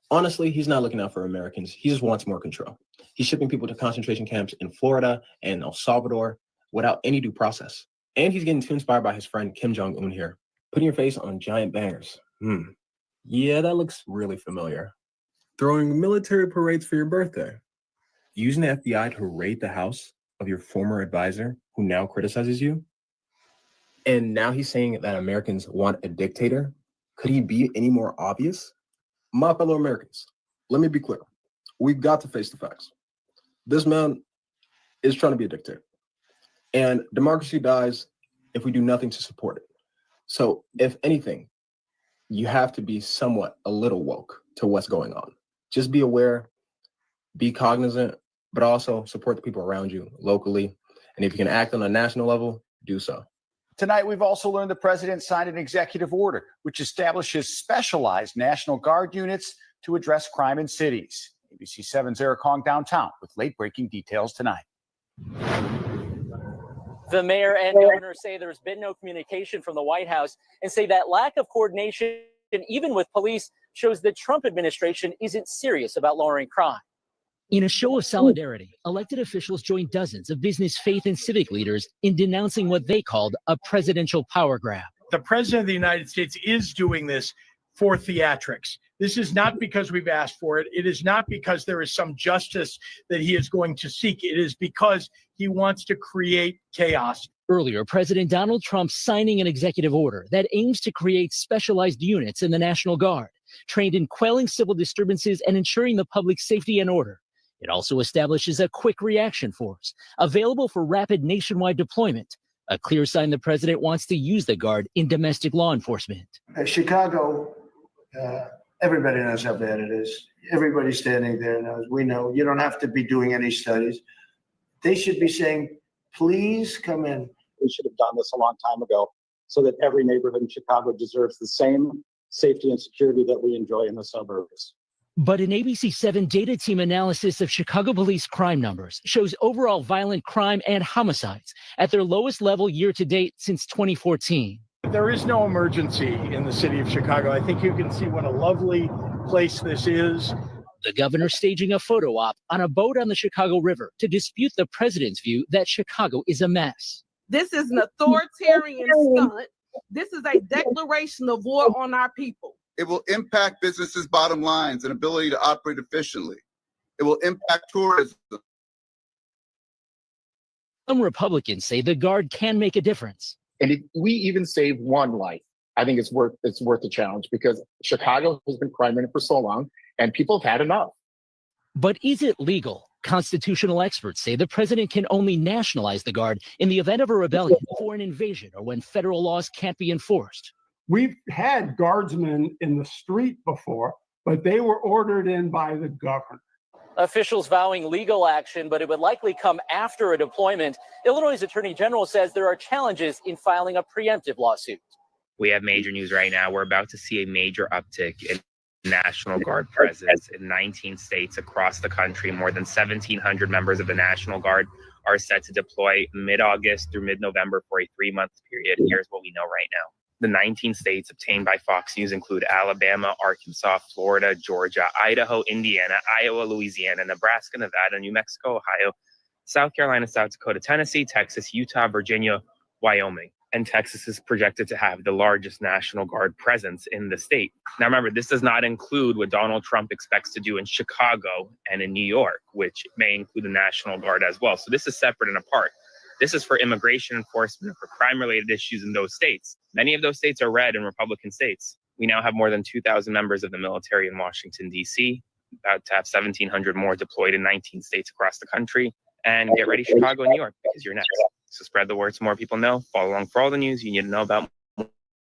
Honestly, he's not looking out for Americans. He just wants more control. He's shipping people to concentration camps in Florida and El Salvador without any due process. And he's getting too inspired by his friend Kim Jong-un here. Putting your face on giant banners. Yeah, that looks really familiar. Throwing military parades for your birthday. Using the FBI to raid the house of your former advisor who now criticizes you. And now he's saying that Americans want a dictator. Could he be any more obvious? My fellow Americans, let me be clear. We've got to face the facts. This man is trying to be a dictator. And democracy dies if we do nothing to support it. So if anything, you have to be somewhat a little woke to what's going on. Just be aware, be cognizant, but also support the people around you locally. And if you can act on a national level, do so. Tonight, we've also learned the president signed an executive order which establishes specialized National Guard units to address crime in cities. ABC 7's Eric Hong downtown with late-breaking details tonight. The mayor and governor say there's been no communication from the White House and say that lack of coordination, even with police, shows the Trump administration isn't serious about lowering crime. In a show of solidarity, elected officials joined dozens of business, faith, and civic leaders in denouncing what they called a presidential power grab. The president of the United States is doing this for theatrics. This is not because we've asked for it. It is not because there is some justice that he is going to seek. It is because he wants to create chaos. Earlier, President Donald Trump signing an executive order that aims to create specialized units in the National Guard, trained in quelling civil disturbances and ensuring the public's safety and order. It also establishes a quick reaction force, available for rapid nationwide deployment, a clear sign the president wants to use the Guard in domestic law enforcement. Chicago, everybody knows how bad it is. Everybody standing there knows. We know. You don't have to be doing any studies. They should be saying, please come in. We should have done this a long time ago so that every neighborhood in Chicago deserves the same safety and security that we enjoy in the suburbs. But an ABC 7 data team analysis of Chicago police crime numbers shows overall violent crime and homicides at their lowest level year to date since 2014. There is no emergency in the city of Chicago. I think you can see what a lovely place this is. The governor staging a photo op on a boat on the Chicago River to dispute the president's view that Chicago is a mess. This is an authoritarian stunt. This is a declaration of war on our people. It will impact businesses' bottom lines and ability to operate efficiently. It will impact tourism. Some Republicans say the Guard can make a difference. And if we even save one life, I think it's worth the challenge, because Chicago has been crime-ridden for so long and people have had enough. But is it legal? Constitutional experts say the president can only nationalize the Guard in the event of a rebellion or an invasion or when federal laws can't be enforced. We've had guardsmen in the street before, but they were ordered in by the governor. Officials vowing legal action, but it would likely come after a deployment. Illinois' Attorney General says there are challenges in filing a preemptive lawsuit. We have major news right now. We're about to see a major uptick in National Guard presence in 19 states across the country. More than 1,700 members of the National Guard are set to deploy mid-August through mid-November for a 3-month period. Here's what we know right now. The 19 states obtained by Fox News include Alabama, Arkansas, Florida, Georgia, Idaho, Indiana, Iowa, Louisiana, Nebraska, Nevada, New Mexico, Ohio, South Carolina, South Dakota, Tennessee, Texas, Utah, Virginia, Wyoming. And Texas is projected to have the largest National Guard presence in the state. Now, remember, this does not include what Donald Trump expects to do in Chicago and in New York, which may include the National Guard as well. So this is separate and apart. This is for immigration enforcement, for crime-related issues in those states. Many of those states are red and Republican states. We now have more than 2,000 members of the military in Washington, D.C., about to have 1,700 more deployed in 19 states across the country. And get ready, Chicago and New York, because you're next. So spread the word so more people know. Follow along for all the news you need to know about.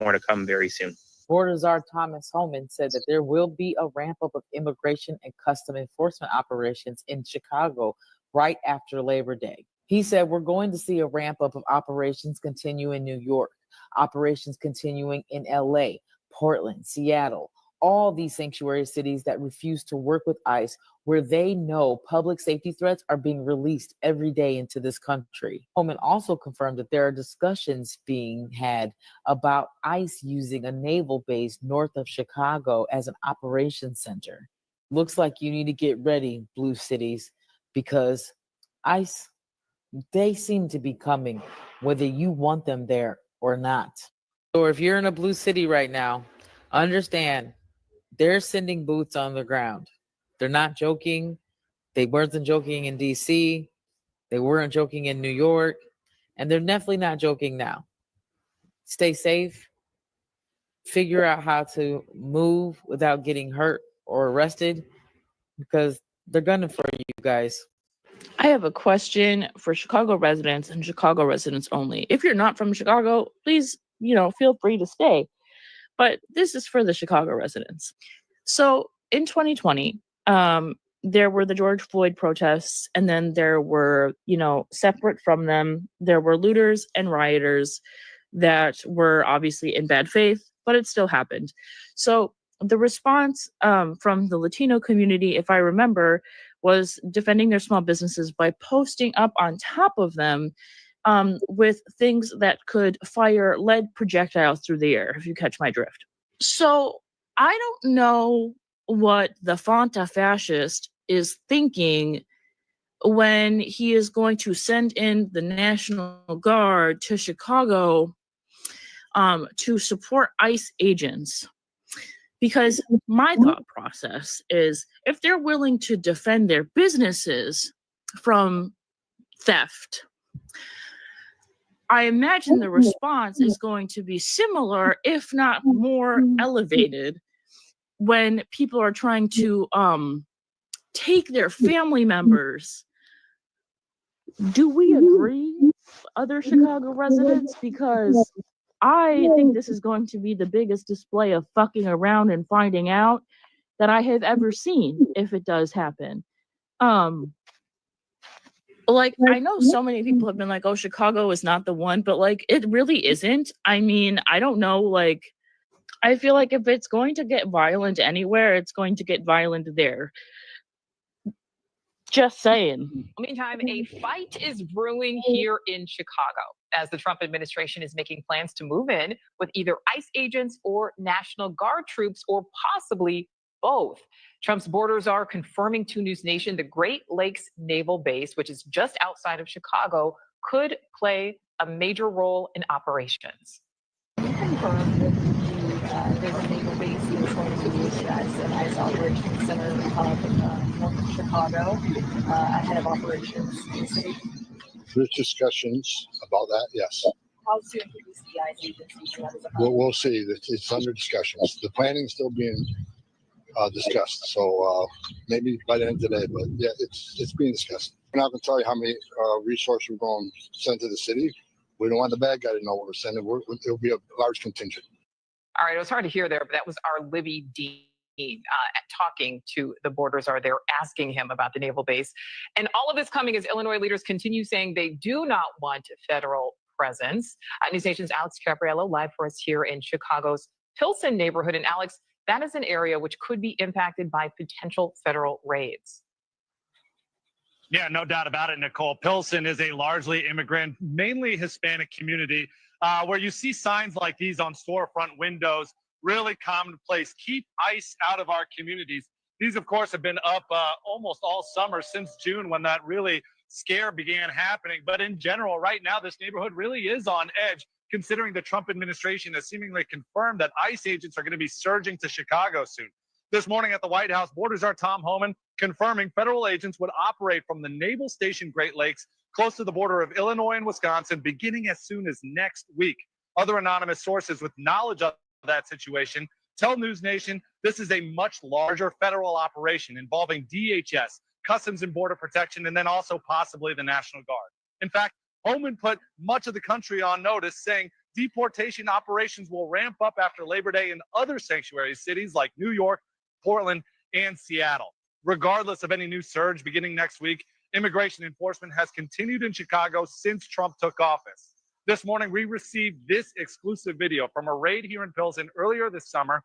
More to come very soon. Border Czar Thomas Homan said that there will be a ramp up of immigration and custom enforcement operations in Chicago right after Labor Day. He said we're going to see a ramp up of operations continue in New York, operations continuing in LA, Portland, Seattle, all these sanctuary cities that refuse to work with ICE, where they know public safety threats are being released every day into this country. Homan also confirmed that there are discussions being had about ICE using a naval base north of Chicago as an operations center. Looks like you need to get ready, blue cities, because ICE, they seem to be coming, whether you want them there or not. Or if you're in a blue city right now, understand they're sending boots on the ground. They're not joking. They weren't joking in DC. They weren't joking in New York. And they're definitely not joking now. Stay safe. Figure out how to move without getting hurt or arrested, because they're gunning for you guys. I have a question for Chicago residents and Chicago residents only. If you're not from Chicago, please, feel free to stay. But this is for the Chicago residents. So in 2020, there were the George Floyd protests, and then there were, separate from them, there were looters and rioters that were obviously in bad faith, but it still happened. So the response from the Latino community, if I remember, was defending their small businesses by posting up on top of them with things that could fire lead projectiles through the air, if you catch my drift. So I don't know what the Fanta fascist is thinking when he is going to send in the National Guard to Chicago to support ICE agents. Because my thought process is, if they're willing to defend their businesses from theft, I imagine the response is going to be similar, if not more elevated, when people are trying to take their family members. Do we agree, other Chicago residents? Because I think this is going to be the biggest display of fucking around and finding out that I have ever seen, if it does happen. I know so many people have been like, oh, Chicago is not the one, but it really isn't. I mean, I don't know, I feel like if it's going to get violent anywhere, it's going to get violent there. Just saying. Meantime, a fight is brewing here in Chicago as the Trump administration is making plans to move in with either ICE agents or National Guard troops, or possibly both. Trump's borders are confirming to News Nation the Great Lakes Naval Base, which is just outside of Chicago, could play a major role in operations. Confirmed that there's a naval base that's going to be used as an ICE operations center north of Chicago ahead of operations in the city. There's discussions about that, yes. How soon can we see ICE agencies? We'll see. It's under discussions. The planning's still being discussed, so maybe by the end of the day, but yeah, it's being discussed. We're not going to tell you how many resources we're going to send to the city. We don't want the bad guy to know what we're sending. It'll be a large contingent. All right, it was hard to hear there, but that was our Libby Dean talking to the borders are there, asking him about the naval base. And all of this coming as Illinois leaders continue saying they do not want federal presence. News Nation's Alex Capriello live for us here in Chicago's Pilsen neighborhood. And Alex, that is an area which could be impacted by potential federal raids. Yeah, no doubt about it, Nicole. Pilsen is a largely immigrant, mainly Hispanic community where you see signs like these on storefront windows, really commonplace. Keep ICE out of our communities. These, of course, have been up almost all summer since June when that really scare began happening. But in general, right now, this neighborhood really is on edge, considering the Trump administration has seemingly confirmed that ICE agents are going to be surging to Chicago soon. This morning at the White House, Border Czar Tom Homan confirming federal agents would operate from the Naval Station Great Lakes close to the border of Illinois and Wisconsin beginning as soon as next week. Other anonymous sources with knowledge of that situation tell News Nation this is a much larger federal operation involving DHS, Customs and Border Protection, and then also possibly the National Guard. In fact, Homan put much of the country on notice, saying deportation operations will ramp up after Labor Day in other sanctuary cities like New York, Portland, and Seattle. Regardless of any new surge beginning next week, immigration enforcement has continued in Chicago since Trump took office. This morning, we received this exclusive video from a raid here in Pilsen earlier this summer,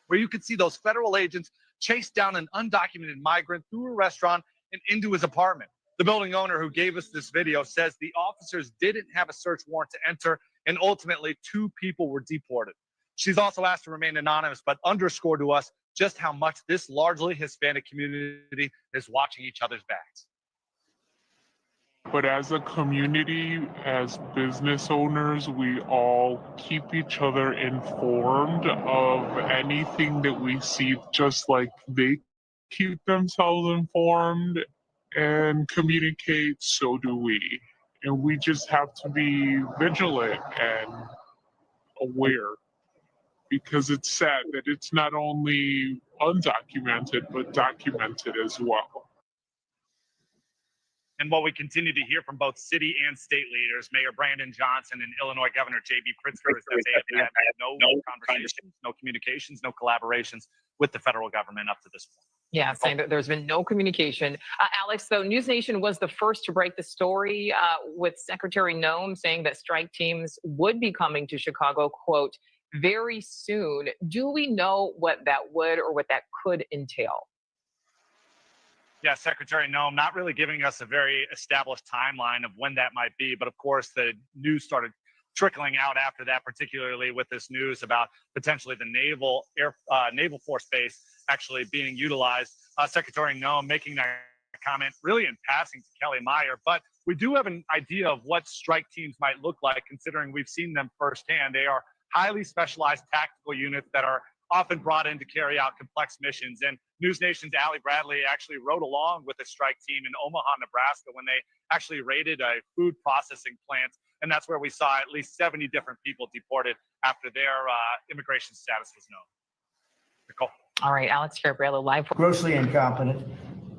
where you could see those federal agents chase down an undocumented migrant through a restaurant and into his apartment. The building owner who gave us this video says the officers didn't have a search warrant to enter, and ultimately 2 people were deported. She's also asked to remain anonymous, but underscored to us just how much this largely Hispanic community is watching each other's backs. But as a community, as business owners, we all keep each other informed of anything that we see, just like they keep themselves informed and communicate, so do we. And we just have to be vigilant and aware, because it's sad that it's not only undocumented, but documented as well. And what we continue to hear from both city and state leaders, Mayor Brandon Johnson and Illinois Governor J.B. Pritzker, is that they have had no conversations, no communications, no collaborations with the federal government up to this point. Yeah, saying that there's been no communication. Alex, though, News Nation was the first to break the story with Secretary Noem saying that strike teams would be coming to Chicago, quote, very soon. Do we know what that would or what that could entail? Yeah, Secretary Noem not really giving us a very established timeline of when that might be. But of course, the news started trickling out after that, particularly with this news about potentially the Naval Force Base actually being utilized. Secretary Noem making that comment really in passing to Kelly Meyer. But we do have an idea of what strike teams might look like, considering we've seen them firsthand. They are highly specialized tactical units that are often brought in to carry out complex missions. And News Nation's Allie Bradley actually rode along with the strike team in Omaha, Nebraska, when they actually raided a food processing plant. And that's where we saw at least 70 different people deported after their immigration status was known. Nicole. All right, Alex Gabriello live. Grossly incompetent.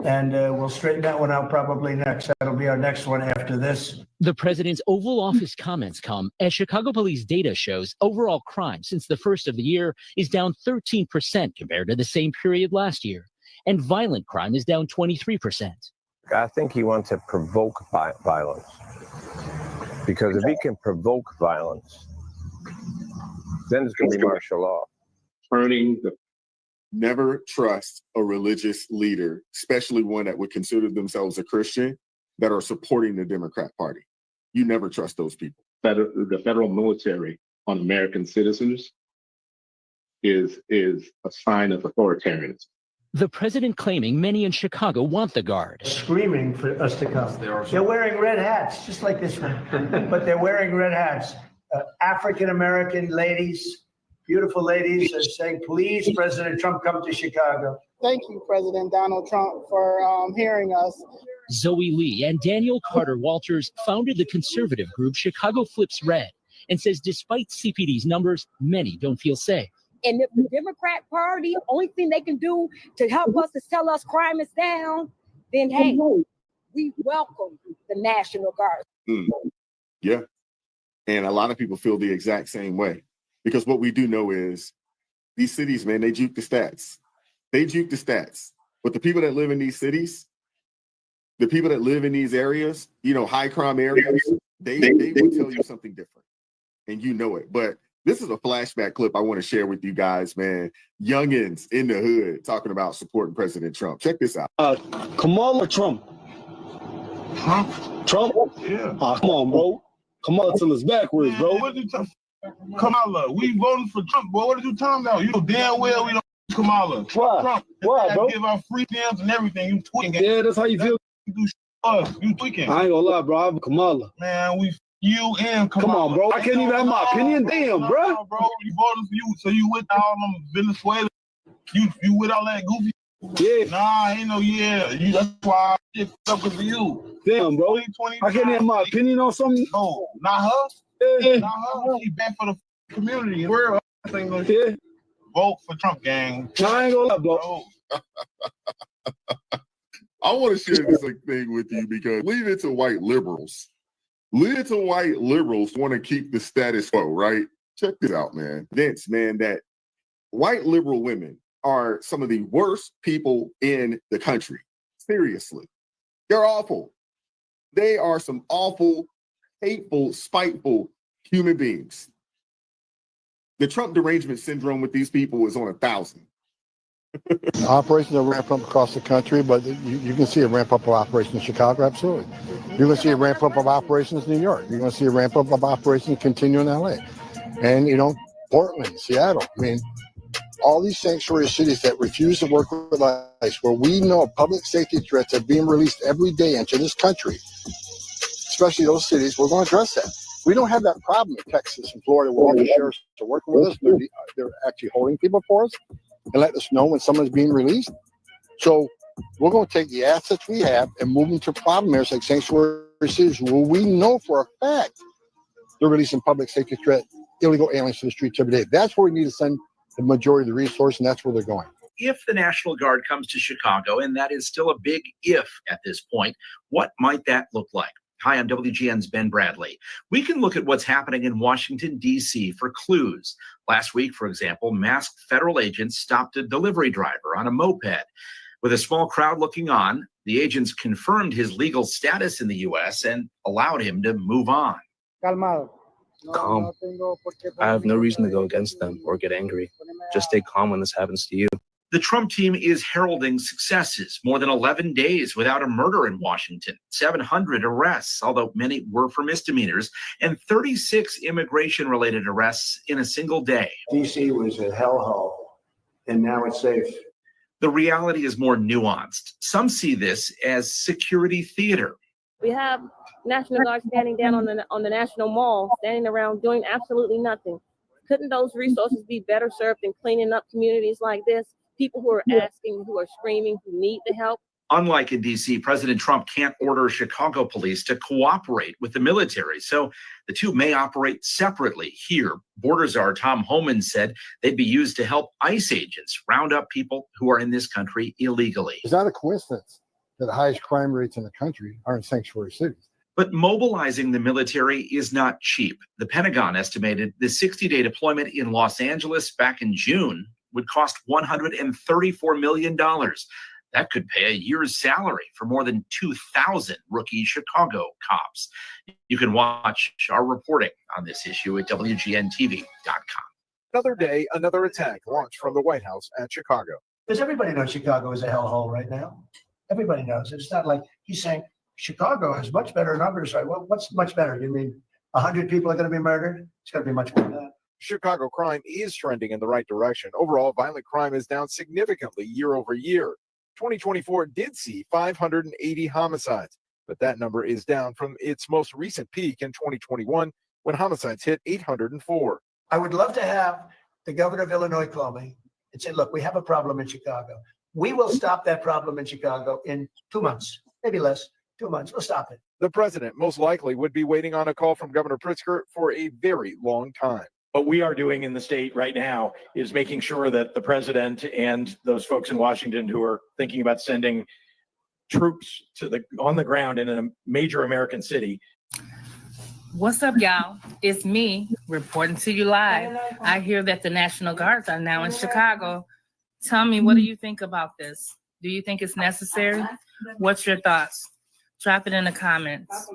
And we'll straighten that one out probably next. That'll be our next one after this. The president's Oval Office comments come as Chicago police data shows overall crime since the first of the year is down 13% compared to the same period last year, and violent crime is down 23%. I think he wants to provoke violence, because if he can provoke violence, then it's going to be martial law. turning the. Never trust a religious leader, especially one that would consider themselves a Christian, that are supporting the Democrat Party. You never trust those people. The federal military on American citizens is a sign of authoritarianism. The president claiming many in Chicago want the Guard. Screaming for us to come. They're wearing red hats, just like this one, but they're wearing red hats. African-American ladies, beautiful ladies are saying, please, President Trump, come to Chicago. Thank you, President Donald Trump, for hearing us. Zoe Lee and Daniel Carter Walters founded the conservative group Chicago Flips Red and says despite CPD's numbers, many don't feel safe. And if the Democrat Party, only thing they can do to help us is tell us crime is down, then hey, we welcome the National Guard. Yeah. And a lot of people feel the exact same way. Because what we do know is these cities, man, they juke the stats. They juke the stats. But the people that live in these cities, the people that live in these areas, you know, high crime areas, they will tell you something different. And you know it. But this is a flashback clip I want to share with you guys, man. Youngins in the hood talking about supporting President Trump. Check this out. Kamala Trump. Huh? Trump? Yeah. Come on, bro. Kamala till it's backwards, bro. Kamala, we voting for Trump, boy. What are you talking about? You know damn well we don't Kamala. Why? Trump. Why, bro? Give out free stamps and everything. You tweaking. Yeah, that's how you feel. You tweaking. I ain't gonna lie, bro. I'm Kamala. Man, you and Kamala. Come on, bro. I can't even have my opinion. Damn, bro. No, bro. You voting for you, so you with all them Venezuela. You with all that goofy. Yeah. Nah, ain't no yeah. That's why I fuck with you. Damn, bro. I can't have my opinion on something. No, not her. Yeah. Not her. She bad for the community. We're yeah. Vote for Trump, gang. No, I ain't gonna lie, bro. I want to share this thing with you because leave it to white liberals. Leave it to white liberals want to keep the status quo, right? Check this out, man. Vince, man, that white liberal women are some of the worst people in the country. Seriously. They're awful. They are some awful, hateful, spiteful human beings. The Trump derangement syndrome with these people is on 1,000. Operations are ramp up across the country, but you can see a ramp up of operations in Chicago, absolutely. You're going to see a ramp up of operations in New York. You're going to see a ramp up of operations continue in LA. And, you know, Portland, Seattle. I mean, all these sanctuary cities that refuse to work with ICE, where we know public safety threats are being released every day into this country, especially those cities, we're going to address that. We don't have that problem in Texas and Florida where all the sheriffs are working with us. They're actually holding people for us and let us know when someone's being released. So we're going to take the assets we have and move them to problem areas like sanctuary cities where we know for a fact they're releasing public safety threat, illegal aliens to the streets every day. That's where we need to send the majority of the resource, and that's where they're going. If the National Guard comes to Chicago, and that is still a big if at this point, what might that look like? Hi, I'm WGN's Ben Bradley. We can look at what's happening in Washington, D.C. for clues. Last week, for example, masked federal agents stopped a delivery driver on a moped. With a small crowd looking on, the agents confirmed his legal status in the U.S. and allowed him to move on. Calmado. Calm. I have no reason to go against them or get angry. Just stay calm when this happens to you. The Trump team is heralding successes. More than 11 days without a murder in Washington, 700 arrests, although many were for misdemeanors, and 36 immigration-related arrests in a single day. D.C. was a hellhole, and now it's safe. The reality is more nuanced. Some see this as security theater. We have National Guard standing down on the National Mall, standing around doing absolutely nothing. Couldn't those resources be better served in cleaning up communities like this? People who are asking, who are screaming, who need the help. Unlike in D.C., President Trump can't order Chicago police to cooperate with the military, so the two may operate separately. Here, border czar Tom Homan said they'd be used to help ICE agents round up people who are in this country illegally. It's not a coincidence that the highest crime rates in the country are in sanctuary cities. But mobilizing the military is not cheap. The Pentagon estimated the 60-day deployment in Los Angeles back in June would cost $134 million. That could pay a year's salary for more than 2,000 rookie Chicago cops. You can watch our reporting on this issue at WGNTV.com. Another day, another attack launched from the White House at Chicago. Because everybody knows Chicago is a hellhole right now. Everybody knows. It's not like he's saying Chicago has much better numbers. Right? Well, what's much better? You mean 100 people are going to be murdered? It's going to be much more than that. Chicago crime is trending in the right direction. Overall, violent crime is down significantly year over year. 2024 did see 580 homicides, but that number is down from its most recent peak in 2021 when homicides hit 804. I would love to have the governor of Illinois call me and say, look, we have a problem in Chicago. We will stop that problem in Chicago in 2 months, maybe less, 2 months. We'll stop it. The president most likely would be waiting on a call from Governor Pritzker for a very long time. What we are doing in the state right now is making sure that the president and those folks in Washington who are thinking about sending troops on the ground in a major American city. What's up, y'all? It's me reporting to you live. I hear that the National Guards are now in Chicago. Tell me, what do you think about this? Do you think it's necessary? What's your thoughts? Drop it in the comments.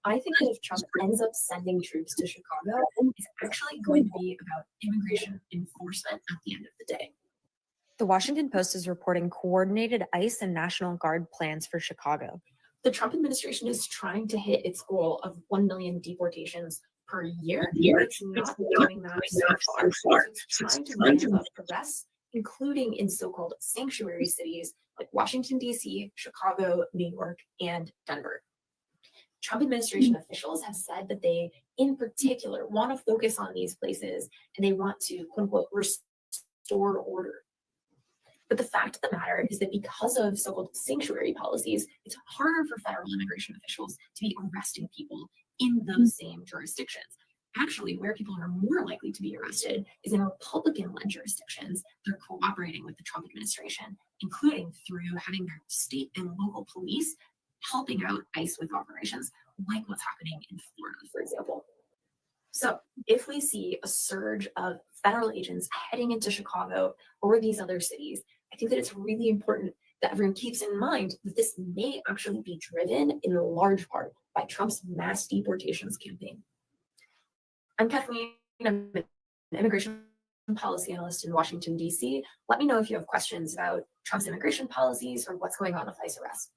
I think that if Trump ends up sending troops to Chicago, it's actually going to be about immigration enforcement at the end of the day. The Washington Post is reporting coordinated ICE and National Guard plans for Chicago. The Trump administration is trying to hit its goal of 1 million deportations per year. It's not doing that so far. It's trying to ramp up progress, including in so-called sanctuary cities like Washington, D.C., Chicago, New York, and Denver. Trump administration officials have said that they, in particular, want to focus on these places and they want to, quote unquote, restore order. But the fact of the matter is that because of so-called sanctuary policies, it's harder for federal immigration officials to be arresting people in those same jurisdictions. Actually, where people are more likely to be arrested is in Republican-led jurisdictions. They're cooperating with the Trump administration, including through having their state and local police helping out ICE with operations, like what's happening in Florida, for example. So if we see a surge of federal agents heading into Chicago or these other cities, I think that it's really important that everyone keeps in mind that this may actually be driven in large part by Trump's mass deportations campaign. I'm Kathleen, I'm an immigration policy analyst in Washington, D.C. Let me know if you have questions about Trump's immigration policies or what's going on with ICE arrests.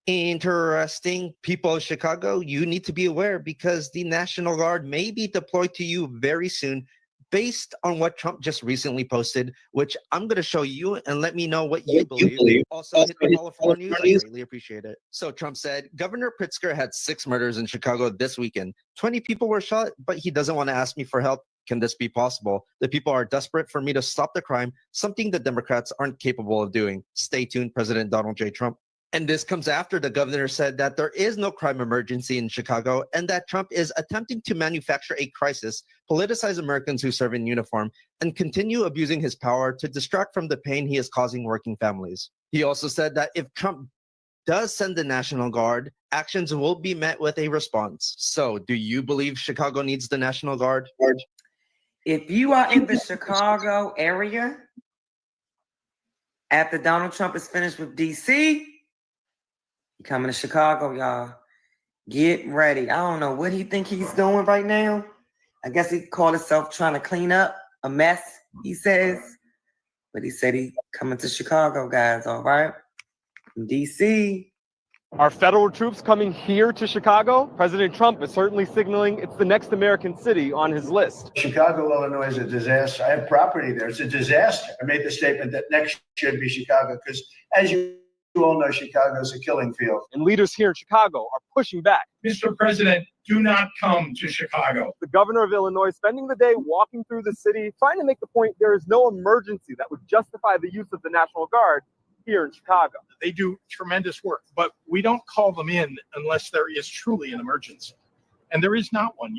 Interesting. People of Chicago, you need to be aware because the National Guard may be deployed to you very soon based on what Trump just recently posted, which I'm going to show you and let me know what you believe. Also, hit the follow for more news. I greatly appreciate it. So Trump said, Governor Pritzker had 6 murders in Chicago this weekend. 20 people were shot, but he doesn't want to ask me for help. Can this be possible? The people are desperate for me to stop the crime, something the Democrats aren't capable of doing. Stay tuned, President Donald J. Trump. And this comes after the governor said that there is no crime emergency in Chicago and that Trump is attempting to manufacture a crisis, politicize Americans who serve in uniform, and continue abusing his power to distract from the pain he is causing working families. He also said that if Trump does send the National Guard, actions will be met with a response. So do you believe Chicago needs the National Guard? If you are in the Chicago area, after Donald Trump is finished with D.C., he coming to Chicago, y'all. Get ready. I don't know what he think he's doing right now. I guess he called himself trying to clean up a mess, he says. But he said he coming to Chicago, guys, all right? From D.C. Are federal troops coming here to Chicago? President Trump is certainly signaling it's the next American city on his list. Chicago, Illinois is a disaster. I have property there. It's a disaster. I made the statement that next should be Chicago because, as you all know, Chicago is a killing field. And leaders here in Chicago are pushing back. Mr. President, do not come to Chicago. The governor of Illinois spending the day walking through the city, trying to make the point there is no emergency that would justify the use of the National Guard here in Chicago. They do tremendous work, but we don't call them in unless there is truly an emergency. And there is not one.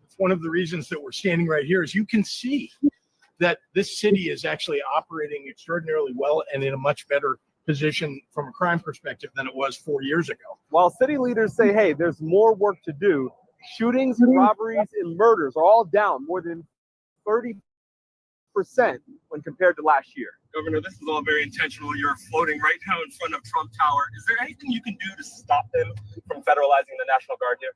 It's one of the reasons that we're standing right here is you can see that this city is actually operating extraordinarily well and in a much better position from a crime perspective than it was 4 years ago. While city leaders say, hey, there's more work to do, shootings, robberies, and murders are all down more than 30% when compared to last year. Governor, this is all very intentional. You're floating right now in front of Trump Tower. Is there anything you can do to stop them From federalizing the National Guard here.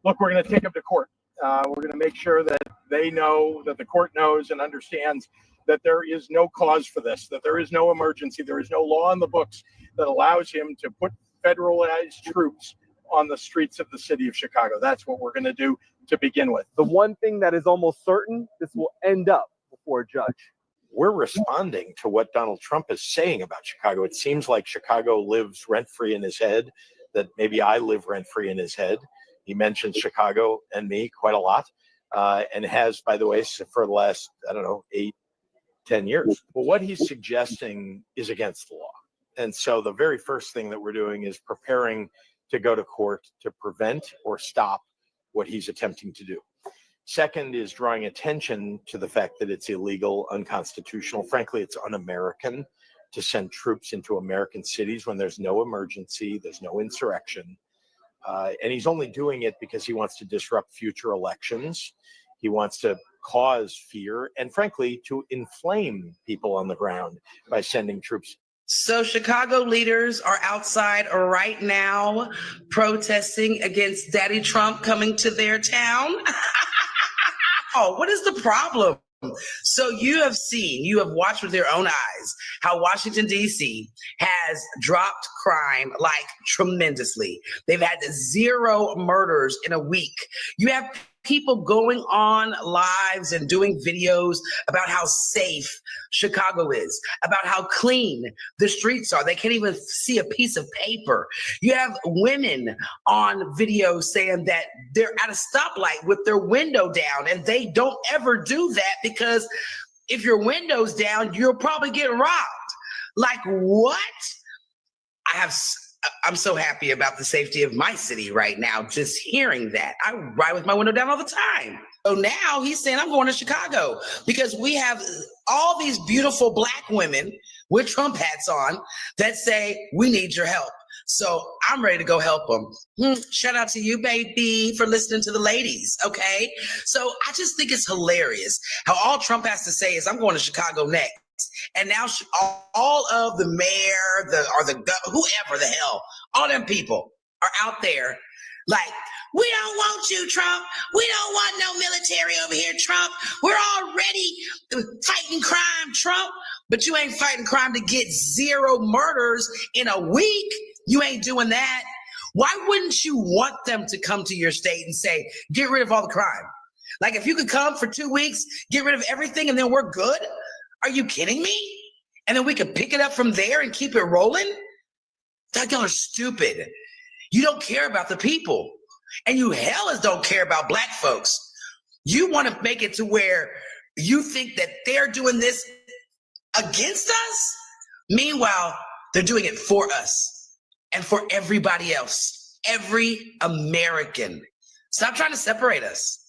Look, we're going to take them to court. We're going to make sure that they know, that the court knows and understands that there is no cause for this, that there is no emergency, there is no law in the books that allows him to put federalized troops on the streets of the city of Chicago. That's what we're going to do to begin with. The one thing that is almost certain, this will end up before a judge. We're responding to what Donald Trump is saying about Chicago. It seems like Chicago lives rent-free in his head, that maybe I live rent-free in his head. He mentions Chicago and me quite a lot, and has, by the way, for the last, 8-10 years. Well, what he's suggesting is against the law. And so the very first thing that we're doing is preparing to go to court to prevent or stop what he's attempting to do. Second is drawing attention to the fact that it's illegal, unconstitutional. Frankly, it's un-American to send troops into American cities when there's no emergency, there's no insurrection. And he's only doing it because he wants to disrupt future elections. He wants to cause fear and, frankly, to inflame people on the ground by sending troops. So Chicago leaders are outside right now protesting against Daddy Trump coming to their town. Oh, what is the problem? So you have watched with your own eyes how Washington, D.C. has dropped crime like tremendously. They've had 0 murders in a week. You have people going on lives and doing videos about how safe Chicago is, about how clean the streets are. They can't even see a piece of paper. You have women on video saying that they're at a stoplight with their window down, and they don't ever do that because if your window's down, you'll probably get robbed. Like, what? I'm so happy about the safety of my city right now, just hearing that. I ride with my window down all the time. So now he's saying, I'm going to Chicago because we have all these beautiful Black women with Trump hats on that say, we need your help. So I'm ready to go help them. Shout out to you, baby, for listening to the ladies, okay? So I just think it's hilarious how all Trump has to say is, I'm going to Chicago next. And now all of the mayor, whoever the hell, all them people are out there like, we don't want you, Trump. We don't want no military over here, Trump. We're already fighting crime, Trump. But you ain't fighting crime to get 0 murders in a week. You ain't doing that. Why wouldn't you want them to come to your state and say, get rid of all the crime? Like, if you could come for 2 weeks, get rid of everything, and then we're good? Are you kidding me? And then we could pick it up from there and keep it rolling? That y'all are stupid. You don't care about the people. And you hellas don't care about Black folks. You want to make it to where you think that they're doing this against us? Meanwhile, they're doing it for us and for everybody else. Every American. Stop trying to separate us.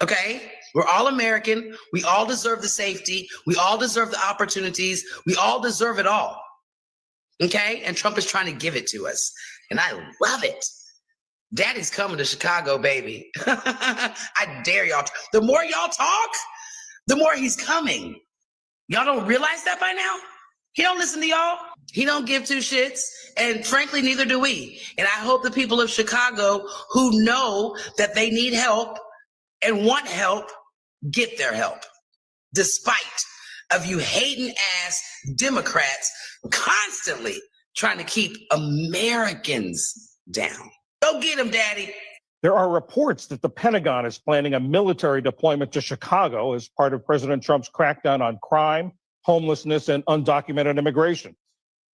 Okay? We're all American. We all deserve the safety. We all deserve the opportunities. We all deserve it all. Okay? And Trump is trying to give it to us. And I love it. Daddy's coming to Chicago, baby. I dare y'all. The more y'all talk, the more he's coming. Y'all don't realize that by now? He don't listen to y'all. He don't give 2 shits. And frankly, neither do we. And I hope the people of Chicago who know that they need help and want help get their help, despite of you hating ass Democrats constantly trying to keep Americans down. Go get them, Daddy. There are reports that the Pentagon is planning a military deployment to Chicago as part of President Trump's crackdown on crime, homelessness, and undocumented immigration.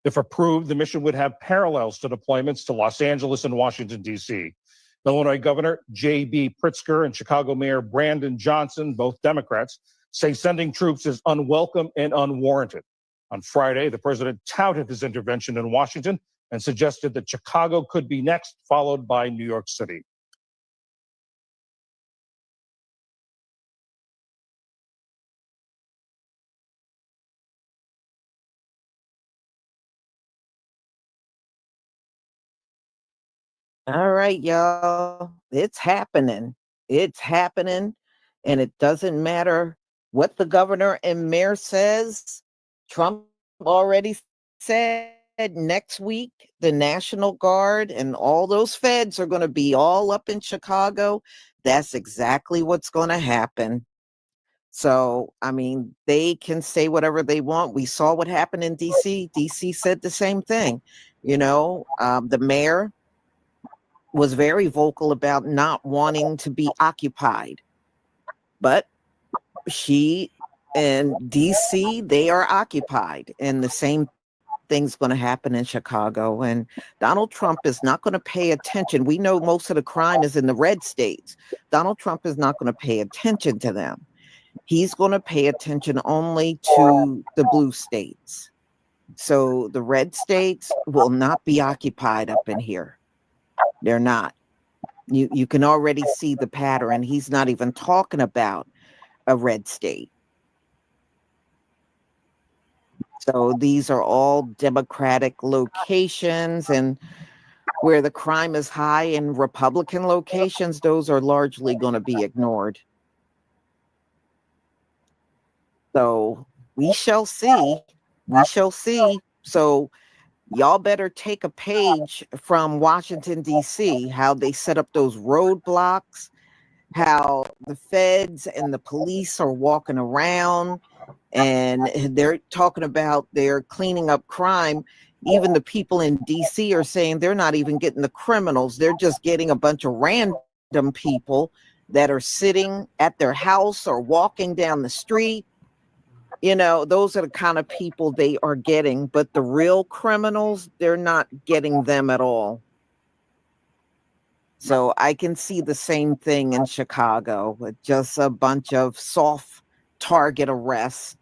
If approved, the mission would have parallels to deployments to Los Angeles and Washington, D.C. Illinois Governor J.B. Pritzker and Chicago Mayor Brandon Johnson, both Democrats, say sending troops is unwelcome and unwarranted. On Friday, the president touted his intervention in Washington and suggested that Chicago could be next, followed by New York City. All right, y'all. It's happening. It's happening. And it doesn't matter what the governor and mayor says. Trump already said next week, the National Guard and all those feds are going to be all up in Chicago. That's exactly what's going to happen. So, I mean, they can say whatever they want. We saw what happened in DC. DC said the same thing. The mayor was very vocal about not wanting to be occupied. But she and DC, they are occupied. And the same thing's going to happen in Chicago. And Donald Trump is not going to pay attention. We know most of the crime is in the red states. Donald Trump is not going to pay attention to them. He's going to pay attention only to the blue states. So the red states will not be occupied up in here. They're not. You can already see the pattern. He's not even talking about a red state. So these are all Democratic locations, and where the crime is high in Republican locations, those are largely going to be ignored. So we shall see. We shall see. So y'all better take a page from Washington, D.C., how they set up those roadblocks, how the feds and the police are walking around and they're talking about they're cleaning up crime. Even the people in D.C. are saying they're not even getting the criminals. They're just getting a bunch of random people that are sitting at their house or walking down the street. Those are the kind of people they are getting, but the real criminals, they're not getting them at all. So I can see the same thing in Chicago with just a bunch of soft target arrests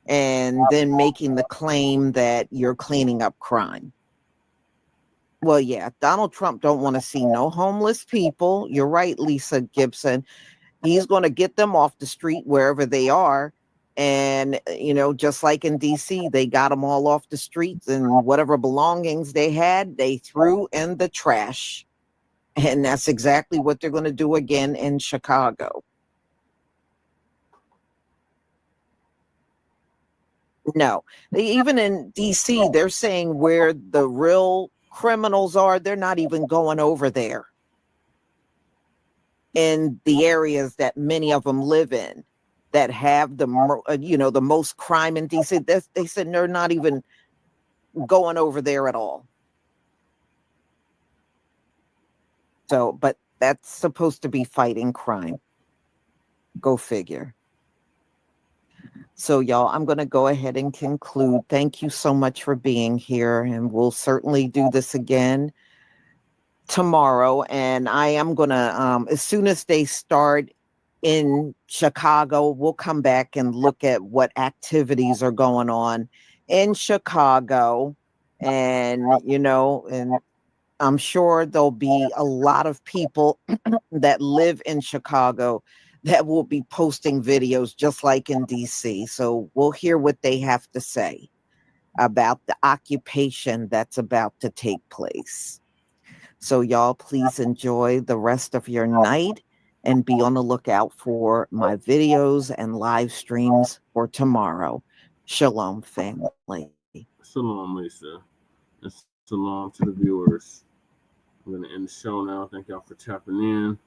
and then making the claim that you're cleaning up crime. Well, yeah, Donald Trump don't want to see no homeless people. You're right, Lisa Gibson. He's going to get them off the street wherever they are. And, just like in DC, they got them all off the streets, and whatever belongings they had, they threw in the trash. And that's exactly what they're going to do again in Chicago. No, even in DC, they're saying where the real criminals are, they're not even going over there in the areas that many of them live in, that have the most crime in DC. They said they're not even going over there at all. So, but that's supposed to be fighting crime. Go figure. So, y'all, I'm going to go ahead and conclude. Thank you so much for being here, and we'll certainly do this again tomorrow. And I am going to, as soon as they start in Chicago, we'll come back and look at what activities are going on in Chicago. And, and I'm sure there'll be a lot of people that live in Chicago that will be posting videos just like in DC. So we'll hear what they have to say about the occupation that's about to take place. So y'all, please enjoy the rest of your night and be on the lookout for my videos and live streams for tomorrow. Shalom, family. Shalom, Lisa. And shalom to the viewers. I'm going to end the show now. Thank y'all for tapping in.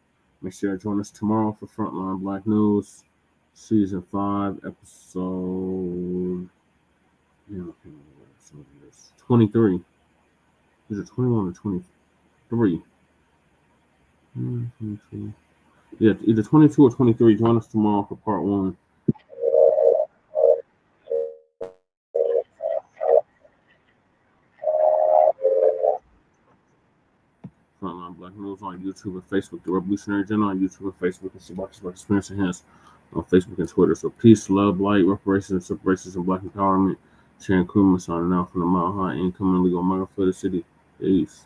Make sure to join us tomorrow for Front Line Blacc News, Season 5, Episode 23. Is it 21 or 23? 22. Yeah, either 22 or 23. Join us tomorrow for Part 1. Frontline Blacc News on YouTube and Facebook. The Revolutionary Agenda on YouTube and Facebook. And Shabaka's Black Experience Enhanced on Facebook and Twitter. So peace, love, light, reparations, and separations, and Black empowerment. Sharon Kuma signing out from the Mile High Income and Legal Mega for the city. Peace.